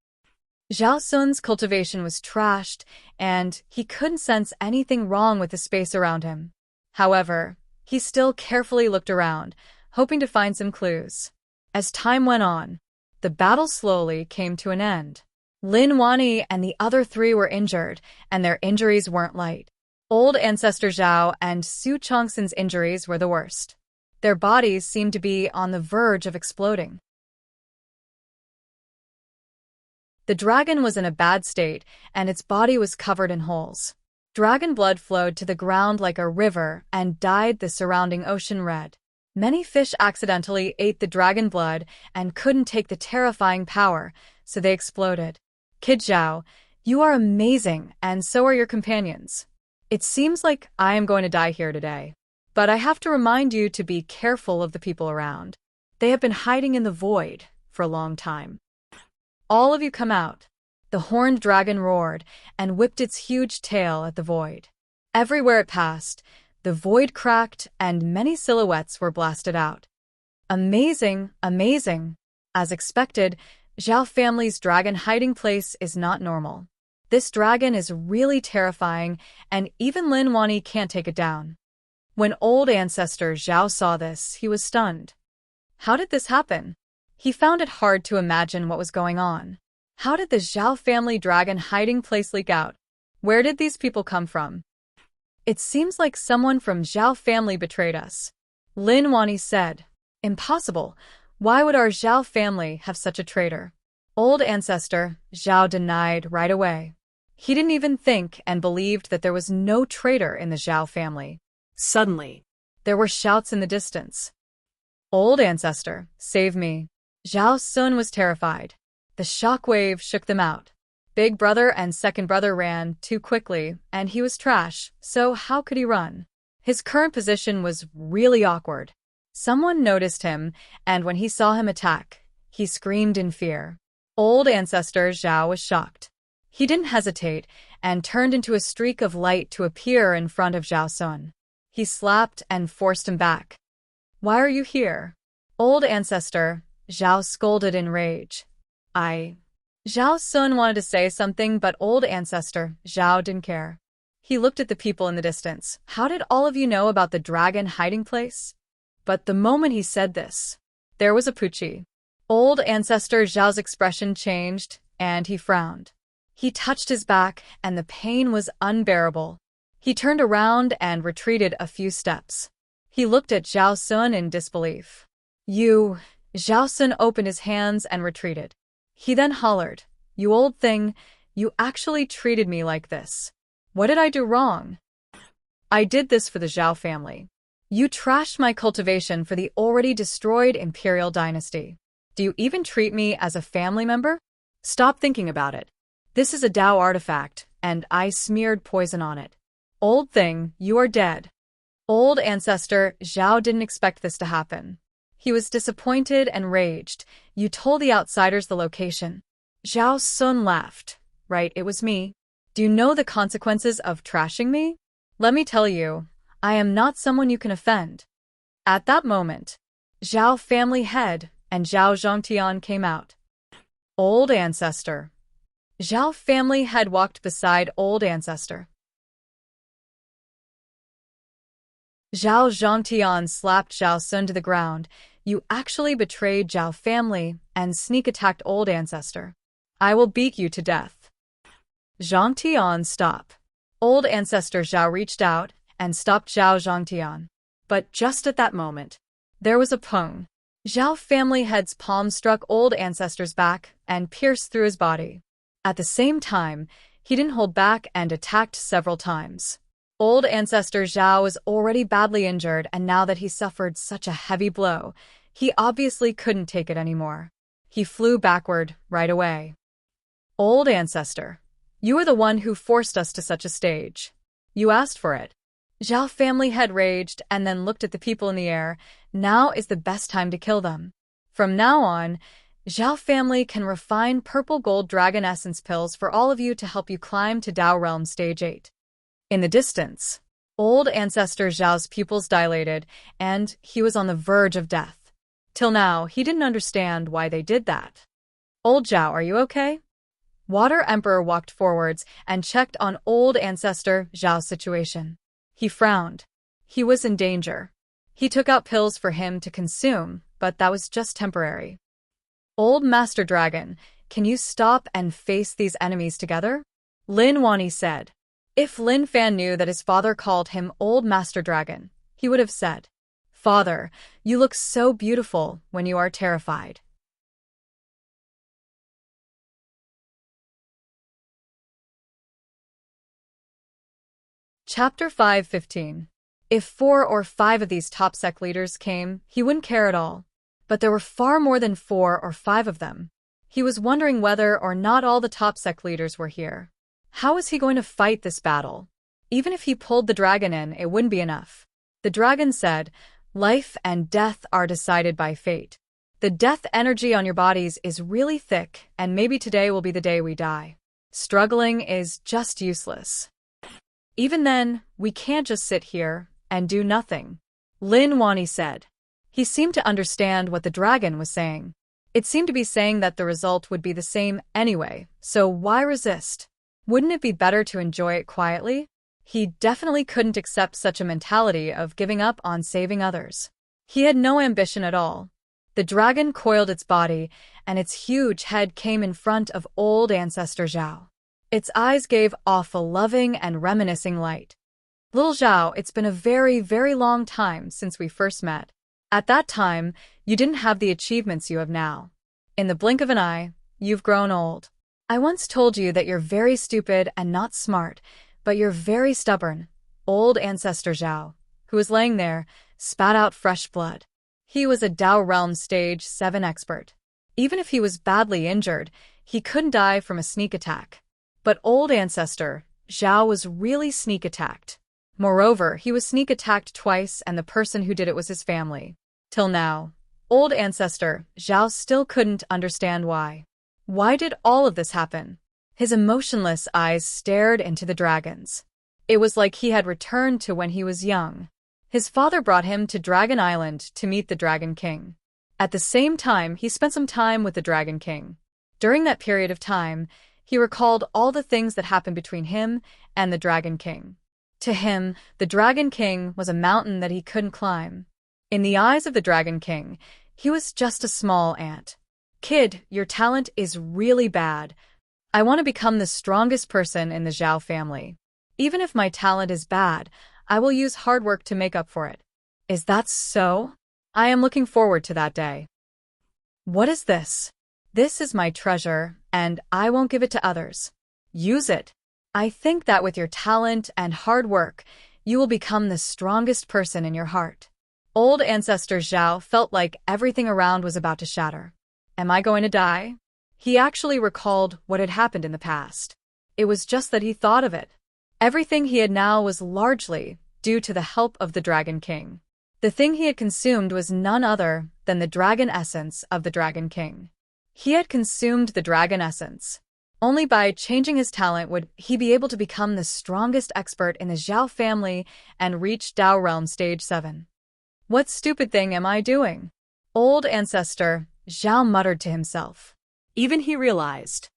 Zhao Sun's cultivation was trashed, and he couldn't sense anything wrong with the space around him. However, he still carefully looked around, hoping to find some clues. As time went on, the battle slowly came to an end. Lin Wani and the other 3 were injured, and their injuries weren't light. Old Ancestor Zhao and Su Chongxin's injuries were the worst. Their bodies seemed to be on the verge of exploding. The dragon was in a bad state, and its body was covered in holes. Dragon blood flowed to the ground like a river and dyed the surrounding ocean red. Many fish accidentally ate the dragon blood and couldn't take the terrifying power, so they exploded. Kid Zhao, you are amazing, and so are your companions. It seems like I am going to die here today. But I have to remind you to be careful of the people around. They have been hiding in the void for a long time. All of you come out. The horned dragon roared and whipped its huge tail at the void. Everywhere it passed, the void cracked and many silhouettes were blasted out. Amazing, amazing. As expected, Zhao family's dragon hiding place is not normal. This dragon is really terrifying, and even Lin Wani can't take it down. When old ancestor Zhao saw this, he was stunned. How did this happen? He found it hard to imagine what was going on. How did the Zhao family dragon hiding place leak out? Where did these people come from? It seems like someone from Zhao family betrayed us. Lin Wani said. Impossible. Why would our Zhao family have such a traitor? Old ancestor Zhao denied right away. He didn't even think and believed that there was no traitor in the Zhao family. Suddenly, there were shouts in the distance. Old ancestor, save me. Zhao Sun was terrified. The shockwave shook them out. Big brother and second brother ran too quickly, and he was trash, so how could he run? His current position was really awkward. Someone noticed him, and when he saw him attack, he screamed in fear. Old ancestor Zhao was shocked. He didn't hesitate and turned into a streak of light to appear in front of Zhao Sun. He slapped and forced him back. Why are you here? Old ancestor Zhao scolded in rage. Zhao Sun wanted to say something, but old ancestor Zhao didn't care. He looked at the people in the distance. How did all of you know about the dragon hiding place? But the moment he said this, there was a Pucci. Old ancestor Zhao's expression changed, and he frowned. He touched his back, and the pain was unbearable. He turned around and retreated a few steps. He looked at Zhao Sun in disbelief. Zhao Sun opened his hands and retreated. He then hollered, You old thing, you actually treated me like this. What did I do wrong? I did this for the Zhao family. You trashed my cultivation for the already destroyed imperial dynasty. Do you even treat me as a family member? Stop thinking about it. This is a Dao artifact, and I smeared poison on it. Old thing, you are dead. Old ancestor Zhao didn't expect this to happen. He was disappointed and raged. You told the outsiders the location. Zhao Sun laughed. Right, it was me. Do you know the consequences of trashing me? Let me tell you, I am not someone you can offend. At that moment, Zhao family head and Zhao Zhongtian came out. Old ancestor. Zhao family head walked beside old ancestor. Zhao Zhongtian slapped Zhao Sun to the ground. You actually betrayed Zhao family and sneak attacked old ancestor. I will beat you to death. Zhongtian, stop. Old ancestor Zhao reached out and stopped Zhao Zhongtian. But just at that moment, there was a pung. Zhao family head's palm struck old ancestor's back and pierced through his body. At the same time, he didn't hold back and attacked several times. Old ancestor Zhao was already badly injured, and now that he suffered such a heavy blow, he obviously couldn't take it anymore. He flew backward right away. Old ancestor, you are the one who forced us to such a stage. You asked for it. Zhao family head raged and then looked at the people in the air. Now is the best time to kill them. From now on, Zhao family can refine purple gold dragon essence pills for all of you to help you climb to Dao Realm Stage 8. In the distance, old ancestor Zhao's pupils dilated, and he was on the verge of death. Till now, he didn't understand why they did that. Old Zhao, are you okay? Water Emperor walked forwards and checked on old ancestor Zhao's situation. He frowned. He was in danger. He took out pills for him to consume, but that was just temporary. Old Master Dragon, can you stop and face these enemies together? Lin Wani said. If Lin Fan knew that his father called him Old Master Dragon, he would have said, "Father, you look so beautiful when you are terrified." Chapter 5:15. If 4 or 5 of these top sect leaders came, he wouldn't care at all. But there were far more than 4 or 5 of them. He was wondering whether or not all the top sect leaders were here. How was he going to fight this battle? Even if he pulled the dragon in, it wouldn't be enough. The dragon said, "Life and death are decided by fate. The death energy on your bodies is really thick, and maybe today will be the day we die. Struggling is just useless. Even then, we can't just sit here and do nothing," Lin Wani said. He seemed to understand what the dragon was saying. It seemed to be saying that the result would be the same anyway, so why resist? Wouldn't it be better to enjoy it quietly? He definitely couldn't accept such a mentality of giving up on saving others. He had no ambition at all. The dragon coiled its body, and its huge head came in front of old ancestor Zhao. Its eyes gave off a loving and reminiscing light. "Little Zhao, it's been a very, very long time since we first met. At that time, you didn't have the achievements you have now. In the blink of an eye, you've grown old. I once told you that you're very stupid and not smart, but you're very stubborn." Old ancestor Zhao, who was laying there, spat out fresh blood. He was a Dao Realm Stage 7 expert. Even if he was badly injured, he couldn't die from a sneak attack. But old ancestor Zhao was really sneak attacked. Moreover, he was sneak attacked twice, and the person who did it was his family. Till now, old ancestor Zhao still couldn't understand why. Why did all of this happen? His emotionless eyes stared into the dragon's. It was like he had returned to when he was young. His father brought him to Dragon Island to meet the Dragon King. At the same time, he spent some time with the Dragon King. During that period of time, he recalled all the things that happened between him and the Dragon King. To him, the Dragon King was a mountain that he couldn't climb. In the eyes of the Dragon King, he was just a small ant. "Kid, your talent is really bad. I want to become the strongest person in the Zhao family. Even if my talent is bad, I will use hard work to make up for it." "Is that so? I am looking forward to that day." "What is this?" "This is my treasure, and I won't give it to others. Use it. I think that with your talent and hard work, you will become the strongest person in your heart." Old ancestor Zhao felt like everything around was about to shatter. Am I going to die? He actually recalled what had happened in the past. It was just that he thought of it. Everything he had now was largely due to the help of the Dragon King. The thing he had consumed was none other than the dragon essence of the Dragon King. He had consumed the dragon essence. Only by changing his talent would he be able to become the strongest expert in the Zhao family and reach Dao Realm Stage 7. What stupid thing am I doing? Old ancestor Zhao muttered to himself. Even he realized.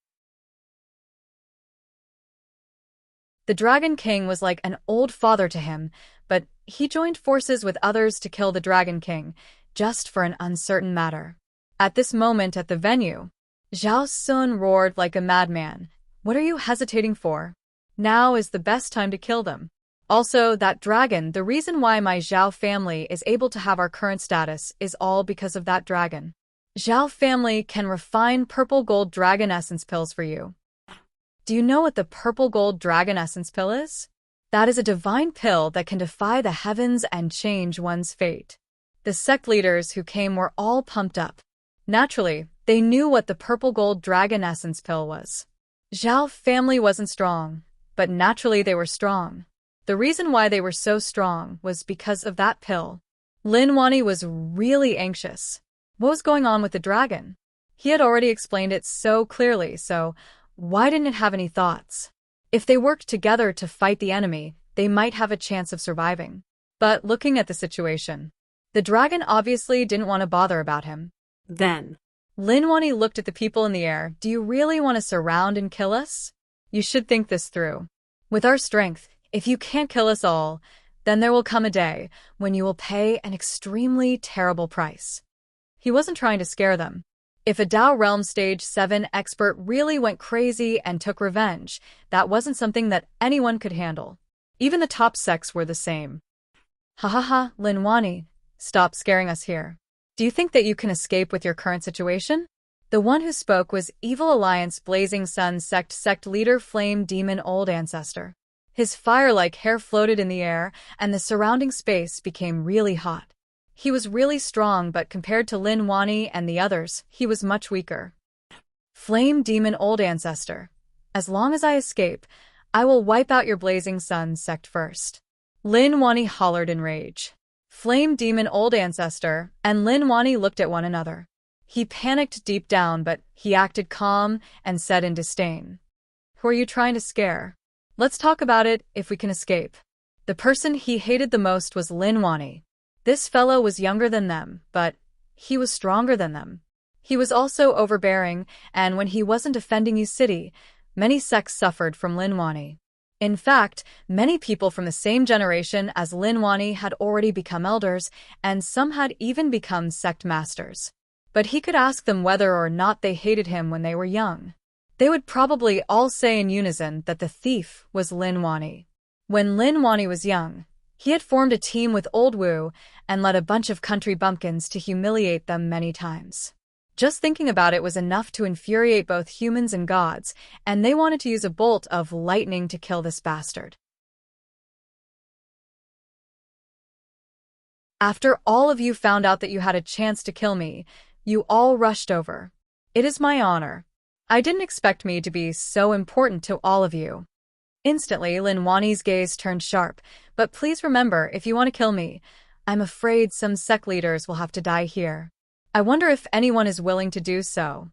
The Dragon King was like an old father to him, but he joined forces with others to kill the Dragon King, just for an uncertain matter. At this moment at the venue, Zhao Sun roared like a madman. "What are you hesitating for? Now is the best time to kill them. Also, that dragon, the reason why my Zhao family is able to have our current status is all because of that dragon. Zhao family can refine purple gold dragon essence pills for you." Do you know what the purple gold dragon essence pill is? That is a divine pill that can defy the heavens and change one's fate. The sect leaders who came were all pumped up. Naturally, they knew what the purple gold dragon essence pill was. Zhao family wasn't strong, but naturally they were strong. The reason why they were so strong was because of that pill. Lin Wani was really anxious. What was going on with the dragon? He had already explained it so clearly, so why didn't it have any thoughts? If they worked together to fight the enemy, they might have a chance of surviving. But looking at the situation, the dragon obviously didn't want to bother about him. Then, Lin Wani looked at the people in the air. "Do you really want to surround and kill us? You should think this through. With our strength, if you can't kill us all, then there will come a day when you will pay an extremely terrible price." He wasn't trying to scare them. If a Dao Realm Stage 7 expert really went crazy and took revenge, that wasn't something that anyone could handle. Even the top sects were the same. Ha ha ha, Lin Wani, stop scaring us here. Do you think that you can escape with your current situation? The one who spoke was Evil Alliance Blazing Sun sect leader Flame Demon Old Ancestor. His fire-like hair floated in the air, and the surrounding space became really hot. He was really strong, but compared to Lin Wani and the others, he was much weaker. Flame Demon Old Ancestor, as long as I escape, I will wipe out your Blazing Sun sect first. Lin Wani hollered in rage. Flame Demon Old Ancestor and Lin Wani looked at one another. He panicked deep down, but he acted calm and said in disdain, "Who are you trying to scare? Let's talk about it if we can escape." The person he hated the most was Lin Wani. This fellow was younger than them, but he was stronger than them. He was also overbearing, and when he wasn't defending his city, many sects suffered from Lin Wani. In fact, many people from the same generation as Lin Wani had already become elders, and some had even become sect masters. But he could ask them whether or not they hated him when they were young. They would probably all say in unison that the thief was Lin Wani. When Lin Wani was young, he had formed a team with Old Wu and led a bunch of country bumpkins to humiliate them many times. Just thinking about it was enough to infuriate both humans and gods, and they wanted to use a bolt of lightning to kill this bastard. After all of you found out that you had a chance to kill me, you all rushed over. It is my honor. I didn't expect me to be so important to all of you. Instantly, Lin Wani's gaze turned sharp, but please remember, if you want to kill me, I'm afraid some sect leaders will have to die here. I wonder if anyone is willing to do so.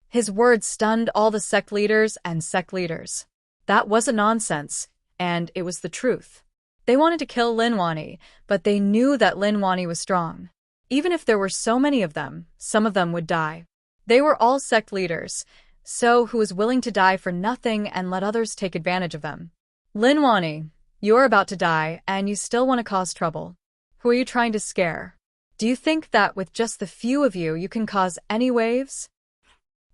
His words stunned all the sect leaders and sect leaders. That wasn't nonsense, and it was the truth. They wanted to kill Lin Wani, but they knew that Lin Wani was strong. Even if there were so many of them, some of them would die. They were all sect leaders, so who was willing to die for nothing and let others take advantage of them? Lin Wani, you're about to die, and you still want to cause trouble. Who are you trying to scare? Do you think that with just the few of you, you can cause any waves?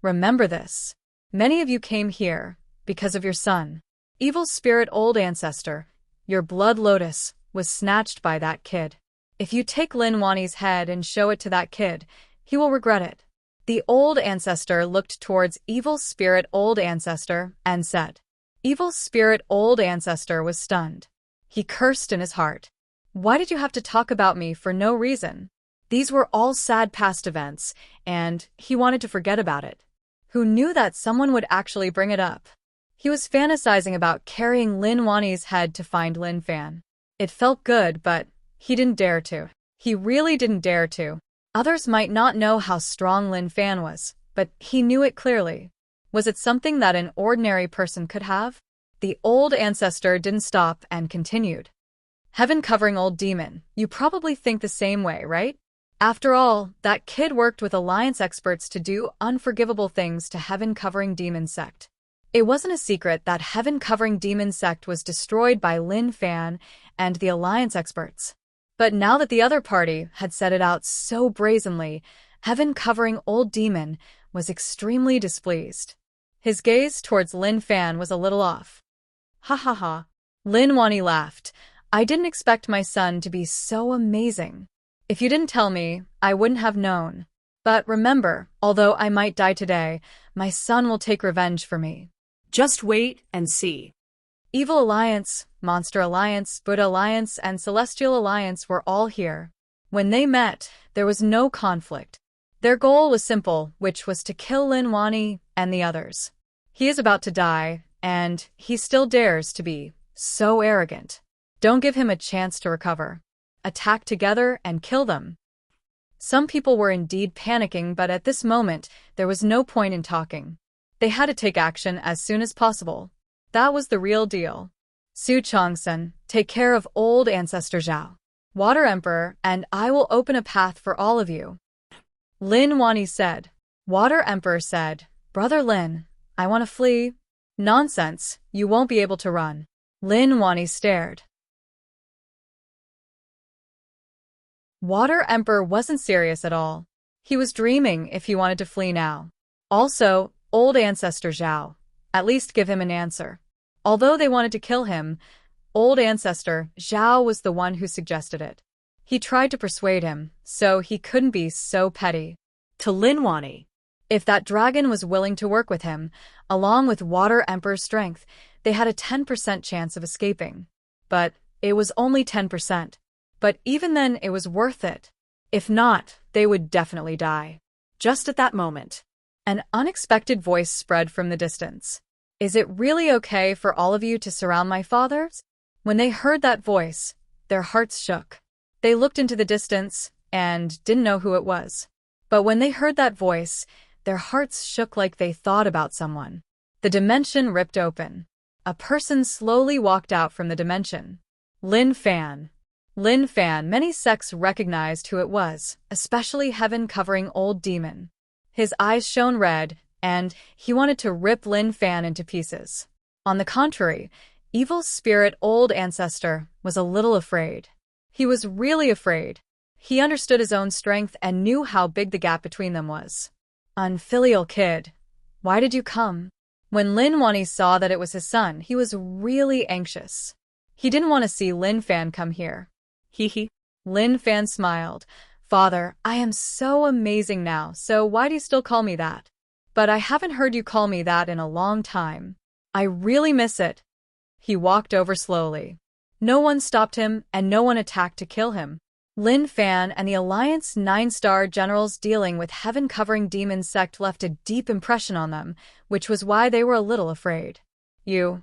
Remember this. Many of you came here because of your son. Evil Spirit Old Ancestor, your blood lotus, was snatched by that kid. If you take Lin Wani's head and show it to that kid, he will regret it. The Old Ancestor looked towards Evil Spirit Old Ancestor and said. Evil Spirit Old Ancestor was stunned. He cursed in his heart. Why did you have to talk about me for no reason? These were all sad past events, and he wanted to forget about it. Who knew that someone would actually bring it up? He was fantasizing about carrying Lin Wani's head to find Lin Fan. It felt good, but he didn't dare to. He really didn't dare to. Others might not know how strong Lin Fan was, but he knew it clearly. Was it something that an ordinary person could have? The Old Ancestor didn't stop and continued. Heaven-covering old demon, you probably think the same way, right? After all, that kid worked with Alliance experts to do unforgivable things to Heaven-covering demon sect. It wasn't a secret that Heaven-covering demon sect was destroyed by Lin Fan and the Alliance experts. But now that the other party had said it out so brazenly, Heaven-covering old demon was extremely displeased. His gaze towards Lin Fan was a little off. Ha ha ha. Lin Wani laughed. I didn't expect my son to be so amazing. If you didn't tell me, I wouldn't have known. But remember, although I might die today, my son will take revenge for me. Just wait and see. Evil Alliance, Monster Alliance, Buddha Alliance, and Celestial Alliance were all here. When they met, there was no conflict. Their goal was simple, which was to kill Lin Wani and the others. He is about to die, and he still dares to be so arrogant. Don't give him a chance to recover. Attack together and kill them. Some people were indeed panicking, but at this moment, there was no point in talking. They had to take action as soon as possible. That was the real deal. Su Changsun, take care of Old Ancestor Zhao. Water Emperor, and I will open a path for all of you. Lin Wani said. Water Emperor said, Brother Lin, I want to flee. Nonsense, you won't be able to run. Lin Wani stared. Water Emperor wasn't serious at all. He was dreaming if he wanted to flee now. Also, old ancestor Zhao. At least give him an answer. Although they wanted to kill him, old ancestor Zhao was the one who suggested it. He tried to persuade him, so he couldn't be so petty. To Linwani. If that dragon was willing to work with him, along with Water Emperor's strength, they had a 10% chance of escaping. But it was only 10%. But even then, it was worth it. If not, they would definitely die. Just at that moment, an unexpected voice spread from the distance. Is it really okay for all of you to surround my fathers? When they heard that voice, their hearts shook. They looked into the distance and didn't know who it was. But when they heard that voice, their hearts shook like they thought about someone. The dimension ripped open. A person slowly walked out from the dimension. Lin Fan. Lin Fan, many sects recognized who it was, especially heaven-covering old demon. His eyes shone red, and he wanted to rip Lin Fan into pieces. On the contrary, evil spirit old ancestor was a little afraid. He was really afraid. He understood his own strength and knew how big the gap between them was. Unfilial kid, why did you come? When Lin Wani saw that it was his son, he was really anxious. He didn't want to see Lin Fan come here. Hee. Lin Fan smiled. Father, I am so amazing now, so why do you still call me that? But I haven't heard you call me that in a long time. I really miss it. He walked over slowly. No one stopped him, and no one attacked to kill him. Lin Fan and the Alliance 9-star generals dealing with heaven-covering demon sect left a deep impression on them, which was why they were a little afraid. You.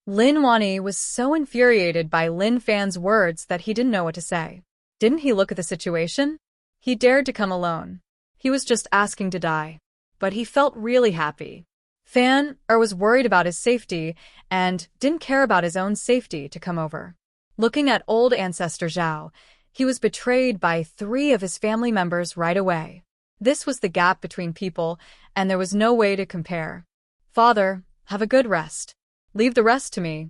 Lin Wani was so infuriated by Lin Fan's words that he didn't know what to say. Didn't he look at the situation? He dared to come alone. He was just asking to die. But he felt really happy. Fan was worried about his safety and didn't care about his own safety to come over. Looking at old ancestor Zhao, he was betrayed by 3 of his family members right away. This was the gap between people, and there was no way to compare. Father, have a good rest. Leave the rest to me,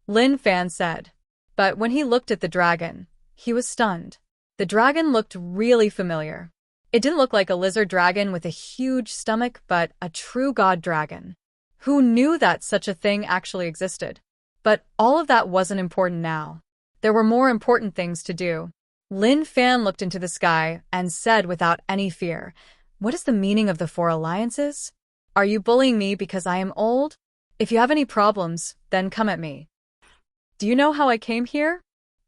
Lin Fan said. But when he looked at the dragon, he was stunned. The dragon looked really familiar. It didn't look like a lizard dragon with a huge stomach, but a true god dragon. Who knew that such a thing actually existed? But all of that wasn't important now. There were more important things to do. Lin Fan looked into the sky and said without any fear, "What is the meaning of the 4 alliances? Are you bullying me because I am old? If you have any problems, then come at me. Do you know how I came here?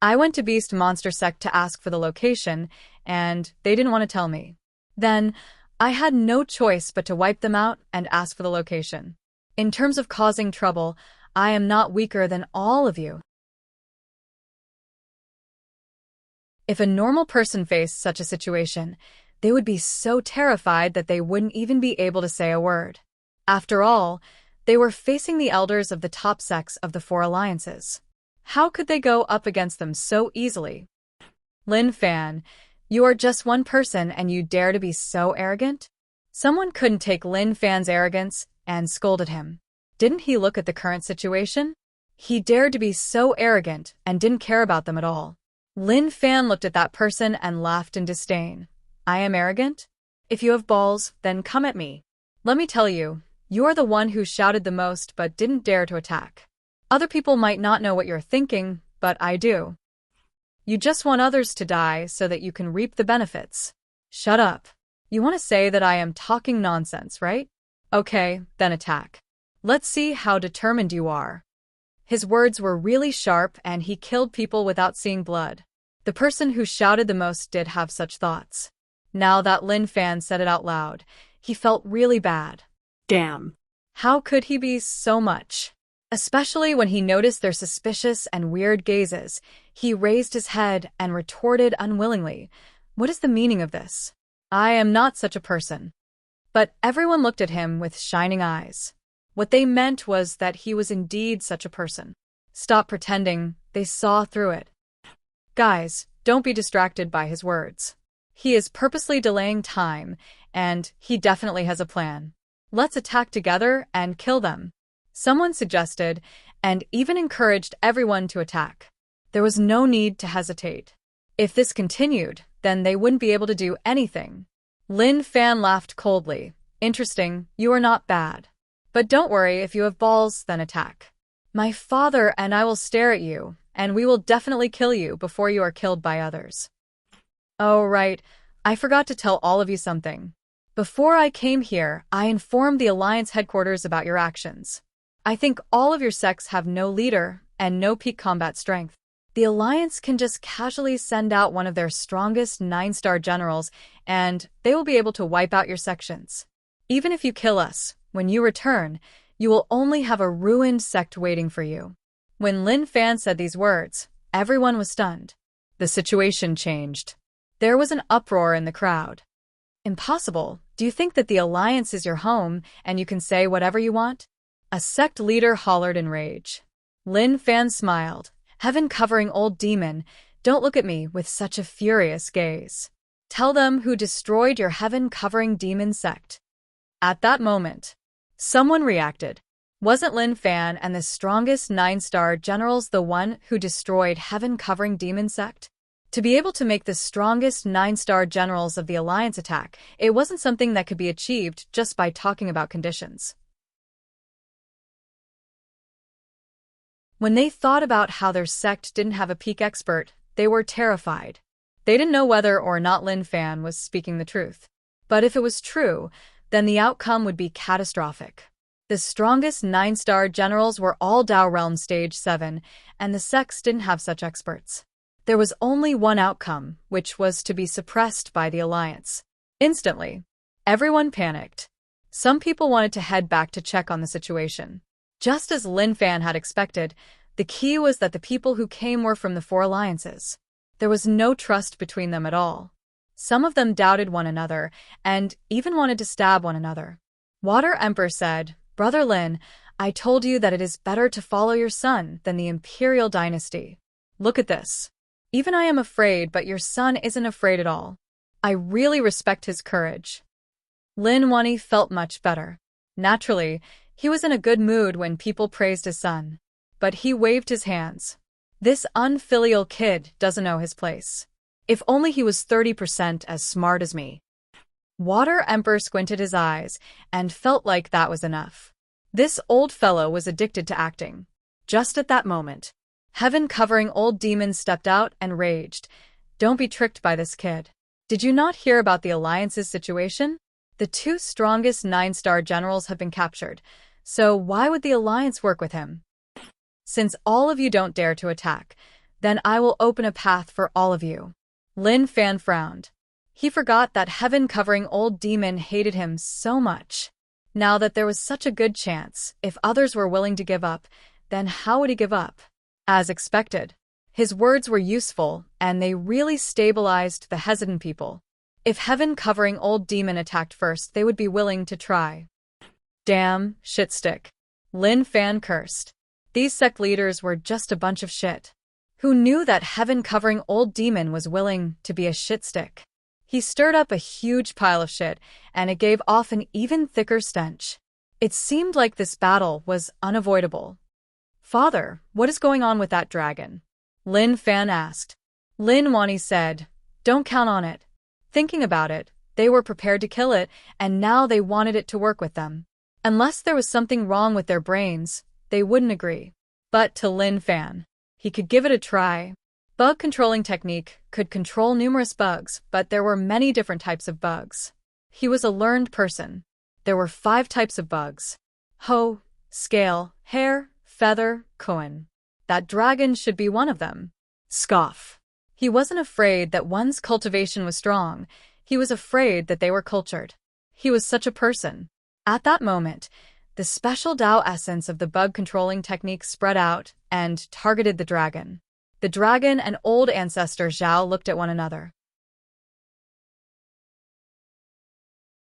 I went to Beast Monster Sect to ask for the location, and they didn't want to tell me. Then, I had no choice but to wipe them out and ask for the location. In terms of causing trouble, I am not weaker than all of you." If a normal person faced such a situation, they would be so terrified that they wouldn't even be able to say a word. After all, they were facing the elders of the top sects of the 4 alliances. How could they go up against them so easily? Lin Fan, you are just one person and you dare to be so arrogant? Someone couldn't take Lin Fan's arrogance and scolded him. Didn't he look at the current situation? He dared to be so arrogant and didn't care about them at all. Lin Fan looked at that person and laughed in disdain. I am arrogant? If you have balls, then come at me. Let me tell you, you are the one who shouted the most but didn't dare to attack. Other people might not know what you're thinking, but I do. You just want others to die so that you can reap the benefits. Shut up. You want to say that I am talking nonsense, right? Okay, then attack. Let's see how determined you are. His words were really sharp and he killed people without seeing blood. The person who shouted the most did have such thoughts. Now that Lin Fan said it out loud, he felt really bad. Damn. How could he be so much? Especially when he noticed their suspicious and weird gazes, he raised his head and retorted unwillingly, "What is the meaning of this? I am not such a person." But everyone looked at him with shining eyes. What they meant was that he was indeed such a person. Stop pretending, they saw through it. Guys, don't be distracted by his words. He is purposely delaying time, and he definitely has a plan. Let's attack together and kill them. Someone suggested, and even encouraged everyone to attack. There was no need to hesitate. If this continued, then they wouldn't be able to do anything. Lin Fan laughed coldly. Interesting, you are not bad. But don't worry, if you have balls, then attack. My father and I will stare at you, and we will definitely kill you before you are killed by others. Oh, right, I forgot to tell all of you something. Before I came here, I informed the Alliance headquarters about your actions. I think all of your sects have no leader and no peak combat strength. The Alliance can just casually send out one of their strongest 9-star generals, and they will be able to wipe out your sections. Even if you kill us, when you return, you will only have a ruined sect waiting for you. When Lin Fan said these words, everyone was stunned. The situation changed. There was an uproar in the crowd. Impossible. Do you think that the Alliance is your home and you can say whatever you want? A sect leader hollered in rage. Lin Fan smiled. Heaven-covering old demon, don't look at me with such a furious gaze. Tell them who destroyed your heaven-covering demon sect. At that moment, someone reacted. Wasn't Lin Fan and the strongest 9-star generals the one who destroyed heaven-covering demon sect? To be able to make the strongest 9-star generals of the Alliance attack, it wasn't something that could be achieved just by talking about conditions. When they thought about how their sect didn't have a peak expert, they were terrified. They didn't know whether or not Lin Fan was speaking the truth. But if it was true, then the outcome would be catastrophic. The strongest 9-star generals were all Dao Realm Stage 7, and the sects didn't have such experts. There was only one outcome, which was to be suppressed by the Alliance. Instantly, everyone panicked. Some people wanted to head back to check on the situation. Just as Lin Fan had expected, the key was that the people who came were from the 4 alliances. There was no trust between them at all. Some of them doubted one another, and even wanted to stab one another. Water Emperor said, "Brother Lin, I told you that it is better to follow your son than the Imperial Dynasty. Look at this. Even I am afraid, but your son isn't afraid at all. I really respect his courage." Lin Wani felt much better. Naturally, he was in a good mood when people praised his son. But he waved his hands. This unfilial kid doesn't know his place. If only he was 30% as smart as me. Water Emperor squinted his eyes and felt like that was enough. This old fellow was addicted to acting. Just at that moment, heaven-covering old demon stepped out and raged. Don't be tricked by this kid. Did you not hear about the Alliance's situation? The 2 strongest 9-star generals have been captured, so why would the Alliance work with him? Since all of you don't dare to attack, then I will open a path for all of you. Lin Fan frowned. He forgot that heaven-covering old demon hated him so much. Now that there was such a good chance, if others were willing to give up, then how would he give up? As expected, his words were useful, and they really stabilized the hesitant people. If heaven-covering old demon attacked first, they would be willing to try. Damn, shitstick. Lin Fan cursed. These sect leaders were just a bunch of shit. Who knew that heaven-covering old demon was willing to be a shitstick? He stirred up a huge pile of shit, and it gave off an even thicker stench. It seemed like this battle was unavoidable. "Father, what is going on with that dragon?" Lin Fan asked. Lin Wani said, "Don't count on it." Thinking about it, they were prepared to kill it, and now they wanted it to work with them. Unless there was something wrong with their brains, they wouldn't agree. But to Lin Fan, he could give it a try. Bug controlling technique could control numerous bugs, but there were many different types of bugs. He was a learned person. There were 5 types of bugs. Hoe, scale, hair, feather, koan. That dragon should be one of them. Scoff. He wasn't afraid that one's cultivation was strong. He was afraid that they were cultured. He was such a person. At that moment, the special Dao essence of the bug-controlling technique spread out and targeted the dragon. The dragon and old ancestor Zhao looked at one another.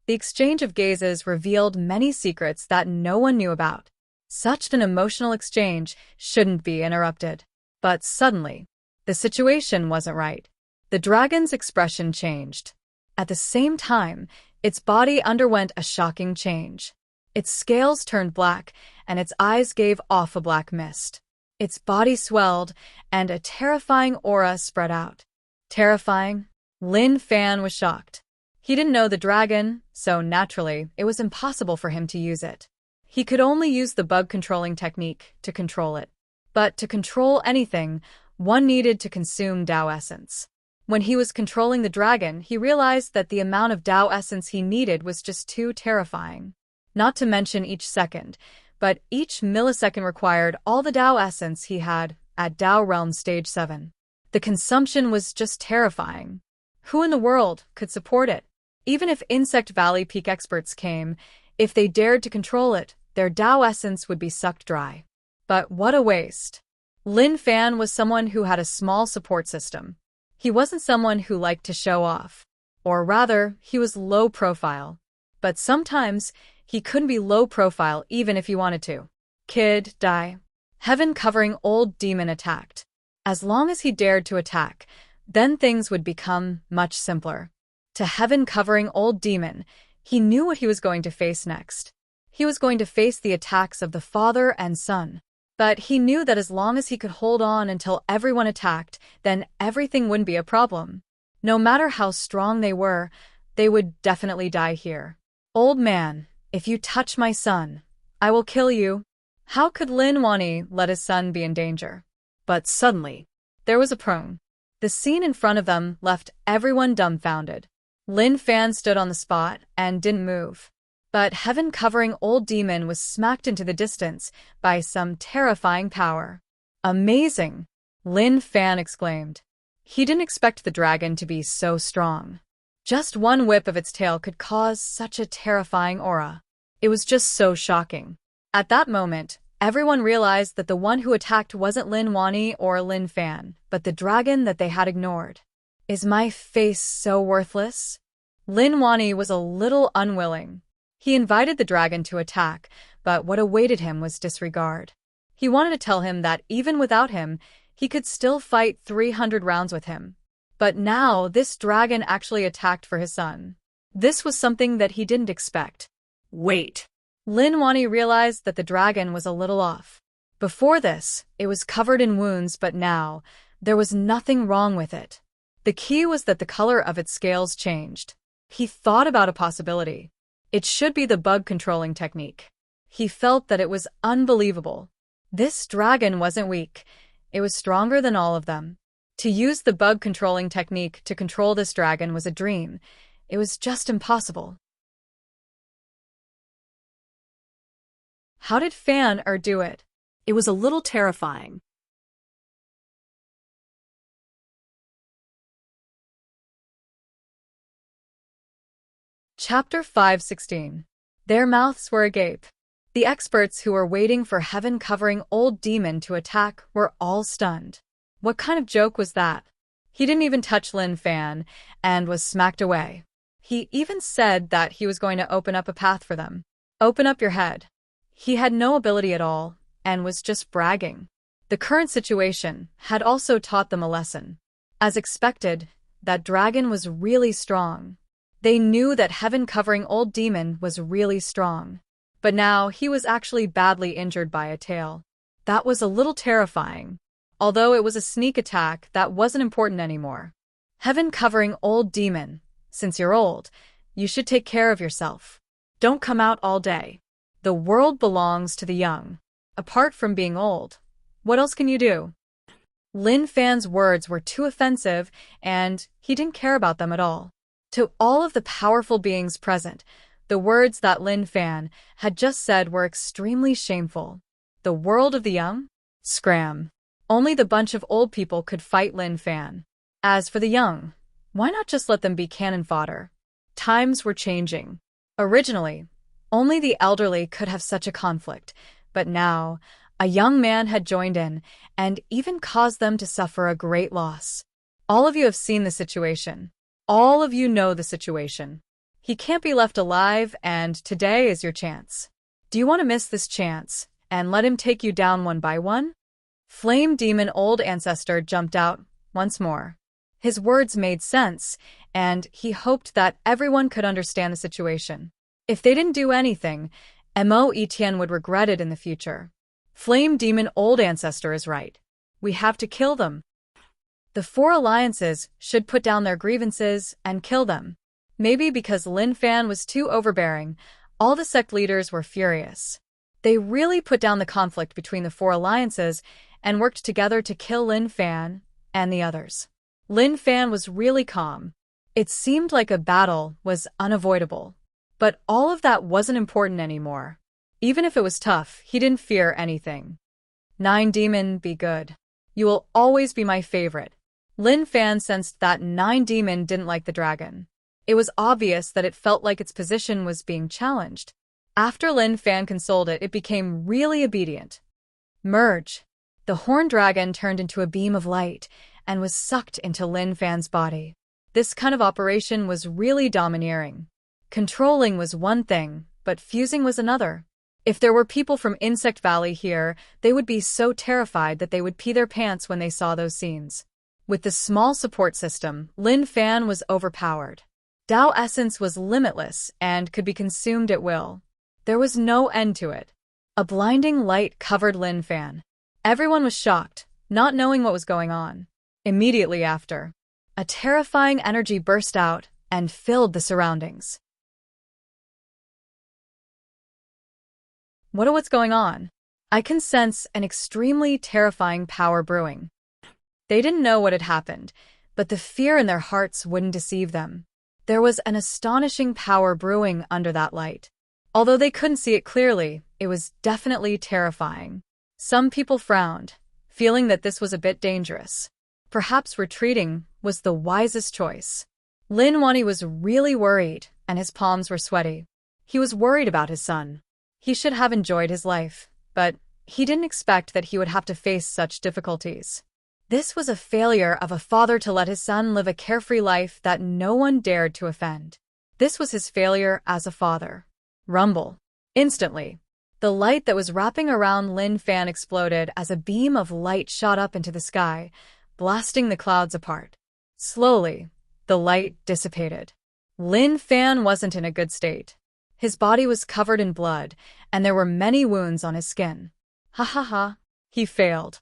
The exchange of gazes revealed many secrets that no one knew about. Such an emotional exchange shouldn't be interrupted. But suddenly, the situation wasn't right. The dragon's expression changed. At the same time, its body underwent a shocking change. Its scales turned black, and its eyes gave off a black mist. Its body swelled, and a terrifying aura spread out. Terrifying? Lin Fan was shocked. He didn't know the dragon, so naturally, it was impossible for him to use it. He could only use the bug controlling technique to control it. But to control anything, one needed to consume Tao essence. When he was controlling the dragon, he realized that the amount of Tao essence he needed was just too terrifying. Not to mention each second, but each millisecond required all the Tao essence he had at Tao Realm Stage 7. The consumption was just terrifying. Who in the world could support it? Even if Insect Valley Peak experts came, if they dared to control it, their Tao essence would be sucked dry. But what a waste. Lin Fan was someone who had a small support system. He wasn't someone who liked to show off. Or rather, he was low profile. But sometimes, he couldn't be low profile even if he wanted to. Kid, die. Heaven-covering old demon attacked. As long as he dared to attack, then things would become much simpler. To heaven-covering old demon, he knew what he was going to face next. He was going to face the attacks of the father and son. But he knew that as long as he could hold on until everyone attacked, then everything wouldn't be a problem. No matter how strong they were, they would definitely die here. Old man, if you touch my son, I will kill you. How could Lin Wani let his son be in danger? But suddenly, there was a prong. The scene in front of them left everyone dumbfounded. Lin Fan stood on the spot and didn't move. But heaven-covering old demon was smacked into the distance by some terrifying power. Amazing! Lin Fan exclaimed. He didn't expect the dragon to be so strong. Just one whip of its tail could cause such a terrifying aura. It was just so shocking. At that moment, everyone realized that the one who attacked wasn't Lin Wani or Lin Fan, but the dragon that they had ignored. Is my face so worthless? Lin Wani was a little unwilling. He invited the dragon to attack, but what awaited him was disregard. He wanted to tell him that even without him, he could still fight 300 rounds with him. But now, this dragon actually attacked for his son. This was something that he didn't expect. Wait. Lin Wani realized that the dragon was a little off. Before this, it was covered in wounds, but now, there was nothing wrong with it. The key was that the color of its scales changed. He thought about a possibility. It should be the bug controlling technique. He felt that it was unbelievable. This dragon wasn't weak. It was stronger than all of them. To use the bug controlling technique to control this dragon was a dream. It was just impossible. How did Fan do it? It was a little terrifying. Chapter 5:16. Their mouths were agape. The experts who were waiting for heaven-covering old demon to attack were all stunned. What kind of joke was that? He didn't even touch Lin Fan and was smacked away. He even said that he was going to open up a path for them. Open up your head. He had no ability at all and was just bragging. The current situation had also taught them a lesson. As expected, that dragon was really strong. They knew that heaven-covering old demon was really strong. But now he was actually badly injured by a tail. That was a little terrifying. Although it was a sneak attack, that wasn't important anymore. Heaven-covering old demon, since you're old, you should take care of yourself. Don't come out all day. The world belongs to the young. Apart from being old, what else can you do? Lin Fan's words were too offensive, and he didn't care about them at all. To all of the powerful beings present, the words that Lin Fan had just said were extremely shameful. The world of the young? Scram. Only the bunch of old people could fight Lin Fan. As for the young, why not just let them be cannon fodder? Times were changing. Originally, only the elderly could have such a conflict, but now, a young man had joined in and even caused them to suffer a great loss. All of you have seen the situation. All of you know the situation. He can't be left alive, and today is your chance. Do you want to miss this chance and let him take you down one by one? Flame Demon Old Ancestor jumped out once more. His words made sense, and he hoped that everyone could understand the situation. If they didn't do anything, Mo Etienne would regret it in the future. Flame Demon Old Ancestor is right. We have to kill them. The four alliances should put down their grievances and kill them. Maybe because Lin Fan was too overbearing, all the sect leaders were furious. They really put down the conflict between the four alliances and worked together to kill Lin Fan and the others. Lin Fan was really calm. It seemed like a battle was unavoidable. But all of that wasn't important anymore. Even if it was tough, he didn't fear anything. 9 Demon, be good. You will always be my favorite. Lin Fan sensed that 9 Demon didn't like the dragon. It was obvious that it felt like its position was being challenged. After Lin Fan consoled it, it became really obedient. Merge. The horned dragon turned into a beam of light and was sucked into Lin Fan's body. This kind of operation was really domineering. Controlling was one thing, but fusing was another. If there were people from Insect Valley here, they would be so terrified that they would pee their pants when they saw those scenes. With the small support system, Lin Fan was overpowered. Dao essence was limitless and could be consumed at will. There was no end to it. A blinding light covered Lin Fan. Everyone was shocked, not knowing what was going on. Immediately after, a terrifying energy burst out and filled the surroundings. What's going on? I can sense an extremely terrifying power brewing. They didn't know what had happened, but the fear in their hearts wouldn't deceive them. There was an astonishing power brewing under that light. Although they couldn't see it clearly, it was definitely terrifying. Some people frowned, feeling that this was a bit dangerous. Perhaps retreating was the wisest choice. Lin Wani was really worried, and his palms were sweaty. He was worried about his son. He should have enjoyed his life, but he didn't expect that he would have to face such difficulties. This was a failure of a father to let his son live a carefree life that no one dared to offend. This was his failure as a father. Rumble. Instantly, the light that was wrapping around Lin Fan exploded as a beam of light shot up into the sky, blasting the clouds apart. Slowly, the light dissipated. Lin Fan wasn't in a good state. His body was covered in blood, and there were many wounds on his skin. Ha ha ha. He failed.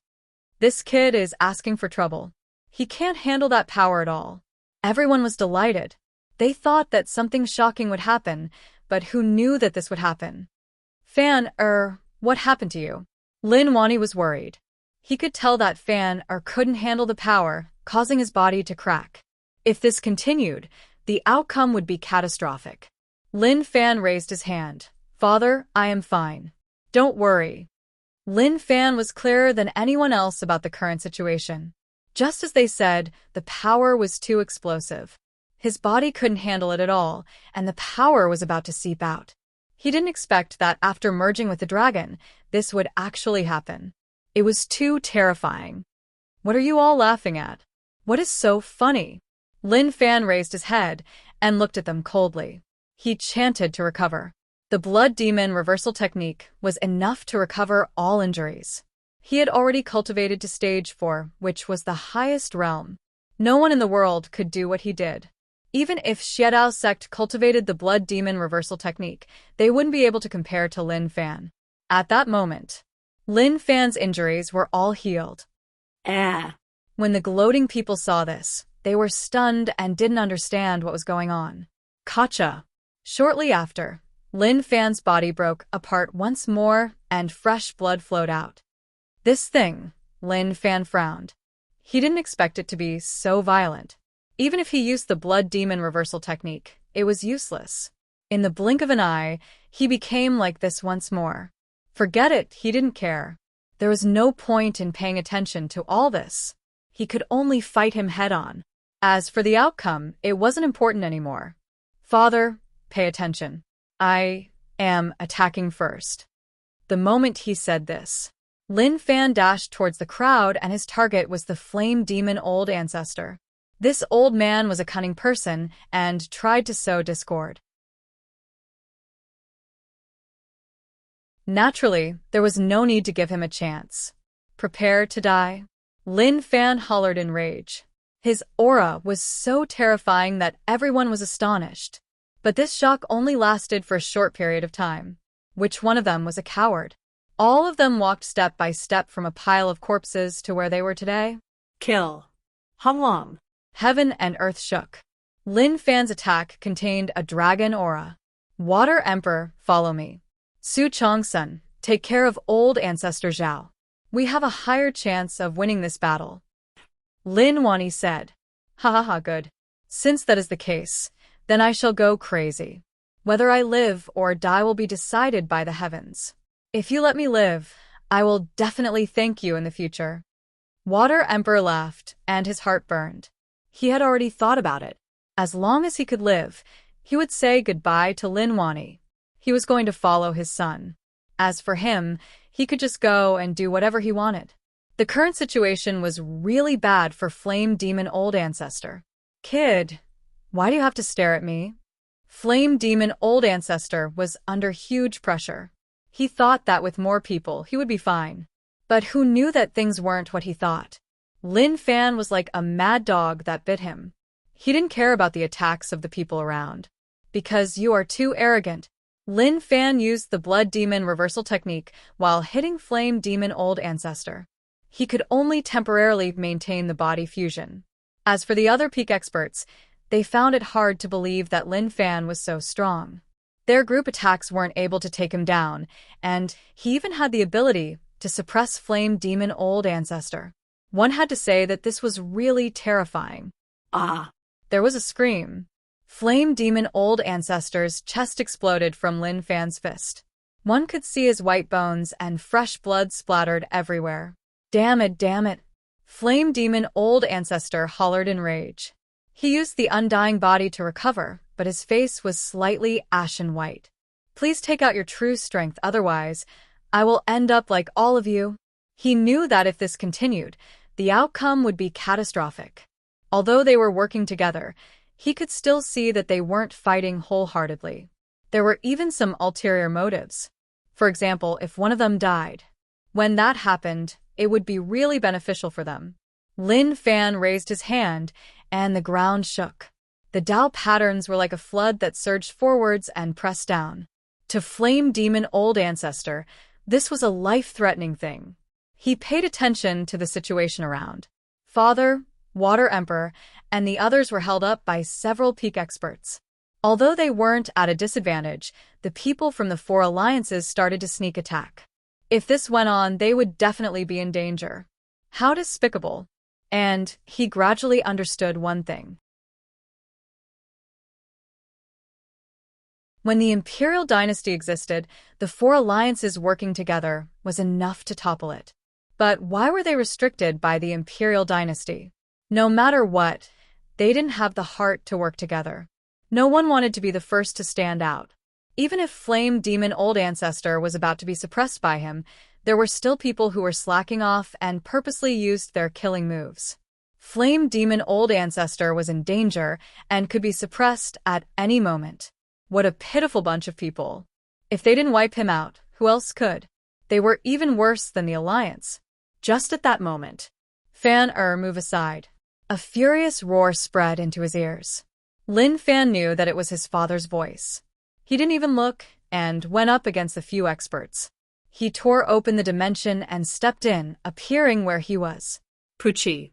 This kid is asking for trouble. He can't handle that power at all. Everyone was delighted. They thought that something shocking would happen, but who knew that this would happen? Fan, what happened to you? Lin Wani was worried. He could tell that Fan couldn't handle the power, causing his body to crack. If this continued, the outcome would be catastrophic. Lin Fan raised his hand. Father, I am fine. Don't worry. Lin Fan was clearer than anyone else about the current situation. Just as they said, the power was too explosive. His body couldn't handle it at all, and the power was about to seep out. He didn't expect that after merging with the dragon, this would actually happen. It was too terrifying. What are you all laughing at? What is so funny? Lin Fan raised his head and looked at them coldly. He chanted to recover. The blood demon reversal technique was enough to recover all injuries. He had already cultivated to stage 4, which was the highest realm. No one in the world could do what he did. Even if Xiaodao's sect cultivated the blood demon reversal technique, they wouldn't be able to compare to Lin Fan. At that moment, Lin Fan's injuries were all healed. When the gloating people saw this, they were stunned and didn't understand what was going on. Gotcha. Shortly after, Lin Fan's body broke apart once more and fresh blood flowed out. This thing, Lin Fan frowned. He didn't expect it to be so violent. Even if he used the blood demon reversal technique, it was useless. In the blink of an eye, he became like this once more. Forget it, he didn't care. There was no point in paying attention to all this. He could only fight him head-on. As for the outcome, it wasn't important anymore. Father, pay attention. I am attacking first. The moment he said this, Lin Fan dashed towards the crowd and his target was the flame demon old ancestor. This old man was a cunning person and tried to sow discord. Naturally, there was no need to give him a chance. Prepare to die? Lin Fan hollered in rage. His aura was so terrifying that everyone was astonished. But this shock only lasted for a short period of time. Which one of them was a coward? All of them walked step by step from a pile of corpses to where they were today. Kill. How long? Heaven and earth shook. Lin Fan's attack contained a dragon aura. Water Emperor, follow me. Su Chongsun, take care of old ancestor Zhao. We have a higher chance of winning this battle. Lin Wani said. Ha ha ha, good. Since that is the case, then I shall go crazy. Whether I live or die will be decided by the heavens. If you let me live, I will definitely thank you in the future. Water Emperor laughed, and his heart burned. He had already thought about it. As long as he could live, he would say goodbye to Lin Wani. He was going to follow his son. As for him, he could just go and do whatever he wanted. The current situation was really bad for Flame Demon Old Ancestor. Kid, why do you have to stare at me? Flame Demon Old Ancestor was under huge pressure. He thought that with more people, he would be fine. But who knew that things weren't what he thought? Lin Fan was like a mad dog that bit him. He didn't care about the attacks of the people around. Because you are too arrogant. Lin Fan used the Blood Demon reversal technique while hitting Flame Demon Old Ancestor. He could only temporarily maintain the body fusion. As for the other peak experts, they found it hard to believe that Lin Fan was so strong. Their group attacks weren't able to take him down, and he even had the ability to suppress Flame Demon Old Ancestor. One had to say that this was really terrifying. Ah! There was a scream. Flame Demon Old Ancestor's chest exploded from Lin Fan's fist. One could see his white bones and fresh blood splattered everywhere. Damn it, damn it. Flame Demon Old Ancestor hollered in rage. He used the undying body to recover, but his face was slightly ashen white. Please take out your true strength, otherwise I will end up like all of you. He knew that if this continued, the outcome would be catastrophic. Although they were working together, he could still see that they weren't fighting wholeheartedly. There were even some ulterior motives. For example, if one of them died. When that happened, it would be really beneficial for them. Lin Fan raised his hand, and the ground shook. The Dao patterns were like a flood that surged forwards and pressed down. To Flame Demon Old Ancestor, this was a life-threatening thing. He paid attention to the situation around. Father, Water Emperor, and the others were held up by several peak experts. Although they weren't at a disadvantage, the people from the four alliances started to sneak attack. If this went on, they would definitely be in danger. How despicable. And he gradually understood one thing. When the Imperial Dynasty existed, the four alliances working together was enough to topple it. But why were they restricted by the Imperial Dynasty? No matter what, they didn't have the heart to work together. No one wanted to be the first to stand out. Even if Flame Demon Old Ancestor was about to be suppressed by him, there were still people who were slacking off and purposely used their killing moves. Flame Demon Old Ancestor was in danger and could be suppressed at any moment. What a pitiful bunch of people. If they didn't wipe him out, who else could? They were even worse than the Alliance. Just at that moment, Fan move aside. A furious roar spread into his ears. Lin Fan knew that it was his father's voice. He didn't even look and went up against a few experts. He tore open the dimension and stepped in, appearing where he was. Pucci.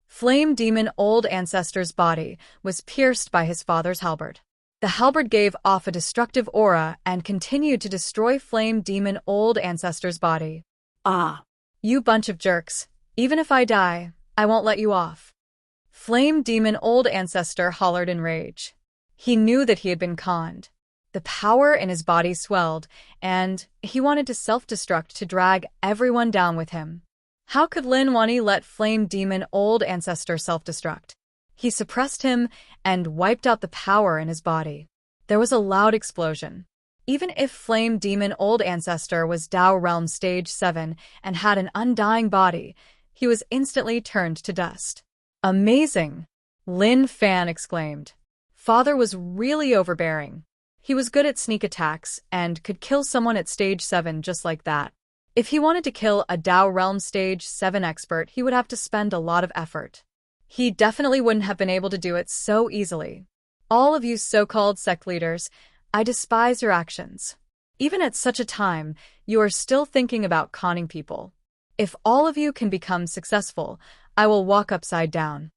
Flame Demon Old Ancestor's body was pierced by his father's halberd. The halberd gave off a destructive aura and continued to destroy Flame Demon Old Ancestor's body. Ah! You bunch of jerks. Even if I die, I won't let you off. Flame Demon Old Ancestor hollered in rage. He knew that he had been conned. The power in his body swelled, and he wanted to self-destruct to drag everyone down with him. How could Lin Wani let Flame Demon Old Ancestor self-destruct? He suppressed him and wiped out the power in his body. There was a loud explosion. Even if Flame Demon Old Ancestor was Dao Realm Stage 7 and had an undying body, he was instantly turned to dust. Amazing! Lin Fan exclaimed. Father was really overbearing. He was good at sneak attacks and could kill someone at Stage 7 just like that. If he wanted to kill a Dao Realm Stage 7 expert, he would have to spend a lot of effort. He definitely wouldn't have been able to do it so easily. All of you so-called sect leaders, I despise your actions. Even at such a time, you are still thinking about conning people. If all of you can become successful, I will walk upside down.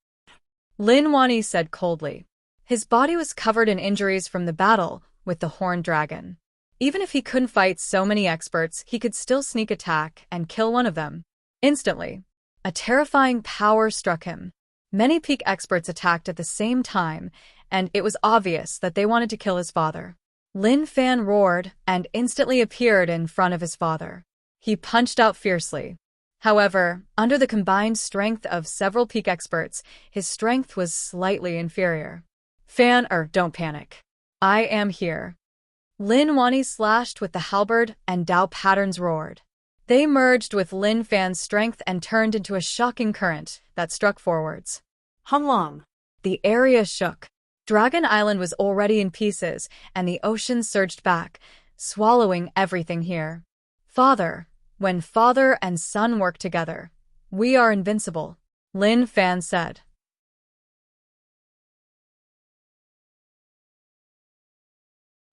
Lin Wani said coldly. His body was covered in injuries from the battle with the horned dragon. Even if he couldn't fight so many experts, he could still sneak attack and kill one of them. Instantly, a terrifying power struck him. Many peak experts attacked at the same time, and it was obvious that they wanted to kill his father. Lin Fan roared and instantly appeared in front of his father. He punched out fiercely. However, under the combined strength of several peak experts, his strength was slightly inferior. Don't panic. I am here. Lin Wani slashed with the halberd and Dao patterns roared. They merged with Lin Fan's strength and turned into a shocking current that struck forwards. Hunlong. The area shook. Dragon Island was already in pieces, and the ocean surged back, swallowing everything here. Father, when father and son work together, we are invincible, Lin Fan said.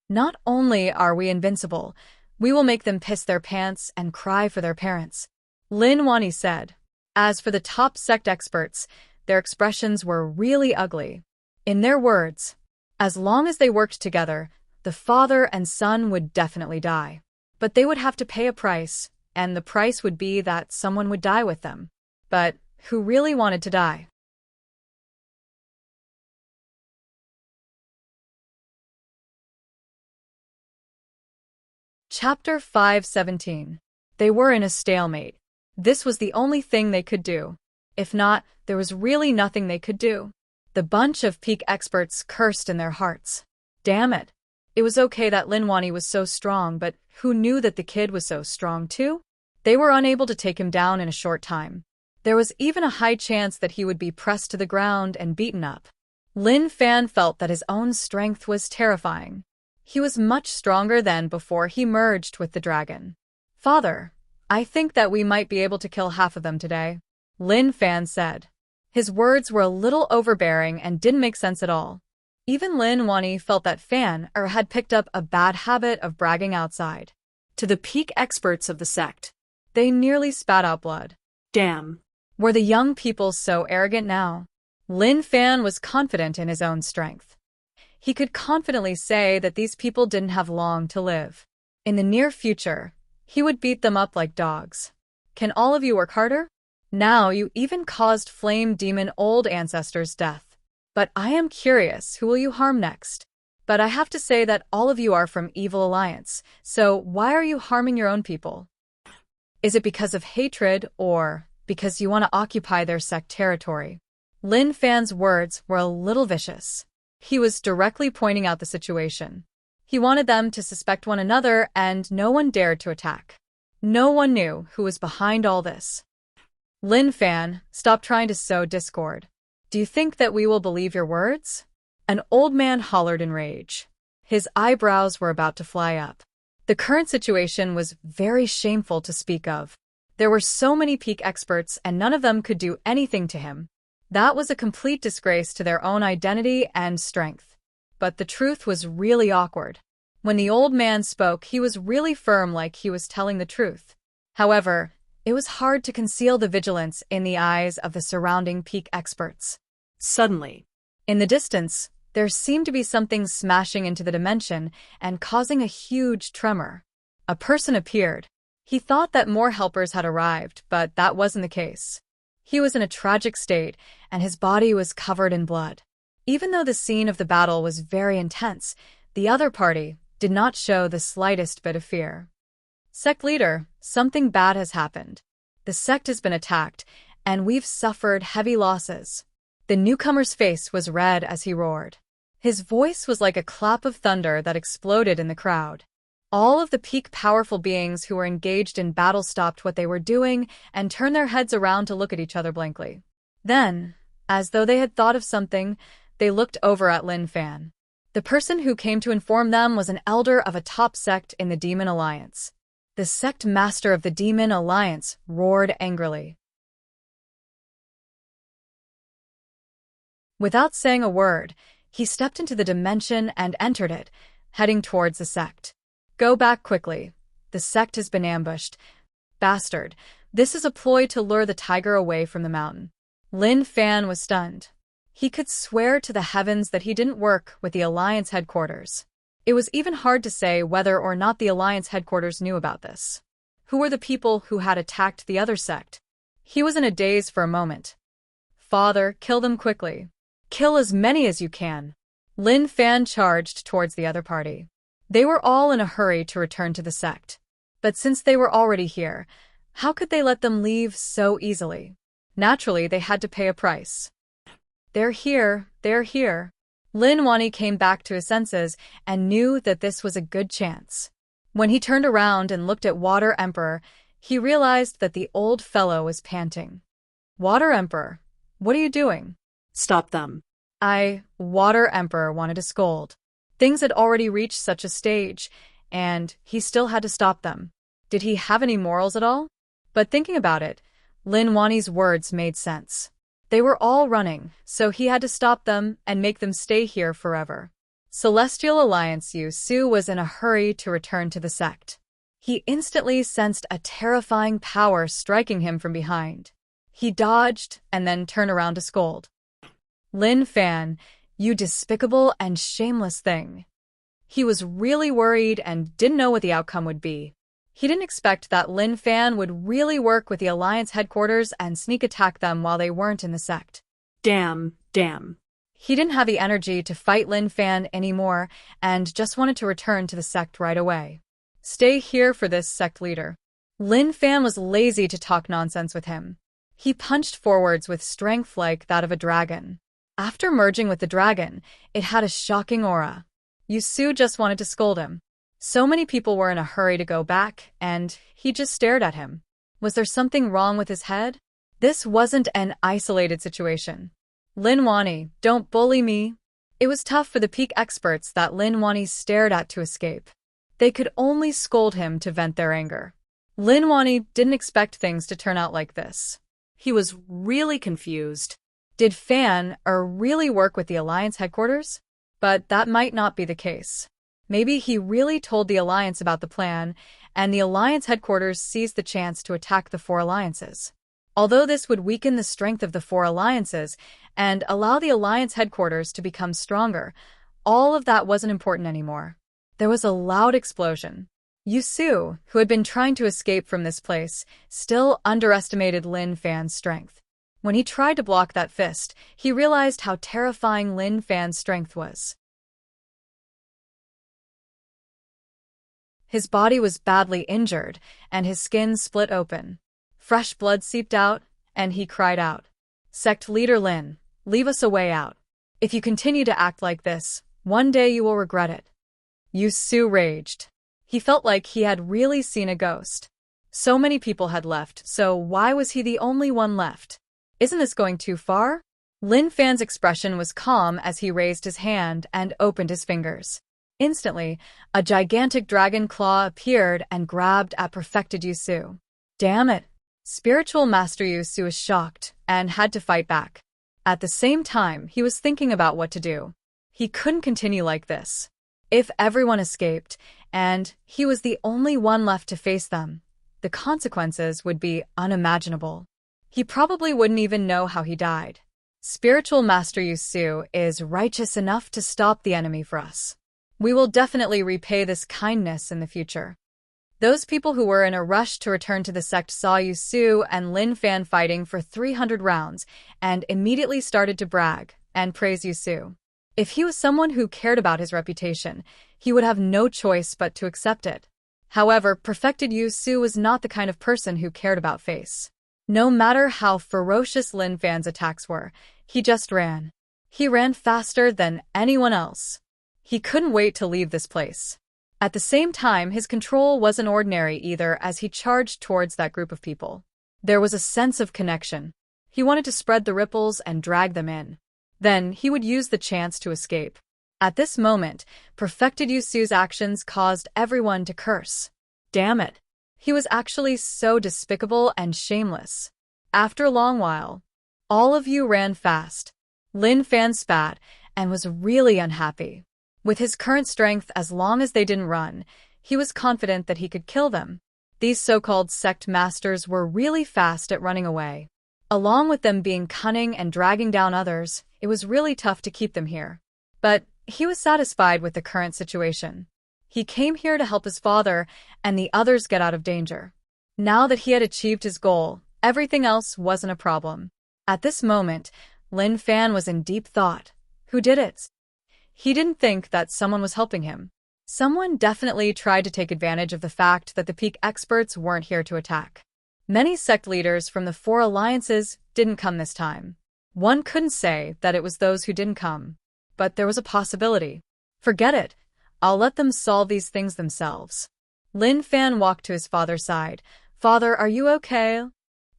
Not only are we invincible, we will make them piss their pants and cry for their parents, Lin Wani said. As for the top sect experts, their expressions were really ugly. In their words, as long as they worked together, the father and son would definitely die. But they would have to pay a price, and the price would be that someone would die with them. But who really wanted to die? Chapter 5:17. They were in a stalemate. This was the only thing they could do. If not, there was really nothing they could do. The bunch of peak experts cursed in their hearts. Damn it. It was okay that Lin Wani was so strong, but who knew that the kid was so strong too? They were unable to take him down in a short time. There was even a high chance that he would be pressed to the ground and beaten up. Lin Fan felt that his own strength was terrifying. He was much stronger than before he merged with the dragon. Father, I think that we might be able to kill half of them today, Lin Fan said. His words were a little overbearing and didn't make sense at all. Even Lin Wani felt that Fan had picked up a bad habit of bragging outside. To the peak experts of the sect, they nearly spat out blood. Damn. Were the young people so arrogant now? Lin Fan was confident in his own strength. He could confidently say that these people didn't have long to live. In the near future, he would beat them up like dogs. Can all of you work harder? Now you even caused Flame Demon Old Ancestor's death. But I am curious, who will you harm next? But I have to say that all of you are from Evil Alliance, so why are you harming your own people? Is it because of hatred or because you want to occupy their sect territory? Lin Fan's words were a little vicious. He was directly pointing out the situation. He wanted them to suspect one another, and no one dared to attack. No one knew who was behind all this. Lin Fan, stop trying to sow discord. Do you think that we will believe your words? An old man hollered in rage. His eyebrows were about to fly up. The current situation was very shameful to speak of. There were so many peak experts, and none of them could do anything to him. That was a complete disgrace to their own identity and strength. But the truth was really awkward. When the old man spoke, he was really firm, like he was telling the truth. However, it was hard to conceal the vigilance in the eyes of the surrounding peak experts. Suddenly, in the distance, there seemed to be something smashing into the dimension and causing a huge tremor. A person appeared. He thought that more helpers had arrived, but that wasn't the case. He was in a tragic state, and his body was covered in blood. Even though the scene of the battle was very intense, the other party did not show the slightest bit of fear. Sect leader, something bad has happened. The sect has been attacked, and we've suffered heavy losses. The newcomer's face was red as he roared. His voice was like a clap of thunder that exploded in the crowd. All of the peak powerful beings who were engaged in battle stopped what they were doing and turned their heads around to look at each other blankly. Then, as though they had thought of something, they looked over at Lin Fan. The person who came to inform them was an elder of a top sect in the Demon Alliance. The sect master of the Demon Alliance roared angrily. Without saying a word, he stepped into the dimension and entered it, heading towards the sect. Go back quickly. The sect has been ambushed. Bastard, this is a ploy to lure the tiger away from the mountain. Lin Fan was stunned. He could swear to the heavens that he didn't work with the Alliance headquarters. It was even hard to say whether or not the Alliance headquarters knew about this. Who were the people who had attacked the other sect? He was in a daze for a moment. Father, kill them quickly. Kill as many as you can. Lin Fan charged towards the other party. They were all in a hurry to return to the sect. But since they were already here, how could they let them leave so easily? Naturally, they had to pay a price. They're here, they're here. Lin Wani came back to his senses and knew that this was a good chance. When he turned around and looked at Water Emperor, he realized that the old fellow was panting. Water Emperor, what are you doing? Stop them. Water Emperor wanted to scold. Things had already reached such a stage, and he still had to stop them. Did he have any morals at all? But thinking about it, Lin Wani's words made sense. They were all running, so he had to stop them and make them stay here forever. Celestial Alliance Yu Su was in a hurry to return to the sect. He instantly sensed a terrifying power striking him from behind. He dodged and then turned around to scold. Lin Fan, you despicable and shameless thing. He was really worried and didn't know what the outcome would be. He didn't expect that Lin Fan would really work with the Alliance headquarters and sneak attack them while they weren't in the sect. Damn. He didn't have the energy to fight Lin Fan anymore and just wanted to return to the sect right away. Stay here for this sect leader. Lin Fan was lazy to talk nonsense with him. He punched forwards with strength like that of a dragon. After merging with the dragon, it had a shocking aura. Yu Su just wanted to scold him. So many people were in a hurry to go back, and he just stared at him. Was there something wrong with his head? This wasn't an isolated situation. Lin Wani, don't bully me. It was tough for the peak experts that Lin Wani stared at to escape. They could only scold him to vent their anger. Lin Wani didn't expect things to turn out like this. He was really confused. Did Fan really work with the Alliance headquarters? But that might not be the case. Maybe he really told the Alliance about the plan, and the Alliance headquarters seized the chance to attack the four alliances. Although this would weaken the strength of the four alliances and allow the Alliance headquarters to become stronger, all of that wasn't important anymore. There was a loud explosion. Yu Su, who had been trying to escape from this place, still underestimated Lin Fan's strength. When he tried to block that fist, he realized how terrifying Lin Fan's strength was. His body was badly injured, and his skin split open. Fresh blood seeped out, and he cried out, "Sect leader Lin, leave us a way out. If you continue to act like this, one day you will regret it." Yu Su raged. He felt like he had really seen a ghost. So many people had left, so why was he the only one left? Isn't this going too far? Lin Fan's expression was calm as he raised his hand and opened his fingers. Instantly, a gigantic dragon claw appeared and grabbed at perfected Yu Su. Damn it! Spiritual Master Yu Su was shocked and had to fight back. At the same time, he was thinking about what to do. He couldn't continue like this. If everyone escaped, and he was the only one left to face them, the consequences would be unimaginable. He probably wouldn't even know how he died. Spiritual Master Yu Su is righteous enough to stop the enemy for us. We will definitely repay this kindness in the future. Those people who were in a rush to return to the sect saw Yu Su and Lin Fan fighting for 300 rounds and immediately started to brag and praise Yu Su. If he was someone who cared about his reputation, he would have no choice but to accept it. However, perfected Yu Su was not the kind of person who cared about face. No matter how ferocious Lin Fan's attacks were, he just ran. He ran faster than anyone else. He couldn't wait to leave this place. At the same time, his control wasn't ordinary either as he charged towards that group of people. There was a sense of connection. He wanted to spread the ripples and drag them in. Then he would use the chance to escape. At this moment, perfected Yu Su's actions caused everyone to curse. Damn it! He was actually so despicable and shameless. After a long while, all of you ran fast. Lin Fan spat and was really unhappy. With his current strength, as long as they didn't run, he was confident that he could kill them. These so-called sect masters were really fast at running away. Along with them being cunning and dragging down others, it was really tough to keep them here. But he was satisfied with the current situation. He came here to help his father and the others get out of danger. Now that he had achieved his goal, everything else wasn't a problem. At this moment, Lin Fan was in deep thought. Who did it? He didn't think that someone was helping him. Someone definitely tried to take advantage of the fact that the peak experts weren't here to attack. Many sect leaders from the 4 alliances didn't come this time. One couldn't say that it was those who didn't come, but there was a possibility. Forget it. I'll let them solve these things themselves. Lin Fan walked to his father's side. Father, are you okay?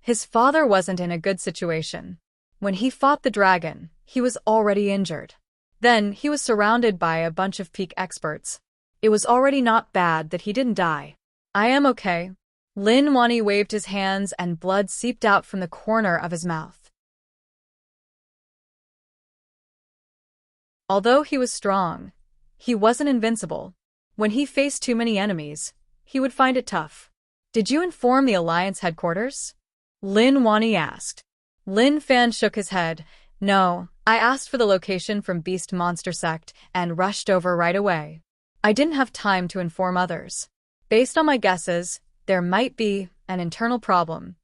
His father wasn't in a good situation. When he fought the dragon, he was already injured. Then he was surrounded by a bunch of peak experts. It was already not bad that he didn't die. I am okay. Lin Wani waved his hands and blood seeped out from the corner of his mouth. Although he was strong, he wasn't invincible. When he faced too many enemies, he would find it tough. Did you inform the Alliance headquarters? Lin Wani asked. Lin Fan shook his head. No, I asked for the location from Beast Monster Sect and rushed over right away. I didn't have time to inform others. Based on my guesses, there might be an internal problem.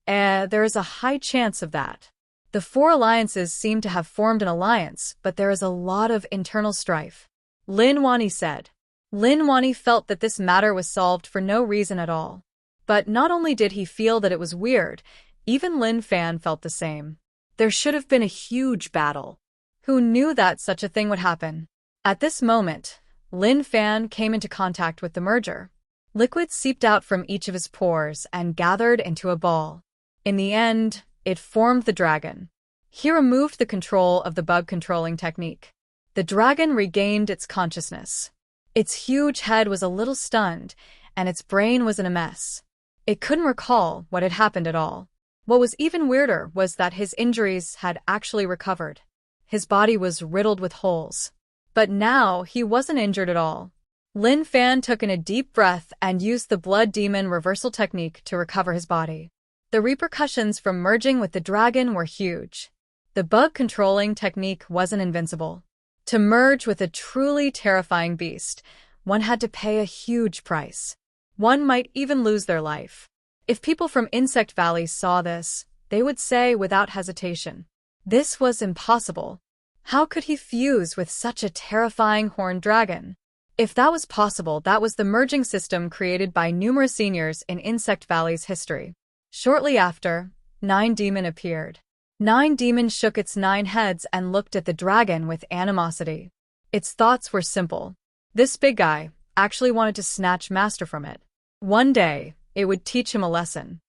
There is a high chance of that. The 4 alliances seem to have formed an alliance, but there is a lot of internal strife. Lin Wani said. Lin Wani felt that this matter was solved for no reason at all. But not only did he feel that it was weird, even Lin Fan felt the same. There should have been a huge battle. Who knew that such a thing would happen? At this moment, Lin Fan came into contact with the merger. Liquid seeped out from each of his pores and gathered into a ball. In the end, it formed the dragon. He removed the control of the bug controlling technique. The dragon regained its consciousness. Its huge head was a little stunned, and its brain was in a mess. It couldn't recall what had happened at all. What was even weirder was that his injuries had actually recovered. His body was riddled with holes. But now he wasn't injured at all. Lin Fan took in a deep breath and used the blood demon reversal technique to recover his body. The repercussions from merging with the dragon were huge. The bug controlling technique wasn't invincible. To merge with a truly terrifying beast, one had to pay a huge price. One might even lose their life. If people from Insect Valley saw this, they would say without hesitation, this was impossible. How could he fuse with such a terrifying horned dragon? If that was possible, that was the merging system created by numerous seniors in Insect Valley's history. Shortly after, 9 Demon appeared. 9 Demon shook its 9 heads and looked at the dragon with animosity. Its thoughts were simple. This big guy actually wanted to snatch Master from it. One day, it would teach him a lesson.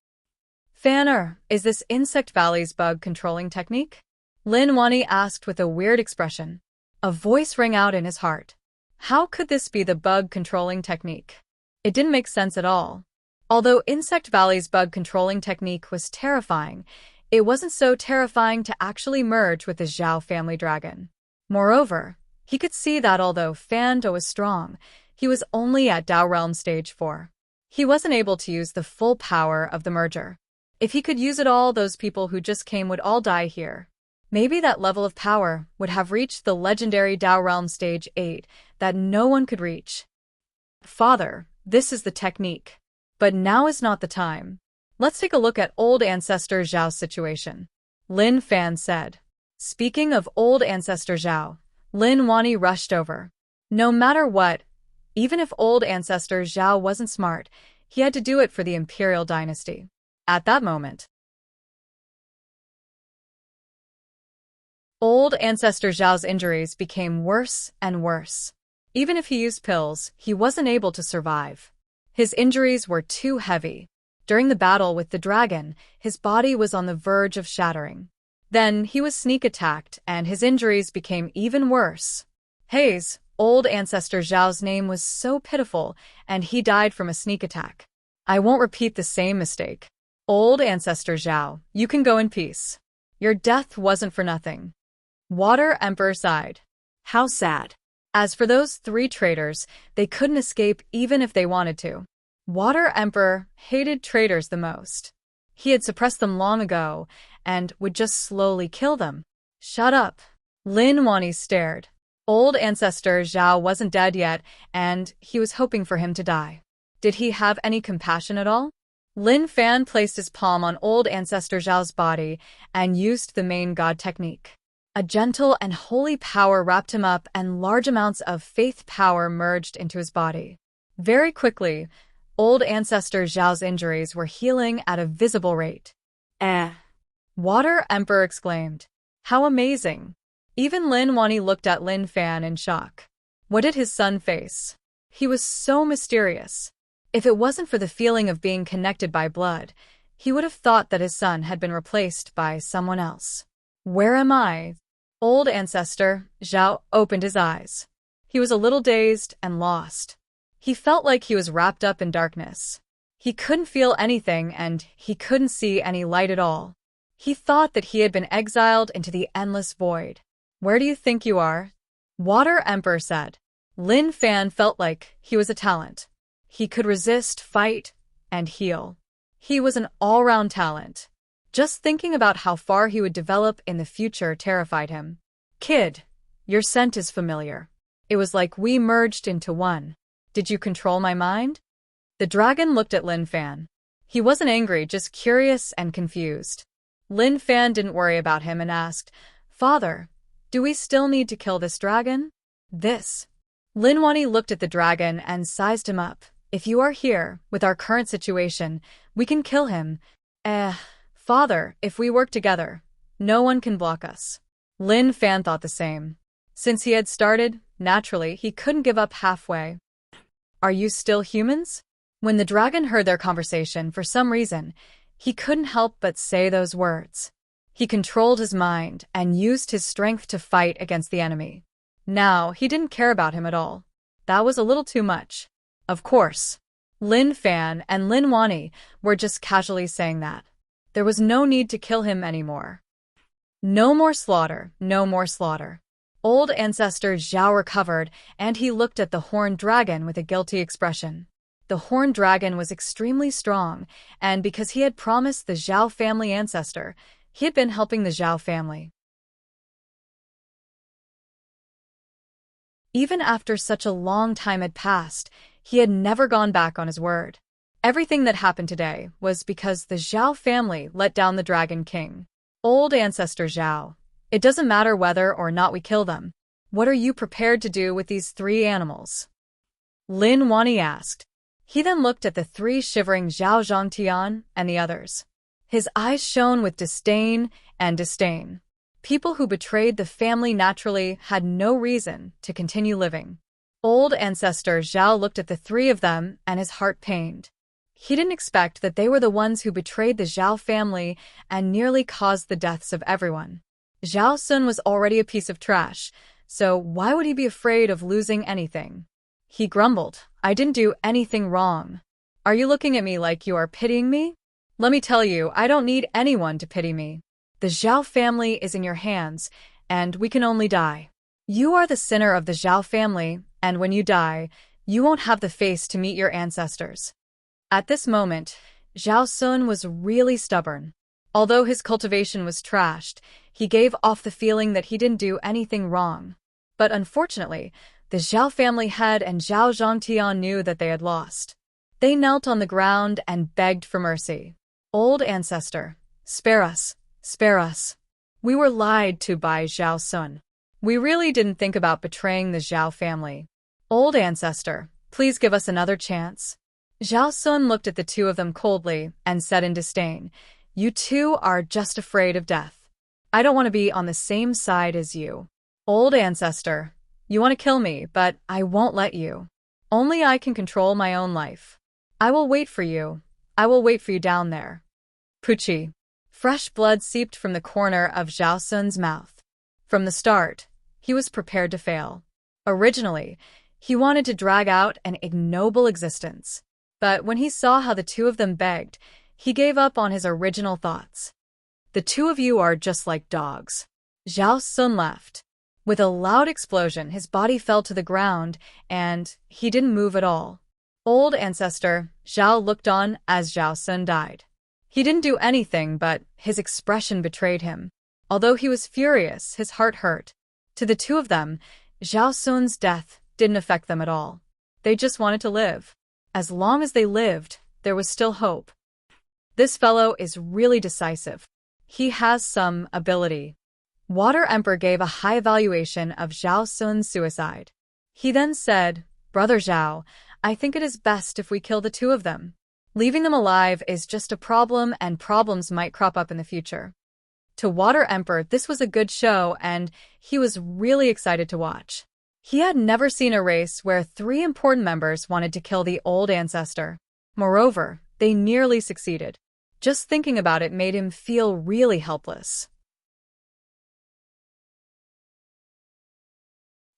Fanner, is this Insect Valley's bug controlling technique? Lin Wani asked with a weird expression. A voice rang out in his heart. How could this be the bug controlling technique? It didn't make sense at all. Although Insect Valley's bug controlling technique was terrifying, it wasn't so terrifying to actually merge with the Zhao family dragon. Moreover, he could see that although Fan Do was strong, he was only at Dao Realm Stage 4. He wasn't able to use the full power of the merger. If he could use it all, those people who just came would all die here. Maybe that level of power would have reached the legendary Dao Realm Stage 8 that no one could reach. Father, this is the technique. But now is not the time. Let's take a look at Old Ancestor Zhao's situation. Lin Fan said. Speaking of Old Ancestor Zhao, Lin Wani rushed over. No matter what, even if Old Ancestor Zhao wasn't smart, he had to do it for the Imperial Dynasty. At that moment, Old Ancestor Zhao's injuries became worse and worse. Even if he used pills, he wasn't able to survive. His injuries were too heavy. During the battle with the dragon, his body was on the verge of shattering. Then he was sneak attacked and his injuries became even worse. Hayes, Old Ancestor Zhao's name was so pitiful and he died from a sneak attack. I won't repeat the same mistake. Old Ancestor Zhao, you can go in peace. Your death wasn't for nothing. Water Emperor sighed. How sad. As for those 3 traitors, they couldn't escape even if they wanted to. Water Emperor hated traitors the most. He had suppressed them long ago and would just slowly kill them. Shut up. Lin Wani stared. Old ancestor Zhao wasn't dead yet, and he was hoping for him to die. Did he have any compassion at all? Lin Fan placed his palm on old ancestor Zhao's body and used the main god technique. A gentle and holy power wrapped him up, and large amounts of faith power merged into his body. Very quickly, old ancestor Zhao's injuries were healing at a visible rate. Water Emperor exclaimed. How amazing! Even Lin Wani looked at Lin Fan in shock. What did his son face? He was so mysterious. If it wasn't for the feeling of being connected by blood, he would have thought that his son had been replaced by someone else. Where am I? Old ancestor Zhao opened his eyes. He was a little dazed and lost. He felt like he was wrapped up in darkness. He couldn't feel anything, and he couldn't see any light at all. He thought that he had been exiled into the endless void. Where do you think you are? Water Emperor said. Lin Fan felt like he was a talent. He could resist, fight, and heal. He was an all-round talent. Just thinking about how far he would develop in the future terrified him. Kid, your scent is familiar. It was like we merged into one. Did you control my mind? The dragon looked at Lin Fan. He wasn't angry, just curious and confused. Lin Fan didn't worry about him and asked, Father, do we still need to kill this dragon? Lin Wani looked at the dragon and sized him up. If you are here, with our current situation, we can kill him. Father, if we work together, no one can block us. Lin Fan thought the same. Since he had started, naturally, he couldn't give up halfway. Are you still humans? When the dragon heard their conversation, for some reason, he couldn't help but say those words. He controlled his mind and used his strength to fight against the enemy. Now, he didn't care about him at all. That was a little too much. Of course, Lin Fan and Lin Wani were just casually saying that. There was no need to kill him anymore. No more slaughter, no more slaughter. Old ancestor Zhao recovered, and he looked at the horned dragon with a guilty expression. The horned dragon was extremely strong, and because he had promised the Zhao family ancestor, he had been helping the Zhao family. Even after such a long time had passed, he had never gone back on his word. Everything that happened today was because the Zhao family let down the Dragon King. Old ancestor Zhao, it doesn't matter whether or not we kill them. What are you prepared to do with these 3 animals? Lin Wani asked. He then looked at the 3 shivering Zhao Zhongtian and the others. His eyes shone with disdain and disdain. People who betrayed the family naturally had no reason to continue living. Old ancestor Zhao looked at the 3 of them, and his heart pained. He didn't expect that they were the ones who betrayed the Zhao family and nearly caused the deaths of everyone. Zhao Sun was already a piece of trash, so why would he be afraid of losing anything? He grumbled, I didn't do anything wrong. Are you looking at me like you are pitying me? Let me tell you, I don't need anyone to pity me. The Zhao family is in your hands, and we can only die. You are the sinner of the Zhao family, and when you die, you won't have the face to meet your ancestors. At this moment, Zhao Sun was really stubborn. Although his cultivation was trashed, he gave off the feeling that he didn't do anything wrong. But unfortunately, the Zhao family head and Zhao Zhongtian knew that they had lost. They knelt on the ground and begged for mercy. Old ancestor, spare us, spare us. We were lied to by Zhao Sun. We really didn't think about betraying the Zhao family. Old ancestor, please give us another chance. Zhao Sun looked at the 2 of them coldly and said in disdain, You 2 are just afraid of death. I don't want to be on the same side as you. Old ancestor, you want to kill me, but I won't let you. Only I can control my own life. I will wait for you. I will wait for you down there. Puchi. Fresh blood seeped from the corner of Zhao Sun's mouth. From the start, he was prepared to fail. Originally, he wanted to drag out an ignoble existence. But when he saw how the 2 of them begged, he gave up on his original thoughts. The 2 of you are just like dogs. Zhao Sun left. With a loud explosion, his body fell to the ground, and he didn't move at all. Old ancestor Zhao looked on as Zhao Sun died. He didn't do anything, but his expression betrayed him. Although he was furious, his heart hurt. To the two of them, Zhao Sun's death didn't affect them at all. They just wanted to live. As long as they lived, there was still hope. This fellow is really decisive. He has some ability. Water Emperor gave a high evaluation of Zhao Sun's suicide. He then said, "Brother Zhao, I think it is best if we kill the two of them. Leaving them alive is just a problem, and problems might crop up in the future." To Water Emperor, this was a good show, and he was really excited to watch. He had never seen a race where 3 important members wanted to kill the old ancestor. Moreover, they nearly succeeded. Just thinking about it made him feel really helpless.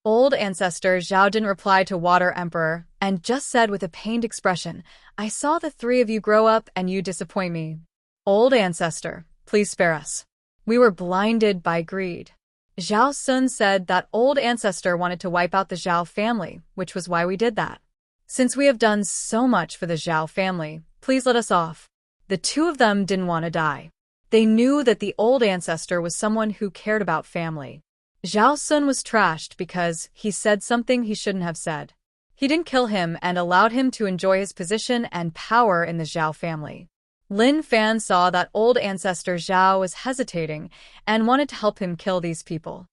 Old ancestor Zhao didn't reply to Water Emperor and just said with a pained expression, "I saw the 3 of you grow up and you disappoint me. Old ancestor, please spare us. We were blinded by greed." Zhao Sun said that old ancestor wanted to wipe out the Zhao family, which was why we did that. Since we have done so much for the Zhao family, please let us off. The 2 of them didn't want to die. They knew that the old ancestor was someone who cared about family. Zhao Sun was trashed because he said something he shouldn't have said. He didn't kill him and allowed him to enjoy his position and power in the Zhao family. Lin Fan saw that old ancestor Zhao was hesitating and wanted to help him kill these people.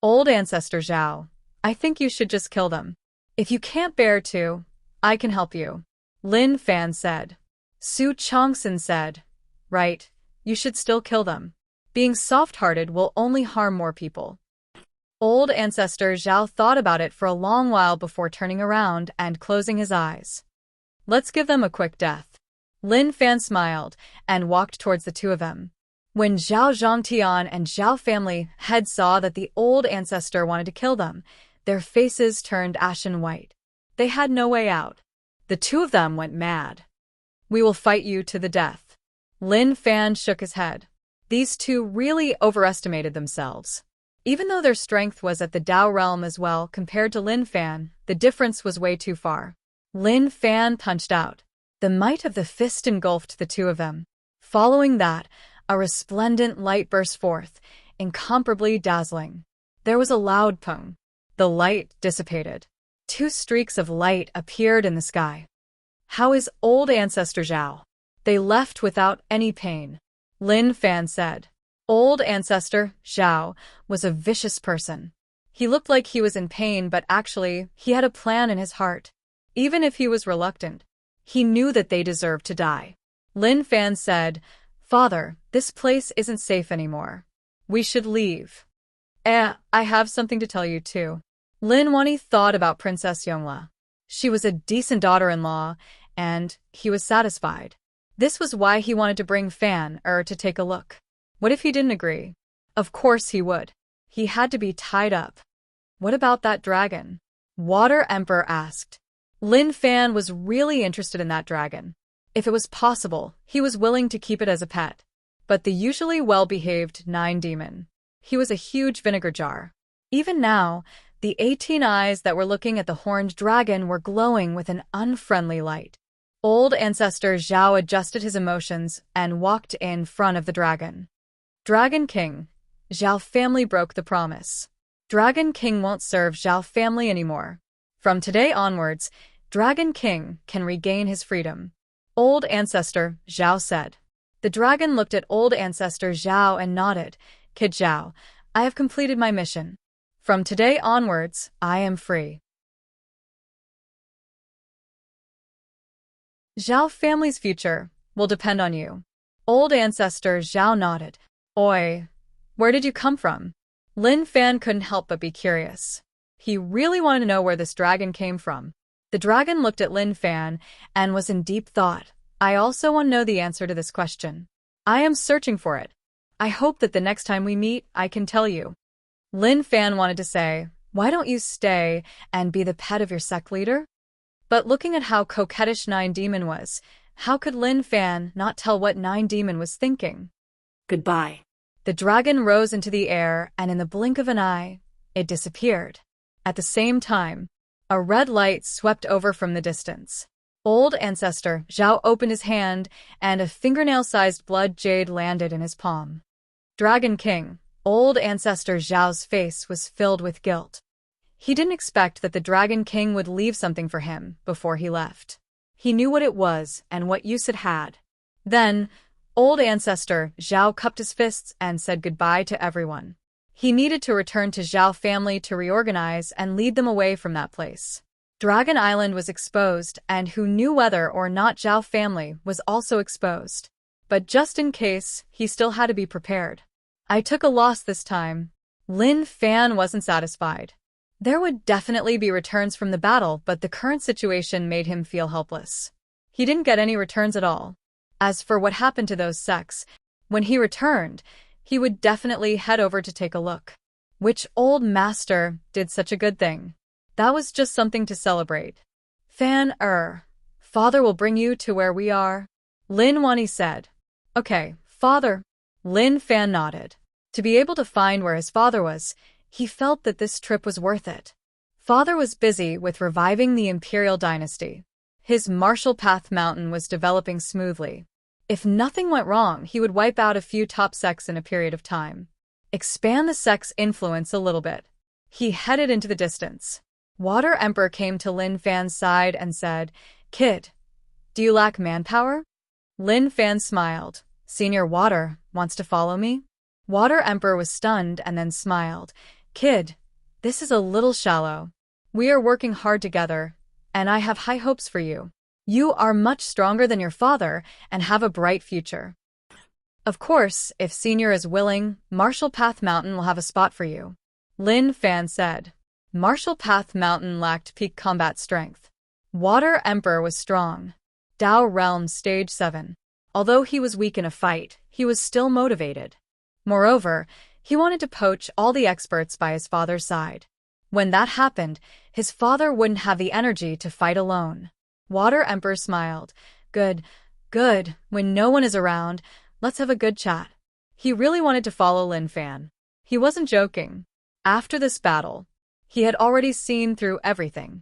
"Old ancestor Zhao, I think you should just kill them. If you can't bear to, I can help you," Lin Fan said. Su Chongsun said, "Right, you should still kill them. Being soft-hearted will only harm more people." Old ancestor Zhao thought about it for a long while before turning around and closing his eyes. "Let's give them a quick death." Lin Fan smiled and walked towards the 2 of them. When Zhao Zhongtian and Zhao family head saw that the old ancestor wanted to kill them, their faces turned ashen white. They had no way out. The 2 of them went mad. "We will fight you to the death." Lin Fan shook his head. These 2 really overestimated themselves. Even though their strength was at the Dao realm as well compared to Lin Fan, the difference was way too far. Lin Fan punched out. The might of the fist engulfed the 2 of them. Following that, a resplendent light burst forth, incomparably dazzling. There was a loud pung. The light dissipated. 2 streaks of light appeared in the sky. "How is old ancestor Zhao?" "They left without any pain," Lin Fan said. Old ancestor Zhao was a vicious person. He looked like he was in pain, but actually, he had a plan in his heart. Even if he was reluctant, he knew that they deserved to die. Lin Fan said, "Father, this place isn't safe anymore. We should leave." I have something to tell you too. Lin Wani thought about Princess Yongle. She was a decent daughter-in-law, and he was satisfied. This was why he wanted to bring Fan to take a look. What if he didn't agree? Of course he would. He had to be tied up. "What about that dragon?" Water Emperor asked. Lin Fan was really interested in that dragon. If it was possible, he was willing to keep it as a pet. But the usually well-behaved 9 demon. He was a huge vinegar jar. Even now, the 18 eyes that were looking at the horned dragon were glowing with an unfriendly light. Old ancestor Zhao adjusted his emotions and walked in front of the dragon. "Dragon King, Zhao family broke the promise. Dragon King won't serve Zhao family anymore. From today onwards, Dragon King can regain his freedom," old ancestor Zhao said. The dragon looked at old ancestor Zhao and nodded. "Kid Zhao, I have completed my mission. From today onwards, I am free." Zhao family's future will depend on you. Old ancestor Zhao nodded. "Oi, where did you come from?" Lin Fan couldn't help but be curious. He really wanted to know where this dragon came from. The dragon looked at Lin Fan and was in deep thought. "I also want to know the answer to this question. I am searching for it. I hope that the next time we meet, I can tell you." Lin Fan wanted to say, "Why don't you stay and be the pet of your sect leader?" But looking at how coquettish 9 Demon was, how could Lin Fan not tell what 9 Demon was thinking? "Goodbye." The dragon rose into the air, and in the blink of an eye, it disappeared. At the same time, a red light swept over from the distance. Old ancestor Zhao opened his hand, and a fingernail-sized blood jade landed in his palm. Dragon King. Old ancestor Zhao's face was filled with guilt. He didn't expect that the Dragon King would leave something for him before he left. He knew what it was and what use it had. Then, old ancestor Zhao cupped his fists and said goodbye to everyone. He needed to return to Zhao family to reorganize and lead them away from that place. Dragon Island was exposed, and who knew whether or not Zhao family was also exposed. But just in case, he still had to be prepared. I took a loss this time. Lin Fan wasn't satisfied. There would definitely be returns from the battle, but the current situation made him feel helpless. He didn't get any returns at all. As for what happened to those sects, when he returned, he would definitely head over to take a look. Which old master did such a good thing? That was just something to celebrate. Fan, father will bring you to where we are, Lin Wani said. Okay, father. Lin Fan nodded. To be able to find where his father was, he felt that this trip was worth it. Father was busy with reviving the imperial dynasty. His martial path mountain was developing smoothly. If nothing went wrong, he would wipe out a few top sects in a period of time. Expand the sect's influence a little bit. He headed into the distance. Water Emperor came to Lin Fan's side and said, Kid, do you lack manpower? Lin Fan smiled. Senior Water wants to follow me? Water Emperor was stunned and then smiled. Kid, this is a little shallow. We are working hard together, and I have high hopes for you. You are much stronger than your father and have a bright future. Of course, if Senior is willing, Martial Path Mountain will have a spot for you. Lin Fan said. Martial Path Mountain lacked peak combat strength. Water Emperor was strong. Dao Realm Stage 7. Although he was weak in a fight, he was still motivated. Moreover, he wanted to poach all the experts by his father's side. When that happened, his father wouldn't have the energy to fight alone. Water Emperor smiled. Good. When no one is around, let's have a good chat. He really wanted to follow Lin Fan. He wasn't joking. After this battle, he had already seen through everything.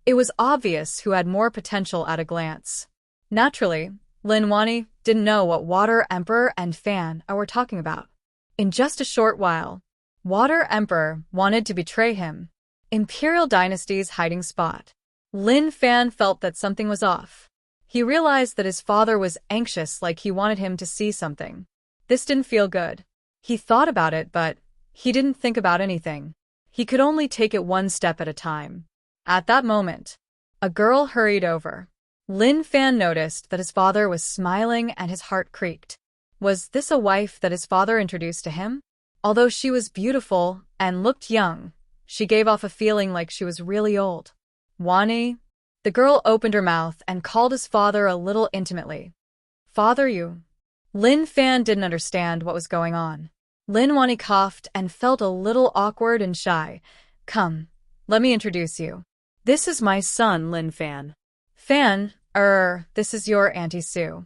It was obvious who had more potential at a glance. Naturally, Lin Wani didn't know what Water Emperor and Fan were talking about. In just a short while, Water Emperor wanted to betray him. Imperial Dynasty's hiding spot. Lin Fan felt that something was off. He realized that his father was anxious, like he wanted him to see something. This didn't feel good. He thought about it, but he didn't think about anything. He could only take it one step at a time. At that moment, a girl hurried over. Lin Fan noticed that his father was smiling and his heart creaked. Was this a wife that his father introduced to him? Although she was beautiful and looked young, she gave off a feeling like she was really old. Wani? The girl opened her mouth and called his father a little intimately. Father, you. Lin Fan didn't understand what was going on. Lin Wani coughed and felt a little awkward and shy. Come, let me introduce you. This is my son, Lin Fan. Fan, this is your Auntie Sue.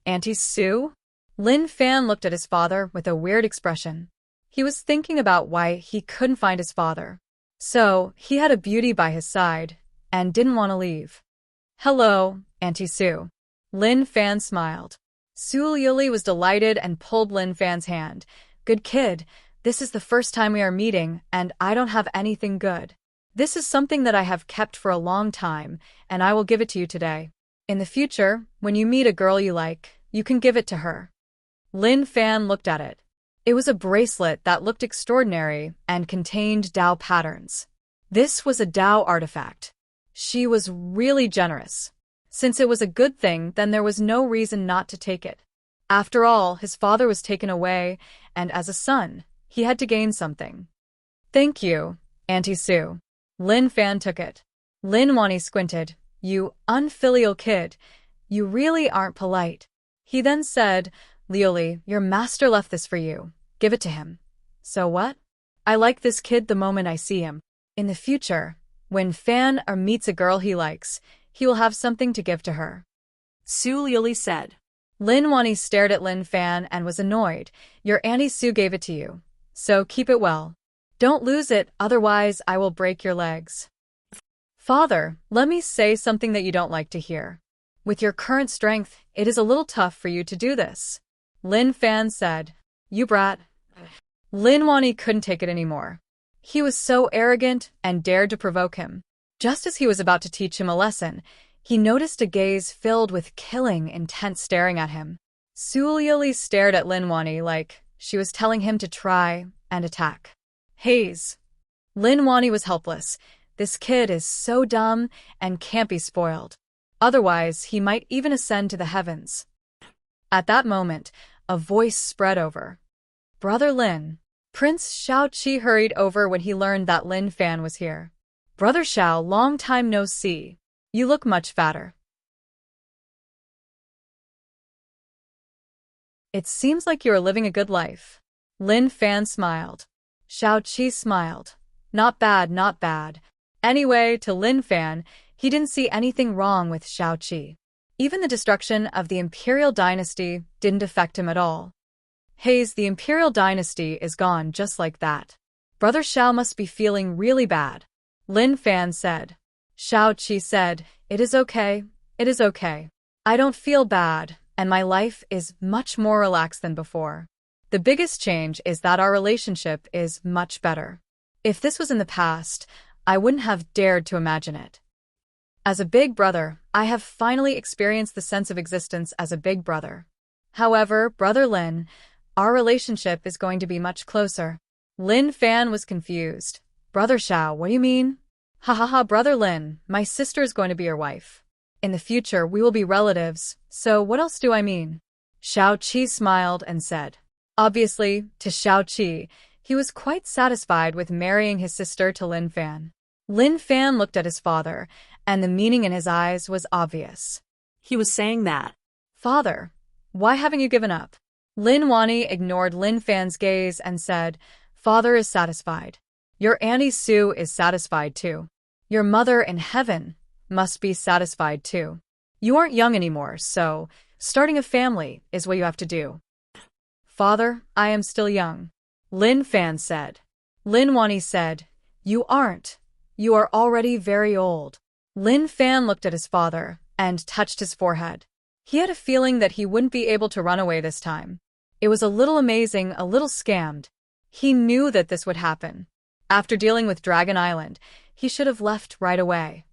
Auntie Sue? Lin Fan looked at his father with a weird expression. He was thinking about why he couldn't find his father. So, he had a beauty by his side, and didn't want to leave. Hello, Auntie Sue. Lin Fan smiled. Su Liuli was delighted and pulled Lin Fan's hand. Good kid, this is the first time we are meeting, and I don't have anything good. This is something that I have kept for a long time, and I will give it to you today. In the future, when you meet a girl you like, you can give it to her. Lin Fan looked at it. It was a bracelet that looked extraordinary and contained Dao patterns. This was a Dao artifact. She was really generous. Since it was a good thing, then there was no reason not to take it. After all, his father was taken away, and as a son, he had to gain something. Thank you, Auntie Sue. Lin Fan took it. Lin Wani squinted. You unfilial kid. You really aren't polite. He then said, Liuli, your master left this for you. Give it to him. So what? I like this kid the moment I see him. In the future, when Fan meets a girl he likes, he will have something to give to her. Su Liuli said. Lin Wani stared at Lin Fan and was annoyed. Your Auntie Sue gave it to you, so keep it well. Don't lose it, otherwise I will break your legs. Father, let me say something that you don't like to hear. With your current strength, it is a little tough for you to do this. Lin Fan said. You brat. Lin Wani couldn't take it anymore. He was so arrogant and dared to provoke him. Just as he was about to teach him a lesson, he noticed a gaze filled with killing intent staring at him. Su Lili stared at Lin Wani like she was telling him to try and attack. Haze. Lin Wani was helpless. This kid is so dumb and can't be spoiled. Otherwise, he might even ascend to the heavens. At that moment, a voice spread over. Brother Lin. Prince Xiao Qi hurried over when he learned that Lin Fan was here. Brother Xiao, long time no see. You look much fatter. It seems like you are living a good life. Lin Fan smiled. Xiao Qi smiled. Not bad, not bad. Anyway, to Lin Fan, he didn't see anything wrong with Xiao Qi. Even the destruction of the imperial dynasty didn't affect him at all. Haze, the imperial dynasty is gone just like that. Brother Xiao must be feeling really bad. Lin Fan said. Xiao Qi said, it is okay, it is okay. I don't feel bad, and my life is much more relaxed than before. The biggest change is that our relationship is much better. If this was in the past, I wouldn't have dared to imagine it. As a big brother, I have finally experienced the sense of existence as a big brother. However, Brother Lin, our relationship is going to be much closer. Lin Fan was confused. Brother Xiao, what do you mean? Ha ha ha, Brother Lin, my sister is going to be your wife. In the future, we will be relatives, so what else do I mean? Xiao Qi smiled and said. Obviously, to Xiao Qi, he was quite satisfied with marrying his sister to Lin Fan. Lin Fan looked at his father, and the meaning in his eyes was obvious. He was saying that. Father, why haven't you given up? Lin Wani ignored Lin Fan's gaze and said, Father is satisfied. Your Auntie Sue is satisfied too. Your mother in heaven must be satisfied too. You aren't young anymore, so starting a family is what you have to do. Father, I am still young. Lin Fan said. Lin Wani said, You aren't. You are already very old. Lin Fan looked at his father and touched his forehead. He had a feeling that he wouldn't be able to run away this time. It was a little amazing, a little scammed. He knew that this would happen. After dealing with Dragon Island, he should have left right away.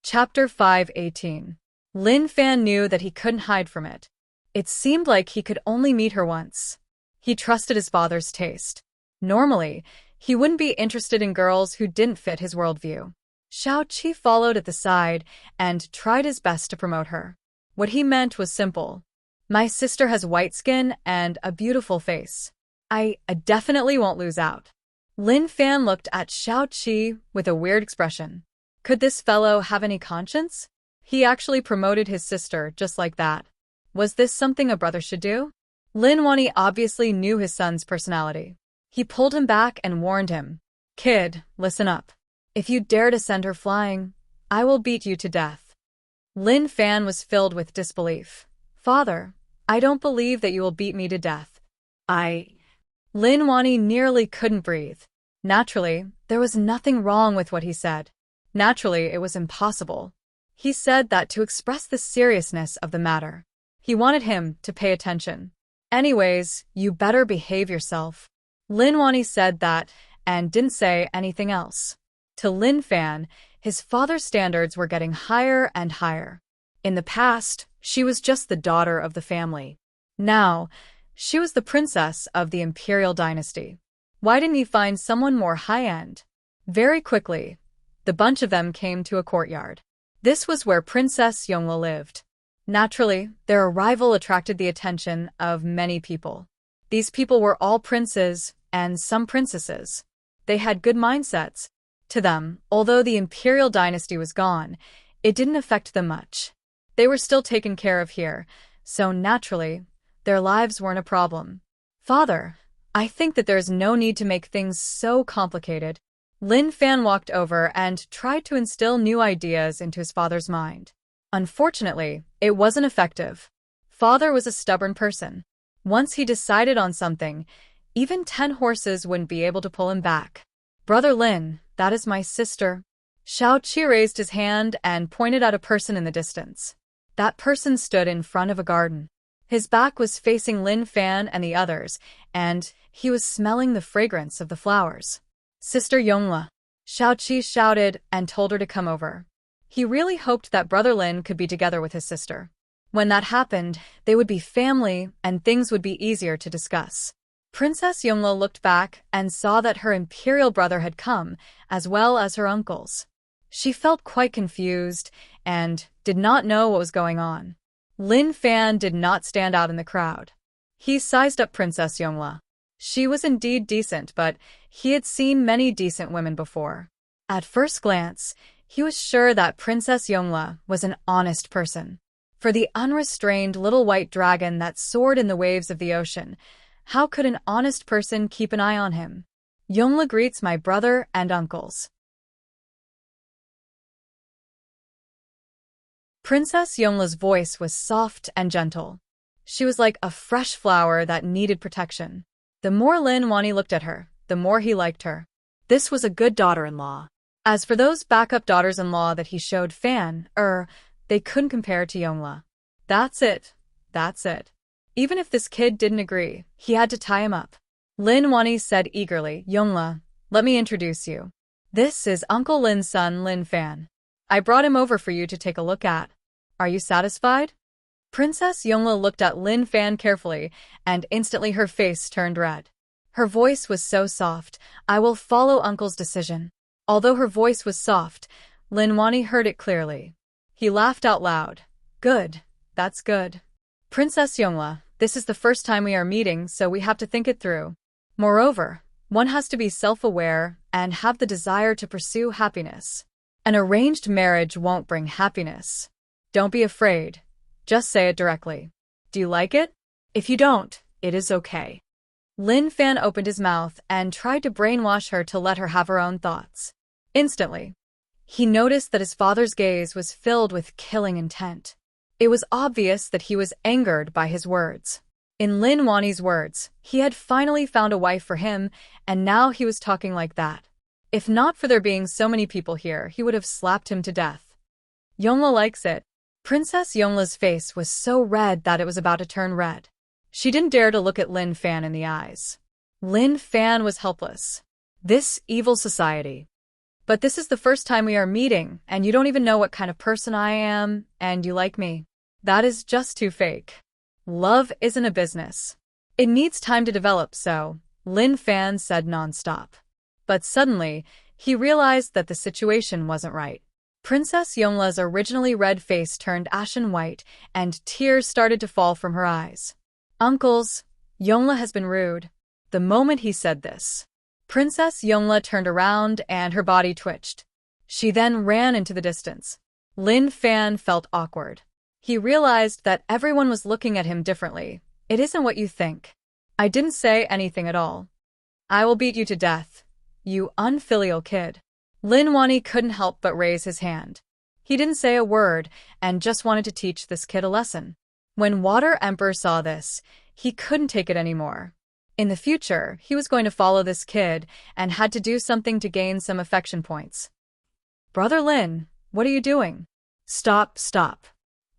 Chapter 5:18. Lin Fan knew that he couldn't hide from it. It seemed like he could only meet her once. He trusted his father's taste. Normally, he wouldn't be interested in girls who didn't fit his worldview. Xiao Qi followed at the side and tried his best to promote her. What he meant was simple. My sister has white skin and a beautiful face. I definitely won't lose out. Lin Fan looked at Xiao Qi with a weird expression. Could this fellow have any conscience? He actually promoted his sister just like that. Was this something a brother should do? Lin Wani obviously knew his son's personality. He pulled him back and warned him. Kid, listen up. If you dare to send her flying, I will beat you to death. Lin Fan was filled with disbelief. Father, I don't believe that you will beat me to death. Lin Wani nearly couldn't breathe. Naturally, there was nothing wrong with what he said. Naturally, it was impossible. He said that to express the seriousness of the matter. He wanted him to pay attention. Anyways, you better behave yourself. Lin Wani said that and didn't say anything else. To Lin Fan, his father's standards were getting higher and higher. In the past, she was just the daughter of the family. Now, she was the princess of the imperial dynasty. Why didn't he find someone more high-end? Very quickly, the bunch of them came to a courtyard. This was where Princess Yongle lived. Naturally, their arrival attracted the attention of many people. These people were all princes and some princesses. They had good mindsets. To them, although the imperial dynasty was gone, it didn't affect them much. They were still taken care of here, so naturally, their lives weren't a problem. Father, I think that there's no need to make things so complicated. Lin Fan walked over and tried to instill new ideas into his father's mind. Unfortunately, it wasn't effective. Father was a stubborn person. Once he decided on something, even 10 horses wouldn't be able to pull him back. Brother Lin, that is my sister. Xiao raised his hand and pointed at a person in the distance. That person stood in front of a garden. His back was facing Lin Fan and the others, and he was smelling the fragrance of the flowers. Sister Yongle. Xiao shouted and told her to come over. He really hoped that Brother Lin could be together with his sister. When that happened, they would be family and things would be easier to discuss. Princess Yongle looked back and saw that her imperial brother had come, as well as her uncles. She felt quite confused and did not know what was going on. Lin Fan did not stand out in the crowd. He sized up Princess Yongle. She was indeed decent, but he had seen many decent women before. At first glance, he was sure that Princess Yongle was an honest person. For the unrestrained little white dragon that soared in the waves of the ocean, how could an honest person keep an eye on him? Yongle greets my brother and uncles. Princess Yongle's voice was soft and gentle. She was like a fresh flower that needed protection. The more Lin Wani looked at her, the more he liked her. This was a good daughter-in-law. As for those backup daughters-in-law that he showed Fan, they couldn't compare to Yongle. That's it. Even if this kid didn't agree, he had to tie him up. Lin Wani said eagerly, Yongle, let me introduce you. This is Uncle Lin's son, Lin Fan. I brought him over for you to take a look at. Are you satisfied? Princess Yongle looked at Lin Fan carefully, and instantly her face turned red. Her voice was so soft, I will follow Uncle's decision. Although her voice was soft, Lin Wani heard it clearly. He laughed out loud. Good, that's good. Princess Yongle, this is the first time we are meeting, so we have to think it through. Moreover, one has to be self-aware and have the desire to pursue happiness. An arranged marriage won't bring happiness. Don't be afraid. Just say it directly. Do you like it? If you don't, it is okay. Lin Fan opened his mouth and tried to brainwash her to let her have her own thoughts. Instantly, he noticed that his father's gaze was filled with killing intent. It was obvious that he was angered by his words. In Lin Wani's words, he had finally found a wife for him, and now he was talking like that. If not for there being so many people here, he would have slapped him to death. Yongle likes it. Princess Yongle's face was so red that it was about to turn red. She didn't dare to look at Lin Fan in the eyes. Lin Fan was helpless. This evil society. But this is the first time we are meeting, and you don't even know what kind of person I am, and you like me. That is just too fake. Love isn't a business. It needs time to develop, so, Lin Fan said nonstop. But suddenly, he realized that the situation wasn't right. Princess Yongle's originally red face turned ashen white, and tears started to fall from her eyes. Uncles, Yongle has been rude. The moment he said this, Princess Yongle turned around and her body twitched. She then ran into the distance. Lin Fan felt awkward. He realized that everyone was looking at him differently. It isn't what you think. I didn't say anything at all. I will beat you to death. You unfilial kid. Lin Wani couldn't help but raise his hand. He didn't say a word and just wanted to teach this kid a lesson. When Water Emperor saw this, he couldn't take it anymore. In the future, he was going to follow this kid and had to do something to gain some affection points. Brother Lin, what are you doing? Stop.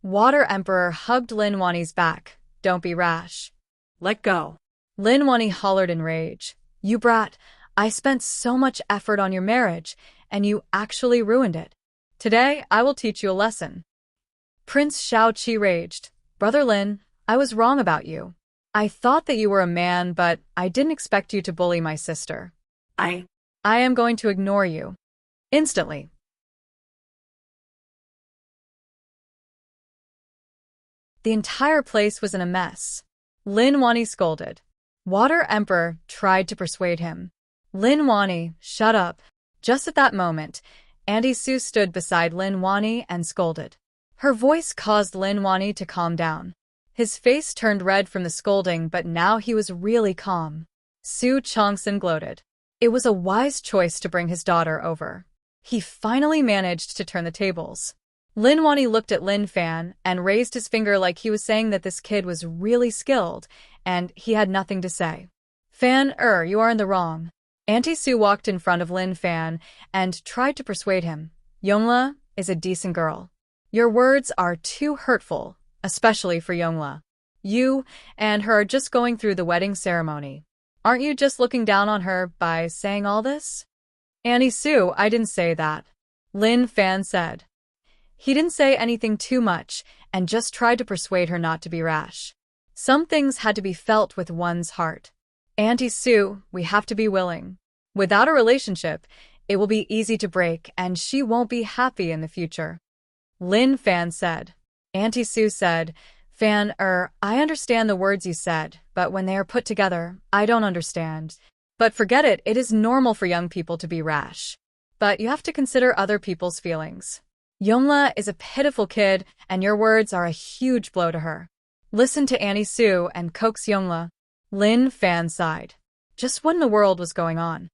Water Emperor hugged Lin Wani's back. Don't be rash. Let go. Lin Wani hollered in rage. You brat, I spent so much effort on your marriage, and you actually ruined it. Today, I will teach you a lesson. Prince Xiao raged. Brother Lin, I was wrong about you. I thought that you were a man, but I didn't expect you to bully my sister. I am going to ignore you. Instantly. The entire place was in a mess. Lin Wani scolded. Water Emperor tried to persuade him. Lin Wani, shut up. Just at that moment, Auntie Sue stood beside Lin Wani and scolded. Her voice caused Lin Wani to calm down. His face turned red from the scolding, but now he was really calm. Su Chongsun gloated. It was a wise choice to bring his daughter over. He finally managed to turn the tables. Lin Wani looked at Lin Fan and raised his finger like he was saying that this kid was really skilled, and he had nothing to say. Fan, you are in the wrong. Auntie Sue walked in front of Lin Fan and tried to persuade him. Yongla is a decent girl. Your words are too hurtful, especially for Yongla. You and her are just going through the wedding ceremony. Aren't you just looking down on her by saying all this? Auntie Sue, I didn't say that. Lin Fan said. He didn't say anything too much and just tried to persuade her not to be rash. Some things had to be felt with one's heart. Auntie Sue, we have to be willing. Without a relationship, it will be easy to break and she won't be happy in the future. Lin Fan said. Auntie Sue said, Fan, I understand the words you said, but when they are put together, I don't understand. But forget it, it is normal for young people to be rash. But you have to consider other people's feelings. Yongla is a pitiful kid, and your words are a huge blow to her. Listen to Auntie Sue and coax Yongla. Lin Fan sighed. Just what in the world was going on?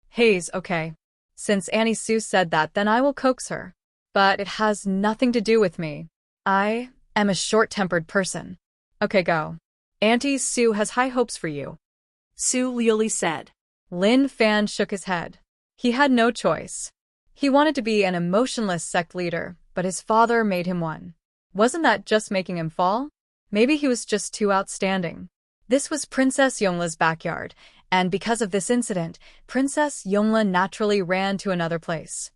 Haze, okay. Since Auntie Sue said that, then I will coax her. But it has nothing to do with me. I am a short-tempered person. Okay, go. Auntie Sue has high hopes for you. Sue Liuli said. Lin Fan shook his head. He had no choice. He wanted to be an emotionless sect leader, but his father made him one. Wasn't that just making him fall? Maybe he was just too outstanding. This was Princess Yongla's backyard, and because of this incident, Princess Yongla naturally ran to another place.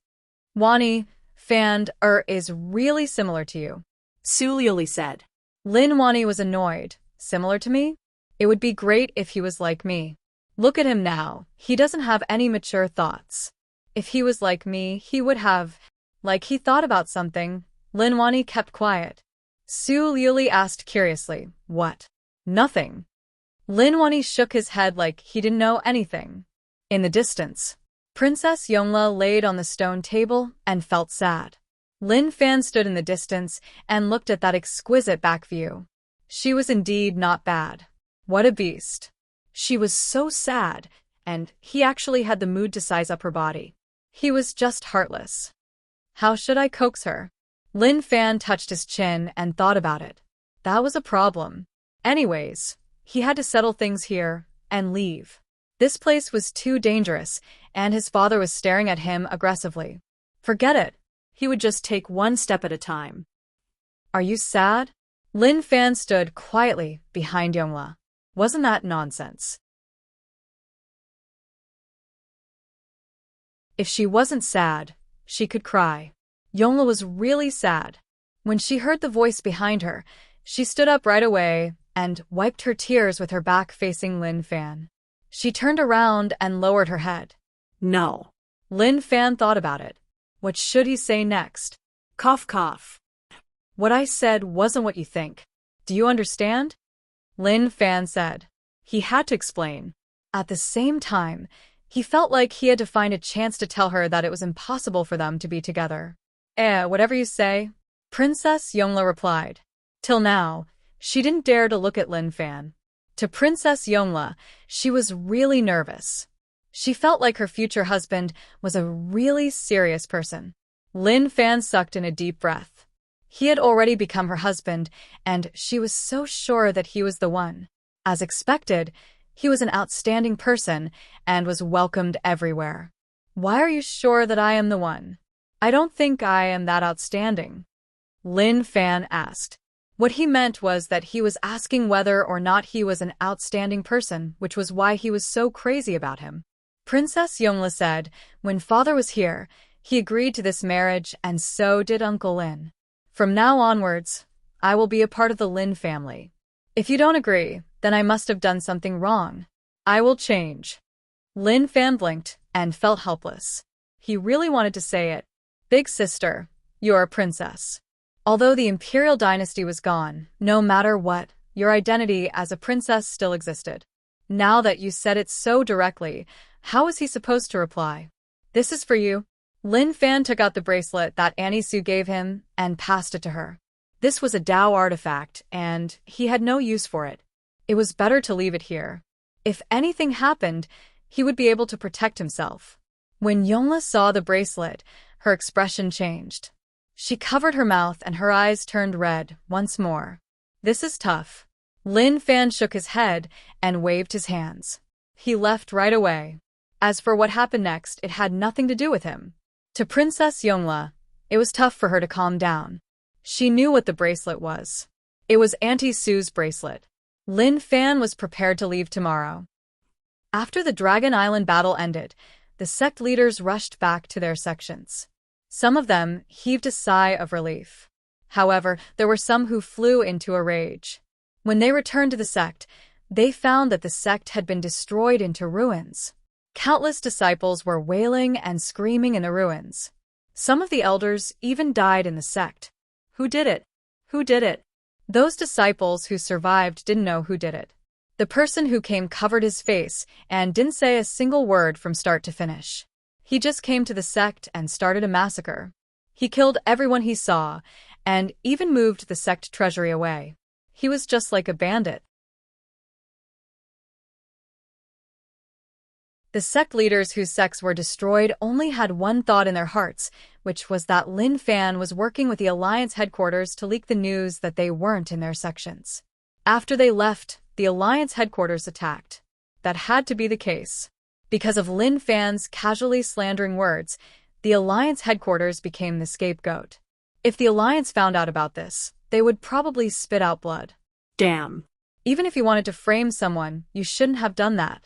Wani, Fan, is really similar to you. Sue Liuli said. Lin Wani was annoyed. Similar to me? It would be great if he was like me. Look at him now. He doesn't have any mature thoughts. If he was like me, he would have, like he thought about something. Lin Wani kept quiet. Sue Liuli asked curiously, what? Nothing. Lin Wani shook his head like he didn't know anything. In the distance, Princess Yongla laid on the stone table and felt sad. Lin Fan stood in the distance and looked at that exquisite back view. She was indeed not bad. What a beast. She was so sad, and he actually had the mood to size up her body. He was just heartless. How should I coax her? Lin Fan touched his chin and thought about it. That was a problem. Anyways, he had to settle things here and leave. This place was too dangerous, and his father was staring at him aggressively. Forget it. He would just take one step at a time. Are you sad? Lin Fan stood quietly behind Yongla. Wasn't that nonsense? If she wasn't sad, she could cry. Yongla was really sad. When she heard the voice behind her, she stood up right away and wiped her tears with her back facing Lin Fan. She turned around and lowered her head. No. Lin Fan thought about it. What should he say next? Cough, cough. What I said wasn't what you think. Do you understand? Lin Fan said. He had to explain. At the same time, he felt like he had to find a chance to tell her that it was impossible for them to be together. Whatever you say, Princess Yongla replied. Till now, she didn't dare to look at Lin Fan. To Princess Yongla, she was really nervous. She felt like her future husband was a really serious person. Lin Fan sucked in a deep breath. He had already become her husband, and she was so sure that he was the one. As expected, he was an outstanding person and was welcomed everywhere. Why are you sure that I am the one? I don't think I am that outstanding. Lin Fan asked. What he meant was that he was asking whether or not he was an outstanding person, which was why he was so crazy about him. Princess Yongla said, when father was here, he agreed to this marriage and so did Uncle Lin. From now onwards, I will be a part of the Lin family. If you don't agree, then I must have done something wrong. I will change. Lin Fan blinked and felt helpless. He really wanted to say it. Big sister, you're a princess. Although the imperial dynasty was gone, no matter what, your identity as a princess still existed. Now that you said it so directly, how was he supposed to reply? This is for you. Lin Fan took out the bracelet that Auntie Sue gave him and passed it to her. This was a Dao artifact, and he had no use for it. It was better to leave it here. If anything happened, he would be able to protect himself. When Yongla saw the bracelet, her expression changed. She covered her mouth and her eyes turned red once more. This is tough. Lin Fan shook his head and waved his hands. He left right away. As for what happened next, it had nothing to do with him. To Princess Yongle, it was tough for her to calm down. She knew what the bracelet was. It was Auntie Sue's bracelet. Lin Fan was prepared to leave tomorrow. After the Dragon Island battle ended, the sect leaders rushed back to their sections. Some of them heaved a sigh of relief. However, there were some who flew into a rage. When they returned to the sect, they found that the sect had been destroyed into ruins. Countless disciples were wailing and screaming in the ruins. Some of the elders even died in the sect. Who did it? Who did it? Those disciples who survived didn't know who did it. The person who came covered his face and didn't say a single word from start to finish. He just came to the sect and started a massacre. He killed everyone he saw, and even moved the sect treasury away. He was just like a bandit. The sect leaders whose sects were destroyed only had one thought in their hearts, which was that Lin Fan was working with the Alliance headquarters to leak the news that they weren't in their sections. After they left, the Alliance headquarters attacked. That had to be the case. Because of Lin Fan's casually slandering words, the Alliance headquarters became the scapegoat. If the Alliance found out about this, they would probably spit out blood. Damn. Even if you wanted to frame someone, you shouldn't have done that.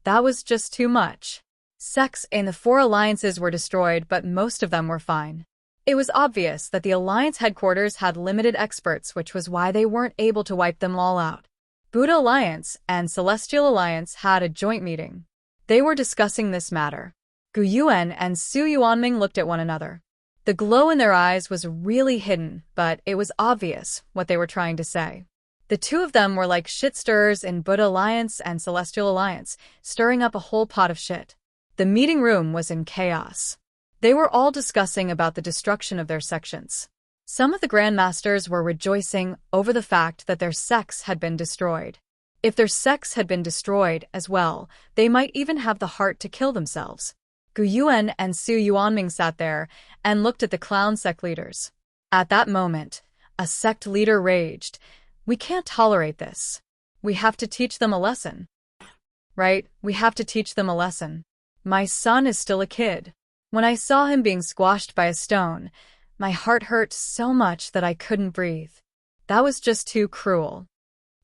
That was just too much. Sects in the 4 alliances were destroyed, but most of them were fine. It was obvious that the Alliance headquarters had limited experts, which was why they weren't able to wipe them all out. Buddha Alliance and Celestial Alliance had a joint meeting. They were discussing this matter. Gu Yuan and Su Yuanming looked at one another. The glow in their eyes was really hidden, but it was obvious what they were trying to say. The two of them were like shit stirrers in Buddha Alliance and Celestial Alliance, stirring up a whole pot of shit. The meeting room was in chaos. They were all discussing about the destruction of their sections. Some of the grandmasters were rejoicing over the fact that their sects had been destroyed. If their sects had been destroyed as well, they might even have the heart to kill themselves. Gu Yuan and Su Yuanming sat there and looked at the clown sect leaders. At that moment, a sect leader raged. We can't tolerate this. We have to teach them a lesson. Right, we have to teach them a lesson. My son is still a kid. When I saw him being squashed by a stone, my heart hurt so much that I couldn't breathe. That was just too cruel.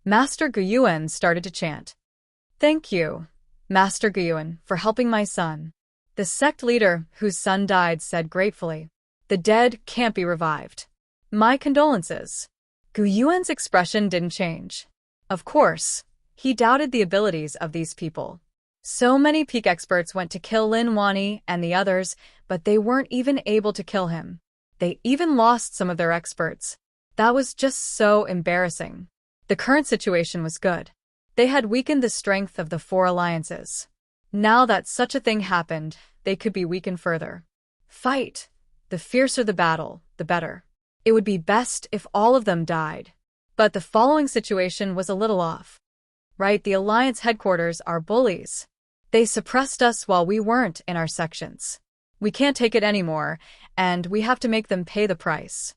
Master Gu Yuan started to chant. Thank you, Master Gu Yuan, for helping my son. The sect leader, whose son died, said gratefully. The dead can't be revived. My condolences. Gu Yuan's expression didn't change. Of course, he doubted the abilities of these people. So many peak experts went to kill Lin Wani and the others, but they weren't even able to kill him. They even lost some of their experts. That was just so embarrassing. The current situation was good. They had weakened the strength of the 4 alliances. Now that such a thing happened, they could be weakened further. Fight! The fiercer the battle, the better. It would be best if all of them died. But the following situation was a little off. Right, the Alliance headquarters are bullies. They suppressed us while we weren't in our sections. We can't take it anymore, and we have to make them pay the price.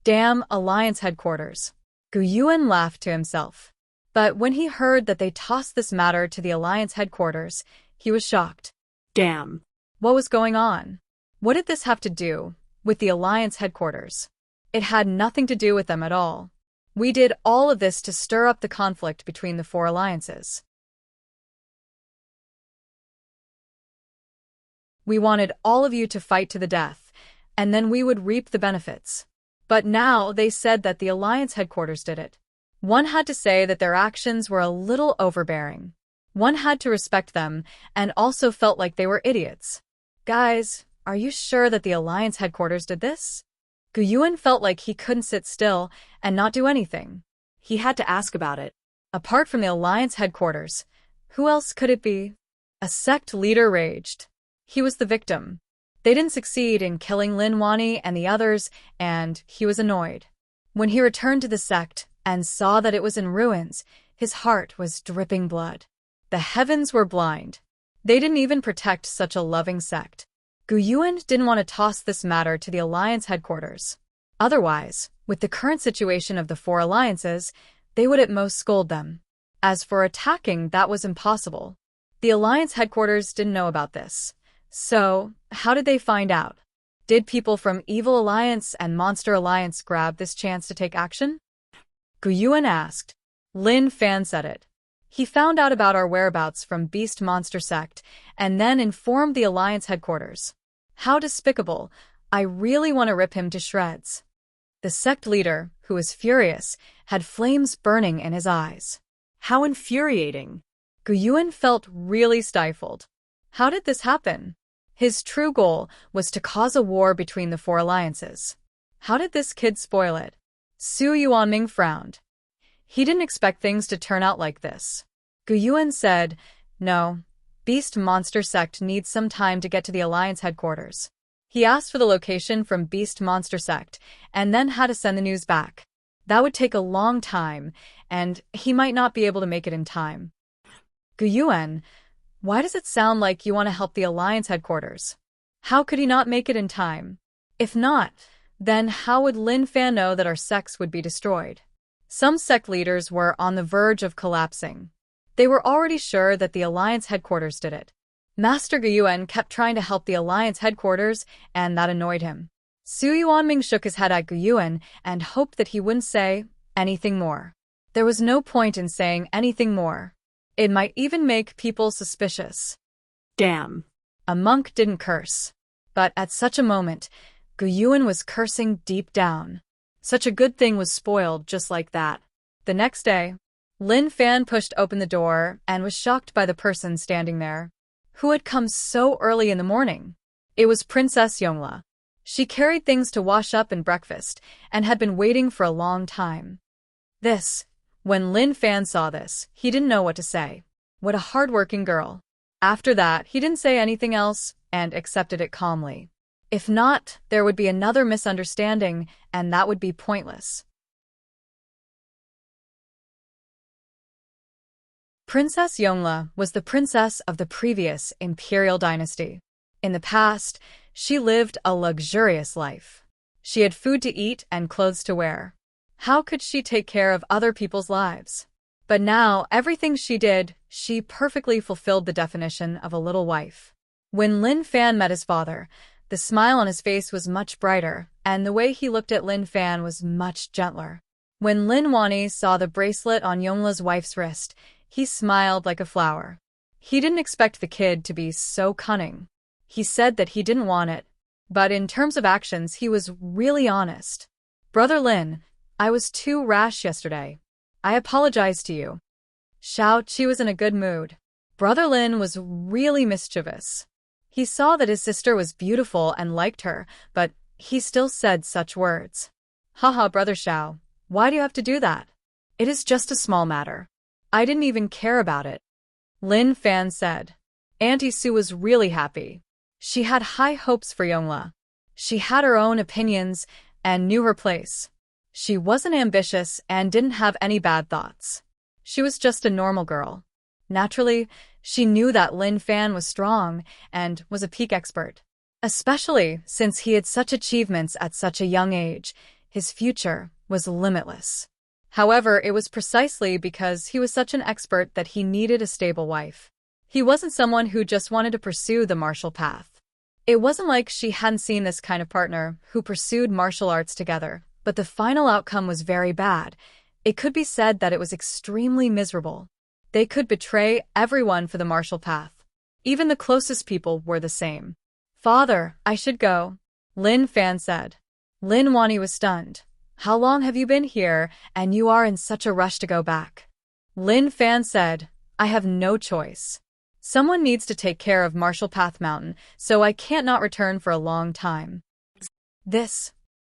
Damn Alliance headquarters. Gu Yuan laughed to himself. But when he heard that they tossed this matter to the Alliance headquarters, he was shocked. Damn. What was going on? What did this have to do with the Alliance headquarters? It had nothing to do with them at all. We did all of this to stir up the conflict between the 4 alliances. We wanted all of you to fight to the death, and then we would reap the benefits. But now they said that the Alliance headquarters did it. One had to say that their actions were a little overbearing. One had to respect them, and also felt like they were idiots. Guys, are you sure that the Alliance headquarters did this? Gu Yuan felt like he couldn't sit still and not do anything. He had to ask about it. Apart from the Alliance headquarters, who else could it be? A sect leader raged. He was the victim. They didn't succeed in killing Lin Wani and the others, and he was annoyed. When he returned to the sect and saw that it was in ruins, his heart was dripping blood. The heavens were blind. They didn't even protect such a loving sect. Gu Yuan didn't want to toss this matter to the Alliance headquarters. Otherwise, with the current situation of the four alliances, they would at most scold them. As for attacking, that was impossible. The alliance headquarters didn't know about this. So, how did they find out? Did people from Evil Alliance and Monster Alliance grab this chance to take action? Guyuan asked. Lin Fan said it. He found out about our whereabouts from Beast Monster Sect, and then informed the Alliance headquarters. How despicable. I really want to rip him to shreds. The sect leader, who was furious, had flames burning in his eyes. How infuriating. Guyuan felt really stifled. How did this happen? His true goal was to cause a war between the four alliances. How did this kid spoil it? Su Yuanming frowned. He didn't expect things to turn out like this. Guyuan said, No, Beast Monster Sect needs some time to get to the Alliance headquarters. He asked for the location from Beast Monster Sect, and then had to send the news back. That would take a long time, and he might not be able to make it in time. Guyuan, why does it sound like you want to help the Alliance headquarters? How could he not make it in time? If not, then how would Lin Fan know that our sects would be destroyed? Some sect leaders were on the verge of collapsing. They were already sure that the Alliance headquarters did it. Master Guyuan kept trying to help the Alliance headquarters, and that annoyed him. Su Yuanming shook his head at Guyuan and hoped that he wouldn't say anything more. There was no point in saying anything more. It might even make people suspicious. Damn. A monk didn't curse. But at such a moment, Guyuan was cursing deep down. Such a good thing was spoiled just like that. The next day, Lin Fan pushed open the door and was shocked by the person standing there. Who had come so early in the morning? It was Princess Yongla. She carried things to wash up and breakfast, and had been waiting for a long time. When Lin Fan saw this, he didn't know what to say. What a hard-working girl. After that, he didn't say anything else, and accepted it calmly. If not, there would be another misunderstanding, and that would be pointless. Princess Yongla was the princess of the previous imperial dynasty. In the past, she lived a luxurious life. She had food to eat and clothes to wear. How could she take care of other people's lives? But now, everything she did, she perfectly fulfilled the definition of a little wife. When Lin Fan met his father, the smile on his face was much brighter, and the way he looked at Lin Fan was much gentler. When Lin Wani saw the bracelet on Yongla's wife's wrist, he smiled like a flower. He didn't expect the kid to be so cunning. He said that he didn't want it, but in terms of actions he was really honest. Brother Lin, I was too rash yesterday. I apologize to you. Xiao Qi was in a good mood. Brother Lin was really mischievous. He saw that his sister was beautiful and liked her, but he still said such words. Haha, Brother Xiao, why do you have to do that? It is just a small matter. I didn't even care about it. Lin Fan said. Auntie Su was really happy. She had high hopes for Yongla. She had her own opinions and knew her place. She wasn't ambitious and didn't have any bad thoughts. She was just a normal girl. Naturally, she knew that Lin Fan was strong and was a peak expert. Especially since he had such achievements at such a young age, his future was limitless. However, it was precisely because he was such an expert that he needed a stable wife. He wasn't someone who just wanted to pursue the martial path. It wasn't like she hadn't seen this kind of partner who pursued martial arts together, but the final outcome was very bad. It could be said that it was extremely miserable. They could betray everyone for the martial path. Even the closest people were the same. Father, I should go, Lin Fan said. Lin Wani was stunned. How long have you been here, and you are in such a rush to go back? Lin Fan said, I have no choice. Someone needs to take care of Martial Path Mountain, so I can't not return for a long time.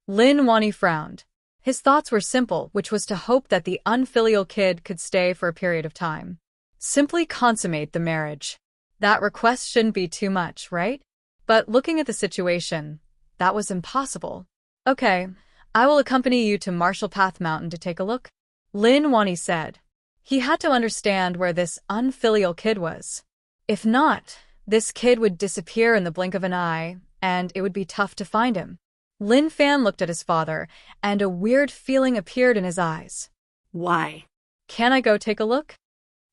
Lin Wani frowned. His thoughts were simple, which was to hope that the unfilial kid could stay for a period of time. Simply consummate the marriage. That request shouldn't be too much, right? But looking at the situation, that was impossible. Okay, I will accompany you to Martial Path Mountain to take a look, Lin Wani said. He had to understand where this unfilial kid was. If not, this kid would disappear in the blink of an eye, and it would be tough to find him. Lin Fan looked at his father, and a weird feeling appeared in his eyes. Why? Can I go take a look?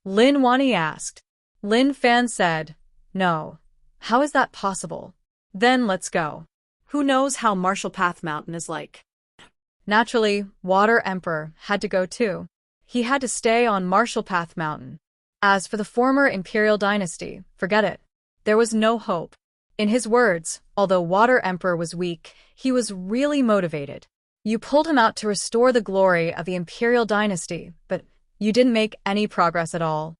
Lin Wani asked. Lin Fan said, No. How is that possible? Then let's go. Who knows how Marshall Path Mountain is like? Naturally, Water Emperor had to go too. He had to stay on Marshall Path Mountain. As for the former Imperial Dynasty, forget it. There was no hope. In his words, although Water Emperor was weak, he was really motivated. You pulled him out to restore the glory of the Imperial Dynasty, but you didn't make any progress at all.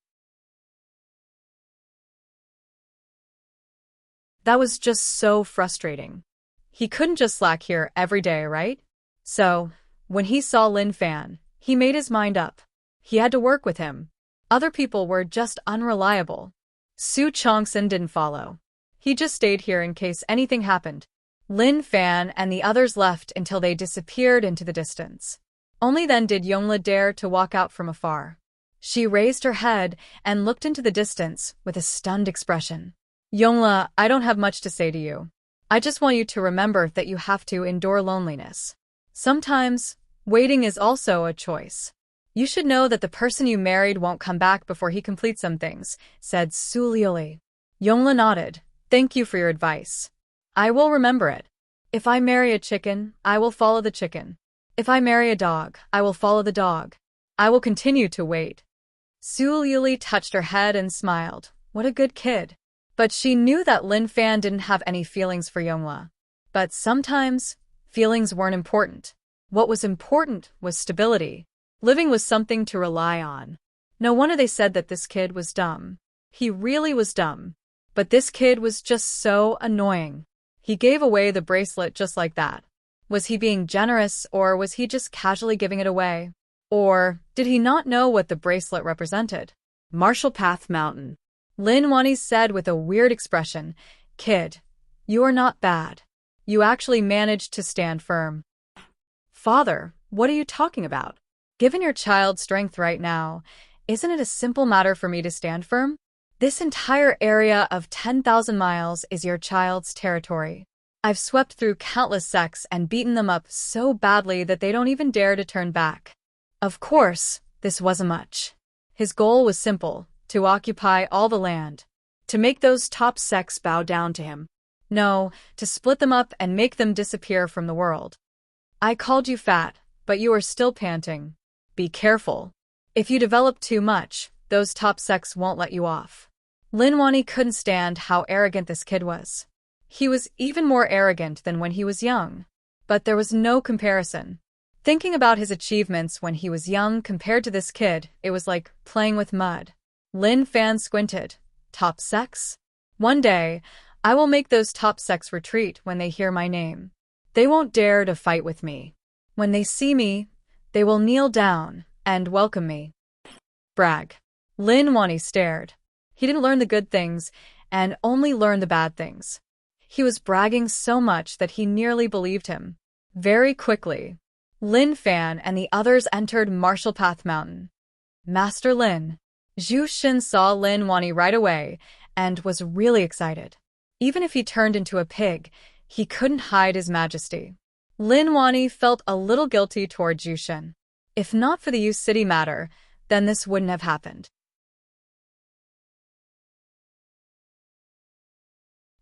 That was just so frustrating. He couldn't just slack here every day, right? So, when he saw Lin Fan, he made his mind up. He had to work with him. Other people were just unreliable. Su Chongsun didn't follow. He just stayed here in case anything happened. Lin Fan and the others left until they disappeared into the distance. Only then did Yongla dare to walk out from afar. She raised her head and looked into the distance with a stunned expression. Yongla, I don't have much to say to you. I just want you to remember that you have to endure loneliness. Sometimes, waiting is also a choice. You should know that the person you married won't come back before he completes some things, said Su Liuli. Yongla nodded. Thank you for your advice. I will remember it. If I marry a chicken, I will follow the chicken. If I marry a dog, I will follow the dog. I will continue to wait. Su Liuli touched her head and smiled. What a good kid. But she knew that Lin Fan didn't have any feelings for Yongla. But sometimes, feelings weren't important. What was important was stability. Living was something to rely on. No wonder they said that this kid was dumb. He really was dumb. But this kid was just so annoying. He gave away the bracelet just like that. Was he being generous, or was he just casually giving it away? Or did he not know what the bracelet represented? Marshall Path Mountain. Lin Wani said with a weird expression, Kid, you are not bad. You actually managed to stand firm. Father, what are you talking about? Given your child's strength right now, isn't it a simple matter for me to stand firm? This entire area of 10,000 miles is your child's territory. I've swept through countless sects and beaten them up so badly that they don't even dare to turn back. Of course, this wasn't much. His goal was simple, to occupy all the land. To make those top sects bow down to him. No, to split them up and make them disappear from the world. I called you fat, but you are still panting. Be careful. If you develop too much, those top sects won't let you off. Lin Wani couldn't stand how arrogant this kid was. He was even more arrogant than when he was young. But there was no comparison. Thinking about his achievements when he was young compared to this kid, it was like playing with mud. Lin Fan squinted. Top sects? One day, I will make those top sects retreat when they hear my name. They won't dare to fight with me. When they see me, they will kneel down and welcome me. Brag. Lin Wani stared. He didn't learn the good things and only learned the bad things. He was bragging so much that he nearly believed him. Very quickly, Lin Fan and the others entered Marshall Path Mountain. Master Lin. Zhu Xin saw Lin Wani right away and was really excited. Even if he turned into a pig, he couldn't hide his majesty. Lin Wani felt a little guilty toward Zhu Xin. If not for the U City matter, then this wouldn't have happened.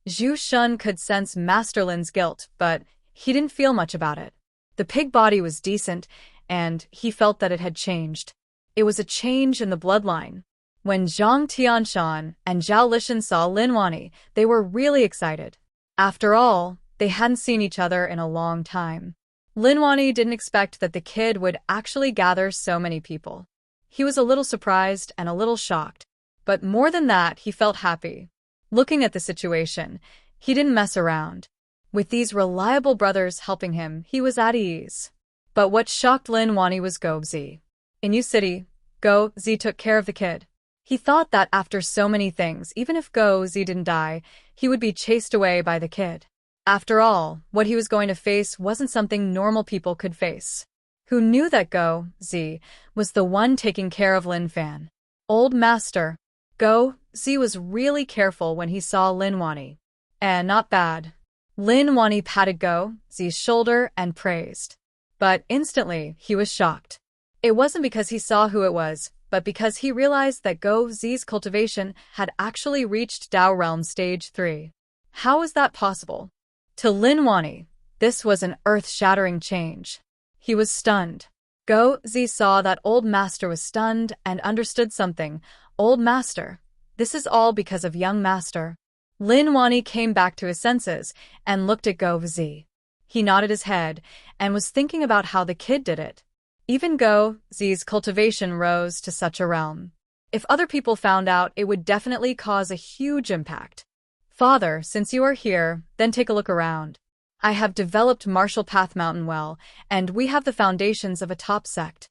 Zhu Xin could sense Master Lin's guilt, but he didn't feel much about it. The pig body was decent, and he felt that it had changed. It was a change in the bloodline. When Zhang Tianshan and Zhao Lishan saw Lin Wani, they were really excited. After all, they hadn't seen each other in a long time. Lin Wani didn't expect that the kid would actually gather so many people. He was a little surprised and a little shocked, but more than that, he felt happy. Looking at the situation, he didn't mess around. With these reliable brothers helping him, he was at ease. But what shocked Lin Wani was Go Zi. In U City, Go Zi took care of the kid. He thought that after so many things, even if Go Zi didn't die, he would be chased away by the kid. After all, what he was going to face wasn't something normal people could face. Who knew that Go Zi was the one taking care of Lin Fan? Old Master. Go Zi was really careful when he saw Lin Wani. And not bad. Lin Wani patted Go Zi's shoulder and praised. But instantly, he was shocked. It wasn't because he saw who it was, but because he realized that Go Zi's cultivation had actually reached Dao Realm Stage 3. How was that possible? To Lin Wani, this was an earth-shattering change. He was stunned. Go Zi saw that Old Master was stunned and understood something. Old Master, this is all because of Young Master. Lin Wani came back to his senses and looked at Go Zi. He nodded his head and was thinking about how the kid did it. Even Go Zi's cultivation rose to such a realm. If other people found out, it would definitely cause a huge impact. Father, since you are here, then take a look around. I have developed Martial Path Mountain well, and we have the foundations of a top sect.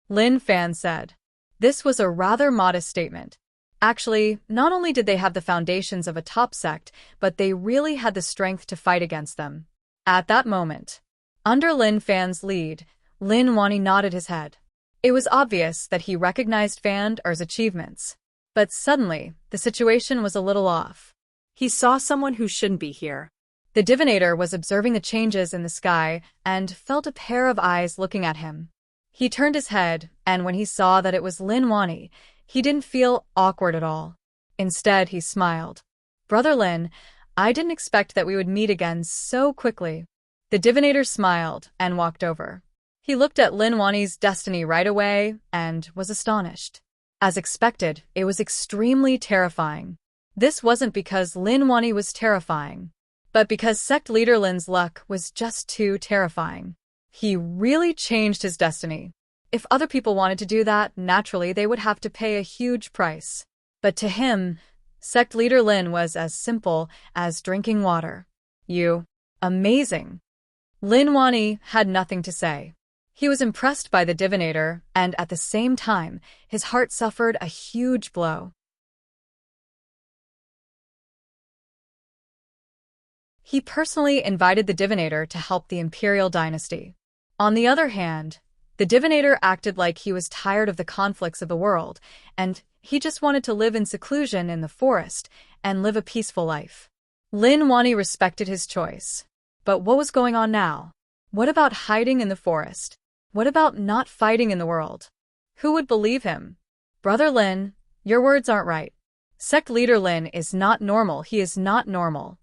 Lin Fan said. This was a rather modest statement. Actually, not only did they have the foundations of a top sect, but they really had the strength to fight against them. At that moment, under Lin Fan's lead, Lin Wani nodded his head. It was obvious that he recognized Fan Er's achievements. But suddenly, the situation was a little off. He saw someone who shouldn't be here. The divinator was observing the changes in the sky and felt a pair of eyes looking at him. He turned his head, and when he saw that it was Lin Wani, he didn't feel awkward at all. Instead, he smiled. Brother Lin, I didn't expect that we would meet again so quickly. The divinator smiled and walked over. He looked at Lin Wani's destiny right away and was astonished. As expected, it was extremely terrifying. This wasn't because Lin Wani was terrifying, but because sect leader Lin's luck was just too terrifying. He really changed his destiny. If other people wanted to do that, naturally they would have to pay a huge price. But to him, sect leader Lin was as simple as drinking water. Amazing. Lin Wani had nothing to say. He was impressed by the divinator, and at the same time, his heart suffered a huge blow. He personally invited the divinator to help the imperial dynasty. On the other hand, the divinator acted like he was tired of the conflicts of the world, and he just wanted to live in seclusion in the forest and live a peaceful life. Lin Wani respected his choice. But what was going on now? What about hiding in the forest? What about not fighting in the world? Who would believe him? Brother Lin, your words aren't right. Sect leader Lin is not normal. He is not normal.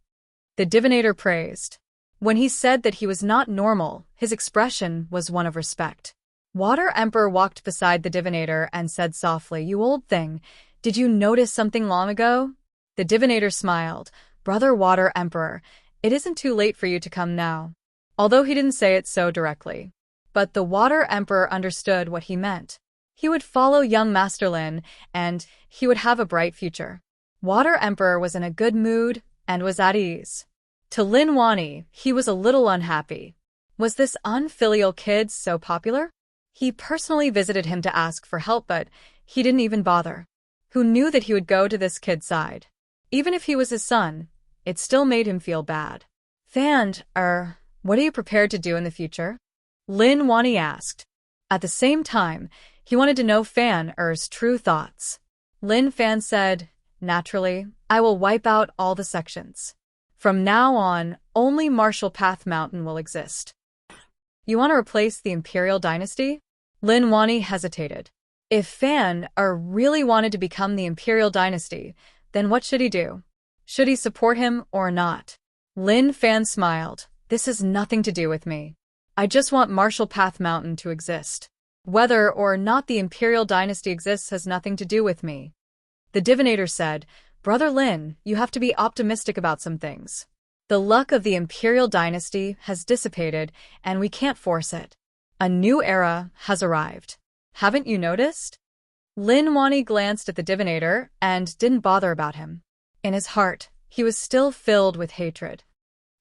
The divinator praised. When he said that he was not normal, his expression was one of respect. Water Emperor walked beside the divinator and said softly, You old thing, did you notice something long ago? The divinator smiled. Brother Water Emperor, it isn't too late for you to come now. Although he didn't say it so directly. But the Water Emperor understood what he meant. He would follow young Master Lin, and he would have a bright future. Water Emperor was in a good mood and was at ease. To Lin Wani, he was a little unhappy. Was this unfilial kid so popular? He personally visited him to ask for help, but he didn't even bother. Who knew that he would go to this kid's side? Even if he was his son, it still made him feel bad. Fan Er, what are you prepared to do in the future? Lin Wani asked. At the same time, he wanted to know Fan Er's true thoughts. Lin Fan said, Naturally, I will wipe out all the sections. From now on, only Martial Path Mountain will exist. You want to replace the Imperial Dynasty? Lin Wani hesitated. If Fan Er really wanted to become the Imperial Dynasty, then what should he do? Should he support him or not? Lin Fan smiled. This has nothing to do with me. I just want Martial Path Mountain to exist. Whether or not the Imperial Dynasty exists has nothing to do with me. The divinator said, Brother Lin, you have to be optimistic about some things. The luck of the Imperial Dynasty has dissipated, and we can't force it. A new era has arrived. Haven't you noticed? Lin Wani glanced at the divinator and didn't bother about him. In his heart, he was still filled with hatred.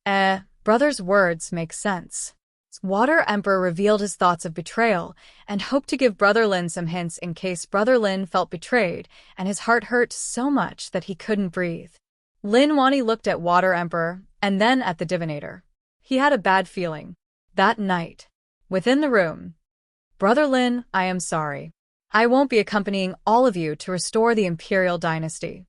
Brother's words make sense. Water Emperor revealed his thoughts of betrayal and hoped to give Brother Lin some hints in case Brother Lin felt betrayed, and his heart hurt so much that he couldn't breathe. Lin Wani looked at Water Emperor and then at the divinator. He had a bad feeling. That night, within the room, Brother Lin, I am sorry. I won't be accompanying all of you to restore the Imperial Dynasty.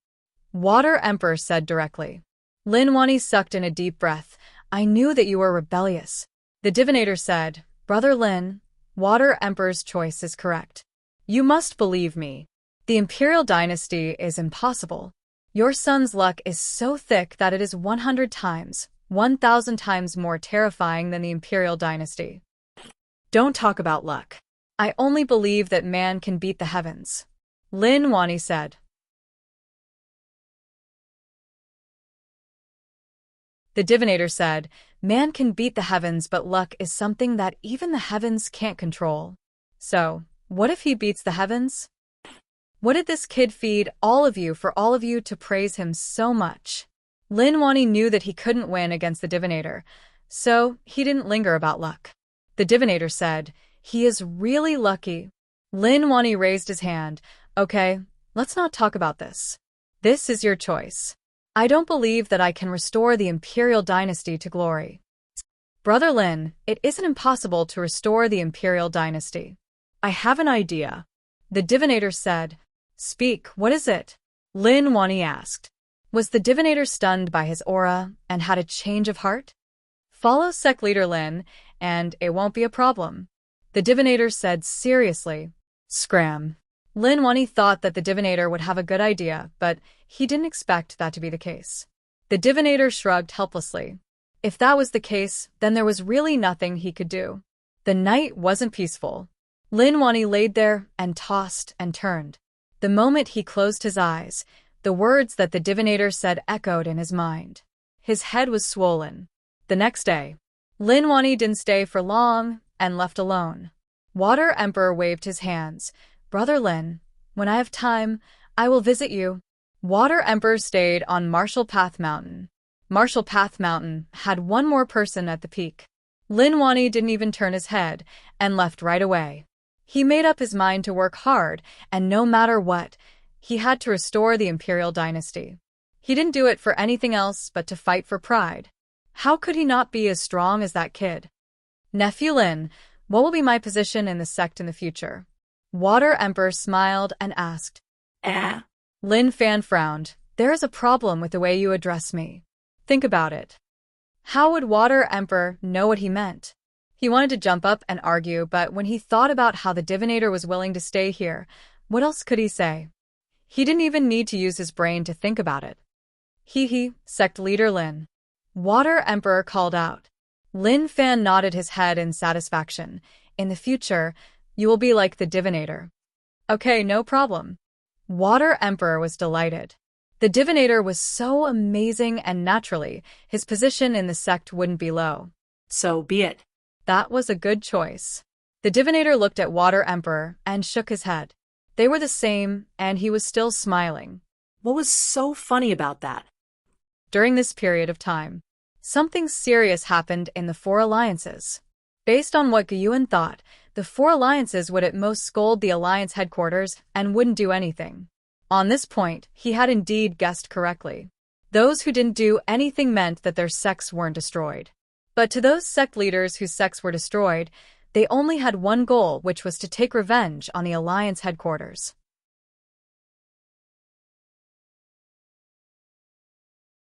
Water Emperor said directly. Lin Wani sucked in a deep breath. I knew that you were rebellious. The divinator said, Brother Lin, Water Emperor's choice is correct. You must believe me. The imperial dynasty is impossible. Your son's luck is so thick that it is 100 times, 1,000 times more terrifying than the imperial dynasty. Don't talk about luck. I only believe that man can beat the heavens, Lin Wani said. The divinator said, man can beat the heavens, but luck is something that even the heavens can't control. So, what if he beats the heavens? What did this kid feed all of you for all of you to praise him so much? Lin Wani knew that he couldn't win against the divinator, so he didn't linger about luck. The divinator said, he is really lucky. Lin Wani raised his hand. Okay, let's not talk about this. This is your choice. I don't believe that I can restore the imperial dynasty to glory. Brother Lin, it isn't impossible to restore the imperial dynasty. I have an idea. The divinator said. Speak, what is it? Lin Wani asked. Was the divinator stunned by his aura and had a change of heart? Follow sect leader Lin, and it won't be a problem. The divinator said seriously. Scram. Lin Wani thought that the divinator would have a good idea, but he didn't expect that to be the case. The divinator shrugged helplessly. If that was the case, then there was really nothing he could do. The night wasn't peaceful. Lin Wani laid there and tossed and turned. The moment he closed his eyes, the words that the divinator said echoed in his mind. His head was swollen. The next day, Lin Wani didn't stay for long and left alone. Water Emperor waved his hands. Brother Lin, when I have time, I will visit you. Water Emperor stayed on Marshall Path Mountain. Marshall Path Mountain had one more person at the peak. Lin Wani didn't even turn his head and left right away. He made up his mind to work hard, and no matter what, he had to restore the imperial dynasty. He didn't do it for anything else but to fight for pride. How could he not be as strong as that kid? Nephew Lin, what will be my position in the sect in the future? Water Emperor smiled and asked. Lin Fan frowned. There is a problem with the way you address me. Think about it. How would Water Emperor know what he meant? He wanted to jump up and argue, but when he thought about how the divinator was willing to stay here, what else could he say? He didn't even need to use his brain to think about it. Sect leader Lin. Water Emperor called out. Lin Fan nodded his head in satisfaction. In the future, you will be like the divinator. Okay, no problem. Water Emperor was delighted. The divinator was so amazing, and naturally, his position in the sect wouldn't be low. So be it. That was a good choice. The divinator looked at Water Emperor and shook his head. They were the same, and he was still smiling. What was so funny about that? During this period of time, something serious happened in the four alliances. Based on what Guyuan thought, the four alliances would at most scold the alliance headquarters and wouldn't do anything. On this point, he had indeed guessed correctly. Those who didn't do anything meant that their sects weren't destroyed. But to those sect leaders whose sects were destroyed, they only had one goal, which was to take revenge on the alliance headquarters.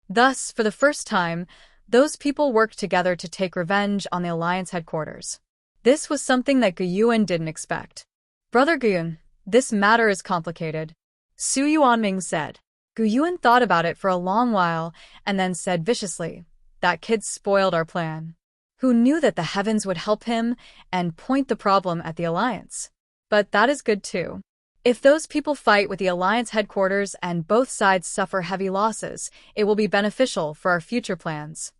Thus, for the first time, those people worked together to take revenge on the alliance headquarters. This was something that Guyuan didn't expect. Brother Guyuan, this matter is complicated, Su Yuanming said. Guyuan thought about it for a long while and then said viciously, that kid spoiled our plan. Who knew that the heavens would help him and point the problem at the alliance? But that is good too. If those people fight with the alliance headquarters and both sides suffer heavy losses, it will be beneficial for our future plans.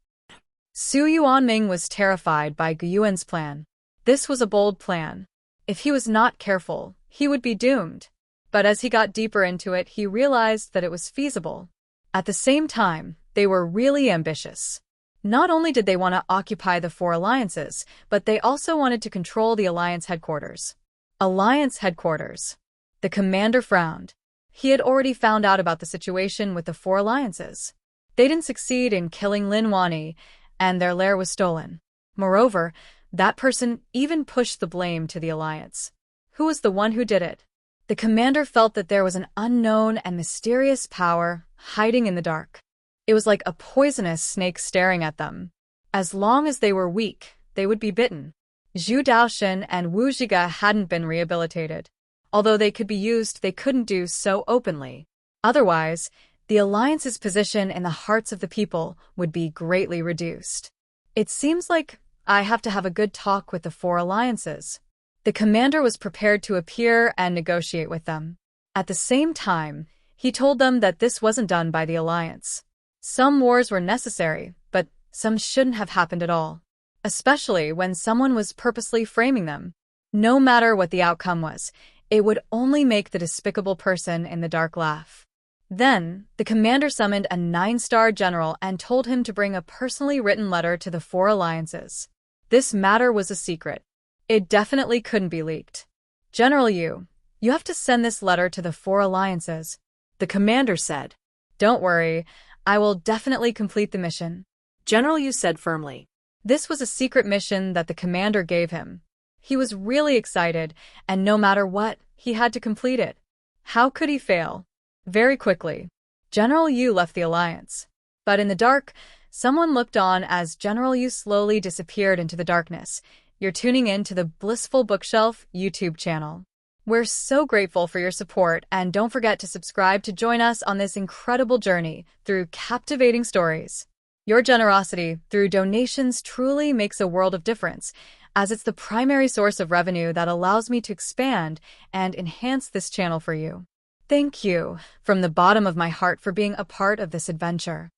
Su Yuanming was terrified by Guyuan's plan. This was a bold plan. If he was not careful, he would be doomed. But as he got deeper into it, he realized that it was feasible. At the same time, they were really ambitious. Not only did they want to occupy the four alliances, but they also wanted to control the alliance headquarters. Alliance headquarters. The commander frowned. He had already found out about the situation with the four alliances. They didn't succeed in killing Lin Wani, and their lair was stolen. Moreover, that person even pushed the blame to the alliance. Who was the one who did it? The commander felt that there was an unknown and mysterious power hiding in the dark. It was like a poisonous snake staring at them. As long as they were weak, they would be bitten. Zhu Daoxin and Wu Zhiga hadn't been rehabilitated. Although they could be used, they couldn't do so openly. Otherwise, the alliance's position in the hearts of the people would be greatly reduced. It seems like I have to have a good talk with the four alliances. The commander was prepared to appear and negotiate with them. At the same time, he told them that this wasn't done by the alliance. Some wars were necessary, but some shouldn't have happened at all, especially when someone was purposely framing them. No matter what the outcome was, it would only make the despicable person in the dark laugh. Then, the commander summoned a 9-star general and told him to bring a personally written letter to the four alliances. This matter was a secret. It definitely couldn't be leaked. General Yu, you have to send this letter to the four alliances, the commander said. Don't worry, I will definitely complete the mission, General Yu said firmly. This was a secret mission that the commander gave him. He was really excited, and no matter what, he had to complete it. How could he fail? Very quickly, General Yu left the alliance. But in the dark, someone looked on as General Yu slowly disappeared into the darkness. You're tuning in to the Blissful Bookshelf YouTube channel. We're so grateful for your support, and don't forget to subscribe to join us on this incredible journey through captivating stories. Your generosity through donations truly makes a world of difference, as it's the primary source of revenue that allows me to expand and enhance this channel for you. Thank you from the bottom of my heart for being a part of this adventure.